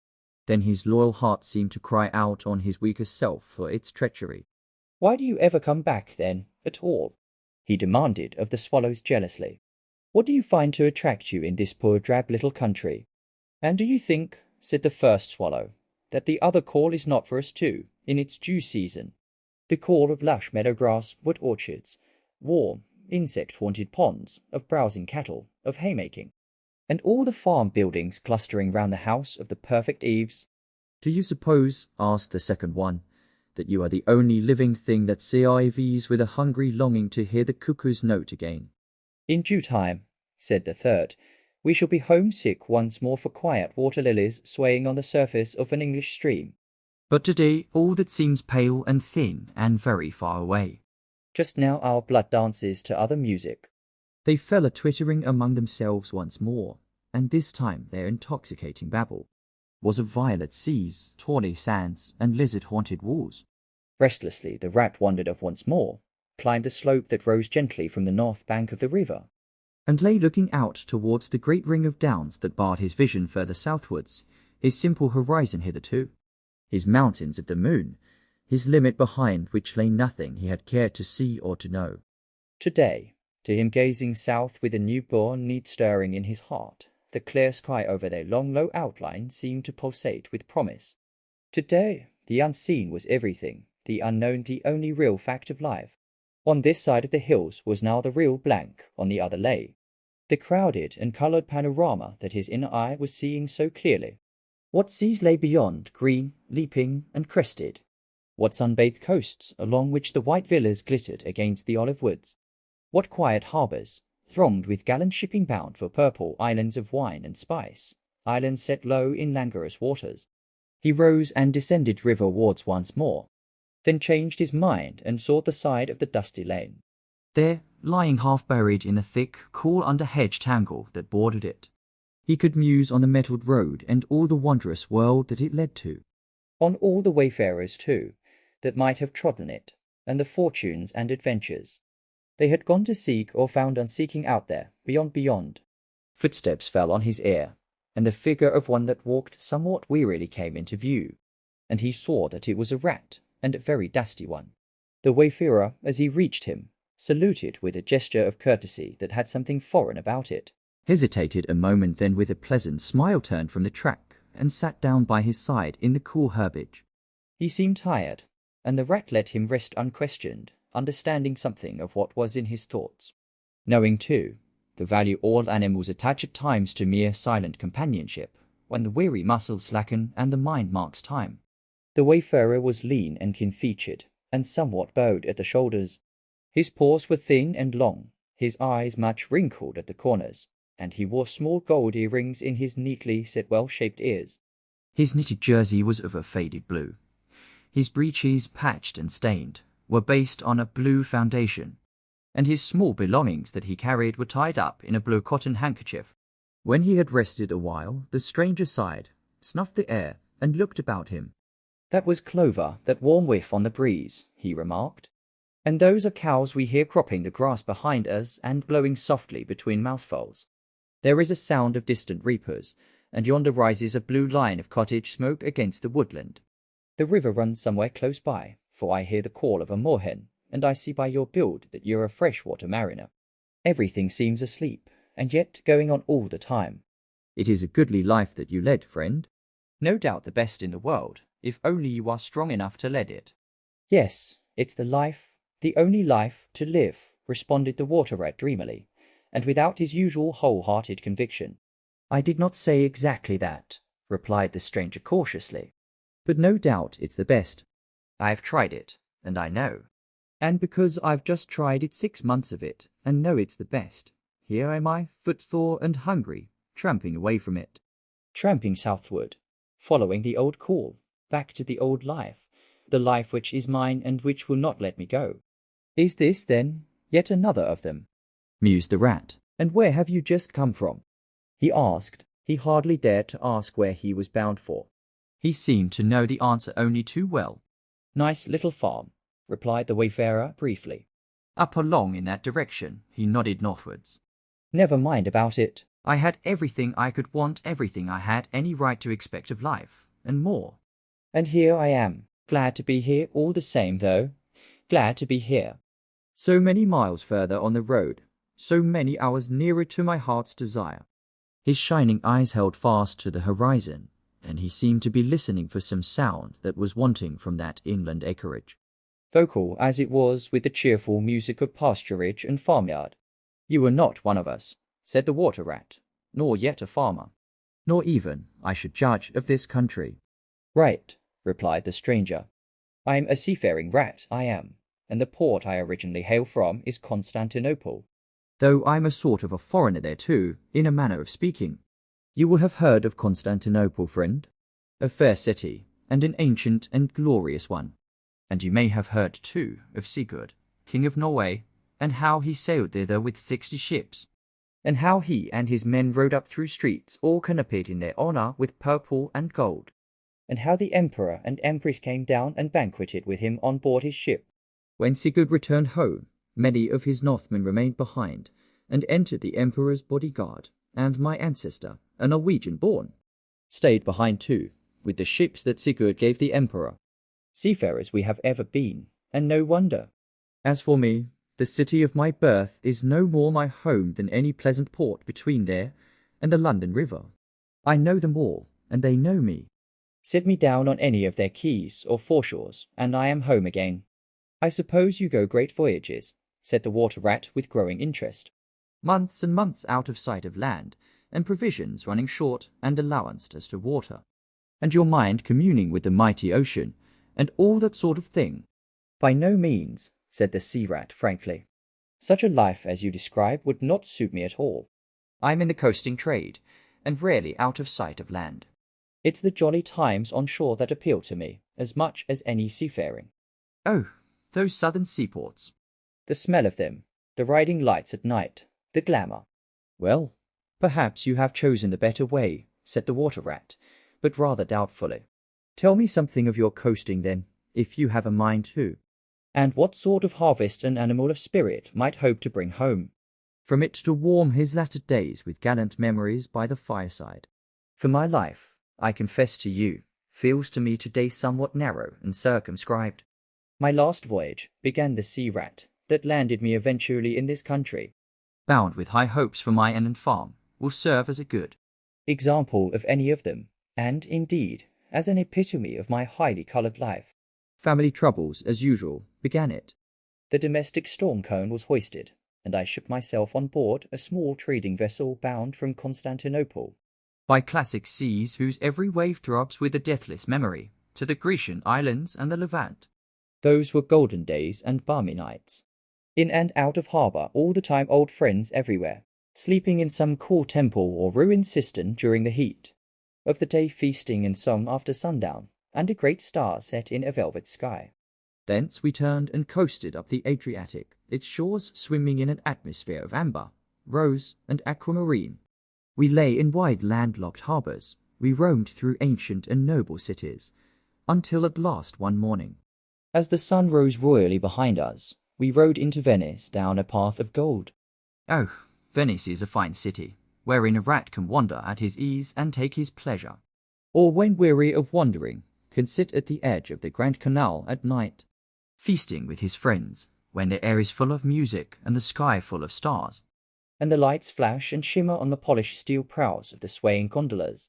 Then his loyal heart seemed to cry out on his weaker self for its treachery. "Why do you ever come back, then, at all?" he demanded of the swallows jealously. "What do you find to attract you in this poor drab little country? And do you think," said the first swallow, "that the other call is not for us too, in its due season? The call of lush meadow grass, wood orchards, warm, insect-haunted ponds, of browsing cattle, of haymaking, and all the farm buildings clustering round the house of the perfect eaves." "Do you suppose," asked the second one, "that you are the only living thing that CIVs with a hungry longing to hear the cuckoo's note again?" "In due time," said the third, "we shall be homesick once more for quiet water lilies swaying on the surface of an English stream. But today all that seems pale and thin and very far away. Just now our blood dances to other music." They fell a-twittering among themselves once more, and this time their intoxicating babble was of violet seas, tawny sands, and lizard-haunted walls. Restlessly the rat wandered off once more, climbed the slope that rose gently from the north bank of the river, and lay looking out towards the great ring of downs that barred his vision further southwards, his simple horizon hitherto, his mountains of the moon, his limit behind which lay nothing he had cared to see or to know. Today, to him gazing south with a new-born need stirring in his heart, the clear sky over their long low outline seemed to pulsate with promise. Today, the unseen was everything, the unknown the only real fact of life. On this side of the hills was now the real blank, on the other lay the crowded and coloured panorama that his inner eye was seeing so clearly. What seas lay beyond, green, leaping, and crested? What sunbathed coasts, along which the white villas glittered against the olive woods? What quiet harbours, thronged with gallant shipping bound for purple islands of wine and spice, islands set low in languorous waters? He rose and descended river wards once more, then changed his mind and sought the side of the dusty lane. There, lying half buried in the thick, cool under-hedge tangle that bordered it, he could muse on the metalled road and all the wondrous world that it led to. On all the wayfarers, too, that might have trodden it, and the fortunes and adventures they had gone to seek or found on seeking out there, beyond. Footsteps fell on his ear, and the figure of one that walked somewhat wearily came into view, and he saw that it was a rat, and a very dusty one. The wayfarer, as he reached him, saluted with a gesture of courtesy that had something foreign about it, hesitated a moment, then with a pleasant smile turned from the track and sat down by his side in the cool herbage. He seemed tired, and the rat let him rest unquestioned, understanding something of what was in his thoughts. Knowing, too, the value all animals attach at times to mere silent companionship, when the weary muscles slacken and the mind marks time. The wayfarer was lean and keen-featured, and somewhat bowed at the shoulders. His paws were thin and long, his eyes much wrinkled at the corners, and he wore small gold earrings in his neatly set well-shaped ears. His knitted jersey was of a faded blue. His breeches, patched and stained, were based on a blue foundation, and his small belongings that he carried were tied up in a blue cotton handkerchief. When he had rested a while, the stranger sighed, snuffed the air, and looked about him. "That was clover, that warm whiff on the breeze," he remarked. "And those are cows we hear cropping the grass behind us and blowing softly between mouthfuls. There is a sound of distant reapers, and yonder rises a blue line of cottage smoke against the woodland. The river runs somewhere close by, for I hear the call of a moorhen, and I see by your build that you're a freshwater mariner. Everything seems asleep, and yet going on all the time." "It is a goodly life that you led, friend." "No doubt the best in the world, if only you are strong enough to lead it." "Yes, it's the life, the only life to live," responded the water rat dreamily, and without his usual whole-hearted conviction. "I did not say exactly that," replied the stranger cautiously. "But no doubt it's the best. I've tried it, and I know. And because I've just tried it 6 months of it, and know it's the best, here am I, footsore and hungry, tramping away from it. Tramping southward, following the old call, back to the old life, the life which is mine and which will not let me go. Is this, then, yet another of them?" mused the rat. "And where have you just come from?" he asked. He hardly dared to ask where he was bound for. He seemed to know the answer only too well. "Nice little farm," replied the wayfarer briefly. "Up along in that direction," he nodded northwards. "Never mind about it." "I had everything I could want, everything I had any right to expect of life, and more." "And here I am, glad to be here all the same, though. Glad to be here." "So many miles further on the road, so many hours nearer to my heart's desire." His shining eyes held fast to the horizon, and he seemed to be listening for some sound that was wanting from that inland acreage, vocal as it was with the cheerful music of pasturage and farmyard. "You are not one of us," said the water rat, "nor yet a farmer." "Nor even, I should judge, of this country." "Right," replied the stranger. "I'm a seafaring rat, I am, and the port I originally hail from is Constantinople." "Though I'm a sort of a foreigner there too, in a manner of speaking." "You will have heard of Constantinople, friend. A fair city, and an ancient and glorious one. And you may have heard, too, of Sigurd, King of Norway, and how he sailed thither with 60 ships. And how he and his men rode up through streets all canopied in their honour with purple and gold. And how the emperor and empress came down and banqueted with him on board his ship. When Sigurd returned home, many of his Northmen remained behind, and entered the emperor's bodyguard, and my ancestor, a Norwegian born, stayed behind too, with the ships that Sigurd gave the emperor. Seafarers we have ever been, and no wonder. As for me, the city of my birth is no more my home than any pleasant port between there and the London River. I know them all, and they know me. Set me down on any of their quays or foreshores, and I am home again. I suppose you go great voyages, said the water rat with growing interest. Months and months out of sight of land, and provisions running short, and allowance as to water, and your mind communing with the mighty ocean, and all that sort of thing. By no means, said the sea rat frankly. Such a life as you describe would not suit me at all. I'm in the coasting trade, and rarely out of sight of land. It's the jolly times on shore that appeal to me, as much as any seafaring. Oh, those southern seaports. The smell of them, the riding lights at night, the glamour. Well, perhaps you have chosen the better way, said the water rat, but rather doubtfully. Tell me something of your coasting then, if you have a mind to. And what sort of harvest an animal of spirit might hope to bring home. From it to warm his latter days with gallant memories by the fireside. For my life, I confess to you, feels to me today somewhat narrow and circumscribed. My last voyage, began the sea rat, that landed me eventually in this country, bound with high hopes for my end and farm, will serve as a good example of any of them, and, indeed, as an epitome of my highly coloured life. family troubles, as usual, began it. The domestic storm cone was hoisted, and I shipped myself on board a small trading vessel bound from Constantinople, By classic seas whose every wave throbs with a deathless memory, to the Grecian islands and the Levant. Those were golden days and balmy nights. In and out of harbour all the time, old friends everywhere, sleeping in some cool temple or ruined cistern during the heat of the day, feasting in song after sundown, and a great star set in a velvet sky. Thence we turned and coasted up the Adriatic, its shores swimming in an atmosphere of amber, rose, and aquamarine. We lay in wide landlocked harbours, we roamed through ancient and noble cities, until at last one morning, As the sun rose royally behind us, we rode into Venice down a path of gold. oh, Venice is a fine city, wherein a rat can wander at his ease and take his pleasure, Or when weary of wandering, can sit at the edge of the Grand Canal at night, feasting with his friends, when the air is full of music and the sky full of stars, and the lights flash and shimmer on the polished steel prows of the swaying gondolas.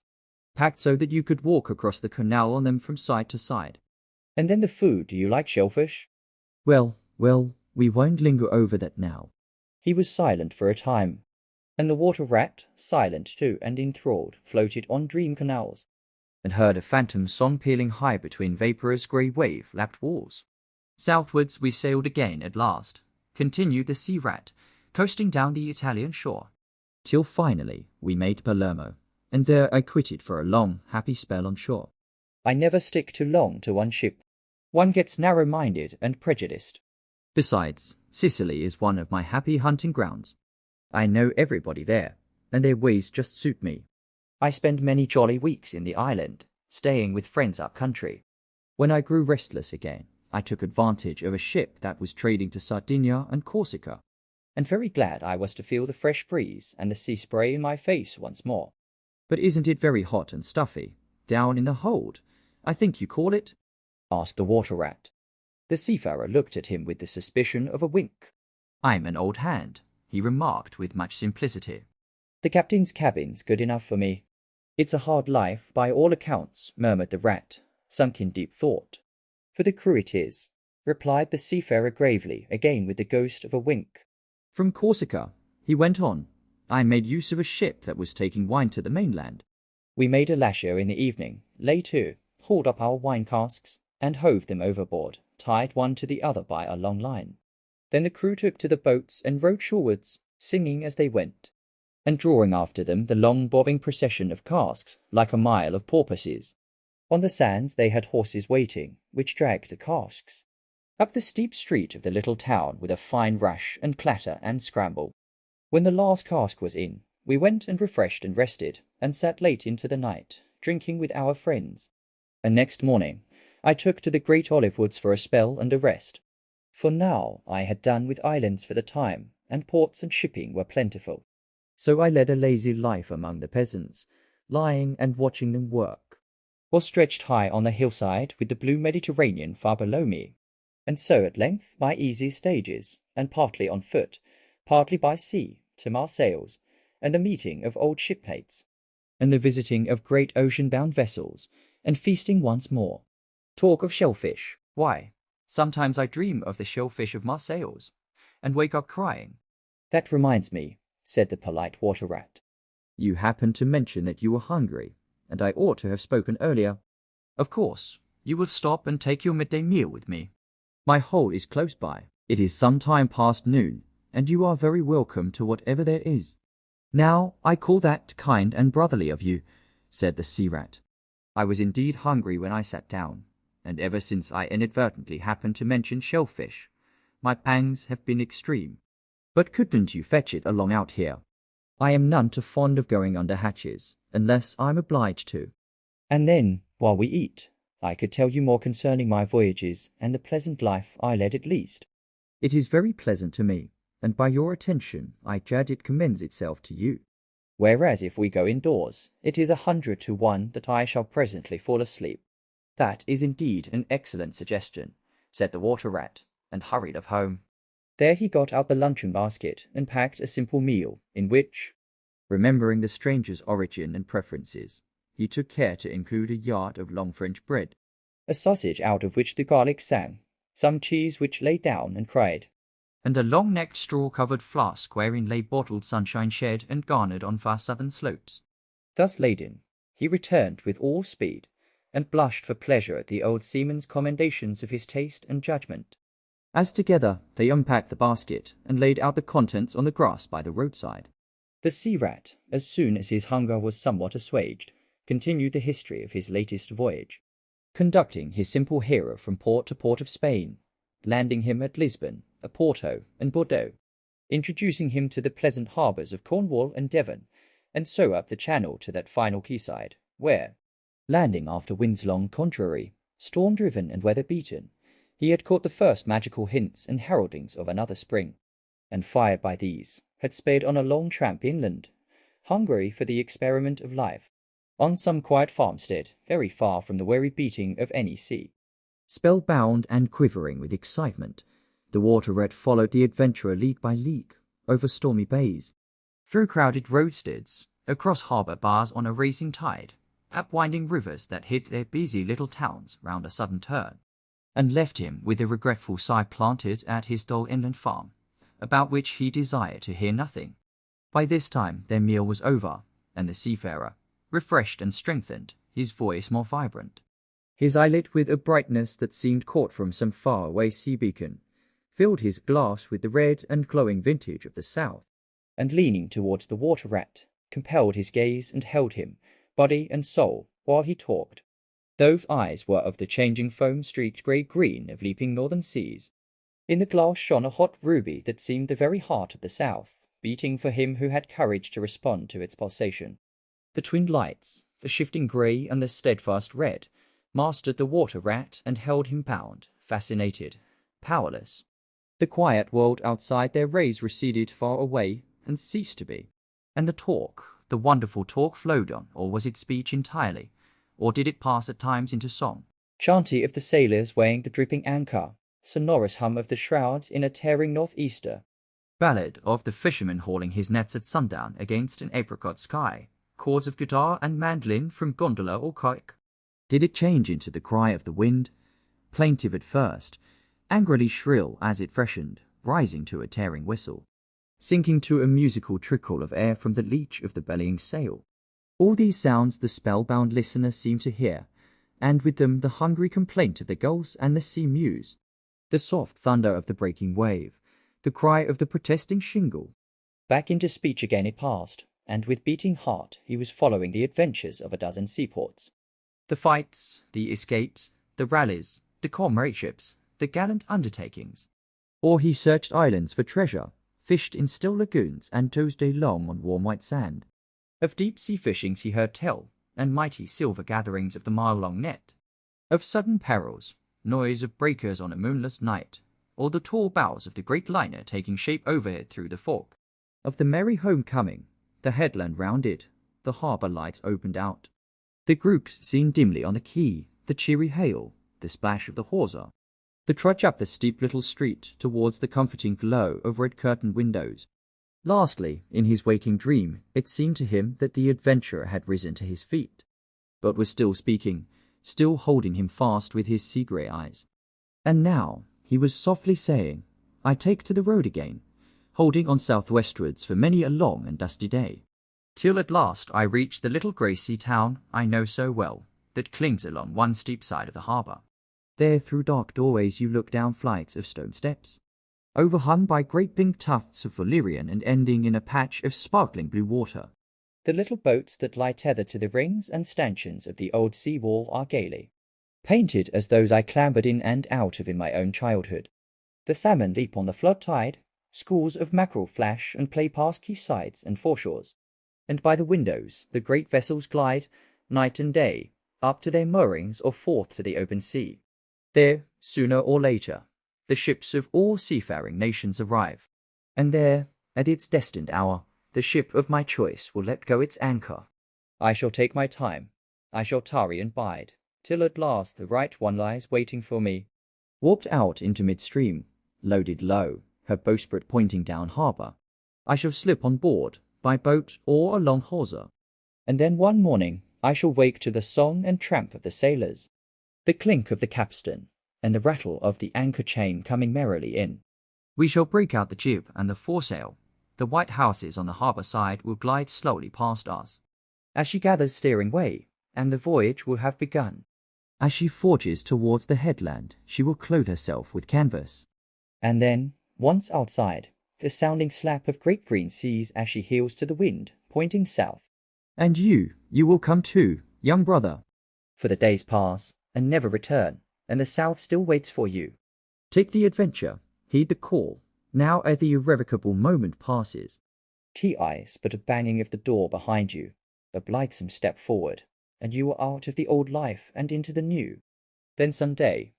packed so that you could walk across the canal on them from side to side. And then the food, do you like shellfish? Well, we won't linger over that now. He was silent for a time, and the water rat, silent too and enthralled, floated on dream canals, And heard a phantom song pealing high between vaporous grey wave-lapped walls. Southwards we sailed again at last, continued the sea rat, coasting down the Italian shore, till finally we made Palermo, and there I quitted for a long, happy spell on shore. I never stick too long to one ship. One gets narrow-minded and prejudiced. Besides, Sicily is one of my happy hunting grounds. I know everybody there, and their ways just suit me. I spend many jolly weeks in the island, staying with friends up country. When I grew restless again, I took advantage of a ship that was trading to Sardinia and Corsica, and very glad I was to feel the fresh breeze and the sea spray in my face once more. But isn't it very hot and stuffy, down in the hold, I think you call it? Asked the water rat. The seafarer looked at him with the suspicion of a wink. I'm an old hand, he remarked with much simplicity. The captain's cabin's good enough for me. It's a hard life, by all accounts, murmured the rat, sunk in deep thought. For the crew it is, replied the seafarer gravely, again with the ghost of a wink. From Corsica, he went on, I made use of a ship that was taking wine to the mainland. We made a lasher in the evening, lay to, hauled up our wine casks, and hove them overboard, tied one to the other by a long line. Then the crew took to the boats and rowed shorewards, singing as they went, and drawing after them the long bobbing procession of casks like a mile of porpoises. On the sands they had horses waiting, which dragged the casks up the steep street of the little town with a fine rush and clatter and scramble. When the last cask was in, we went and refreshed and rested, and sat late into the night, drinking with our friends. And next morning I took to the great olive woods for a spell and a rest. For now I had done with islands for the time, and ports and shipping were plentiful. So I led a lazy life among the peasants, lying and watching them work, or stretched high on the hillside with the blue Mediterranean far below me. And so at length by easy stages, and partly on foot, partly by sea, to Marseilles, and the meeting of old shipmates, and the visiting of great ocean-bound vessels, and feasting once more. Talk of shellfish, why, Sometimes I dream of the shellfish of Marseilles, and wake up crying. That reminds me, said the polite water rat. You happened to mention that you were hungry, and I ought to have spoken earlier. Of course, you will stop and take your midday meal with me. My hole is close by. It is some time past noon, and you are very welcome to whatever there is. Now, I call that kind and brotherly of you, said the sea rat. I was indeed hungry when I sat down, and ever since I inadvertently happened to mention shellfish, my pangs have been extreme. But couldn't you fetch it along out here? I am none too fond of going under hatches, unless I'm obliged to. And then, while we eat, I could tell you more concerning my voyages and the pleasant life I led at least. It is very pleasant to me, and by your attention I judge it commends itself to you. Whereas if we go indoors, it is 100 to 1 that I shall presently fall asleep. That is indeed an excellent suggestion, said the water rat, and hurried off home. There he got out the luncheon basket and packed a simple meal, in which, remembering the stranger's origin and preferences, he took care to include a yard of long French bread, a sausage out of which the garlic sang, some cheese which lay down and cried, and a long-necked straw-covered flask wherein lay bottled sunshine shed and garnered on far southern slopes. Thus laden, he returned with all speed, and blushed for pleasure at the old seaman's commendations of his taste and judgment. As together they unpacked the basket and laid out the contents on the grass by the roadside. The sea-rat, as soon as his hunger was somewhat assuaged, continued the history of his latest voyage, conducting his simple hero from port to port of Spain, landing him at Lisbon, Porto, and Bordeaux, introducing him to the pleasant harbours of Cornwall and Devon, and so up the channel to that final quayside, where, landing after winds long contrary, storm-driven and weather-beaten, he had caught the first magical hints and heraldings of another spring, and fired by these, had sped on a long tramp inland, hungry for the experiment of life, on some quiet farmstead very far from the weary beating of any sea. Spellbound and quivering with excitement, the water-rat followed the adventurer league by league, over stormy bays, through crowded roadsteads, across harbour bars on a racing tide, up winding rivers that hid their busy little towns round a sudden turn, and left him with a regretful sigh planted at his dull inland farm, about which he desired to hear nothing. By this time their meal was over, and the seafarer, refreshed and strengthened, his voice more vibrant, his eye lit with a brightness that seemed caught from some far-away sea-beacon, filled his glass with the red and glowing vintage of the south, and leaning towards the water-rat, compelled his gaze and held him, body and soul, while he talked. Those eyes were of the changing foam-streaked grey-green of leaping northern seas. In the glass shone a hot ruby that seemed the very heart of the south, beating for him who had courage to respond to its pulsation. The twin lights, the shifting grey and the steadfast red, mastered the water-rat and held him bound, fascinated, powerless. The quiet world outside their rays receded far away and ceased to be. And the talk, the wonderful talk, flowed on, or was it speech entirely, or did it pass at times into song? Chanty of the sailors weighing the dripping anchor, sonorous hum of the shrouds in a tearing north-easter. Ballad of the fisherman hauling his nets at sundown against an apricot sky, chords of guitar and mandolin from gondola or quoit. Did it change into the cry of the wind, plaintive at first, angrily shrill as it freshened, rising to a tearing whistle, sinking to a musical trickle of air from the leach of the bellying sail? All these sounds the spellbound listener seemed to hear, and with them the hungry complaint of the gulls and the sea mews, the soft thunder of the breaking wave, the cry of the protesting shingle. Back into speech again it passed, and with beating heart he was following the adventures of a dozen seaports. The fights, the escapes, the rallies, the comradeships, the gallant undertakings. Or he searched islands for treasure, fished in still lagoons, and dozed day long on warm white sand. Of deep-sea fishings he heard tell, and mighty silver gatherings of the mile-long net. Of sudden perils, noise of breakers on a moonless night, or the tall bows of the great liner taking shape overhead through the fog. Of the merry homecoming, the headland rounded, the harbour lights opened out, the groups seen dimly on the quay, the cheery hail, the splash of the hawser, the trudge up the steep little street towards the comforting glow of red-curtained windows. Lastly, in his waking dream, it seemed to him that the adventurer had risen to his feet, but was still speaking, still holding him fast with his sea-grey eyes. And now he was softly saying, "I take to the road again," holding on southwestwards for many a long and dusty day, till at last I reached the little grey sea town I know so well, that clings along one steep side of the harbour. There through dark doorways you look down flights of stone steps, overhung by great pink tufts of valerian and ending in a patch of sparkling blue water. The little boats that lie tethered to the rings and stanchions of the old sea wall are gaily painted as those I clambered in and out of in my own childhood. The salmon leap on the flood tide, schools of mackerel flash and play past quaysides and foreshores, and by the windows the great vessels glide, night and day, up to their moorings or forth to the open sea. There, sooner or later, the ships of all seafaring nations arrive, and there, at its destined hour, the ship of my choice will let go its anchor. I shall take my time, I shall tarry and bide, till at last the right one lies waiting for me, warped out into midstream, loaded low, her bowsprit pointing down harbour. I shall slip on board, by boat or along hawser. And then one morning I shall wake to the song and tramp of the sailors, the clink of the capstan, and the rattle of the anchor chain coming merrily in. We shall break out the jib and the foresail. The white houses on the harbour side will glide slowly past us. As she gathers steering way, and the voyage will have begun. As she forges towards the headland, she will clothe herself with canvas. And then, once outside, the sounding slap of great green seas as she heels to the wind, pointing south. And you will come too, young brother. For the days pass, and never return, and the south still waits for you. Take the adventure, heed the call, now ere the irrevocable moment passes. Eyes but a banging of the door behind you, a blithesome step forward, and you are out of the old life and into the new. Then some day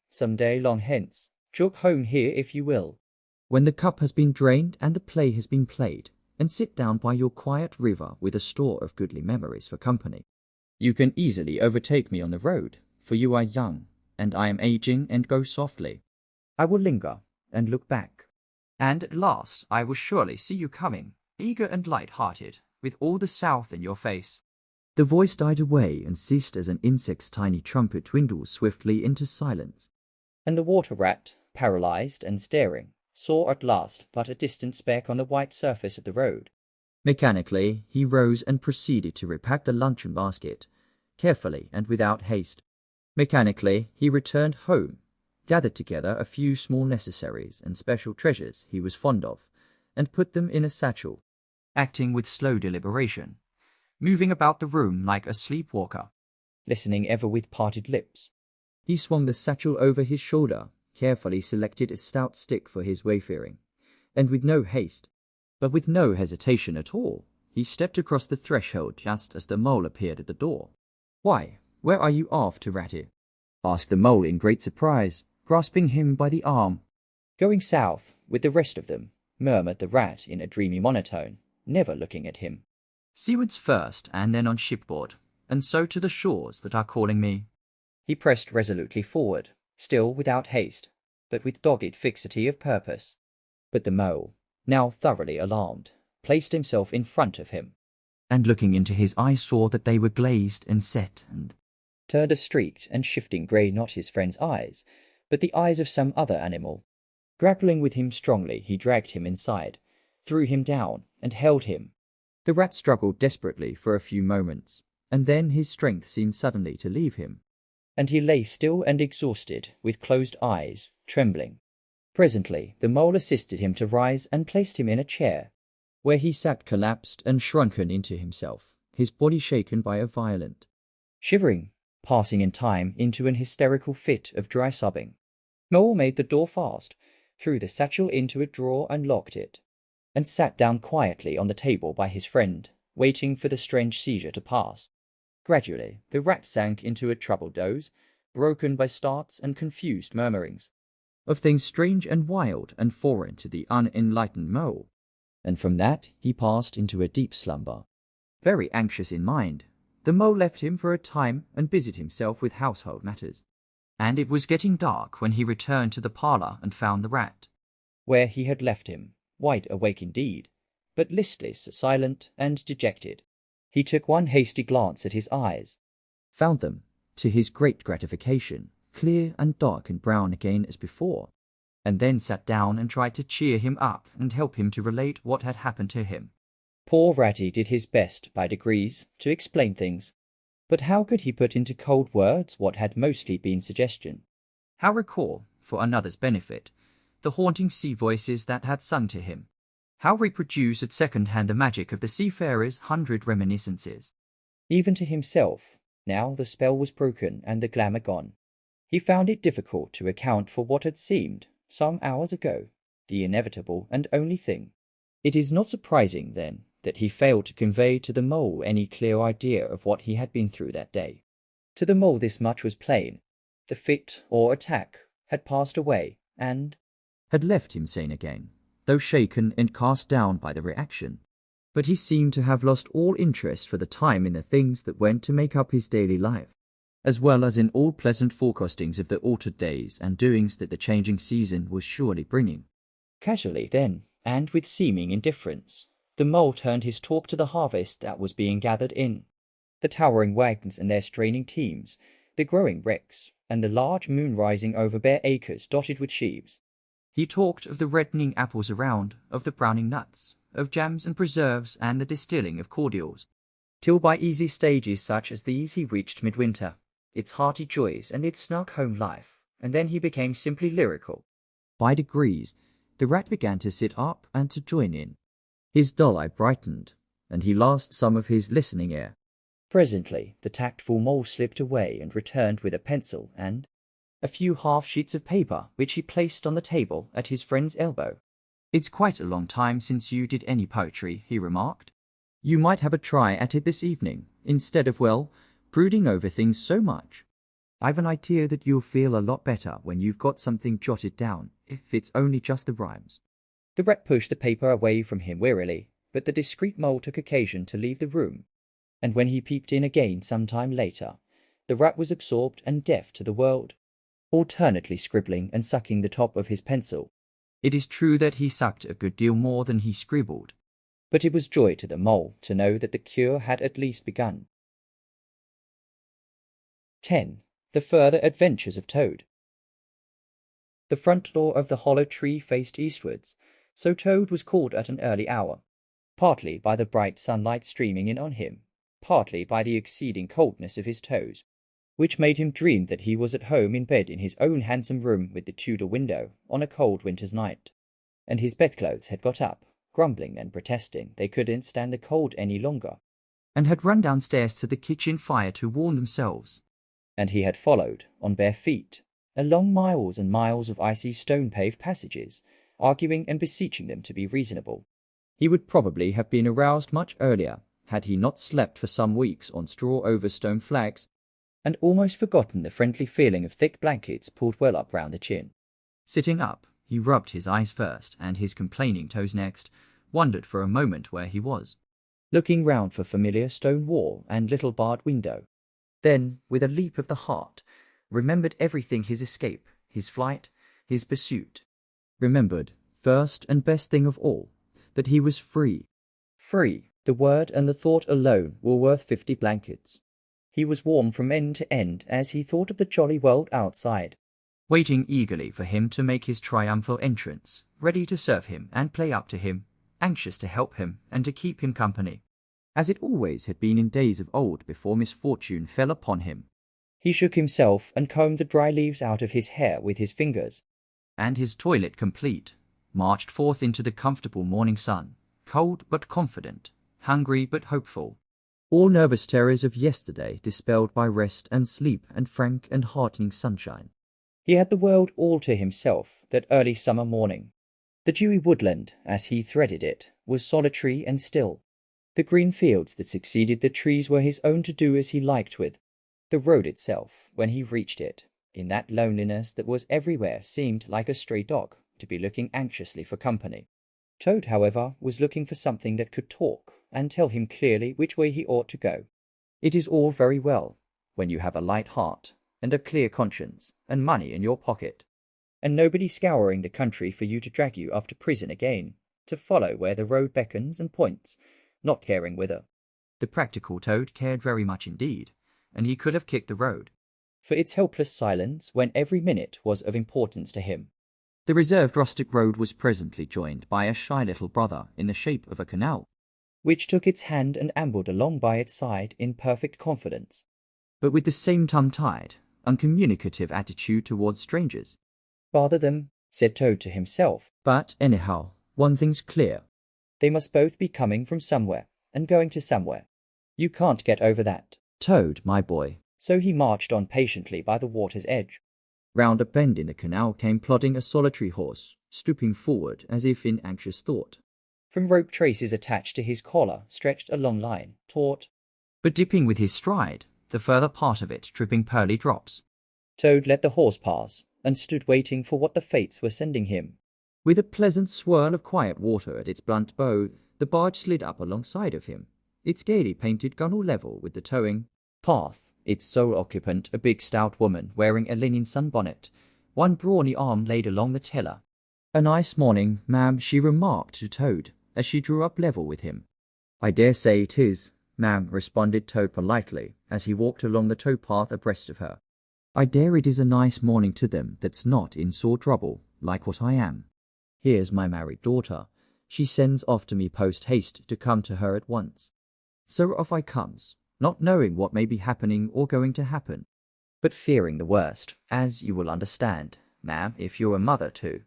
long hence, jog home here if you will. When the cup has been drained and the play has been played, and sit down by your quiet river with a store of goodly memories for company. You can easily overtake me on the road, for you are young, and I am aging and go softly. I will linger and look back. And at last I will surely see you coming, eager and light-hearted, with all the south in your face. The voice died away and ceased as an insect's tiny trumpet dwindles swiftly into silence. And the water rat, paralyzed and staring, saw at last but a distant speck on the white surface of the road. Mechanically, he rose and proceeded to repack the luncheon basket, carefully and without haste. Mechanically, he returned home, gathered together a few small necessaries and special treasures he was fond of, and put them in a satchel, acting with slow deliberation, moving about the room like a sleepwalker, listening ever with parted lips. He swung the satchel over his shoulder, carefully selected a stout stick for his wayfaring, and with no haste, but with no hesitation at all, he stepped across the threshold just as the mole appeared at the door. "Why, where are you off to, Ratty?" asked the mole in great surprise, grasping him by the arm. "Going south, with the rest of them," murmured the rat in a dreamy monotone, never looking at him. "Seawards first, and then on shipboard, and so to the shores that are calling me." He pressed resolutely forward, still without haste, but with dogged fixity of purpose. But the mole, now thoroughly alarmed, placed himself in front of him, and looking into his eyes saw that they were glazed and set, and turned a streaked and shifting grey, not his friend's eyes, but the eyes of some other animal. Grappling with him strongly, he dragged him inside, threw him down, and held him. The rat struggled desperately for a few moments, and then his strength seemed suddenly to leave him, and he lay still and exhausted, with closed eyes, trembling. Presently the mole assisted him to rise and placed him in a chair, where he sat collapsed and shrunken into himself, his body shaken by a violent shivering, passing in time into an hysterical fit of dry sobbing. Mole made the door fast, threw the satchel into a drawer and locked it, and sat down quietly on the table by his friend, waiting for the strange seizure to pass. Gradually the rat sank into a troubled doze, broken by starts and confused murmurings of things strange and wild and foreign to the unenlightened mole, and from that he passed into a deep slumber. Very anxious in mind, the mole left him for a time and busied himself with household matters, and it was getting dark when he returned to the parlour and found the rat, where he had left him, wide awake indeed, but listless, silent, and dejected. He took one hasty glance at his eyes, found them, to his great gratification, clear and dark and brown again as before, and then sat down and tried to cheer him up and help him to relate what had happened to him. Poor Ratty did his best by degrees to explain things, but how could he put into cold words what had mostly been suggestion? How recall, for another's benefit, the haunting sea voices that had sung to him? How reproduce at second hand the magic of the seafarer's 100 reminiscences? Even to himself, now the spell was broken and the glamour gone, he found it difficult to account for what had seemed, some hours ago, the inevitable and only thing. It is not surprising, then, that he failed to convey to the mole any clear idea of what he had been through that day. To the mole this much was plain. The fit, or attack, had passed away, and had left him sane again, though shaken and cast down by the reaction. But he seemed to have lost all interest for the time in the things that went to make up his daily life, as well as in all pleasant forecastings of the altered days and doings that the changing season was surely bringing. Casually then, and with seeming indifference, the mole turned his talk to the harvest that was being gathered in. The towering wagons and their straining teams, the growing wrecks, and the large moon rising over bare acres dotted with sheaves. He talked of the reddening apples around, of the browning nuts, of jams and preserves and the distilling of cordials, till by easy stages such as these he reached midwinter, its hearty joys and its snug home life, and then he became simply lyrical. By degrees, the rat began to sit up and to join in. His dull eye brightened, and he lost some of his listening air. Presently, the tactful mole slipped away and returned with a pencil and a few half-sheets of paper which he placed on the table at his friend's elbow. "It's quite a long time since you did any poetry," he remarked. "You might have a try at it this evening, instead of, well, brooding over things so much. I've an idea that you'll feel a lot better when you've got something jotted down, if it's only just the rhymes." The rat pushed the paper away from him wearily, but the discreet mole took occasion to leave the room, and when he peeped in again some time later, the rat was absorbed and deaf to the world, alternately scribbling and sucking the top of his pencil. It is true that he sucked a good deal more than he scribbled, but it was joy to the mole to know that the cure had at least begun. 10. The Further Adventures of Toad. The front door of the hollow tree faced eastwards, so Toad was called at an early hour, partly by the bright sunlight streaming in on him, partly by the exceeding coldness of his toes, which made him dream that he was at home in bed in his own handsome room with the Tudor window on a cold winter's night, and his bedclothes had got up, grumbling and protesting they couldn't stand the cold any longer, and had run downstairs to the kitchen fire to warm themselves, and he had followed, on bare feet, along miles and miles of icy stone-paved passages, arguing and beseeching them to be reasonable. He would probably have been aroused much earlier, had he not slept for some weeks on straw over stone flags, and almost forgotten the friendly feeling of thick blankets pulled well up round the chin. Sitting up, he rubbed his eyes first, and his complaining toes next, wondered for a moment where he was, looking round for familiar stone wall and little barred window. Then, with a leap of the heart, remembered everything: his escape, his flight, his pursuit. Remembered, first and best thing of all, that he was free. Free, the word and the thought alone were worth 50 blankets. He was warm from end to end as he thought of the jolly world outside, waiting eagerly for him to make his triumphal entrance, ready to serve him and play up to him, anxious to help him and to keep him company, as it always had been in days of old before misfortune fell upon him. He shook himself and combed the dry leaves out of his hair with his fingers, and his toilet complete, marched forth into the comfortable morning sun, cold but confident, hungry but hopeful, all nervous terrors of yesterday dispelled by rest and sleep and frank and heartening sunshine. He had the world all to himself that early summer morning. The dewy woodland, as he threaded it, was solitary and still. The green fields that succeeded the trees were his own to do as he liked with. The road itself, when he reached it, in that loneliness that was everywhere, seemed like a stray dog to be looking anxiously for company. Toad, however, was looking for something that could talk and tell him clearly which way he ought to go. It is all very well, when you have a light heart, and a clear conscience, and money in your pocket, and nobody scouring the country for you to drag you off to prison again, to follow where the road beckons and points, not caring whither. The practical Toad cared very much indeed, and he could have kicked the road, for its helpless silence when every minute was of importance to him. The reserved rustic road was presently joined by a shy little brother in the shape of a canal, which took its hand and ambled along by its side in perfect confidence, but with the same tongue-tied, uncommunicative attitude towards strangers. "Bother them," said Toad to himself, "but anyhow, one thing's clear. They must both be coming from somewhere, and going to somewhere. You can't get over that, Toad, my boy." So he marched on patiently by the water's edge. Round a bend in the canal came plodding a solitary horse, stooping forward as if in anxious thought. From rope traces attached to his collar stretched a long line, taut, but dipping with his stride, the further part of it dripping pearly drops. Toad let the horse pass, and stood waiting for what the fates were sending him. With a pleasant swirl of quiet water at its blunt bow, the barge slid up alongside of him, its gaily painted gunwale level with the towing path, its sole occupant a big stout woman wearing a linen sunbonnet, one brawny arm laid along the tiller, A nice morning, ma'am, she remarked to Toad, as she drew up level with him. I dare say it is, ma'am, responded Toad politely, as he walked along the tow-path abreast of her. I dare it is a nice morning to them that's not in sore trouble, like what I am. Here's my married daughter. She sends off to me post-haste to come to her at once. So off I comes, not knowing what may be happening or going to happen, but fearing the worst, as you will understand, ma'am, if you're a mother too.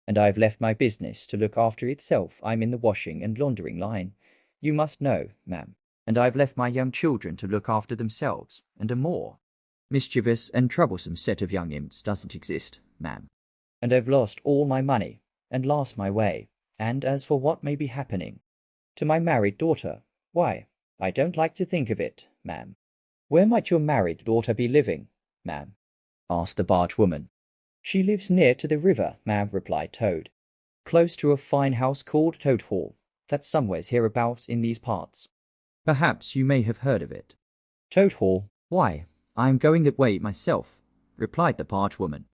And I've left my business to look after itself. I'm in the washing and laundering line, you must know, ma'am. And I've left my young children to look after themselves, and a more mischievous and troublesome set of young imps doesn't exist, ma'am. And I've lost all my money, and lost my way. And as for what may be happening to my married daughter, why, I don't like to think of it, ma'am. Where might your married daughter be living, ma'am? Asked the barge woman. She lives near to the river, ma'am, replied Toad. Close to a fine house called Toad Hall, that's somewheres hereabouts in these parts. Perhaps you may have heard of it. Toad Hall? Why, I am going that way myself, replied the barge woman.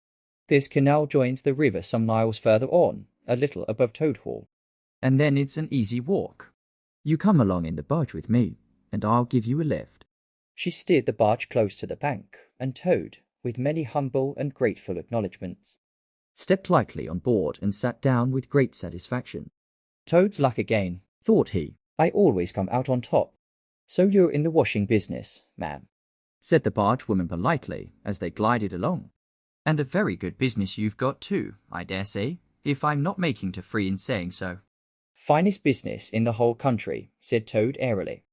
This canal joins the river some miles further on, a little above Toad Hall. And then it's an easy walk. You come along in the barge with me, and I'll give you a lift. She steered the barge close to the bank, and Toad, with many humble and grateful acknowledgments, stepped lightly on board and sat down with great satisfaction. Toad's luck again, thought he. I always come out on top. So you're in the washing business, ma'am, said the barge woman politely as they glided along. And a very good business you've got too, I dare say, if I'm not making too free in saying so. Finest business in the whole country, said Toad airily.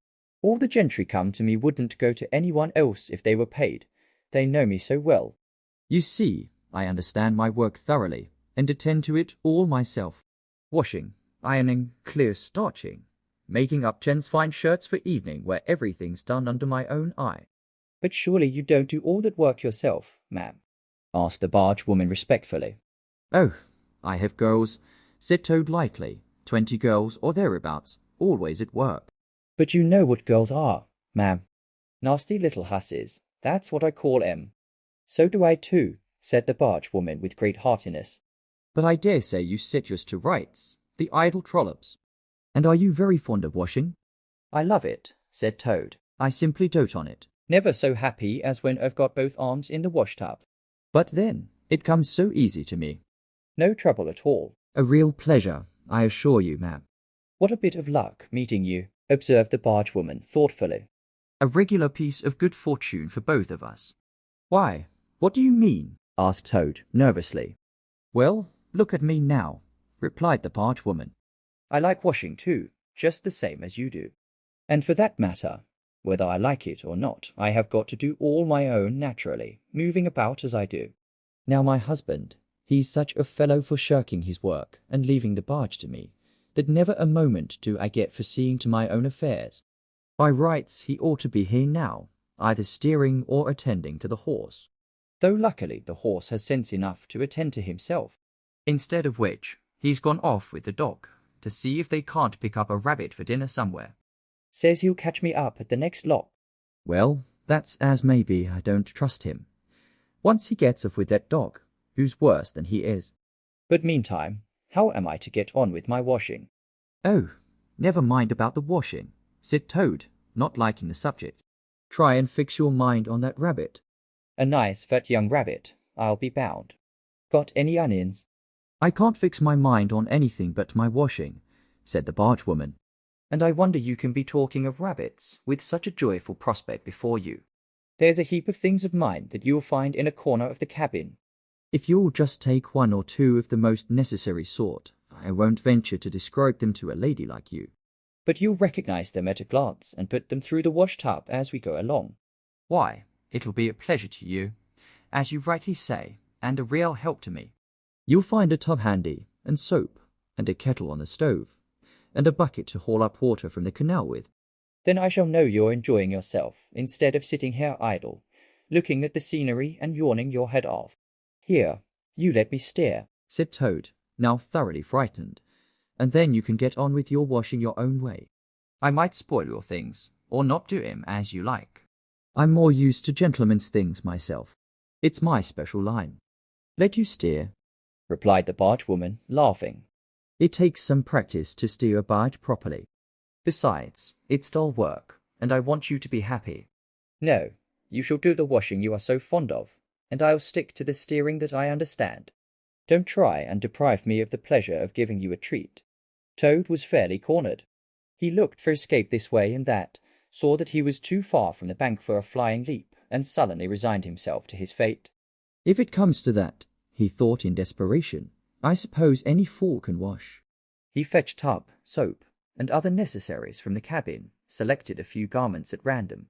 All the gentry come to me wouldn't go to anyone else if they were paid. They know me so well. You see, I understand my work thoroughly, and attend to it all myself. Washing, ironing, clear starching, making up gents' fine shirts for evening where everything's done under my own eye. But surely you don't do all that work yourself, ma'am? Asked the barge woman respectfully. Oh, I have girls, said Toad lightly, 20 girls or thereabouts, always at work. But you know what girls are, ma'am. Nasty little hussies, that's what I call 'em. So do I too, said the barge woman with great heartiness. But I dare say you set yours to rights, the idle trollops. And are you very fond of washing? I love it, said Toad. I simply dote on it. Never so happy as when I've got both arms in the washtub. But then, it comes so easy to me. No trouble at all. A real pleasure, I assure you, ma'am. What a bit of luck meeting you, observed the barge woman thoughtfully. A regular piece of good fortune for both of us. Why, what do you mean? Asked Toad nervously. Well, look at me now, replied the barge woman. I like washing too, just the same as you do. And for that matter, whether I like it or not, I have got to do all my own naturally, moving about as I do. Now my husband, he's such a fellow for shirking his work and leaving the barge to me, that never a moment do I get for seeing to my own affairs. By rights he ought to be here now, either steering or attending to the horse. Though luckily the horse has sense enough to attend to himself. Instead of which, he's gone off with the dog, to see if they can't pick up a rabbit for dinner somewhere. Says he'll catch me up at the next lock. Well, that's as may be. I don't trust him. Once he gets off with that dog, who's worse than he is. But meantime, how am I to get on with my washing? Oh, never mind about the washing, said Toad, not liking the subject. Try and fix your mind on that rabbit. A nice fat young rabbit, I'll be bound. Got any onions? I can't fix my mind on anything but my washing, said the barge woman. And I wonder you can be talking of rabbits with such a joyful prospect before you. There's a heap of things of mine that you'll find in a corner of the cabin. If you'll just take one or two of the most necessary sort, I won't venture to describe them to a lady like you. But you'll recognize them at a glance and put them through the wash-tub as we go along. Why, it'll be a pleasure to you, as you rightly say, and a real help to me. You'll find a tub handy, and soap, and a kettle on the stove, and a bucket to haul up water from the canal with. Then I shall know you're enjoying yourself, instead of sitting here idle, looking at the scenery and yawning your head off. Here, you let me steer, said Toad, now thoroughly frightened, and then you can get on with your washing your own way. I might spoil your things, or not do 'em as you like. I'm more used to gentlemen's things myself. It's my special line. Let you steer. replied the barge woman, laughing. It takes some practice to steer a barge properly. Besides, it's dull work, and I want you to be happy. No, you shall do the washing you are so fond of, and I'll stick to the steering that I understand. Don't try and deprive me of the pleasure of giving you a treat. Toad was fairly cornered. He looked for escape this way and that, saw that he was too far from the bank for a flying leap, and sullenly resigned himself to his fate. If it comes to that, he thought in desperation, I suppose any fool can wash. He fetched tub, soap, and other necessaries from the cabin, selected a few garments at random,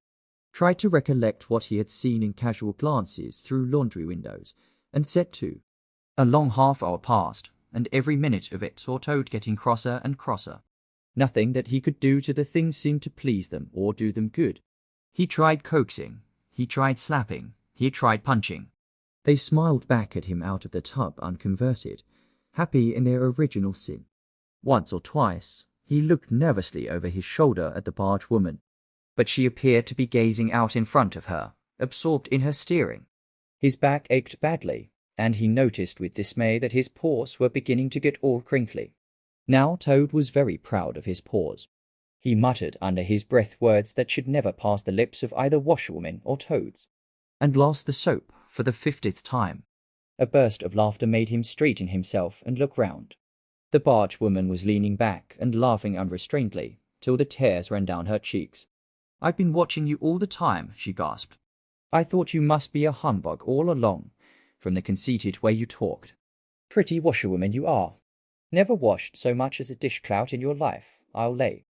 tried to recollect what he had seen in casual glances through laundry windows, and set to. A long half-hour passed, and every minute of it saw Toad getting crosser and crosser. Nothing that he could do to the things seemed to please them or do them good. He tried coaxing, he tried slapping, he tried punching. They smiled back at him out of the tub unconverted, happy in their original sin. Once or twice, he looked nervously over his shoulder at the barge woman, but she appeared to be gazing out in front of her, absorbed in her steering. His back ached badly, and he noticed with dismay that his paws were beginning to get all crinkly. Now Toad was very proud of his paws. He muttered under his breath words that should never pass the lips of either washerwomen or toads, and lost the soap for the 50th time. A burst of laughter made him straighten himself and look round. The barge woman was leaning back and laughing unrestrainedly, till the tears ran down her cheeks. "I've been watching you all the time," she gasped. "I thought you must be a humbug all along, from the conceited way you talked. Pretty washerwoman you are. Never washed so much as a dishclout in your life, I'll lay."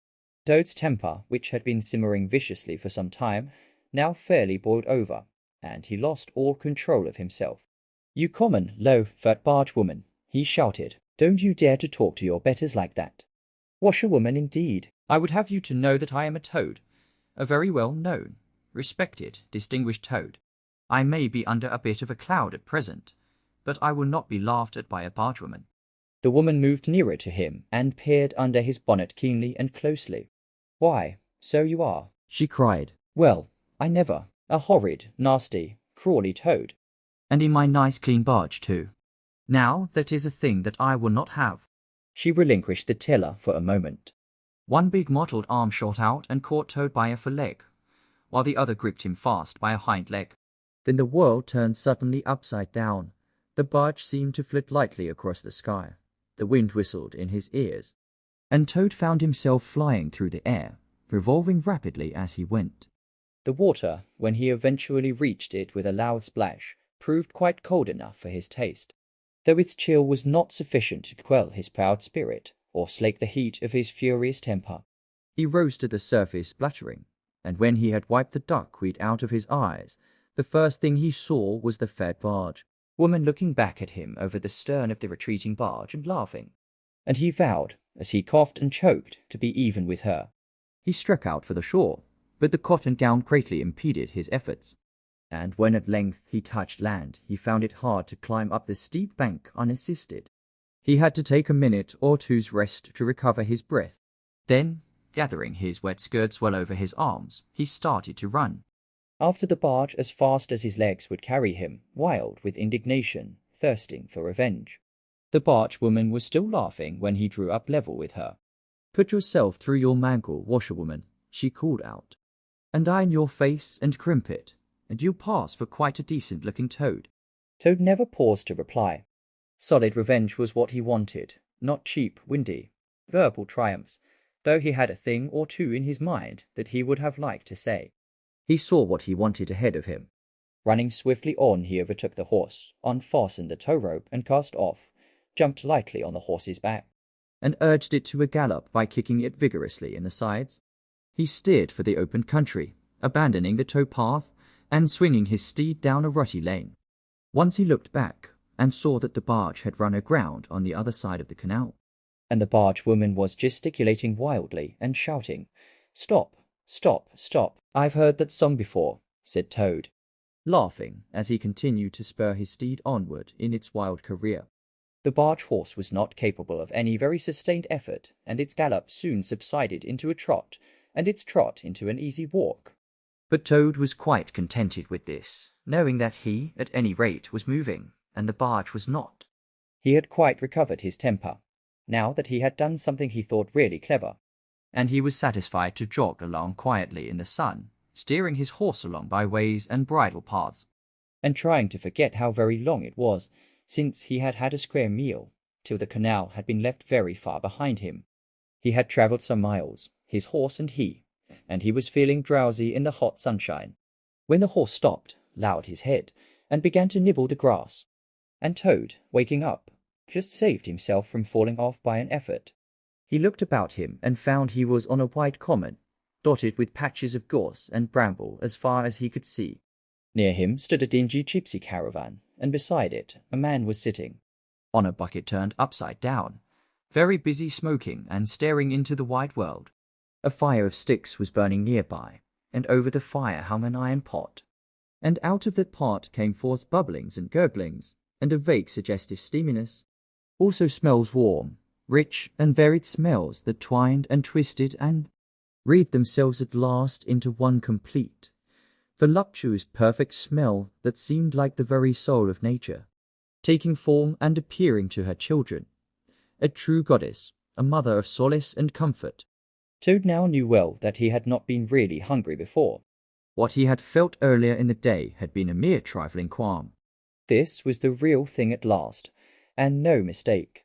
Toad's temper, which had been simmering viciously for some time, now fairly boiled over, and he lost all control of himself. "You common, low, fat barge woman," he shouted, "don't you dare to talk to your betters like that. Washerwoman indeed. I would have you to know that I am a toad, a very well known, respected, distinguished toad. I may be under a bit of a cloud at present, but I will not be laughed at by a bargewoman." The woman moved nearer to him and peered under his bonnet keenly and closely. "Why, so you are," she cried. "Well, I never. A horrid, nasty, crawly toad. And in my nice clean barge, too. Now, that is a thing that I will not have." She relinquished the tiller for a moment. One big mottled arm shot out and caught Toad by a foreleg, while the other gripped him fast by a hind leg. Then the world turned suddenly upside down. The barge seemed to flit lightly across the sky. The wind whistled in his ears, and Toad found himself flying through the air, revolving rapidly as he went. The water, when he eventually reached it with a loud splash, proved quite cold enough for his taste, though its chill was not sufficient to quell his proud spirit or slake the heat of his furious temper. He rose to the surface spluttering, and when he had wiped the duckweed out of his eyes, the first thing he saw was the fat barge woman looking back at him over the stern of the retreating barge and laughing, and he vowed, as he coughed and choked, to be even with her. He struck out for the shore, but the cotton gown greatly impeded his efforts, and when at length he touched land, he found it hard to climb up the steep bank unassisted. He had to take a minute or two's rest to recover his breath. Then, gathering his wet skirts well over his arms, he started to run after the barge as fast as his legs would carry him, wild with indignation, thirsting for revenge. The barge woman was still laughing when he drew up level with her. "Put yourself through your mangle, washerwoman," she called out, "and iron your face and crimp it, and you'll pass for quite a decent-looking toad." Toad never paused to reply. Solid revenge was what he wanted, not cheap, windy, verbal triumphs, though he had a thing or two in his mind that he would have liked to say. He saw what he wanted ahead of him. Running swiftly on, he overtook the horse, unfastened the tow rope and cast off, jumped lightly on the horse's back, and urged it to a gallop by kicking it vigorously in the sides. He steered for the open country, abandoning the tow path and swinging his steed down a rutty lane. Once he looked back and saw that the barge had run aground on the other side of the canal, and the barge woman was gesticulating wildly and shouting, "Stop! Stop! Stop! I've heard that song before," said Toad, laughing as he continued to spur his steed onward in its wild career. The barge horse was not capable of any very sustained effort, and its gallop soon subsided into a trot, and its trot into an easy walk. But Toad was quite contented with this, knowing that he, at any rate, was moving, and the barge was not. He had quite recovered his temper, now that he had done something he thought really clever, and he was satisfied to jog along quietly in the sun, steering his horse along by ways and bridle paths, and trying to forget how very long it was since he had had a square meal, till the canal had been left very far behind him. He had travelled some miles, his horse and he was feeling drowsy in the hot sunshine, when the horse stopped, lowered his head, and began to nibble the grass. And Toad, waking up, just saved himself from falling off by an effort. He looked about him and found he was on a wide common, dotted with patches of gorse and bramble as far as he could see. Near him stood a dingy gypsy caravan, and beside it a man was sitting, on a bucket turned upside down, very busy smoking and staring into the wide world. A fire of sticks was burning nearby, and over the fire hung an iron pot, and out of that pot came forth bubblings and gurglings, and a vague suggestive steaminess. Also smells warm, rich and varied smells that twined and twisted and wreathed themselves at last into one complete, voluptuous, perfect smell that seemed like the very soul of nature, taking form and appearing to her children, a true goddess, a mother of solace and comfort. Toad now knew well that he had not been really hungry before. What he had felt earlier in the day had been a mere trifling qualm. This was the real thing at last, and no mistake.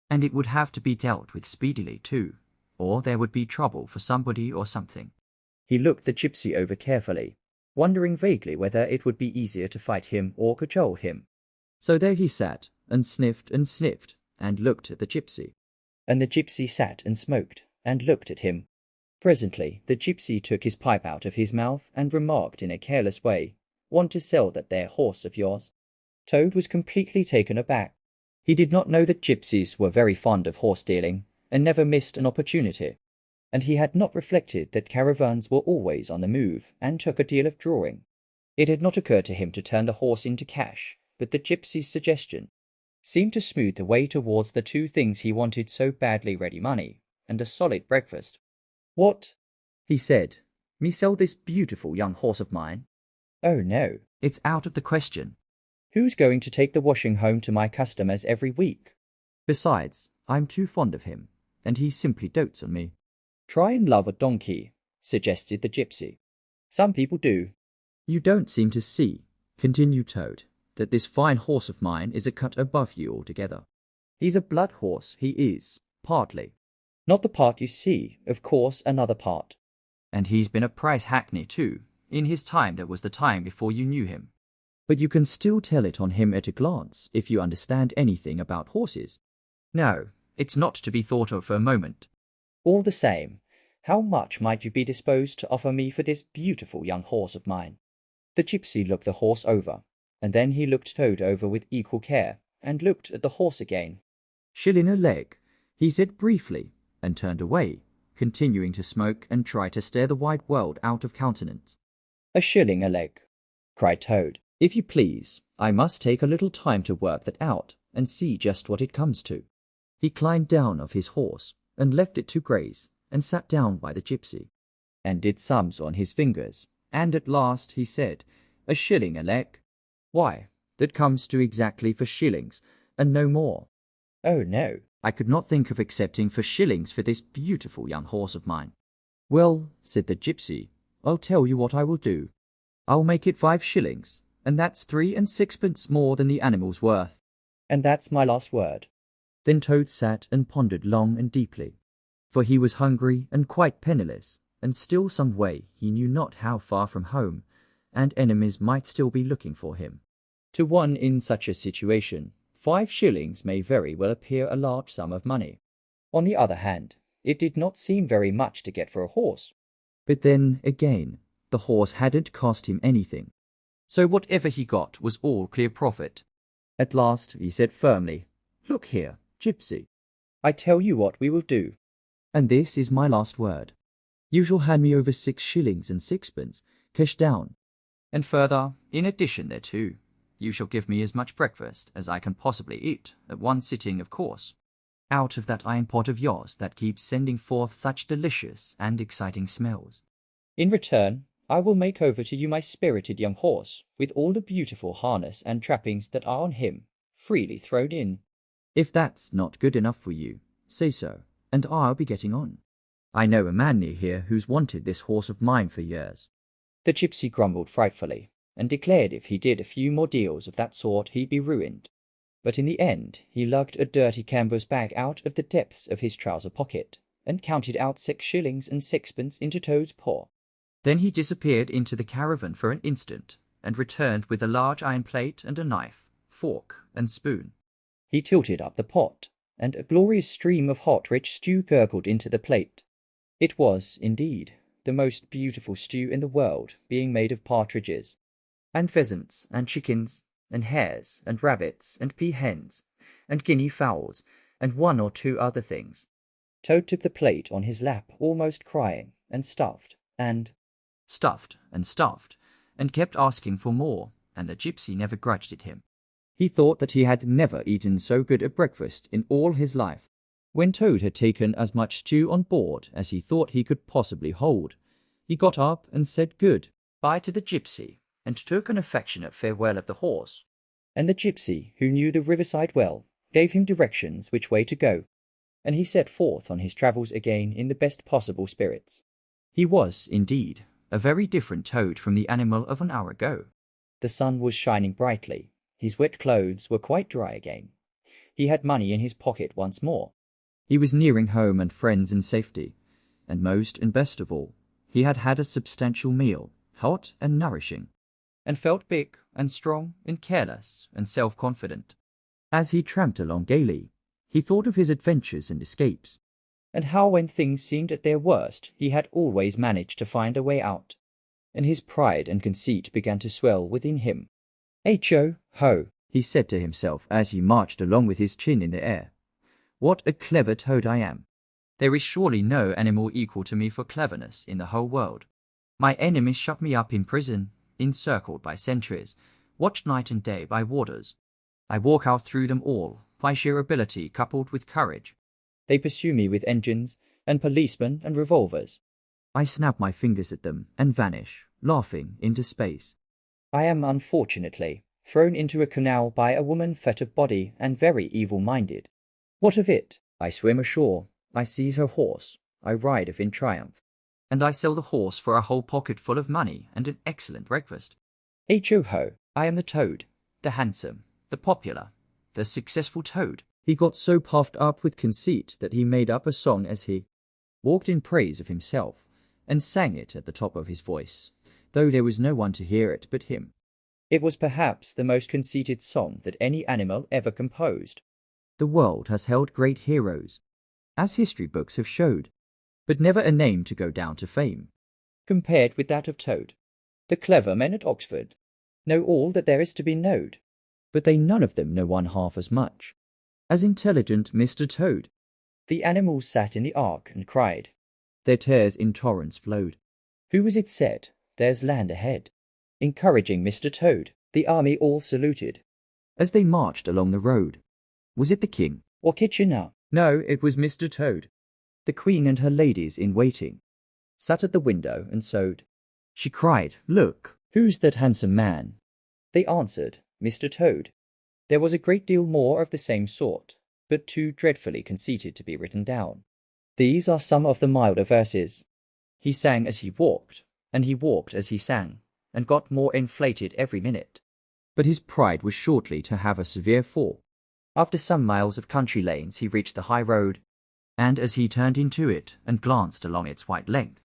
And it would have to be dealt with speedily too, or there would be trouble for somebody or something. He looked the gypsy over carefully, wondering vaguely whether it would be easier to fight him or cajole him. So there he sat, and sniffed, and looked at the gypsy. And the gypsy sat and smoked, and looked at him. Presently the gypsy took his pipe out of his mouth and remarked in a careless way, "Want to sell that there horse of yours?" Toad was completely taken aback. He did not know that gypsies were very fond of horse dealing, and never missed an opportunity. And he had not reflected that caravans were always on the move, and took a deal of drawing. It had not occurred to him to turn the horse into cash, but the gypsy's suggestion seemed to smooth the way towards the two things he wanted so badly: ready money, and a solid breakfast. "What?" he said. "Me sell this beautiful young horse of mine?" "Oh no, it's out of the question. Who's going to take the washing home to my customers every week? Besides, I'm too fond of him, and he simply dotes on me." "Try and love a donkey," suggested the gypsy. "Some people do." "You don't seem to see," continued Toad, "that this fine horse of mine is a cut above you altogether." "He's a blood horse, he is, partly. Not the part you see, of course, another part." "And he's been a prize hackney too, in his time that was the time before you knew him." "But you can still tell it on him at a glance, if you understand anything about horses." "No, it's not to be thought of for a moment." "All the same, how much might you be disposed to offer me for this beautiful young horse of mine?" The gypsy looked the horse over, and then he looked Toad over with equal care, and looked at the horse again. "Shilling a leg," he said briefly, and turned away, continuing to smoke and try to stare the wide world out of countenance. "A shilling a leg," cried Toad. "If you please, I must take a little time to work that out, and see just what it comes to." He climbed down off his horse, and left it to graze, and sat down by the gypsy, and did sums on his fingers, and at last he said, "A shilling a leg? Why, that comes to exactly 4 shillings, and no more." "Oh no, I could not think of accepting 4 shillings for this beautiful young horse of mine." "Well," said the gypsy, "I'll tell you what I will do. I'll make it 5 shillings, and that's 3 and 6pence more than the animal's worth. And that's my last word." Then Toad sat and pondered long and deeply, for he was hungry and quite penniless, and still some way he knew not how far from home, and enemies might still be looking for him. To one in such a situation, 5 shillings may very well appear a large sum of money. On the other hand, it did not seem very much to get for a horse. But then, again, the horse hadn't cost him anything, so whatever he got was all clear profit. At last he said firmly, "Look here, gypsy, I tell you what we will do. And this is my last word. You shall hand me over 6 shillings and 6pence, cash down. And further, in addition thereto, you shall give me as much breakfast as I can possibly eat at one sitting, of course, out of that iron pot of yours that keeps sending forth such delicious and exciting smells. In return, I will make over to you my spirited young horse, with all the beautiful harness and trappings that are on him, freely thrown in." If that's not good enough for you, say so, and I'll be getting on. I know a man near here who's wanted this horse of mine for years." The gypsy grumbled frightfully, and declared if he did a few more deals of that sort he'd be ruined. But in the end he lugged a dirty canvas bag out of the depths of his trouser pocket, and counted out 6 shillings and 6pence into Toad's paw. Then he disappeared into the caravan for an instant, and returned with a large iron plate and a knife, fork, and spoon. He tilted up the pot, and a glorious stream of hot rich stew gurgled into the plate. It was, indeed, the most beautiful stew in the world, being made of partridges, and pheasants, and chickens, and hares, and rabbits, and pea-hens, and guinea fowls, and 1 or 2 other things. Toad took the plate on his lap, almost crying, and stuffed, and stuffed, and kept asking for more, and the gypsy never grudged it him. he thought that he had never eaten so good a breakfast in all his life. When Toad had taken as much stew on board as he thought he could possibly hold, he got up and said good-bye to the gypsy, and took an affectionate farewell of the horse. And the gypsy, who knew the riverside well, gave him directions which way to go, and he set forth on his travels again in the best possible spirits. He was, indeed, a very different Toad from the animal of an hour ago. The sun was shining brightly. His wet clothes were quite dry again. He had money in his pocket once more. He was nearing home and friends in safety, and most and best of all, he had had a substantial meal, hot and nourishing, and felt big and strong and careless and self-confident. As he tramped along gaily, he thought of his adventures and escapes, and how when things seemed at their worst he had always managed to find a way out, and his pride and conceit began to swell within him. "Ho," he said to himself as he marched along with his chin in the air. "What a clever Toad I am! There is surely no animal equal to me for cleverness in the whole world. My enemies shut me up in prison, encircled by sentries, watched night and day by warders. I walk out through them all, by sheer ability coupled with courage. They pursue me with engines, and policemen, and revolvers. I snap my fingers at them, and vanish, laughing, into space. I am unfortunately thrown into a canal by a woman fat of body and very evil-minded. What of it? I swim ashore, I seize her horse, I ride off in triumph. And I sell the horse for a whole pocket full of money and an excellent breakfast. Ho, I am the Toad, the handsome, the popular, the successful Toad." He got so puffed up with conceit that he made up a song as he walked in praise of himself, and sang it at the top of his voice, though there was no one to hear it but him. It was perhaps the most conceited song that any animal ever composed. The world has held great heroes, as history books have showed, but never a name to go down to fame, compared with that of Toad. The clever men at Oxford know all that there is to be knowed, but they none of them know one half as much as intelligent Mr. Toad. The animals sat in the ark and cried. Their tears in torrents flowed. Who was it said, "There's land ahead"? Encouraging Mr. Toad, the army all saluted. As they marched along the road, was it the king? Or Kitchener? No, it was Mr. Toad. The queen and her ladies in waiting sat at the window and sewed. She cried, "Look, who's that handsome man?" They answered, "Mr. Toad." There was a great deal more of the same sort, but too dreadfully conceited to be written down. These are some of the milder verses. He sang as he walked, and he walked as he sang, and got more inflated every minute. But his pride was shortly to have a severe fall. After some miles of country lanes he reached the high road, and as he turned into it and glanced along its white length,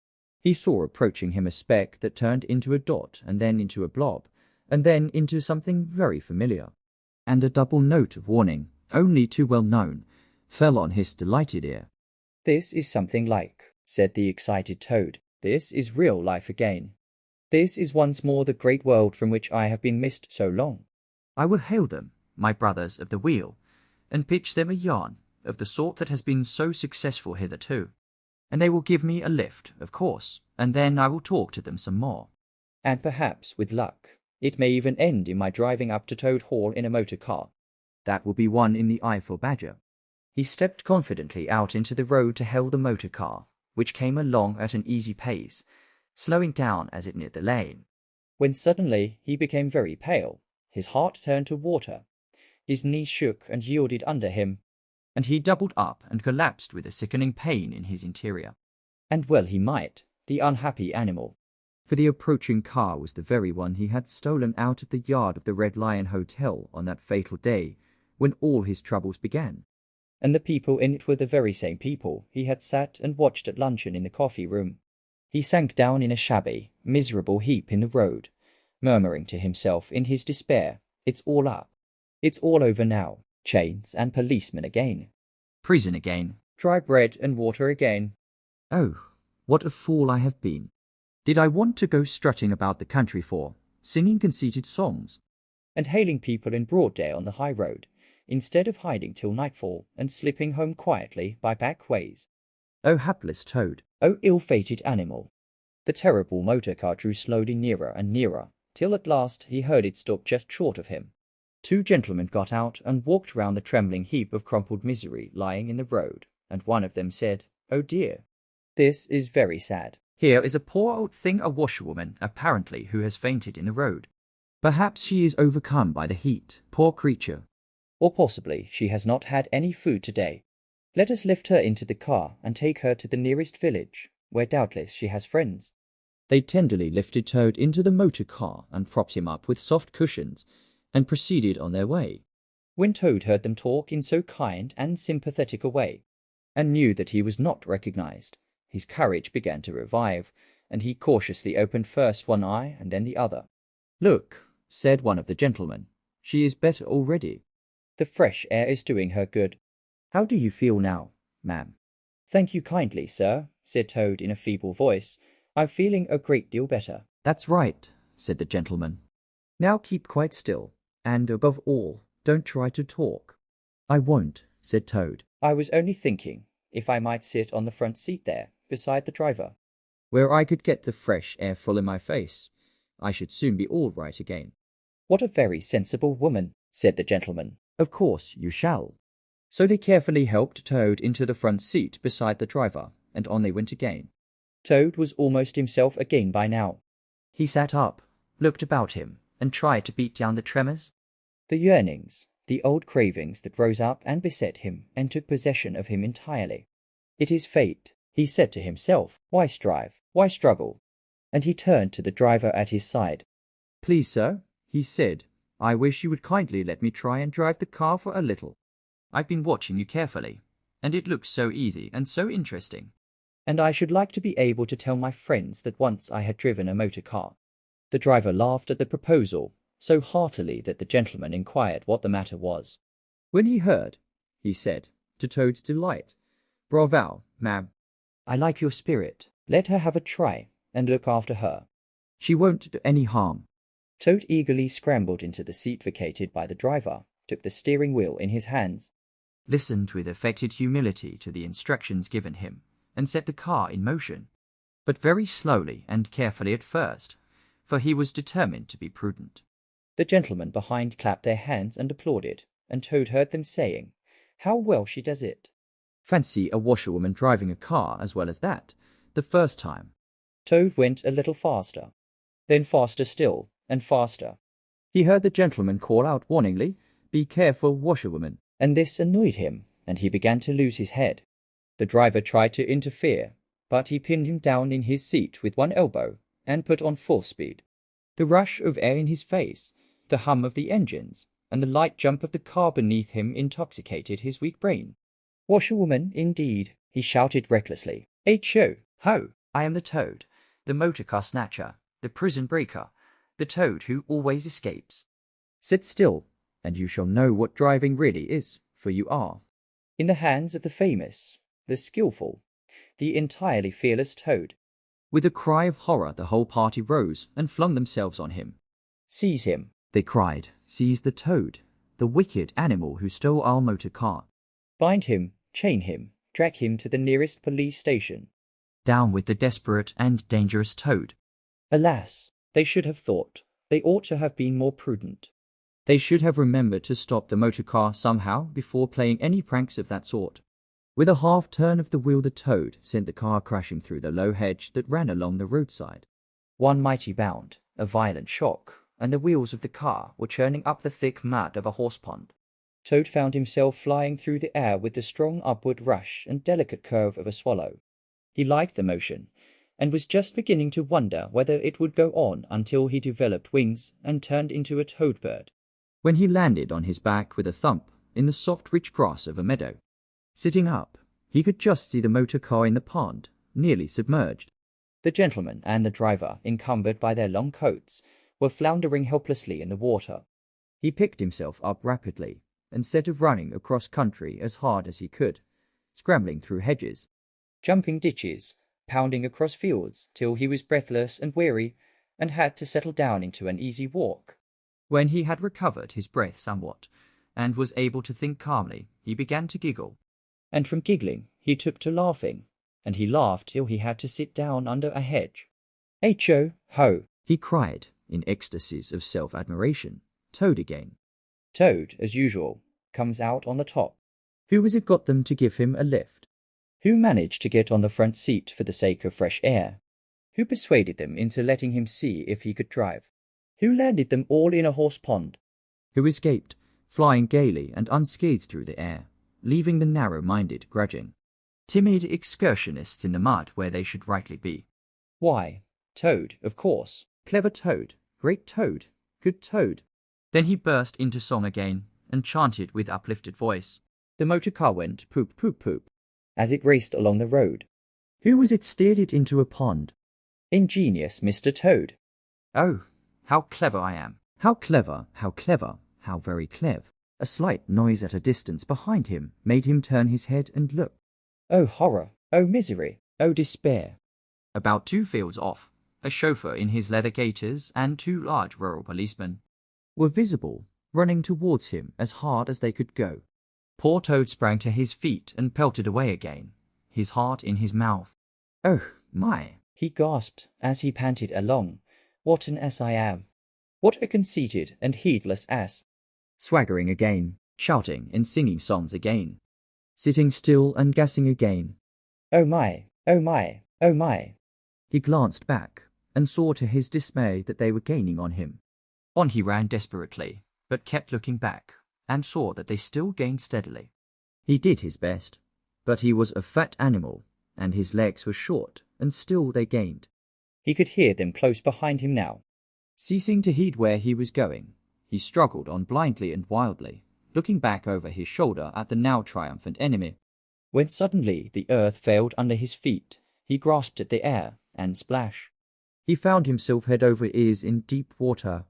he saw approaching him a speck that turned into a dot, and then into a blob, and then into something very familiar. And a double note of warning, only too well known, fell on his delighted ear. "This is something like," said the excited Toad. "This is real life again. This is once more the great world from which I have been missed so long. I will hail them, my brothers of the wheel, and pitch them a yarn of the sort that has been so successful hitherto, and they will give me a lift, of course, and then I will talk to them some more. And perhaps, with luck, it may even end in my driving up to Toad Hall in a motor car. That will be one in the eye for Badger." He stepped confidently out into the road to hail the motor car, which came along at an easy pace, slowing down as it neared the lane, when suddenly he became very pale. His heart turned to water. His knees shook and yielded under him, and he doubled up and collapsed with a sickening pain in his interior. and well he might, the unhappy animal. For the approaching car was the very one he had stolen out of the yard of the Red Lion Hotel on that fatal day when all his troubles began. And the people in it were the very same people he had sat and watched at luncheon in the coffee room. He sank down in a shabby, miserable heap in the road, murmuring to himself in his despair, "It's all up. It's all over now. Chains and policemen again. Prison again. Dry bread and water again." Oh, what a fool I have been. Did I want to go strutting about the country for, singing conceited songs, and hailing people in broad day on the high road, instead of hiding till nightfall and slipping home quietly by back ways? Oh, hapless Toad! Oh, ill-fated animal! The terrible motor car drew slowly nearer and nearer, till at last he heard it stop just short of him. Two gentlemen got out and walked round the trembling heap of crumpled misery lying in the road, and one of them said, "Oh dear, this is very sad. Here is a poor old thing, a washerwoman, apparently, who has fainted in the road. Perhaps she is overcome by the heat, poor creature. Or possibly she has not had any food today. Let us lift her into the car and take her to the nearest village, where doubtless she has friends." They tenderly lifted Toad into the motor car and propped him up with soft cushions, and proceeded on their way. When Toad heard them talk in so kind and sympathetic a way, and knew that he was not recognized, his courage began to revive, and he cautiously opened first one eye and then the other. "Look," said one of the gentlemen, "she is better already. The fresh air is doing her good. How do you feel now, ma'am?" "Thank you kindly, sir," said Toad in a feeble voice. "I'm feeling a great deal better." "That's right," said the gentleman. "Now keep quite still, and above all, don't try to talk." "I won't," said Toad. "I was only thinking if I might sit on the front seat there, beside the driver." "Where I could get the fresh air full in my face. I should soon be all right again." "What a very sensible woman," said the gentleman. "Of course you shall." So they carefully helped Toad into the front seat beside the driver, and on they went again. Toad was almost himself again by now. He sat up, looked about him, and tried to beat down the tremors, the yearnings, the old cravings that rose up and beset him and took possession of him entirely. "It is fate," he said to himself. "Why strive? Why struggle?" And he turned to the driver at his side. "Please, sir," he said, "I wish you would kindly let me try and drive the car for a little. I've been watching you carefully, and it looks so easy and so interesting. And I should like to be able to tell my friends that once I had driven a motor car." The driver laughed at the proposal, so heartily that the gentleman inquired what the matter was. When he heard, he said, to Toad's delight, "Bravo, ma'am. "I like your spirit. Let her have a try, and look after her. She won't do any harm." Toad eagerly scrambled into the seat vacated by the driver, took the steering wheel in his hands, listened with affected humility to the instructions given him, and set the car in motion, but very slowly and carefully at first, for he was determined to be prudent. The gentlemen behind clapped their hands and applauded, and Toad heard them saying, "How well she does it!" Fancy a washerwoman driving a car as well as that, the first time. Toad went a little faster, then faster still, and faster. He heard the gentleman call out warningly, "Be careful, washerwoman," and this annoyed him, and he began to lose his head. The driver tried to interfere, but he pinned him down in his seat with one elbow, and put on full speed. The rush of air in his face, the hum of the engines, and the light jump of the car beneath him intoxicated his weak brain. "Washerwoman, indeed," he shouted recklessly. "H-O, ho! I am the Toad, the motor car snatcher, the prison breaker, the Toad who always escapes. Sit still, and you shall know what driving really is, for you are in the hands of the famous, the skillful, the entirely fearless Toad." With a cry of horror the whole party rose and flung themselves on him. "Seize him," they cried. "Seize the Toad, the wicked animal who stole our motor car. "Bind him, chain him, drag him to the nearest police station." Down with the desperate and dangerous Toad." Alas, they should have thought. They ought to have been more prudent. They should have remembered to stop the motor car somehow before playing any pranks of that sort. With a half turn of the wheel the Toad sent the car crashing through the low hedge that ran along the roadside. One mighty bound, a violent shock, and the wheels of the car were churning up the thick mud of a horse pond. Toad found himself flying through the air with the strong upward rush and delicate curve of a swallow. He liked the motion, and was just beginning to wonder whether it would go on until he developed wings and turned into a toad bird, when he landed on his back with a thump in the soft rich grass of a meadow. Sitting up, he could just see the motor car in the pond, nearly submerged. The gentleman and the driver, encumbered by their long coats, were floundering helplessly in the water. He picked himself up rapidly, instead of running across country as hard as he could, scrambling through hedges, jumping ditches, pounding across fields till he was breathless and weary and had to settle down into an easy walk. When he had recovered his breath somewhat and was able to think calmly, he began to giggle. And from giggling he took to laughing, and he laughed till he had to sit down under a hedge. "H-O, ho!" he cried in ecstasies of self-admiration. Toad again. Toad, as usual, comes out on the top. Who was it got them to give him a lift? Who managed to get on the front seat for the sake of fresh air? Who persuaded them into letting him see if he could drive? Who landed them all in a horse pond? Who escaped, flying gaily and unscathed through the air, leaving the narrow-minded grudging, timid excursionists in the mud where they should rightly be? Why, Toad, of course. Clever Toad, great Toad, good Toad. Then he burst into song again and chanted with uplifted voice. The motor car went poop, poop, poop as it raced along the road. Who was it steered it into a pond? Ingenious Mr. Toad. Oh, how clever I am! How clever, how clever, how very clever. A slight noise at a distance behind him made him turn his head and look. Oh horror, oh misery, oh despair. About 2 fields off, a chauffeur in his leather gaiters and 2 large rural policemen were visible, running towards him as hard as they could go. Poor Toad sprang to his feet and pelted away again, his heart in his mouth. "Oh, my!" he gasped as he panted along. "What an ass I am! What a conceited and heedless ass!" Swaggering again, shouting and singing songs again, sitting still and gassing again. "Oh my, oh my, oh my!" He glanced back and saw to his dismay that they were gaining on him. On he ran desperately, but kept looking back, and saw that they still gained steadily. He did his best, but he was a fat animal, and his legs were short, and still they gained. He could hear them close behind him now. Ceasing to heed where he was going, he struggled on blindly and wildly, looking back over his shoulder at the now triumphant enemy. When suddenly the earth failed under his feet, he grasped at the air, and splash! He found himself head over ears in deep water,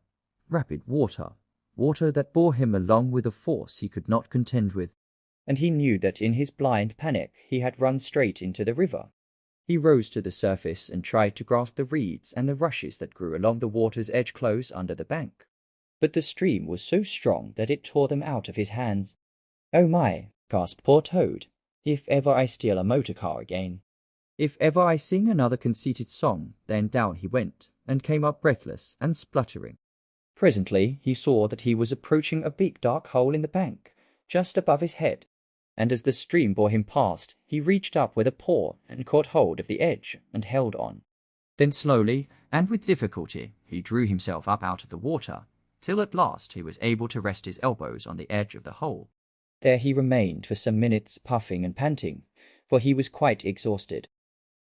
rapid water, water that bore him along with a force he could not contend with. And he knew that in his blind panic he had run straight into the river. He rose to the surface and tried to grasp the reeds and the rushes that grew along the water's edge close under the bank. But the stream was so strong that it tore them out of his hands. "Oh my," gasped poor Toad, "if ever I steal a motor car again. If ever I sing another conceited song," then down he went, and came up breathless and spluttering. Presently he saw that he was approaching a big dark hole in the bank, just above his head, and as the stream bore him past, he reached up with a paw and caught hold of the edge and held on. Then slowly and with difficulty he drew himself up out of the water, till at last he was able to rest his elbows on the edge of the hole. There he remained for some minutes, puffing and panting, for he was quite exhausted.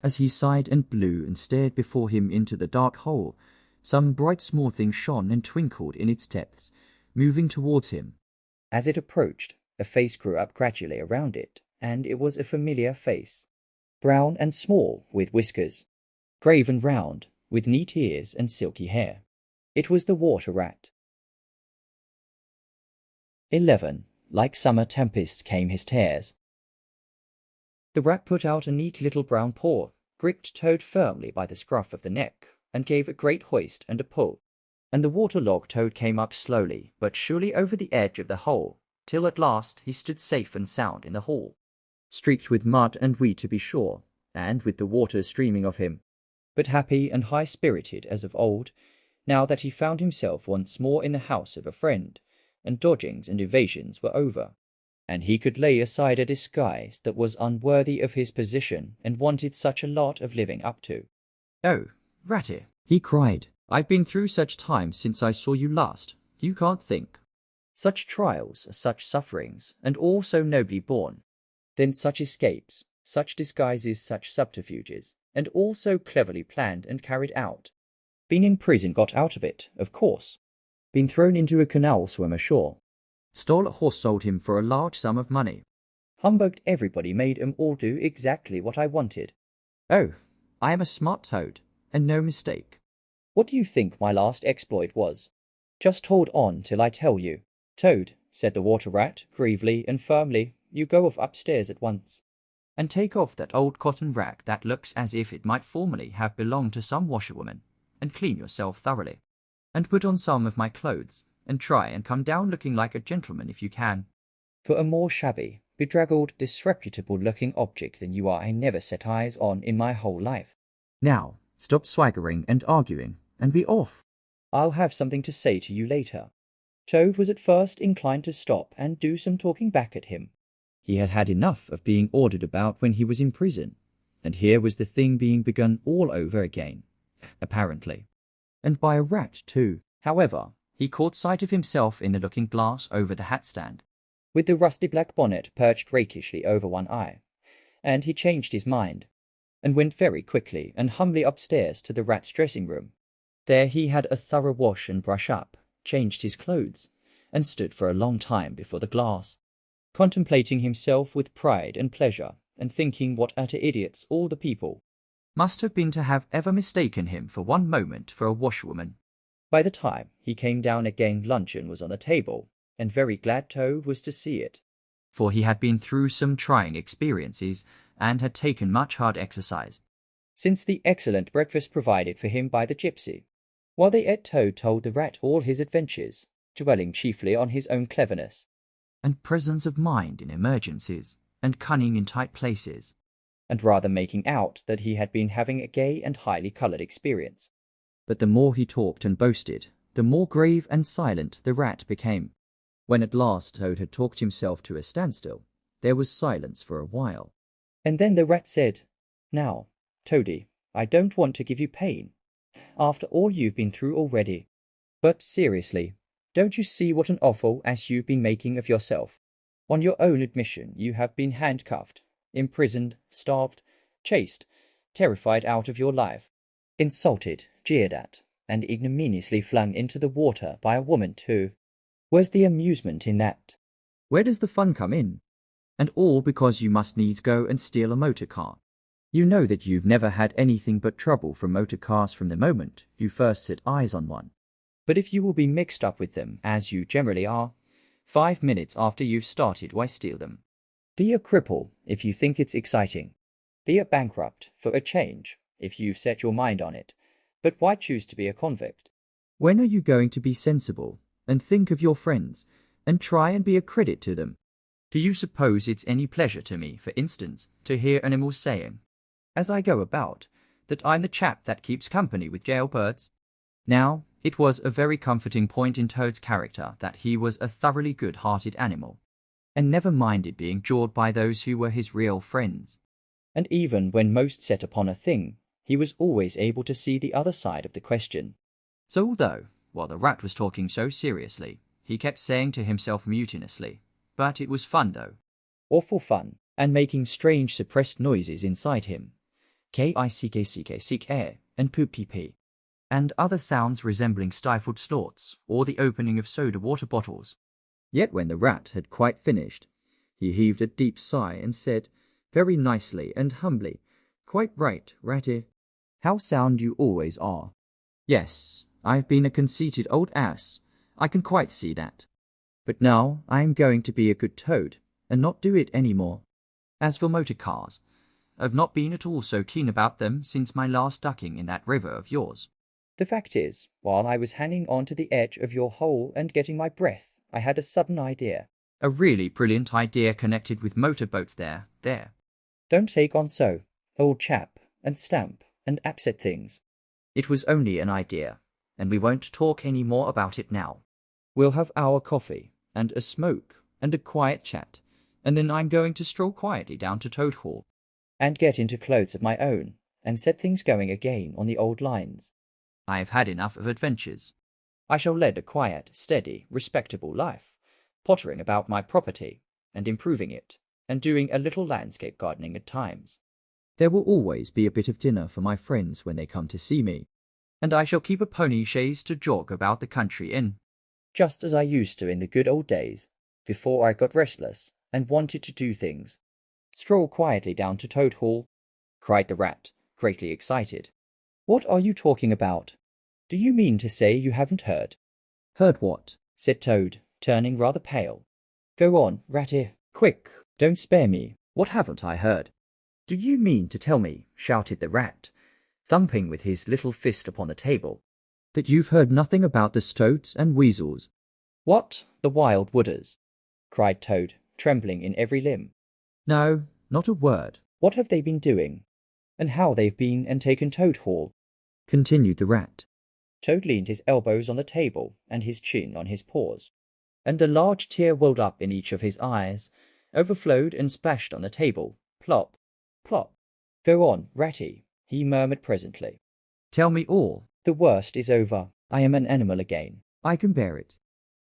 As he sighed and blew and stared before him into the dark hole, some bright small thing shone and twinkled in its depths, moving towards him. As it approached, a face grew up gradually around it, and it was a familiar face. Brown and small, with whiskers. Grave and round, with neat ears and silky hair. It was the water rat. 11. Like summer tempests came his tears. The rat put out a neat little brown paw, gripped Toad firmly by the scruff of the neck, and gave a great hoist and a pull, and the water-logged Toad came up slowly but surely over the edge of the hole, till at last he stood safe and sound in the hall, streaked with mud and weed to be sure, and with the water streaming off him, but happy and high-spirited as of old, now that he found himself once more in the house of a friend, and dodgings and evasions were over, and he could lay aside a disguise that was unworthy of his position and wanted such a lot of living up to. "Oh, Ratty," he cried, "I've been through such times since I saw you last, you can't think." Such trials, such sufferings, and all so nobly borne. Then such escapes, such disguises, such subterfuges, and all so cleverly planned and carried out. Been in prison, got out of it, of course. Been thrown into a canal, swim ashore. Stole a horse, sold him for a large sum of money. Humbugged everybody, made 'em all do exactly what I wanted. Oh, I am a smart toad, and no mistake. What do you think my last exploit was? Just hold on till I tell you. Toad, said the water rat, gravely and firmly, you go off upstairs at once. And take off that old cotton rag that looks as if it might formerly have belonged to some washerwoman, and clean yourself thoroughly. And put on some of my clothes, and try and come down looking like a gentleman if you can. For a more shabby, bedraggled, disreputable-looking object than you are I never set eyes on in my whole life. Now, stop swaggering and arguing, and be off. I'll have something to say to you later. Toad was at first inclined to stop and do some talking back at him. He had had enough of being ordered about when he was in prison, and here was the thing being begun all over again, apparently. And by a rat, too. However, he caught sight of himself in the looking-glass over the hat-stand, with the rusty black bonnet perched rakishly over one eye, and he changed his mind, and went very quickly and humbly upstairs to the rat's dressing-room. There he had a thorough wash and brush up, changed his clothes, and stood for a long time before the glass, contemplating himself with pride and pleasure, and thinking what utter idiots all the people must have been to have ever mistaken him for one moment for a washwoman. By the time he came down again, luncheon was on the table, and very glad Toad was to see it. For he had been through some trying experiences, and had taken much hard exercise, since the excellent breakfast provided for him by the gypsy. While they ate, Toad told the rat all his adventures, dwelling chiefly on his own cleverness, and presence of mind in emergencies, and cunning in tight places, and rather making out that he had been having a gay and highly coloured experience. But the more he talked and boasted, the more grave and silent the rat became. When at last Toad had talked himself to a standstill, there was silence for a while. And then the rat said, Now, Toady, I don't want to give you pain, after all you've been through already. But seriously, don't you see what an awful ass you've been making of yourself? On your own admission, you have been handcuffed, imprisoned, starved, chased, terrified out of your life, insulted, jeered at, and ignominiously flung into the water by a woman too. Where's the amusement in that? Where does the fun come in? And all because you must needs go and steal a motor car. You know that you've never had anything but trouble from motor cars from the moment you first set eyes on one. But if you will be mixed up with them, as you generally are, 5 minutes after you've started, why steal them? Be a cripple if you think it's exciting. Be a bankrupt for a change if you've set your mind on it. But why choose to be a convict? When are you going to be sensible and think of your friends and try and be a credit to them? Do you suppose it's any pleasure to me, for instance, to hear animals saying, as I go about, that I'm the chap that keeps company with jailbirds? Now, it was a very comforting point in Toad's character that he was a thoroughly good-hearted animal, and never minded being jawed by those who were his real friends. And even when most set upon a thing, he was always able to see the other side of the question. So although, while the rat was talking so seriously, he kept saying to himself mutinously, but it was fun though. Awful fun, and making strange suppressed noises inside him. K-I-C-K-C-K, seek air, and poop-pee-pee, and other sounds resembling stifled snorts, or the opening of soda-water bottles. Yet when the rat had quite finished, he heaved a deep sigh and said, very nicely and humbly, Quite right, Ratty. How sound you always are. Yes, I've been a conceited old ass, I can quite see that. But now I am going to be a good toad, and not do it any more. As for motor cars, I've not been at all so keen about them since my last ducking in that river of yours. The fact is, while I was hanging on to the edge of your hole and getting my breath, I had a sudden idea. A really brilliant idea connected with motorboats there. Don't take on so, old chap, and stamp, and upset things. It was only an idea, and we won't talk any more about it now. We'll have our coffee, and a smoke, and a quiet chat, and then I'm going to stroll quietly down to Toad Hall, and get into clothes of my own, and set things going again on the old lines. I have had enough of adventures. I shall lead a quiet, steady, respectable life, pottering about my property and improving it, and doing a little landscape gardening at times. There will always be a bit of dinner for my friends when they come to see me. And I shall keep a pony chaise to jog about the country in, just as I used to in the good old days, before I got restless and wanted to do things. Stroll quietly down to Toad Hall, cried the rat, greatly excited. What are you talking about? Do you mean to say you haven't heard? Heard what? Said Toad, turning rather pale. Go on, Ratty, quick, don't spare me. What haven't I heard? Do you mean to tell me, shouted the rat, thumping with his little fist upon the table, that you've heard nothing about the stoats and weasels? What, the wild wooders? Cried Toad, trembling in every limb. No, not a word. What have they been doing? And how they've been and taken Toad Hall? Continued the rat. Toad leaned his elbows on the table and his chin on his paws, and a large tear welled up in each of his eyes, overflowed and splashed on the table. Plop, plop. Go on, Ratty, he murmured presently. Tell me all. The worst is over. I am an animal again. I can bear it.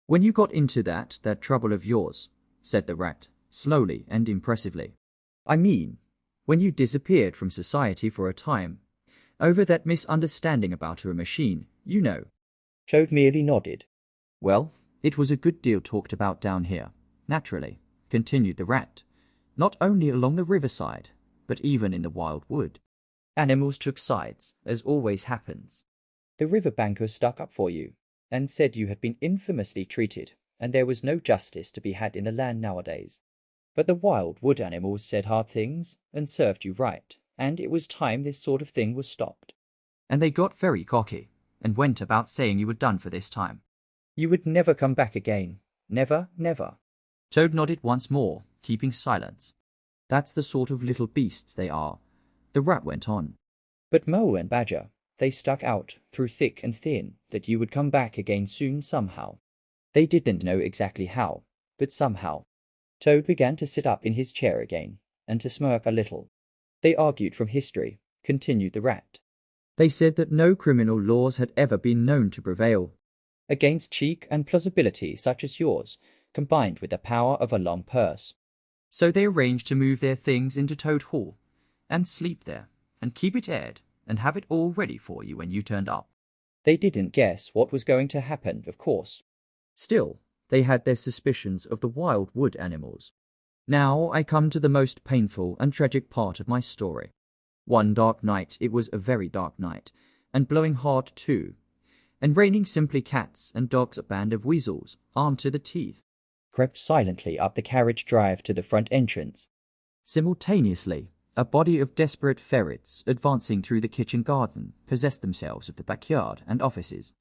When you got into that trouble of yours, said the rat, slowly and impressively. I mean, when you disappeared from society for a time, over that misunderstanding about a machine, you know. Toad merely nodded. Well, it was a good deal talked about down here, naturally, continued the rat, not only along the riverside, but even in the wild wood. Animals took sides, as always happens. The riverbankers stuck up for you, and said you had been infamously treated, and there was no justice to be had in the land nowadays. But the wild wood animals said hard things, and served you right, and it was time this sort of thing was stopped. And they got very cocky, and went about saying you were done for this time. You would never come back again. Never, never. Toad nodded once more, keeping silence. That's the sort of little beasts they are, the rat went on. But Mole and Badger, they stuck out through thick and thin that you would come back again soon somehow. They didn't know exactly how, but somehow. Toad began to sit up in his chair again, and to smirk a little. They argued from history, continued the rat. They said that no criminal laws had ever been known to prevail against cheek and plausibility such as yours, combined with the power of a long purse. So they arranged to move their things into Toad Hall, and sleep there, and keep it aired, and have it all ready for you when you turned up. They didn't guess what was going to happen, of course. Still, they had their suspicions of the wild wood animals. Now I come to the most painful and tragic part of my story. One dark night, it was a very dark night, and blowing hard too, and raining simply cats and dogs, a band of weasels, armed to the teeth, crept silently up the carriage drive to the front entrance. Simultaneously, a body of desperate ferrets, advancing through the kitchen garden, possessed themselves of the backyard and offices,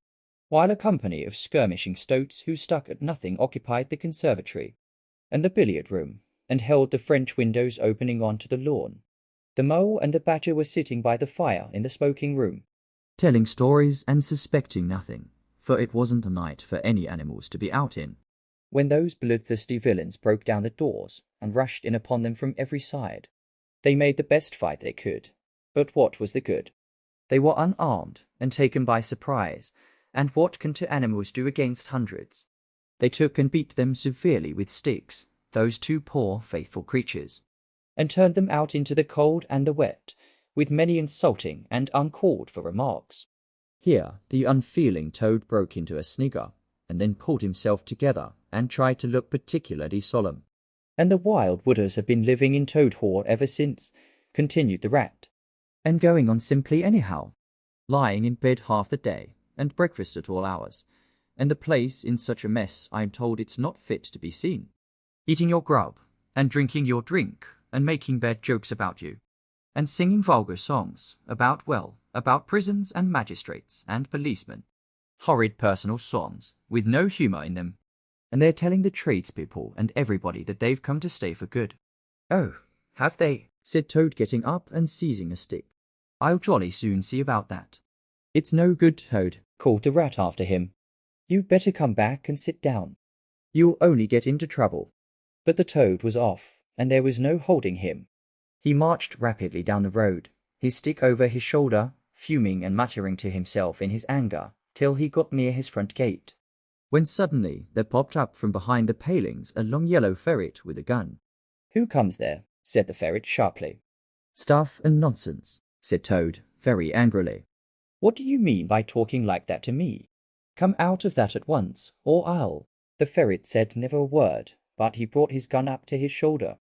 while a company of skirmishing stoats who stuck at nothing occupied the conservatory and the billiard room, and held the French windows opening onto the lawn. The Mole and the Badger were sitting by the fire in the smoking room, telling stories and suspecting nothing, for it wasn't a night for any animals to be out in, when those bloodthirsty villains broke down the doors and rushed in upon them from every side. They made the best fight they could, but what was the good? They were unarmed and taken by surprise, and what can two animals do against hundreds? They took and beat them severely with sticks, those two poor faithful creatures, and turned them out into the cold and the wet, with many insulting and uncalled for remarks. Here the unfeeling Toad broke into a snigger, and then pulled himself together and tried to look particularly solemn. And the wild wooders have been living in Toad Hall ever since, continued the rat, and going on simply anyhow, lying in bed half the day, and breakfast at all hours, and the place in such a mess I'm told it's not fit to be seen, eating your grub, and drinking your drink, and making bad jokes about you, and singing vulgar songs about prisons and magistrates and policemen, horrid personal songs, with no humour in them. And they're telling the tradespeople and everybody that they've come to stay for good. Oh, have they? Said Toad, getting up and seizing a stick. I'll jolly soon see about that. It's no good, Toad, called the rat after him. You'd better come back and sit down. You'll only get into trouble. But the Toad was off, and there was no holding him. He marched rapidly down the road, his stick over his shoulder, fuming and muttering to himself in his anger, till he got near his front gate, when suddenly there popped up from behind the palings a long yellow ferret with a gun. "Who comes there?" said the ferret sharply. "Stuff and nonsense," said Toad, very angrily. "What do you mean by talking like that to me? Come out of that at once, or I'll—" The ferret said never a word, but he brought his gun up to his shoulder.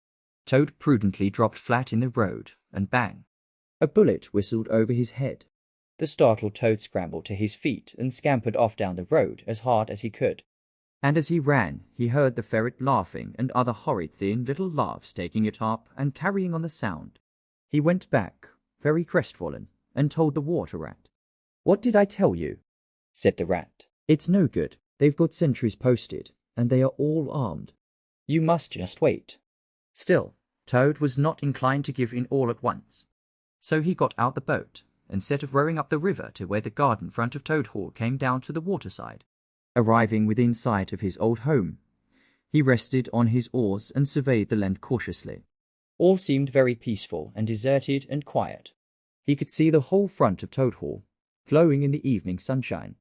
Toad prudently dropped flat in the road, and bang! A bullet whistled over his head. The startled Toad scrambled to his feet and scampered off down the road as hard as he could. And as he ran, he heard the ferret laughing and other horrid thin little laughs taking it up and carrying on the sound. He went back, very crestfallen, and told the water rat. "What did I tell you?" said the rat. "It's no good. They've got sentries posted, and they are all armed." "You must just wait." Still, Toad was not inclined to give in all at once. So he got out the boat, and set of rowing up the river to where the garden front of Toad Hall came down to the waterside. Arriving within sight of his old home, he rested on his oars and surveyed the land cautiously. All seemed very peaceful and deserted and quiet. He could see the whole front of Toad Hall, glowing in the evening sunshine,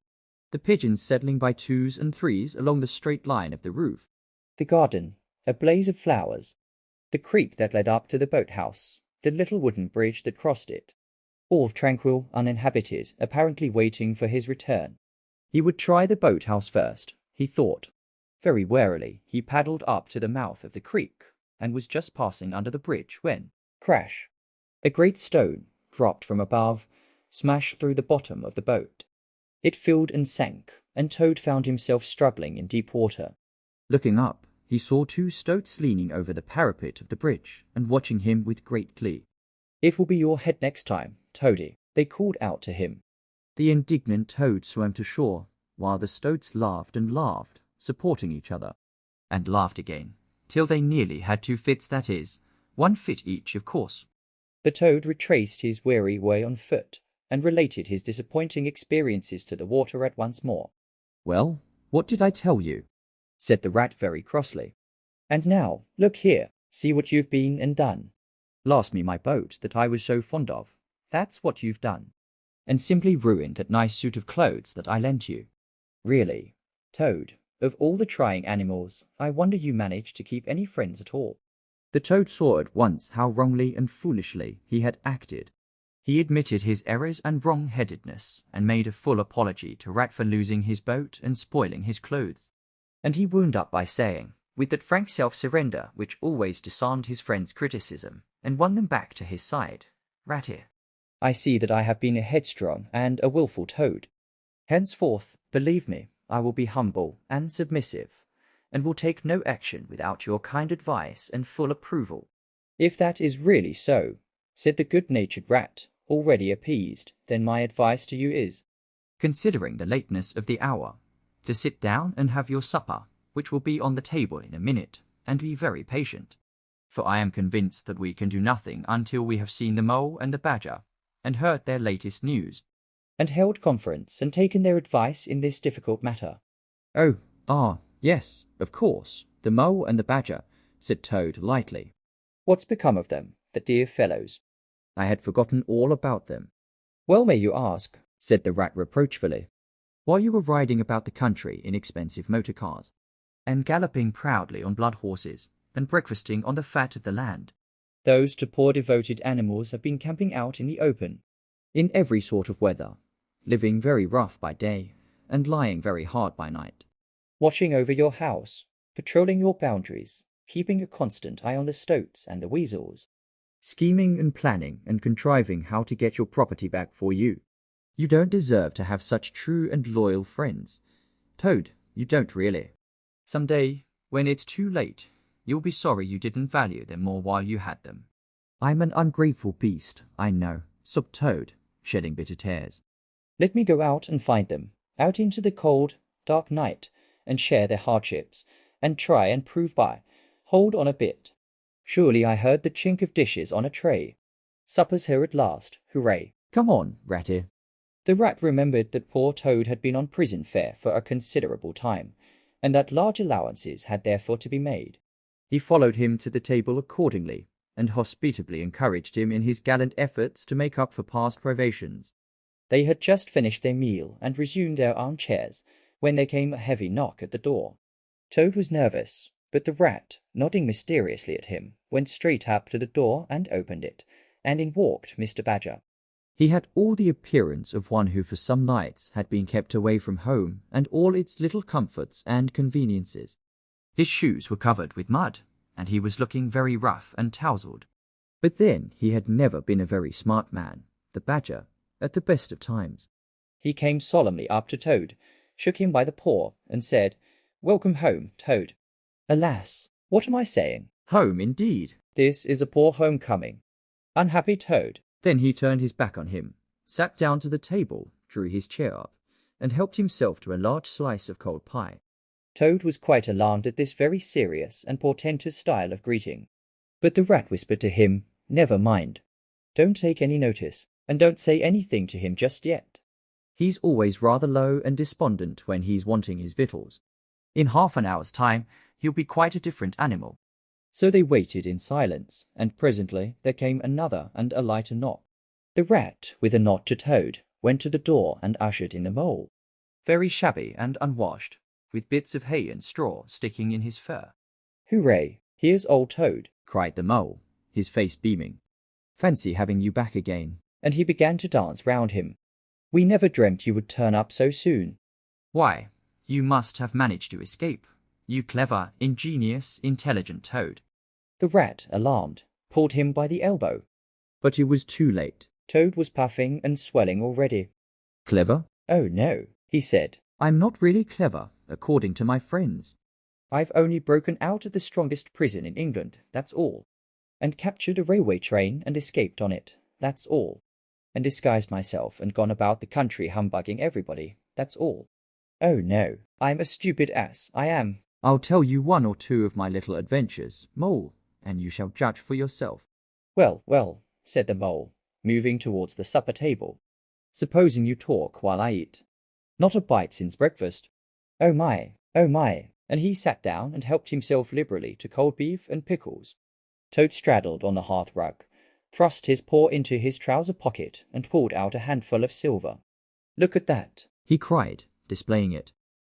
the pigeons settling by twos and threes along the straight line of the roof, the garden, a blaze of flowers, the creek that led up to the boathouse, the little wooden bridge that crossed it, all tranquil, uninhabited, apparently waiting for his return. He would try the boathouse first, he thought. Very warily he paddled up to the mouth of the creek, and was just passing under the bridge when, crash! A great stone, dropped from above, smashed through the bottom of the boat. It filled and sank, and Toad found himself struggling in deep water. Looking up, he saw two stoats leaning over the parapet of the bridge and watching him with great glee. "It will be your head next time, Toady," they called out to him. The indignant Toad swam to shore, while the stoats laughed and laughed, supporting each other, and laughed again, till they nearly had 2 fits, that is, 1 fit each, of course. The Toad retraced his weary way on foot, and related his disappointing experiences to the water rat once more. "Well, what did I tell you?" said the rat very crossly. "And now, look here, see what you've been and done. Lost me my boat that I was so fond of. That's what you've done. And simply ruined that nice suit of clothes that I lent you." "Really, Toad, of all the trying animals, I wonder you managed to keep any friends at all." The Toad saw at once how wrongly and foolishly he had acted. He admitted his errors and wrong-headedness, and made a full apology to Rat for losing his boat and spoiling his clothes. And he wound up by saying, with that frank self-surrender which always disarmed his friends' criticism and won them back to his side, "Ratty, I see that I have been a headstrong and a wilful Toad. Henceforth, believe me, I will be humble and submissive, and will take no action without your kind advice and full approval." "If that is really so," said the good-natured rat, already appeased, "then my advice to you is, considering the lateness of the hour, to sit down and have your supper, which will be on the table in a minute, and be very patient. For I am convinced that we can do nothing until we have seen the mole and the badger, and heard their latest news." "And held conference and taken their advice in this difficult matter." Yes, of course, the mole and the badger," said Toad lightly. "What's become of them, the dear fellows?" "I had forgotten all about them." "Well may you ask," said the rat reproachfully. "While you were riding about the country in expensive motor cars, and galloping proudly on blood horses, and breakfasting on the fat of the land, those to poor devoted animals have been camping out in the open, in every sort of weather, living very rough by day, and lying very hard by night, watching over your house, patrolling your boundaries, keeping a constant eye on the stoats and the weasels, scheming and planning and contriving how to get your property back for you. You don't deserve to have such true and loyal friends. Toad, you don't really. Some day, when it's too late, you'll be sorry you didn't value them more while you had them." "I'm an ungrateful beast, I know," sobbed Toad, shedding bitter tears. "Let me go out and find them, out into the cold, dark night, and share their hardships, and try and prove by. Hold on a bit. Surely I heard the chink of dishes on a tray. Supper's here at last, hooray." "Come on, Ratty." The rat remembered that poor Toad had been on prison fare for a considerable time, and that large allowances had therefore to be made. He followed him to the table accordingly, and hospitably encouraged him in his gallant efforts to make up for past privations. They had just finished their meal and resumed their armchairs, when there came a heavy knock at the door. Toad was nervous, but the rat, nodding mysteriously at him, went straight up to the door and opened it, and in walked Mr. Badger. He had all the appearance of one who for some nights had been kept away from home and all its little comforts and conveniences. His shoes were covered with mud, and he was looking very rough and tousled. But then he had never been a very smart man, the Badger, at the best of times. He came solemnly up to Toad, shook him by the paw, and said, "Welcome home, Toad." Alas, what am I saying? Home, indeed. This is a poor homecoming. Unhappy Toad. Then he turned his back on him, sat down to the table, drew his chair up, and helped himself to a large slice of cold pie. Toad was quite alarmed at this very serious and portentous style of greeting. But the rat whispered to him, "Never mind. Don't take any notice, and don't say anything to him just yet. He's always rather low and despondent when he's wanting his victuals. In half an hour's time, he'll be quite a different animal." So they waited in silence, and presently there came another and a lighter knock. The rat, with a nod to Toad, went to the door and ushered in the mole, very shabby and unwashed, with bits of hay and straw sticking in his fur. "Hooray, here's old Toad," cried the mole, his face beaming. "Fancy having you back again." And he began to dance round him. "We never dreamt you would turn up so soon." "Why, you must have managed to escape, you clever, ingenious, intelligent Toad." The rat, alarmed, pulled him by the elbow. But it was too late. Toad was puffing and swelling already. Clever? "Oh no," he said. "I'm not really clever, according to my friends. "I've only broken out of the strongest prison in England, that's all. And captured a railway train and escaped on it, that's all. And disguised myself and gone about the country humbugging everybody, that's all. Oh no, I'm a stupid ass, I am." "I'll tell you one or two of my little adventures, Mole, and you shall judge for yourself." "Well, well," said the mole, moving towards the supper table. "Supposing you talk while I eat. Not a bite since breakfast. Oh my, oh my." And he sat down and helped himself liberally to cold beef and pickles. Toad straddled on the hearth rug, thrust his paw into his trouser pocket, and pulled out a handful of silver. "Look at that," he cried, displaying it.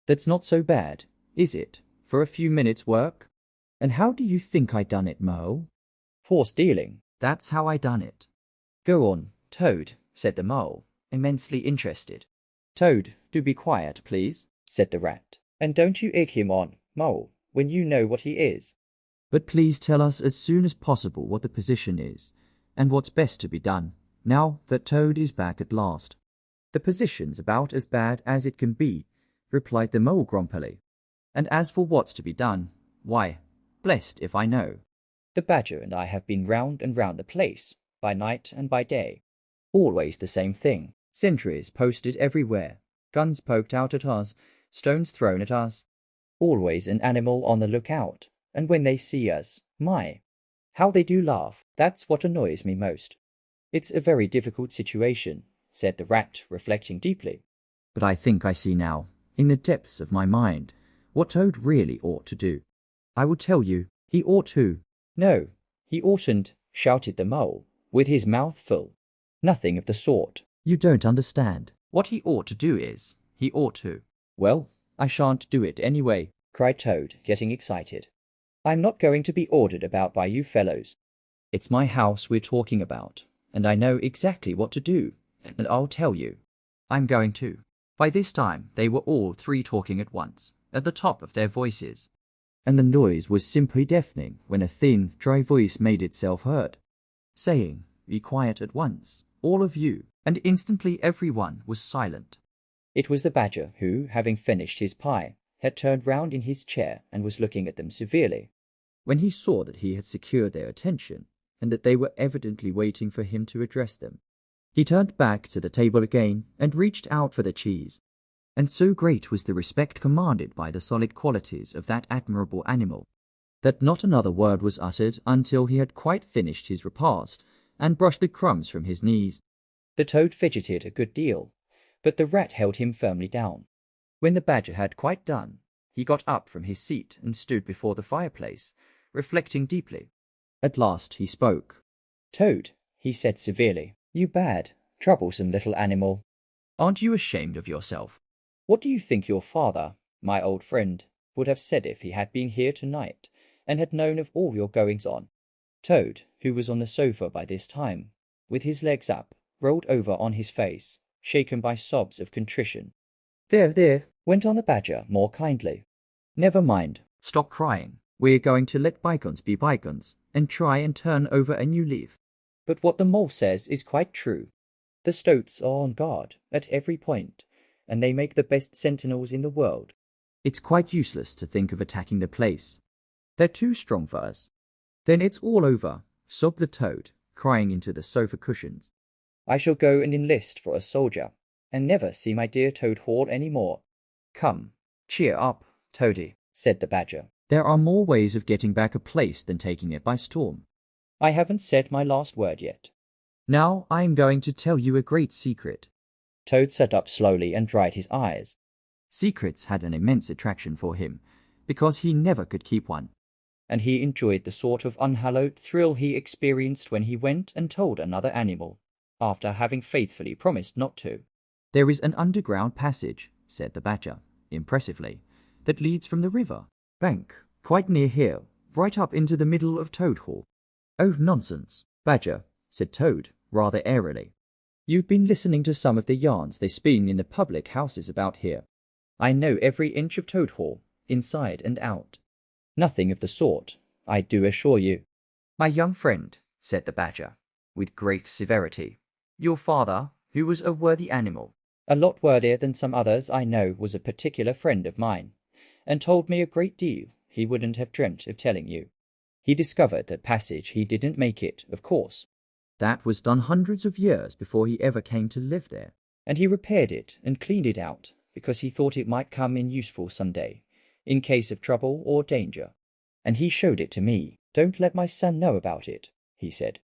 "That's not so bad, is it, for a few minutes' work?" "And how do you think I done it, Mole?" "Horse dealing." "That's how I done it." "Go on, Toad," said the mole, immensely interested. "Toad, do be quiet, please," said the rat. "And don't you egg him on, Mole, when you know what he is." "But please tell us as soon as possible what the position is, and what's best to be done, now that Toad is back at last." "The position's about as bad as it can be," replied the mole grumpily. "And as for what's to be done, why, blessed if I know. The Badger and I have been round and round the place, by night and by day. Always the same thing. Sentries posted everywhere, guns poked out at us, stones thrown at us. Always an animal on the lookout, and when they see us, my, how they do laugh. That's what annoys me most." "It's a very difficult situation," said the rat, reflecting deeply. "But I think I see now, in the depths of my mind, what Toad really ought to do. I will tell you, he ought to—" "No, he oughtn't," shouted the mole, with his mouth full. "Nothing of the sort. You don't understand. What he ought to do is, he ought to—" "Well, I shan't do it anyway," cried Toad, getting excited. "I'm not going to be ordered about by you fellows. It's my house we're talking about, and I know exactly what to do, and I'll tell you. I'm going to." By this time they were all three talking at once, at the top of their voices. And the noise was simply deafening when a thin, dry voice made itself heard, saying, "Be quiet at once, all of you," and instantly everyone was silent. It was the Badger who, having finished his pie, had turned round in his chair and was looking at them severely. When he saw that he had secured their attention, and that they were evidently waiting for him to address them, he turned back to the table again and reached out for the cheese. And so great was the respect commanded by the solid qualities of that admirable animal, that not another word was uttered until he had quite finished his repast and brushed the crumbs from his knees. The Toad fidgeted a good deal, but the rat held him firmly down. When the Badger had quite done, he got up from his seat and stood before the fireplace, reflecting deeply. At last he spoke. "Toad," he said severely, "you bad, troublesome little animal. Aren't you ashamed of yourself? What do you think your father, my old friend, would have said if he had been here tonight and had known of all your goings on? Toad, who was on the sofa by this time, with his legs up, rolled over on his face, shaken by sobs of contrition. There, there, went on the Badger more kindly. Never mind, Stop crying. We're going to let bygones be bygones and try and turn over a new leaf. but what the Mole says is quite true. The Stoats are on guard at every point, and they make the best sentinels in the world. It's quite useless to think of attacking the place. They're too strong for us. Then it's all over, sobbed the Toad, crying into the sofa cushions. I shall go and enlist for a soldier, and never see my dear Toad Hall any more. Come, cheer up, Toady, said the Badger. There are more ways of getting back a place than taking it by storm. I haven't said my last word yet. Now I'm going to tell you a great secret. Toad sat up slowly and dried his eyes. Secrets had an immense attraction for him, because he never could keep one. And he enjoyed the sort of unhallowed thrill he experienced when he went and told another animal, after having faithfully promised not to. There is an underground passage, said the Badger, impressively, that leads from the river bank, quite near here, right up into the middle of Toad Hall. Oh, nonsense, Badger, said Toad, rather airily. You've been listening to some of the yarns they spin in the public houses about here. I know every inch of Toad Hall, inside and out. Nothing of the sort, I do assure you. My young friend, said the Badger, with great severity, your father, who was a worthy animal, a lot worthier than some others I know, was a particular friend of mine, and told me a great deal he wouldn't have dreamt of telling you. He discovered that passage. He didn't make it, of course. That was done hundreds of years before he ever came to live there. And he repaired it and cleaned it out, because he thought it might come in useful some day, in case of trouble or danger. And he showed it to me. Don't let my son know about it, he said.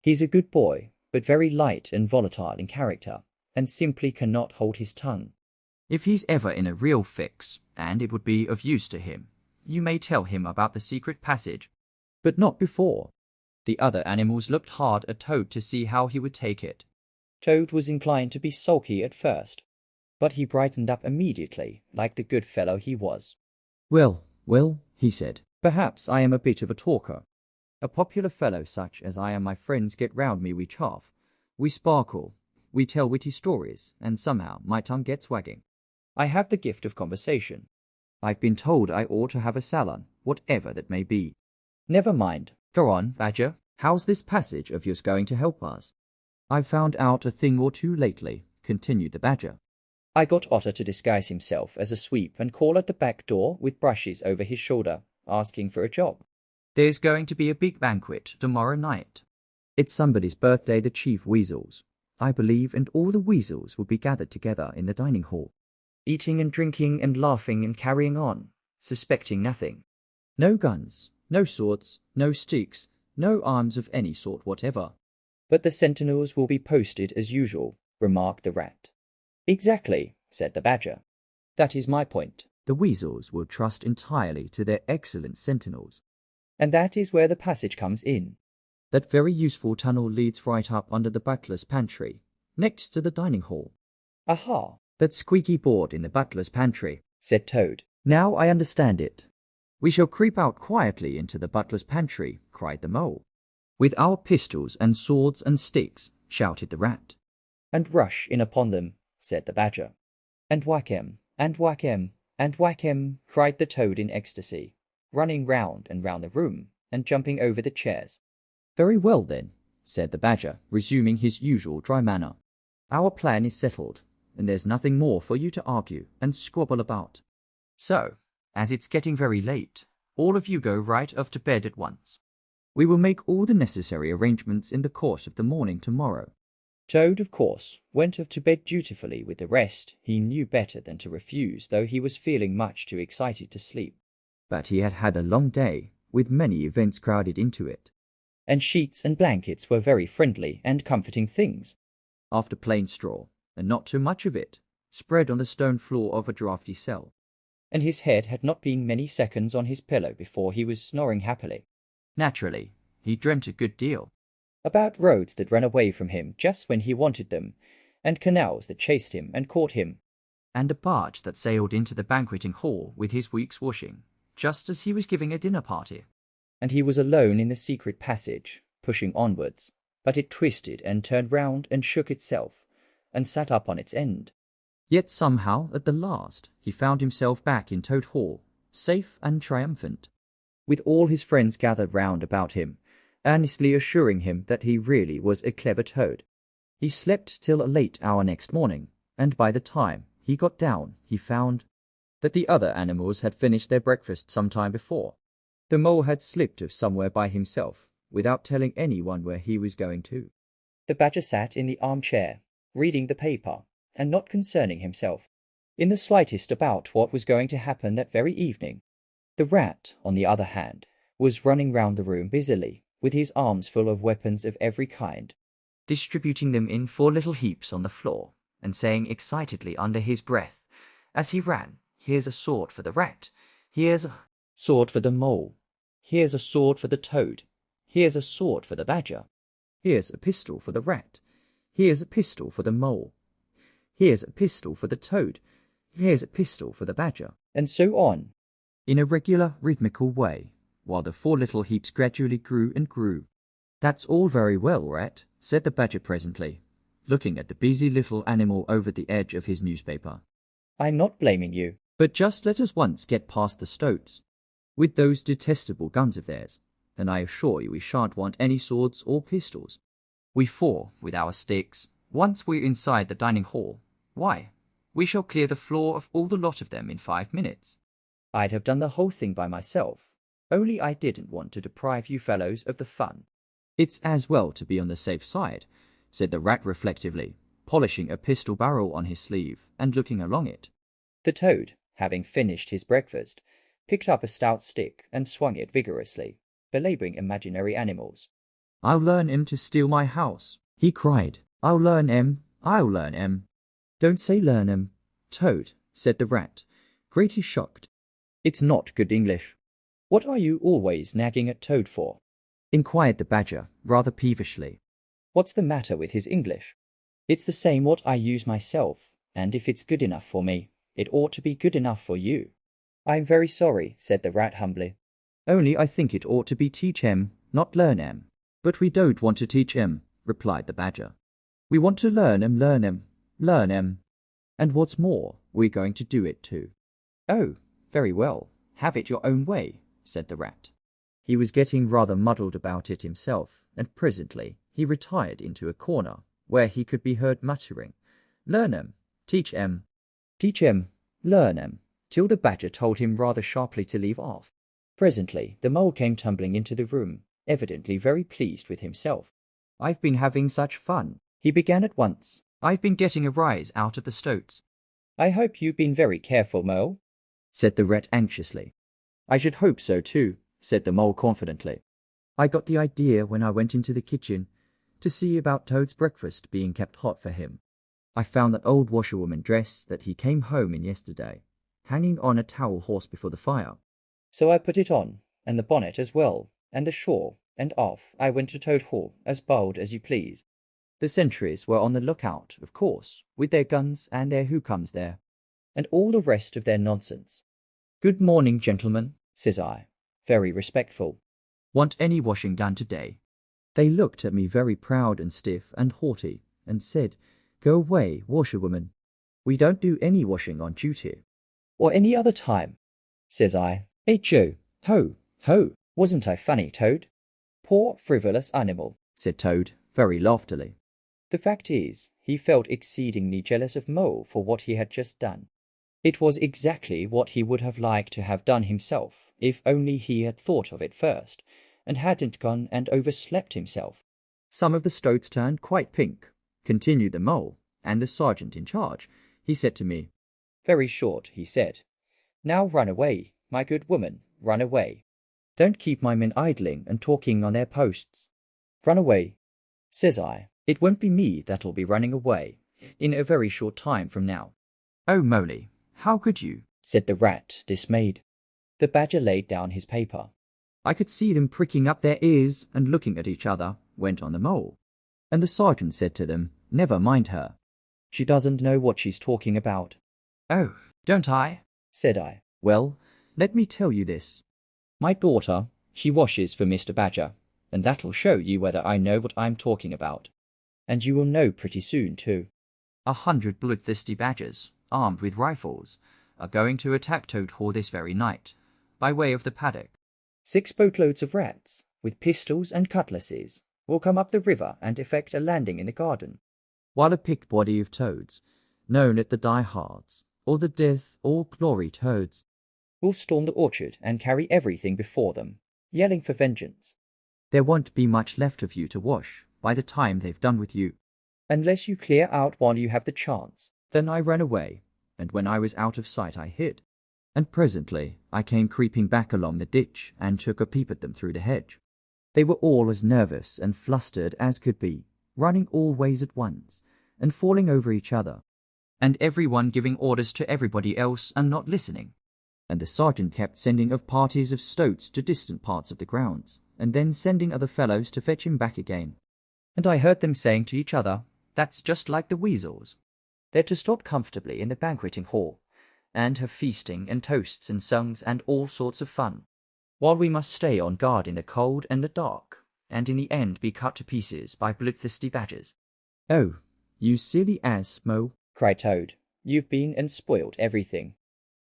He's a good boy, but very light and volatile in character, and simply cannot hold his tongue. If he's ever in a real fix, and it would be of use to him, you may tell him about the secret passage. But not before. The other animals looked hard at Toad to see how he would take it. Toad was inclined to be sulky at first, but he brightened up immediately, like the good fellow he was. Well, he said, perhaps I am a bit of a talker. A popular fellow such as I and my friends get round me, we chaff, we sparkle, we tell witty stories, and somehow my tongue gets wagging. I have the gift of conversation. I've been told I ought to have a salon, whatever that may be. Never mind. Go on, Badger. How's this passage of yours going to help us? I've found out a thing or two lately, continued the Badger. I got Otter to disguise himself as a sweep and call at the back door with brushes over his shoulder, asking for a job. There's going to be a big banquet tomorrow night. It's somebody's birthday, the Chief Weasel's, I believe, and all the weasels will be gathered together in the dining hall, eating and drinking and laughing and carrying on, suspecting nothing. No guns, no swords, no sticks, no arms of any sort whatever. But the sentinels will be posted as usual, remarked the Rat. Exactly, said the Badger. That is my point. The weasels will trust entirely to their excellent sentinels. And that is where the passage comes in. That very useful tunnel leads right up under the butler's pantry, next to the dining hall. Aha! That squeaky board in the butler's pantry, said Toad. Now I understand it. We shall creep out quietly into the butler's pantry, cried the Mole. With our pistols and swords and sticks, shouted the Rat. And rush in upon them, said the Badger. And whack 'em, and whack 'em, and whack 'em, cried the Toad in ecstasy, running round and round the room, and jumping over the chairs. Very well, then, said the Badger, resuming his usual dry manner. Our plan is settled, and there's nothing more for you to argue and squabble about. So, as it's getting very late, all of you go right off to bed at once. We will make all the necessary arrangements in the course of the morning tomorrow. Toad, of course, went off to bed dutifully with the rest. He knew better than to refuse, though he was feeling much too excited to sleep. But he had had a long day, with many events crowded into it. And sheets and blankets were very friendly and comforting things. After plain straw, and not too much of it, spread on the stone floor of a draughty cell. And his head had not been many seconds on his pillow before he was snoring happily. Naturally, he dreamt a good deal. About roads that ran away from him just when he wanted them, and canals that chased him and caught him. and a barge that sailed into the banqueting hall with his week's washing, just as he was giving a dinner party. And he was alone in the secret passage, pushing onwards, but it twisted and turned round and shook itself, and sat up on its end. Yet somehow, at the last, he found himself back in Toad Hall, safe and triumphant, with all his friends gathered round about him, earnestly assuring him that he really was a clever toad. He slept till a late hour next morning, and by the time he got down he found that the other animals had finished their breakfast some time before. The mole had slipped off somewhere by himself, without telling anyone where he was going to. The badger sat in the armchair, reading the paper, and not concerning himself in the slightest about what was going to happen that very evening. The rat, on the other hand, was running round the room busily, with his arms full of weapons of every kind, distributing them in 4 little heaps on the floor, and saying excitedly under his breath, as he ran, "Here's a sword for the rat, here's a sword for the mole, here's a sword for the toad, here's a sword for the badger, here's a pistol for the rat, here's a pistol for the mole, here's a pistol for the toad, here's a pistol for the badger," and so on, in a regular rhythmical way, while the 4 little heaps gradually grew and grew. "That's all very well, rat," said the badger presently, looking at the busy little animal over the edge of his newspaper. "I'm not blaming you, but just let us once get past the stoats, with those detestable guns of theirs, and I assure you we shan't want any swords or pistols. We 4, with our sticks, once we're inside the dining hall, why, we shall clear the floor of all the lot of them in 5 minutes. I'd have done the whole thing by myself, only I didn't want to deprive you fellows of the fun." "It's as well to be on the safe side," said the rat reflectively, polishing a pistol barrel on his sleeve and looking along it. The toad, having finished his breakfast, picked up a stout stick and swung it vigorously, belabouring imaginary animals. "I'll learn 'em to steal my house," he cried. "I'll learn 'em, I'll learn 'em." "Don't say learn 'em, Toad," said the rat, greatly shocked. "It's not good English. What are you always nagging at Toad for?" inquired the badger, rather peevishly. "What's the matter with his English? It's the same what I use myself, and if it's good enough for me, it ought to be good enough for you." "I'm very sorry," said the rat humbly. "Only I think it ought to be teach 'em, not learn 'em." "But we don't want to teach 'em," replied the badger. "We want to learn 'em, learn 'em, learn 'em. And what's more, we're going to do it too." "Oh, very well, have it your own way," said the rat. He was getting rather muddled about it himself, and presently he retired into a corner, where he could be heard muttering, "Learn 'em, teach 'em, teach 'em, learn 'em," till the badger told him rather sharply to leave off. Presently the mole came tumbling into the room, evidently very pleased with himself. "I've been having such fun," he began at once. "I've been getting a rise out of the stoats." "I hope you've been very careful, Mole," said the rat anxiously. "I should hope so too," said the mole confidently. "I got the idea when I went into the kitchen to see about Toad's breakfast being kept hot for him. I found that old washerwoman dress that he came home in yesterday, hanging on a towel horse before the fire. So I put it on, and the bonnet as well, and the shawl, and off I went to Toad Hall, as bold as you please. The sentries were on the lookout, of course, with their guns and their who comes there, and all the rest of their nonsense. 'Good morning, gentlemen,' says I, very respectful. 'Want any washing done today?' They looked at me very proud and stiff and haughty, and said, 'Go away, washerwoman. We don't do any washing on duty.' 'Or any other time,' says I. 'H-O, ho, ho, wasn't I funny, Toad?' 'Poor frivolous animal,' said Toad, very loftily. The fact is, he felt exceedingly jealous of Mole for what he had just done. It was exactly what he would have liked to have done himself, if only he had thought of it first, and hadn't gone and overslept himself. Some of the stoats turned quite pink, continued the Mole, and the sergeant in charge, he said to me, 'Very short,' he said. 'Now run away, my good woman, run away. Don't keep my men idling and talking on their posts. Run away.' Says I, 'It won't be me that'll be running away, in a very short time from now.' 'Oh, Moley, how could you?' said the rat, dismayed. The badger laid down his paper. 'I could see them pricking up their ears and looking at each other,' went on the Mole. 'And the sergeant said to them, "Never mind her. She doesn't know what she's talking about." "Oh, don't I?" said I. "Well, let me tell you this. My daughter, she washes for Mr. Badger, and that'll show you whether I know what I'm talking about. And you will know pretty soon, too. 100 bloodthirsty badgers, armed with rifles, are going to attack Toad Hall this very night, by way of the paddock. 6 boatloads of rats, with pistols and cutlasses, will come up the river and effect a landing in the garden, while a picked body of toads, known as the diehards, or the death or glory toads, will storm the orchard and carry everything before them, yelling for vengeance. There won't be much left of you to wash by the time they've done with you, unless you clear out while you have the chance." Then I ran away, and when I was out of sight I hid, and presently I came creeping back along the ditch and took a peep at them through the hedge. They were all as nervous and flustered as could be, running all ways at once, and falling over each other, and every one giving orders to everybody else and not listening. And the sergeant kept sending of parties of stoats to distant parts of the grounds, and then sending other fellows to fetch him back again. And I heard them saying to each other, "That's just like the weasels. They're to stop comfortably in the banqueting hall, and have feasting and toasts and songs and all sorts of fun, while we must stay on guard in the cold and the dark, and in the end be cut to pieces by bloodthirsty badgers." "Oh, you silly ass, Mo," cried Toad. "You've been and spoilt everything."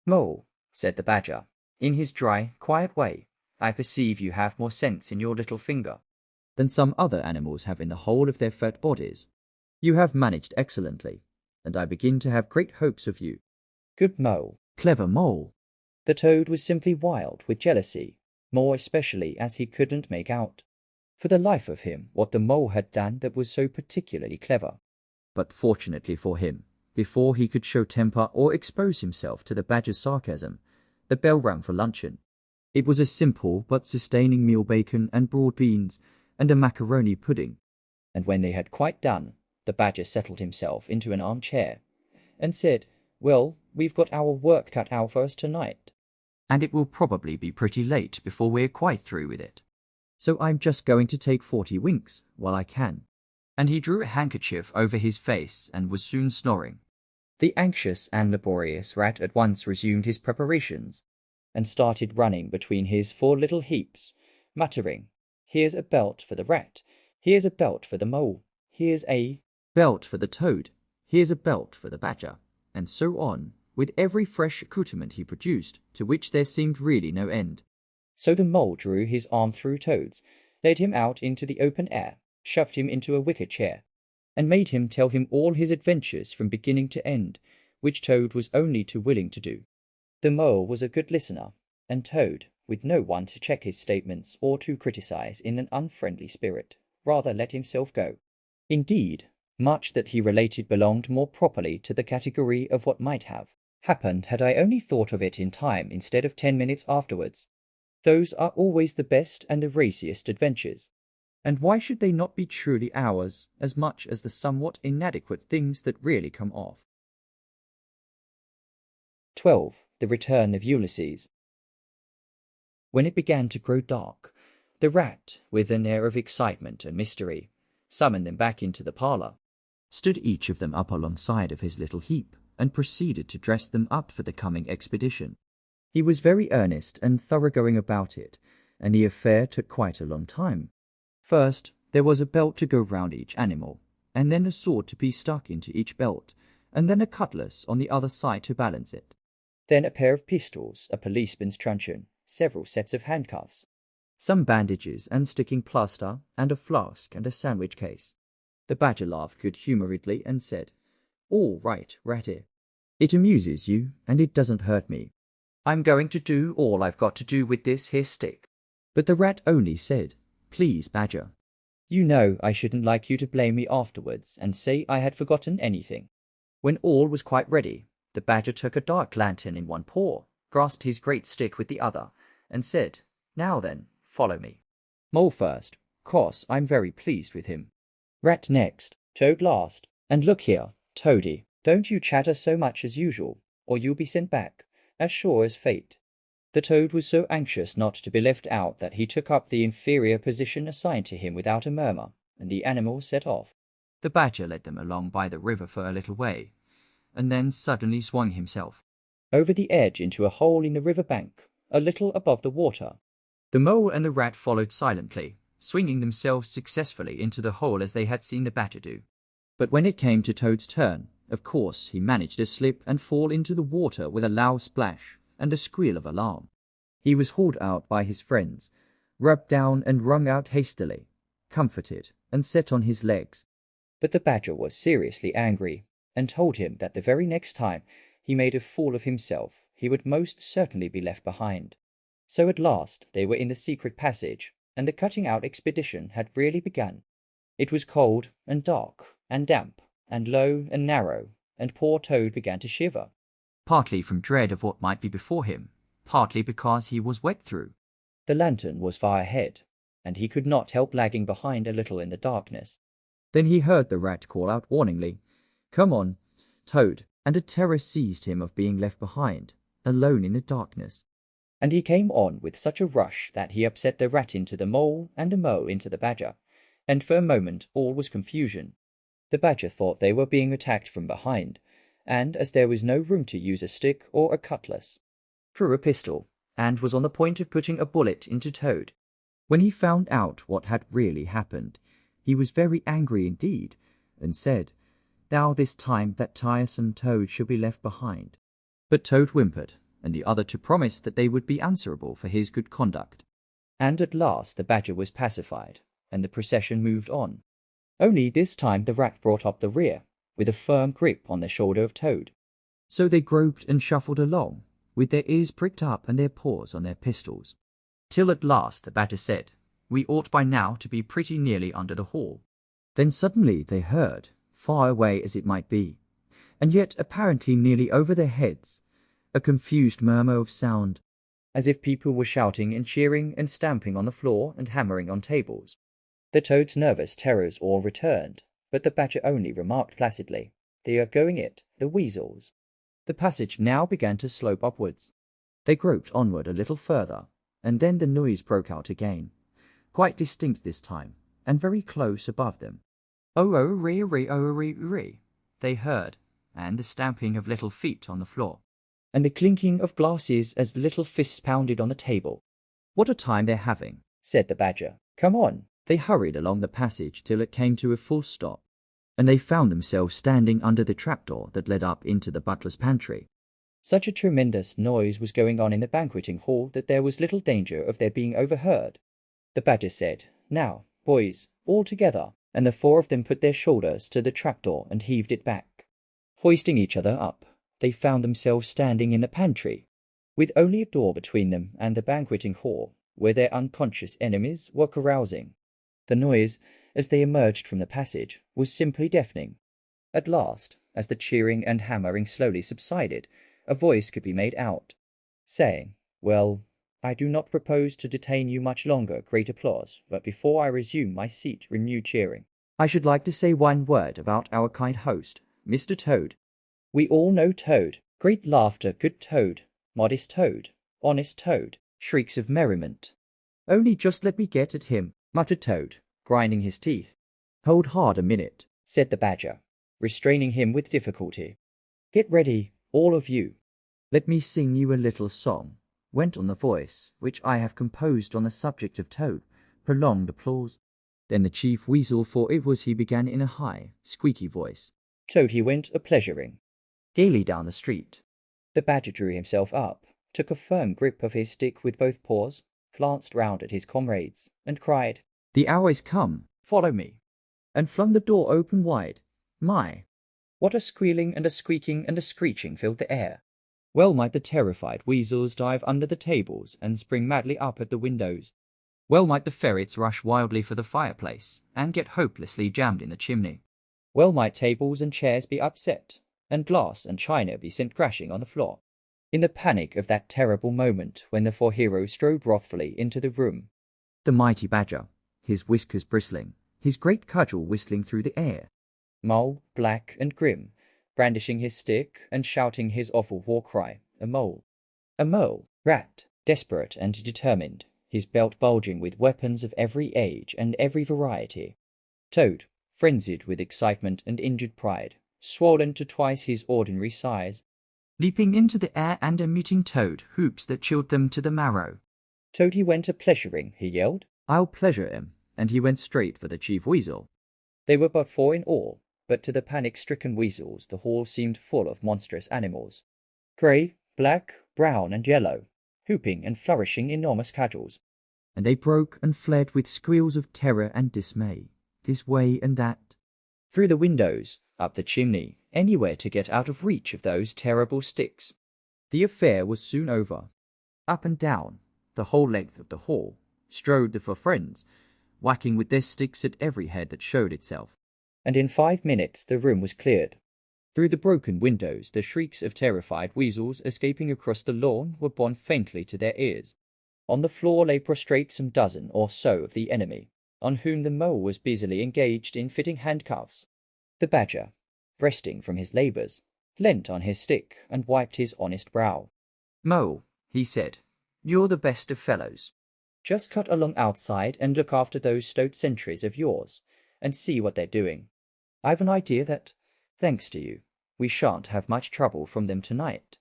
"Mo," said the badger, in his dry, quiet way, "I perceive you have more sense in your little finger than some other animals have in the whole of their fat bodies. You have managed excellently, and I begin to have great hopes of you. Good mole, clever mole." The Toad was simply wild with jealousy, more especially as he couldn't make out, for the life of him, what the mole had done that was so particularly clever. But fortunately for him, before he could show temper or expose himself to the badger's sarcasm, the bell rang for luncheon. It was a simple but sustaining meal, bacon and broad beans and a macaroni pudding, and when they had quite done, the badger settled himself into an armchair and said, "Well, we've got our work cut out for us tonight, and it will probably be pretty late before we're quite through with it. So I'm just going to take 40 winks while I can." And he drew a handkerchief over his face and was soon snoring. The anxious and laborious rat at once resumed his preparations, and started running between his 4 little heaps, muttering, "Here's a belt for the rat, here's a belt for the mole, here's a belt for the toad, here's a belt for the badger," and so on, with every fresh accoutrement he produced, to which there seemed really no end. So the mole drew his arm through Toad's, led him out into the open air, shoved him into a wicker chair, and made him tell him all his adventures from beginning to end, which Toad was only too willing to do. The mole was a good listener, and Toad, with no one to check his statements or to criticize in an unfriendly spirit, rather let himself go. Indeed, much that he related belonged more properly to the category of what might have happened had I only thought of it in time instead of 10 minutes afterwards. Those are always the best and the raciest adventures. And why should they not be truly ours, as much as the somewhat inadequate things that really come off? 12. The Return of Ulysses. When it began to grow dark, the rat, with an air of excitement and mystery, summoned them back into the parlour, stood each of them up alongside of his little heap, and proceeded to dress them up for the coming expedition. He was very earnest and thoroughgoing about it, and the affair took quite a long time. First, there was a belt to go round each animal, and then a sword to be stuck into each belt, and then a cutlass on the other side to balance it. Then a pair of pistols, a policeman's truncheon, several sets of handcuffs, some bandages and sticking plaster, and a flask and a sandwich case. The badger laughed good-humouredly and said, "All right, Ratty. It amuses you, and it doesn't hurt me. I'm going to do all I've got to do with this here stick." But the rat only said, "Please, Badger, you know I shouldn't like you to blame me afterwards and say I had forgotten anything." When all was quite ready, the badger took a dark lantern in one paw, grasped his great stick with the other, and said, "Now then, follow me. Mole first, 'cause I'm very pleased with him. Rat next, Toad last, and look here, Toady, don't you chatter so much as usual, or you'll be sent back, as sure as fate." The Toad was so anxious not to be left out that he took up the inferior position assigned to him without a murmur, and the animals set off. The badger led them along by the river for a little way, and then suddenly swung himself over the edge into a hole in the riverbank, a little above the water. The mole and the rat followed silently, swinging themselves successfully into the hole as they had seen the badger do. But when it came to Toad's turn, of course he managed to slip and fall into the water with a loud splash and a squeal of alarm. He was hauled out by his friends, rubbed down and wrung out hastily, comforted, and set on his legs. But the badger was seriously angry, and told him that the very next time he made a fool of himself, he would most certainly be left behind. So at last they were in the secret passage, and the cutting-out expedition had really begun. It was cold and dark and damp and low and narrow, and poor Toad began to shiver. Partly from dread of what might be before him, partly because he was wet through. The lantern was far ahead, and he could not help lagging behind a little in the darkness. Then he heard the rat call out warningly, "Come on, Toad," and a terror seized him of being left behind, alone in the darkness. And he came on with such a rush that he upset the rat into the mole and the mole into the badger, and for a moment all was confusion. The badger thought they were being attacked from behind, and as there was no room to use a stick or a cutlass, drew a pistol, and was on the point of putting a bullet into Toad. When he found out what had really happened, he was very angry indeed, and said, "Now this time that tiresome Toad shall be left behind." But Toad whimpered, and the other two promised that they would be answerable for his good conduct. And at last the badger was pacified, and the procession moved on. Only this time the rat brought up the rear, with a firm grip on the shoulder of Toad. So they groped and shuffled along, with their ears pricked up and their paws on their pistols, till at last the badger said, "We ought by now to be pretty nearly under the hall." Then suddenly they heard, far away as it might be, and yet apparently nearly over their heads, a confused murmur of sound, as if people were shouting and cheering and stamping on the floor and hammering on tables. The Toad's nervous terrors all returned, but the badger only remarked placidly, "They are going it, the weasels." The passage now began to slope upwards. They groped onward a little further, and then the noise broke out again, quite distinct this time, and very close above them. "Oh-oh-ree-ree-oh-ree-ree," they heard, and the stamping of little feet on the floor, and the clinking of glasses as the little fists pounded on the table. "What a time they're having," said the badger. "Come on." They hurried along the passage till it came to a full stop, and they found themselves standing under the trapdoor that led up into the butler's pantry. Such a tremendous noise was going on in the banqueting hall that there was little danger of their being overheard. The badger said, "Now, boys, all together," and the four of them put their shoulders to the trapdoor and heaved it back. Hoisting each other up, they found themselves standing in the pantry, with only a door between them and the banqueting hall, where their unconscious enemies were carousing. The noise, as they emerged from the passage, was simply deafening. At last, as the cheering and hammering slowly subsided, a voice could be made out, saying, "Well, I do not propose to detain you much longer, great applause, but before I resume my seat renewed cheering, I should like to say one word about our kind host, Mr. Toad. We all know Toad, great laughter, good Toad, modest Toad, honest Toad, shrieks of merriment." "Only just let me get at him," muttered Toad, grinding his teeth. "Hold hard a minute," said the badger, restraining him with difficulty. "Get ready, all of you." "Let me sing you a little song," went on the voice, "which I have composed on the subject of Toad." Prolonged applause. Then the chief weasel, for it was he, began in a high, squeaky voice. Toad he went a-pleasuring gaily down the street. The badger drew himself up, took a firm grip of his stick with both paws, glanced round at his comrades, and cried, "The hour is come, follow me," and flung the door open wide. My! What a squealing and a squeaking and a screeching filled the air. Well might the terrified weasels dive under the tables and spring madly up at the windows. Well might the ferrets rush wildly for the fireplace and get hopelessly jammed in the chimney. Well might tables and chairs be upset, and glass and china be sent crashing on the floor, in the panic of that terrible moment when the four heroes strode wrathfully into the room. The mighty badger, his whiskers bristling, his great cudgel whistling through the air. Mole, black and grim, brandishing his stick and shouting his awful war cry, a mole. A mole, rat, desperate and determined, his belt bulging with weapons of every age and every variety. Toad, frenzied with excitement and injured pride, swollen to twice his ordinary size, leaping into the air and emitting toad hoops that chilled them to the marrow. "Toad he went a-pleasuring," he yelled. "I'll pleasure him," and he went straight for the chief weasel. They were but 4 in all, but to the panic-stricken weasels the hall seemed full of monstrous animals. Grey, black, brown, and yellow, whooping and flourishing enormous cudgels. And they broke and fled with squeals of terror and dismay, this way and that. Through the windows, up the chimney, anywhere to get out of reach of those terrible sticks. The affair was soon over. Up and down, the whole length of the hall, strode the 4 friends, whacking with their sticks at every head that showed itself. And in 5 minutes the room was cleared. Through the broken windows the shrieks of terrified weasels escaping across the lawn were borne faintly to their ears. On the floor lay prostrate some dozen or so of the enemy, on whom the mole was busily engaged in fitting handcuffs. The badger, resting from his labours, leant on his stick and wiped his honest brow. "Mole," he said, "you're the best of fellows. Just cut along outside and look after those stout sentries of yours, and see what they're doing. I've an idea that, thanks to you, we shan't have much trouble from them tonight."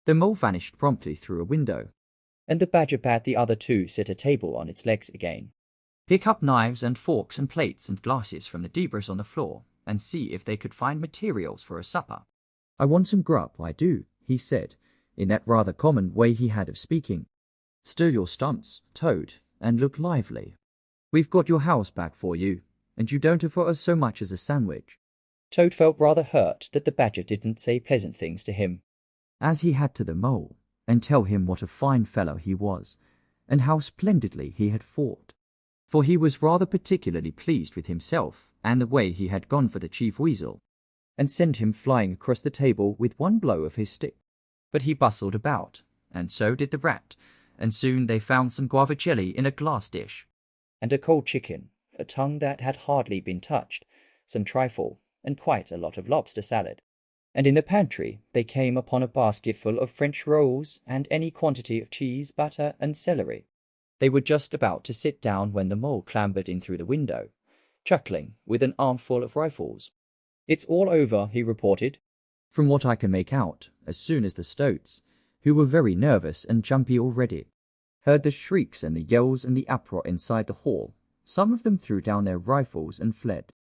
The mole vanished promptly through a window. And the badger bade the other 2 set a table on its legs again. Pick up knives and forks and plates and glasses from the debris on the floor, and see if they could find materials for a supper. "I want some grub, I do," he said, in that rather common way he had of speaking. "Stir your stumps, Toad, and look lively. We've got your house back for you, and you don't offer us so much as a sandwich." Toad felt rather hurt that the badger didn't say pleasant things to him, as he had to the mole, and tell him what a fine fellow he was, and how splendidly he had fought. For he was rather particularly pleased with himself and the way he had gone for the chief weasel, and sent him flying across the table with one blow of his stick. But he bustled about, and so did the rat, and soon they found some guava jelly in a glass dish, and a cold chicken, a tongue that had hardly been touched, some trifle, and quite a lot of lobster salad. And in the pantry they came upon a basketful of French rolls and any quantity of cheese, butter, and celery. They were just about to sit down when the mole clambered in through the window, chuckling, with an armful of rifles. "It's all over," he reported, from what I can make out, as soon as the stoats, who were very nervous and jumpy already, heard the shrieks and the yells and the uproar inside the hall. Some of them threw down their rifles and fled.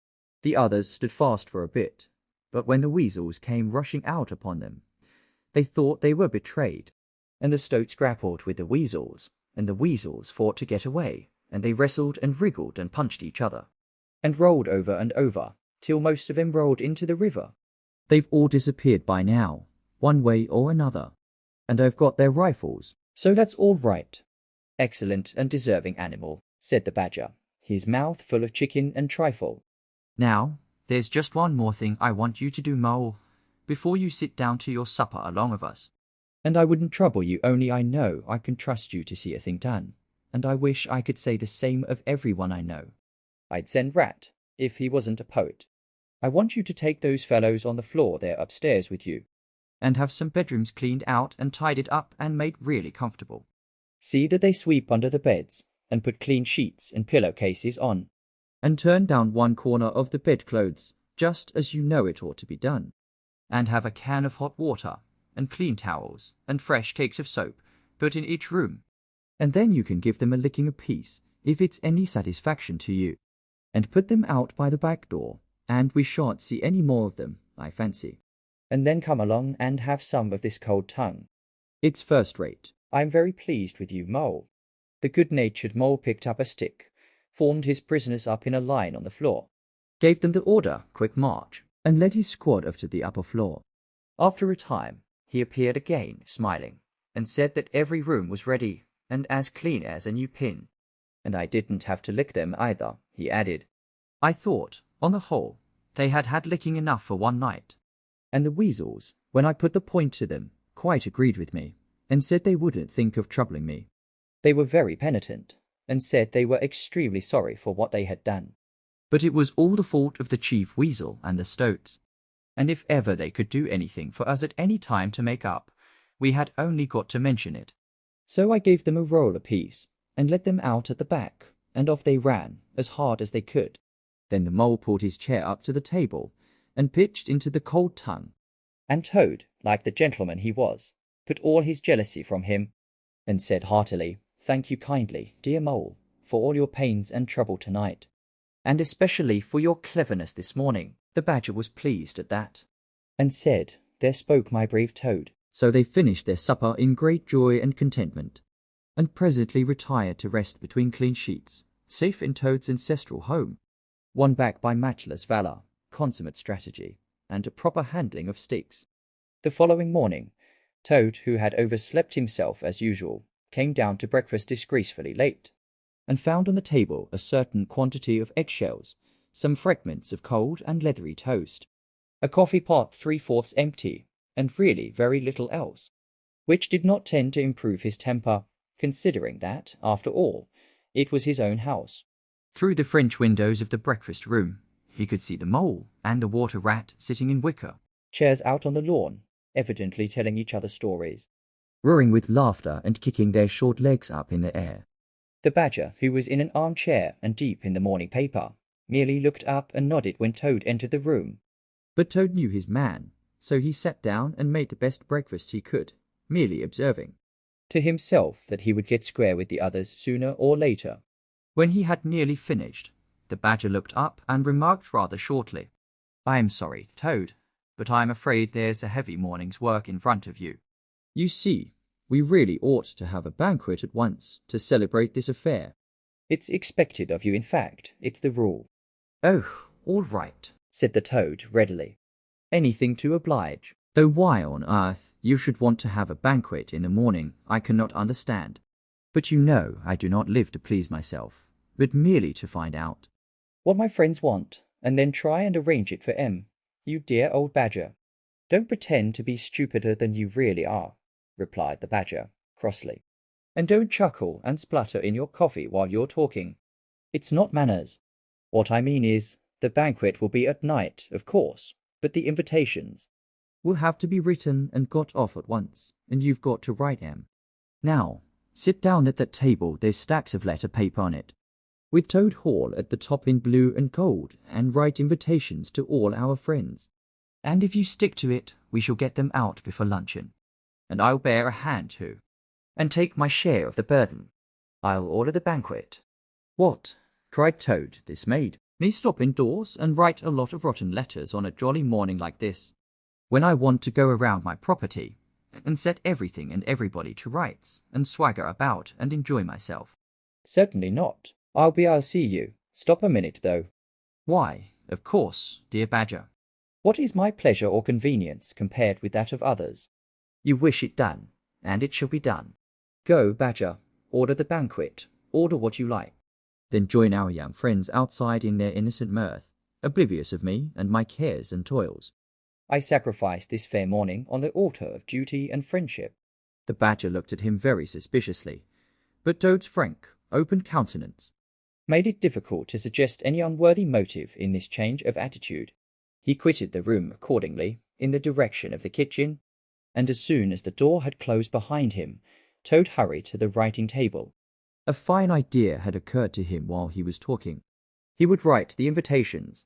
The others stood fast for a bit, but when the weasels came rushing out upon them, they thought they were betrayed. And the stoats grappled with the weasels, and the weasels fought to get away, and they wrestled and wriggled and punched each other, and rolled over and over, till most of them rolled into the river. They've all disappeared by now, one way or another, and I've got their rifles. So that's all right. Excellent and deserving animal, said the badger, his mouth full of chicken and trifle. Now, there's just one more thing I want you to do, Mole, before you sit down to your supper along of us. And I wouldn't trouble you, only I know I can trust you to see a thing done, and I wish I could say the same of everyone I know. I'd send Rat, if he wasn't a poet. I want you to take those fellows on the floor there upstairs with you, and have some bedrooms cleaned out and tidied up and made really comfortable. See that they sweep under the beds, and put clean sheets and pillowcases on, and turn down one corner of the bedclothes, just as you know it ought to be done, and have a can of hot water, and clean towels, and fresh cakes of soap, put in each room, and then you can give them a licking apiece, if it's any satisfaction to you, and put them out by the back door, and we shan't see any more of them, I fancy. And then come along and have some of this cold tongue. It's first rate. I'm very pleased with you, Mole. The good-natured Mole picked up a stick, formed his prisoners up in a line on the floor, gave them the order, quick march, and led his squad up to the upper floor. After a time, he appeared again, smiling, and said that every room was ready, and as clean as a new pin. And I didn't have to lick them either, he added. I thought, on the whole, they had had licking enough for one night. And the weasels, when I put the point to them, quite agreed with me, and said they wouldn't think of troubling me. They were very penitent, and said they were extremely sorry for what they had done. But it was all the fault of the chief weasel and the stoats, and if ever they could do anything for us at any time to make up, we had only got to mention it. So I gave them a roll apiece, and led them out at the back, and off they ran, as hard as they could. Then the Mole pulled his chair up to the table, and pitched into the cold tongue. And Toad, like the gentleman he was, put all his jealousy from him, and said heartily, "Thank you kindly, dear Mole, for all your pains and trouble tonight, and especially for your cleverness this morning." The Badger was pleased at that, and said, "There spoke my brave Toad." So they finished their supper in great joy and contentment, and presently retired to rest between clean sheets, safe in Toad's ancestral home, won back by matchless valour, consummate strategy, and a proper handling of sticks. The following morning, Toad, who had overslept himself as usual, came down to breakfast disgracefully late, and found on the table a certain quantity of eggshells, some fragments of cold and leathery toast, a coffee pot 3/4 empty, and really very little else, which did not tend to improve his temper, considering that, after all, it was his own house. Through the French windows of the breakfast room, he could see the Mole and the Water Rat sitting in wicker chairs out on the lawn, evidently telling each other stories, roaring with laughter and kicking their short legs up in the air. The Badger, who was in an armchair and deep in the morning paper, merely looked up and nodded when Toad entered the room. But Toad knew his man, so he sat down and made the best breakfast he could, merely observing to himself that he would get square with the others sooner or later. When he had nearly finished, the Badger looked up and remarked rather shortly, "I am sorry, Toad, but I am afraid there's a heavy morning's work in front of you. You see, we really ought to have a banquet at once to celebrate this affair." "It's expected of you, in fact. It's the rule." "Oh, all right," said the Toad readily. "Anything to oblige." "Though why on earth you should want to have a banquet in the morning I cannot understand. But you know I do not live to please myself, but merely to find out what my friends want, and then try and arrange it for em. You dear old Badger. Don't pretend to be stupider than you really are," replied the Badger crossly. "And don't chuckle and splutter in your coffee while you're talking. It's not manners. What I mean is, the banquet will be at night, of course, but the invitations will have to be written and got off at once, and you've got to write 'em. Now, sit down at that table, there's stacks of letter paper on it, with Toad Hall at the top in blue and gold, and write invitations to all our friends. And if you stick to it, we shall get them out before luncheon, and I'll bear a hand too, and take my share of the burden. I'll order the banquet." "What?" cried Toad, dismayed. "Me stop indoors and write a lot of rotten letters on a jolly morning like this, when I want to go around my property and set everything and everybody to rights and swagger about and enjoy myself?" "Certainly not. I'll see you. Stop a minute, though." "Why, of course, dear Badger." "What is my pleasure or convenience compared with that of others?" "You wish it done, and it shall be done." "Go, Badger. Order the banquet. Order what you like." Then join our young friends outside in their innocent mirth, oblivious of me and my cares and toils. "I sacrifice this fair morning on the altar of duty and friendship." The Badger looked at him very suspiciously, but Toad's frank, open countenance made it difficult to suggest any unworthy motive in this change of attitude. He quitted the room accordingly in the direction of the kitchen, and as soon as the door had closed behind him, Toad hurried to the writing table. A fine idea had occurred to him while he was talking. He would write the invitations,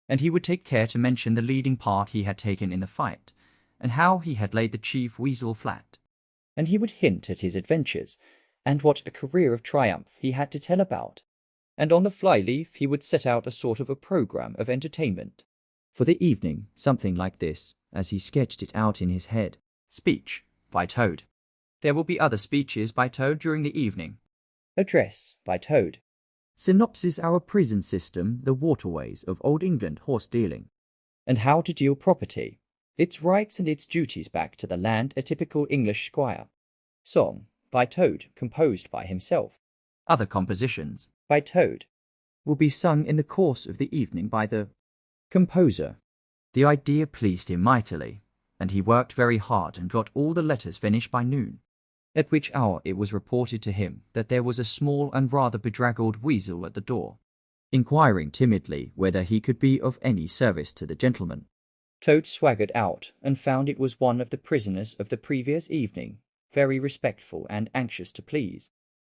and he would take care to mention the leading part he had taken in the fight, and how he had laid the chief weasel flat. And he would hint at his adventures, and what a career of triumph he had to tell about. And on the fly-leaf he would set out a sort of a programme of entertainment for the evening, something like this, as he sketched it out in his head. Speech by Toad. There will be other speeches by Toad during the evening. Address by Toad. Synopsis our prison system, the waterways of Old England horse dealing, and how to deal property, its rights and its duties back to the land, a typical English squire. Song by Toad, composed by himself. Other compositions by Toad will be sung in the course of the evening by the composer. The idea pleased him mightily, and he worked very hard and got all the letters finished by noon, at which hour it was reported to him that there was a small and rather bedraggled weasel at the door, inquiring timidly whether he could be of any service to the gentleman. Toad swaggered out and found it was one of the prisoners of the previous evening, very respectful and anxious to please.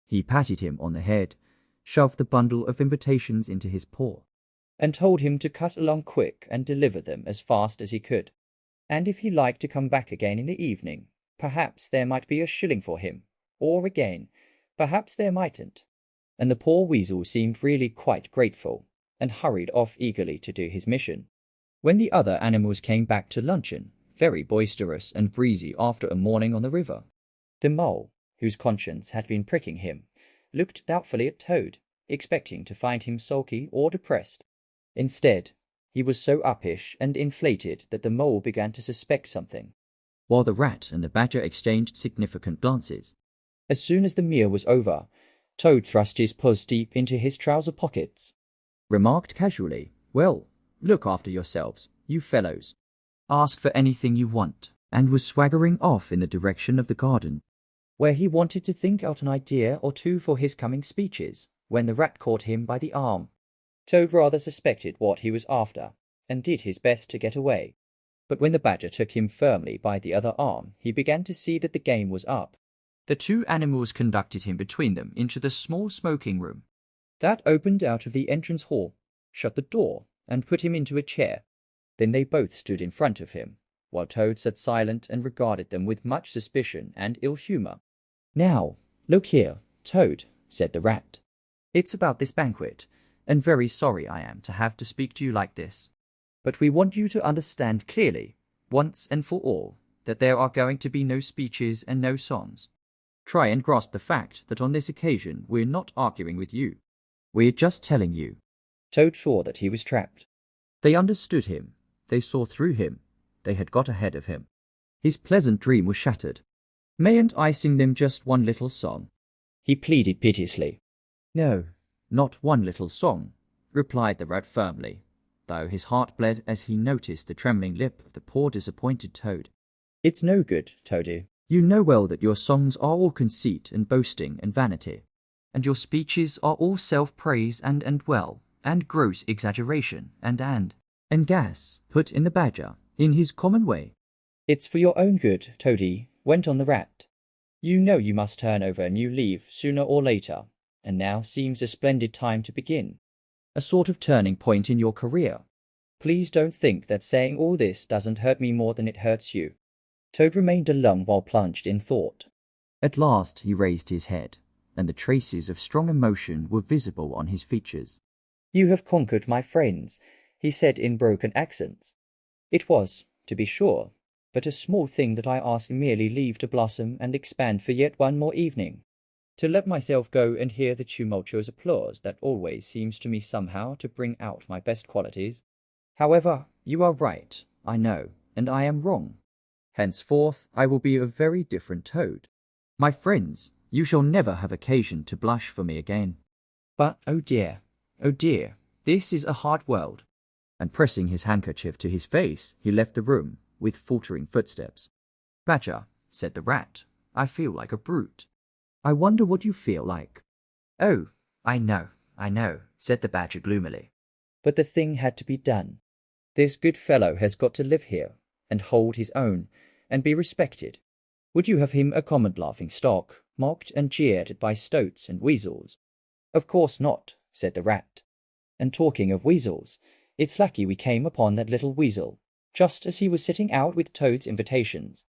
He patted him on the head, shoved the bundle of invitations into his paw, and told him to cut along quick and deliver them as fast as he could. And if he liked to come back again in the evening, perhaps there might be a shilling for him, or again, perhaps there mightn't. And the poor weasel seemed really quite grateful, and hurried off eagerly to do his mission. When the other animals came back to luncheon, very boisterous and breezy after a morning on the river, the mole, whose conscience had been pricking him, looked doubtfully at Toad, expecting to find him sulky or depressed. Instead, he was so uppish and inflated that the mole began to suspect something, while the rat and the badger exchanged significant glances. As soon as the meal was over, Toad thrust his paws deep into his trouser pockets, remarked casually, "Well, look after yourselves, you fellows. Ask for anything you want," and was swaggering off in the direction of the garden, where he wanted to think out an idea or two for his coming speeches, when the rat caught him by the arm. Toad rather suspected what he was after, and did his best to get away. But when the badger took him firmly by the other arm, he began to see that the game was up. The two animals conducted him between them into the small smoking room that opened out of the entrance hall, shut the door, and put him into a chair. Then they both stood in front of him, while Toad sat silent and regarded them with much suspicion and ill humour. "Now, look here, Toad," said the rat. "It's about this banquet, and very sorry I am to have to speak to you like this. But we want you to understand clearly, once and for all, that there are going to be no speeches and no songs. Try and grasp the fact that on this occasion we're not arguing with you. We're just telling you." Toad saw that he was trapped. They understood him. They saw through him. They had got ahead of him. His pleasant dream was shattered. "Mayn't I sing them just one little song?" he pleaded piteously. "No, not one little song," replied the rat firmly, though his heart bled as he noticed the trembling lip of the poor disappointed Toad. "It's no good, Toady. You know well that your songs are all conceit and boasting and vanity, and your speeches are all self-praise and gross exaggeration and gas," put in the badger, in his common way. "It's for your own good, Toady," went on the rat. "You know you must turn over a new leaf sooner or later, and now seems a splendid time to begin. A sort of turning point in your career. Please don't think that saying all this doesn't hurt me more than it hurts you." Toad remained alone while plunged in thought. At last he raised his head, and the traces of strong emotion were visible on his features. "You have conquered my friends," he said in broken accents. "It was, to be sure, but a small thing that I ask merely leave to blossom and expand for yet one more evening, to let myself go and hear the tumultuous applause that always seems to me somehow to bring out my best qualities. However, you are right, I know, and I am wrong. Henceforth I will be a very different Toad. My friends, you shall never have occasion to blush for me again. But, oh dear, this is a hard world." And pressing his handkerchief to his face, he left the room with faltering footsteps. "Badger," said the rat, "I feel like a brute." "I wonder what you feel like." "Oh, I know, said the badger gloomily. "But the thing had to be done. This good fellow has got to live here, and hold his own, and be respected. Would you have him a common laughing stock, mocked and jeered at by stoats and weasels?" "Of course not," said the rat. "And talking of weasels, it's lucky we came upon that little weasel, just as he was sitting out with Toad's invitations."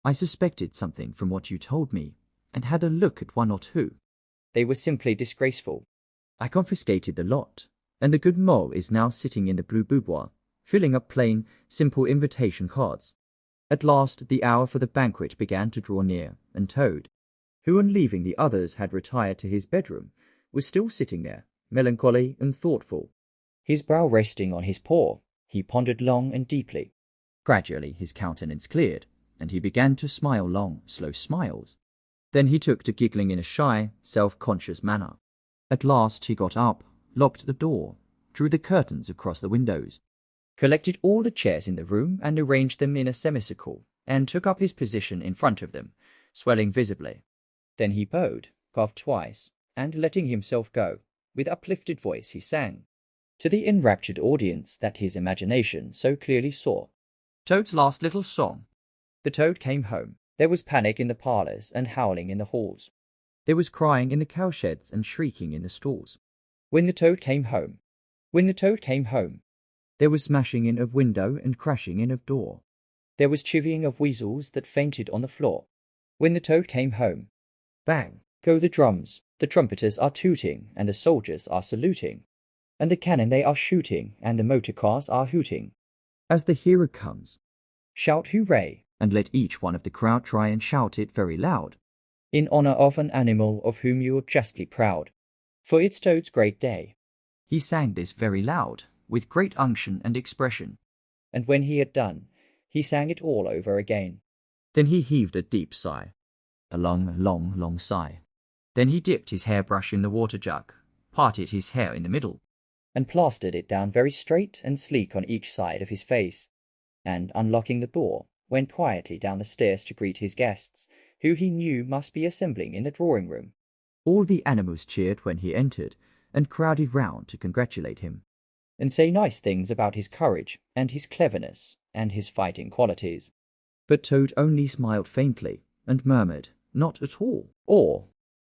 "I suspected something from what you told me, and had a look at one or two. They were simply disgraceful. I confiscated the lot, and the good mole is now sitting in the blue boudoir, filling up plain, simple invitation cards." At last the hour for the banquet began to draw near, and Toad, who on leaving the others had retired to his bedroom, was still sitting there, melancholy and thoughtful. His brow resting on his paw, he pondered long and deeply. Gradually his countenance cleared, and he began to smile long, slow smiles. Then he took to giggling in a shy, self-conscious manner. At last he got up, locked the door, drew the curtains across the windows, collected all the chairs in the room and arranged them in a semicircle, and took up his position in front of them, swelling visibly. Then he bowed, coughed twice, and letting himself go, with uplifted voice he sang, to the enraptured audience that his imagination so clearly saw, Toad's last little song. The Toad came home. There was panic in the parlours and howling in the halls. There was crying in the cowsheds and shrieking in the stalls. When the Toad came home, When the toad came home, There was smashing in of window and crashing in of door. there was chivying of weasels that fainted on the floor. When the toad came home, bang go the drums, the trumpeters are tooting, and the soldiers are saluting, and the cannon they are shooting, and the motor cars are hooting. As the hero comes, Shout hooray, and let each one of the crowd try and shout it very loud. in honor of an animal of whom you're justly proud, for it's Toad's great day. He sang this very loud, with great unction and expression. And when he had done, he sang it all over again. Then he heaved a deep sigh, a long, long, long sigh. Then he dipped his hairbrush in the water jug, parted his hair in the middle, and plastered it down very straight and sleek on each side of his face, and, unlocking the door, went quietly down the stairs to greet his guests, who he knew must be assembling in the drawing-room. All the animals cheered when he entered, and crowded round to congratulate him, and say nice things about his courage, and his cleverness, and his fighting qualities. But Toad only smiled faintly, and murmured, "Not at all." Or,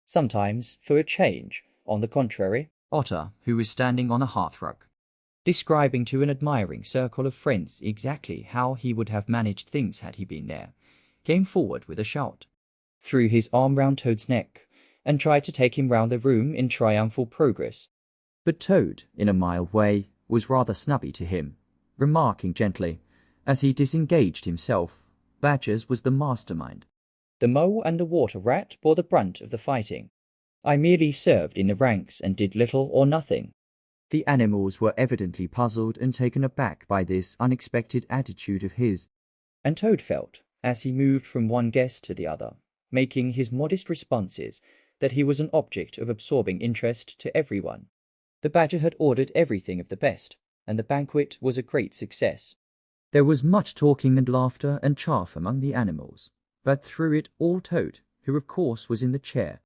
sometimes, for a change, on the contrary, Otter, who was standing on a hearthrug, describing to an admiring circle of friends exactly how he would have managed things had he been there, came forward with a shout, threw his arm round Toad's neck, and tried to take him round the room in triumphal progress. but Toad, in a mild way, was rather snubby to him, remarking gently, as he disengaged himself, Badger's was the mastermind. The mole and the water rat bore the brunt of the fighting. I merely served in the ranks and did little or nothing. The animals were evidently puzzled and taken aback by this unexpected attitude of his, And Toad felt, as he moved from one guest to the other, making his modest responses, that he was an object of absorbing interest to everyone. The Badger had ordered everything of the best, and the banquet was a great success. There was much talking and laughter and chaff among the animals, but through it all Toad, who of course was in the chair,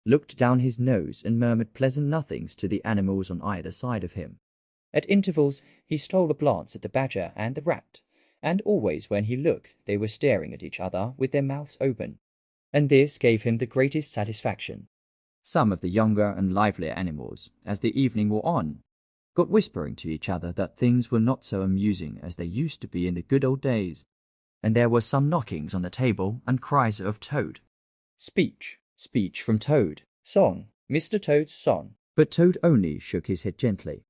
looked down his nose and murmured pleasant nothings to the animals on either side of him. At intervals he stole a glance at the Badger and the Rat, and always when he looked they were staring at each other with their mouths open, and this gave him the greatest satisfaction. Some of the younger and livelier animals, as the evening wore on, got whispering to each other that things were not so amusing as they used to be in the good old days, and there were some knockings on the table and cries of Toad. Speech, speech from Toad, song, Mr. Toad's song. But Toad only shook his head gently,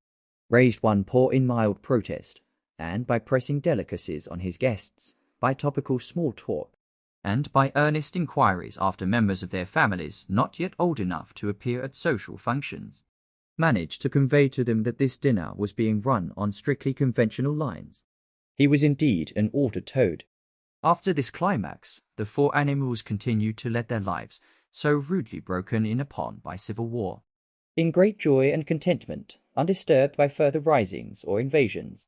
Raised one paw in mild protest, and by pressing delicacies on his guests, by topical small talk, and by earnest inquiries after members of their families not yet old enough to appear at social functions, managed to convey to them that this dinner was being run on strictly conventional lines. He was indeed an altered Toad. After this climax, the four animals continued to let their lives, so rudely broken in upon by civil war, In great joy and contentment, undisturbed by further risings or invasions.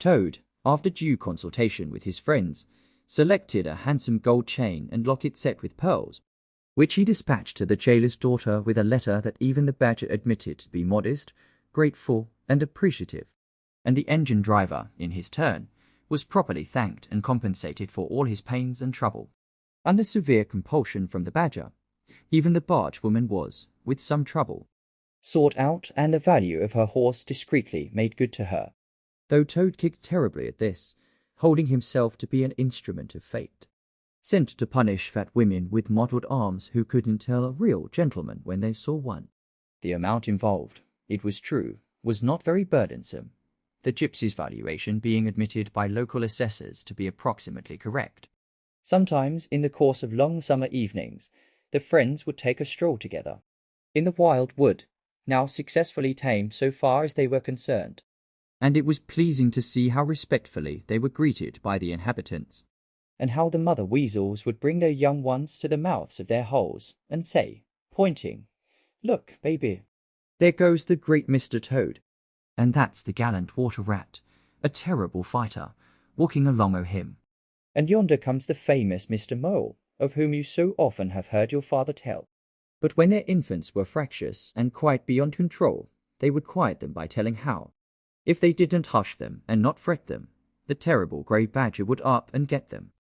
Toad, after due consultation with his friends, selected a handsome gold chain and locket set with pearls, which he dispatched to the jailer's daughter with a letter that even the Badger admitted to be modest, grateful, and appreciative, and the engine driver, in his turn, was properly thanked and compensated for all his pains and trouble. Under severe compulsion from the Badger, even the barge woman was, with some trouble, Sought out and the value of her horse discreetly made good to her. though Toad kicked terribly at this, holding himself to be an instrument of fate, sent to punish fat women with mottled arms who couldn't tell a real gentleman when they saw one. The amount involved, it was true, was not very burdensome, The gypsy's valuation being admitted by local assessors to be approximately correct. Sometimes, in the course of long summer evenings, the friends would take a stroll together, in the wild wood, now successfully tamed so far as they were concerned, And it was pleasing to see how respectfully they were greeted by the inhabitants. and how the mother weasels would bring their young ones to the mouths of their holes, and say, pointing, "Look, baby, there goes the great Mr. Toad, And that's the gallant water rat, a terrible fighter, walking along o' him. and yonder comes the famous Mr. Mole, of whom you so often have heard your father tell." But when their infants were fractious and quite beyond control, they would quiet them by telling how, if they didn't hush them and not fret them, the terrible grey Badger would up and get them.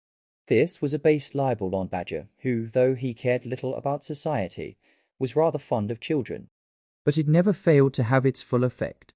This was a base libel on Badger, who, though he cared little about society, was rather fond of children. But it never failed to have its full effect.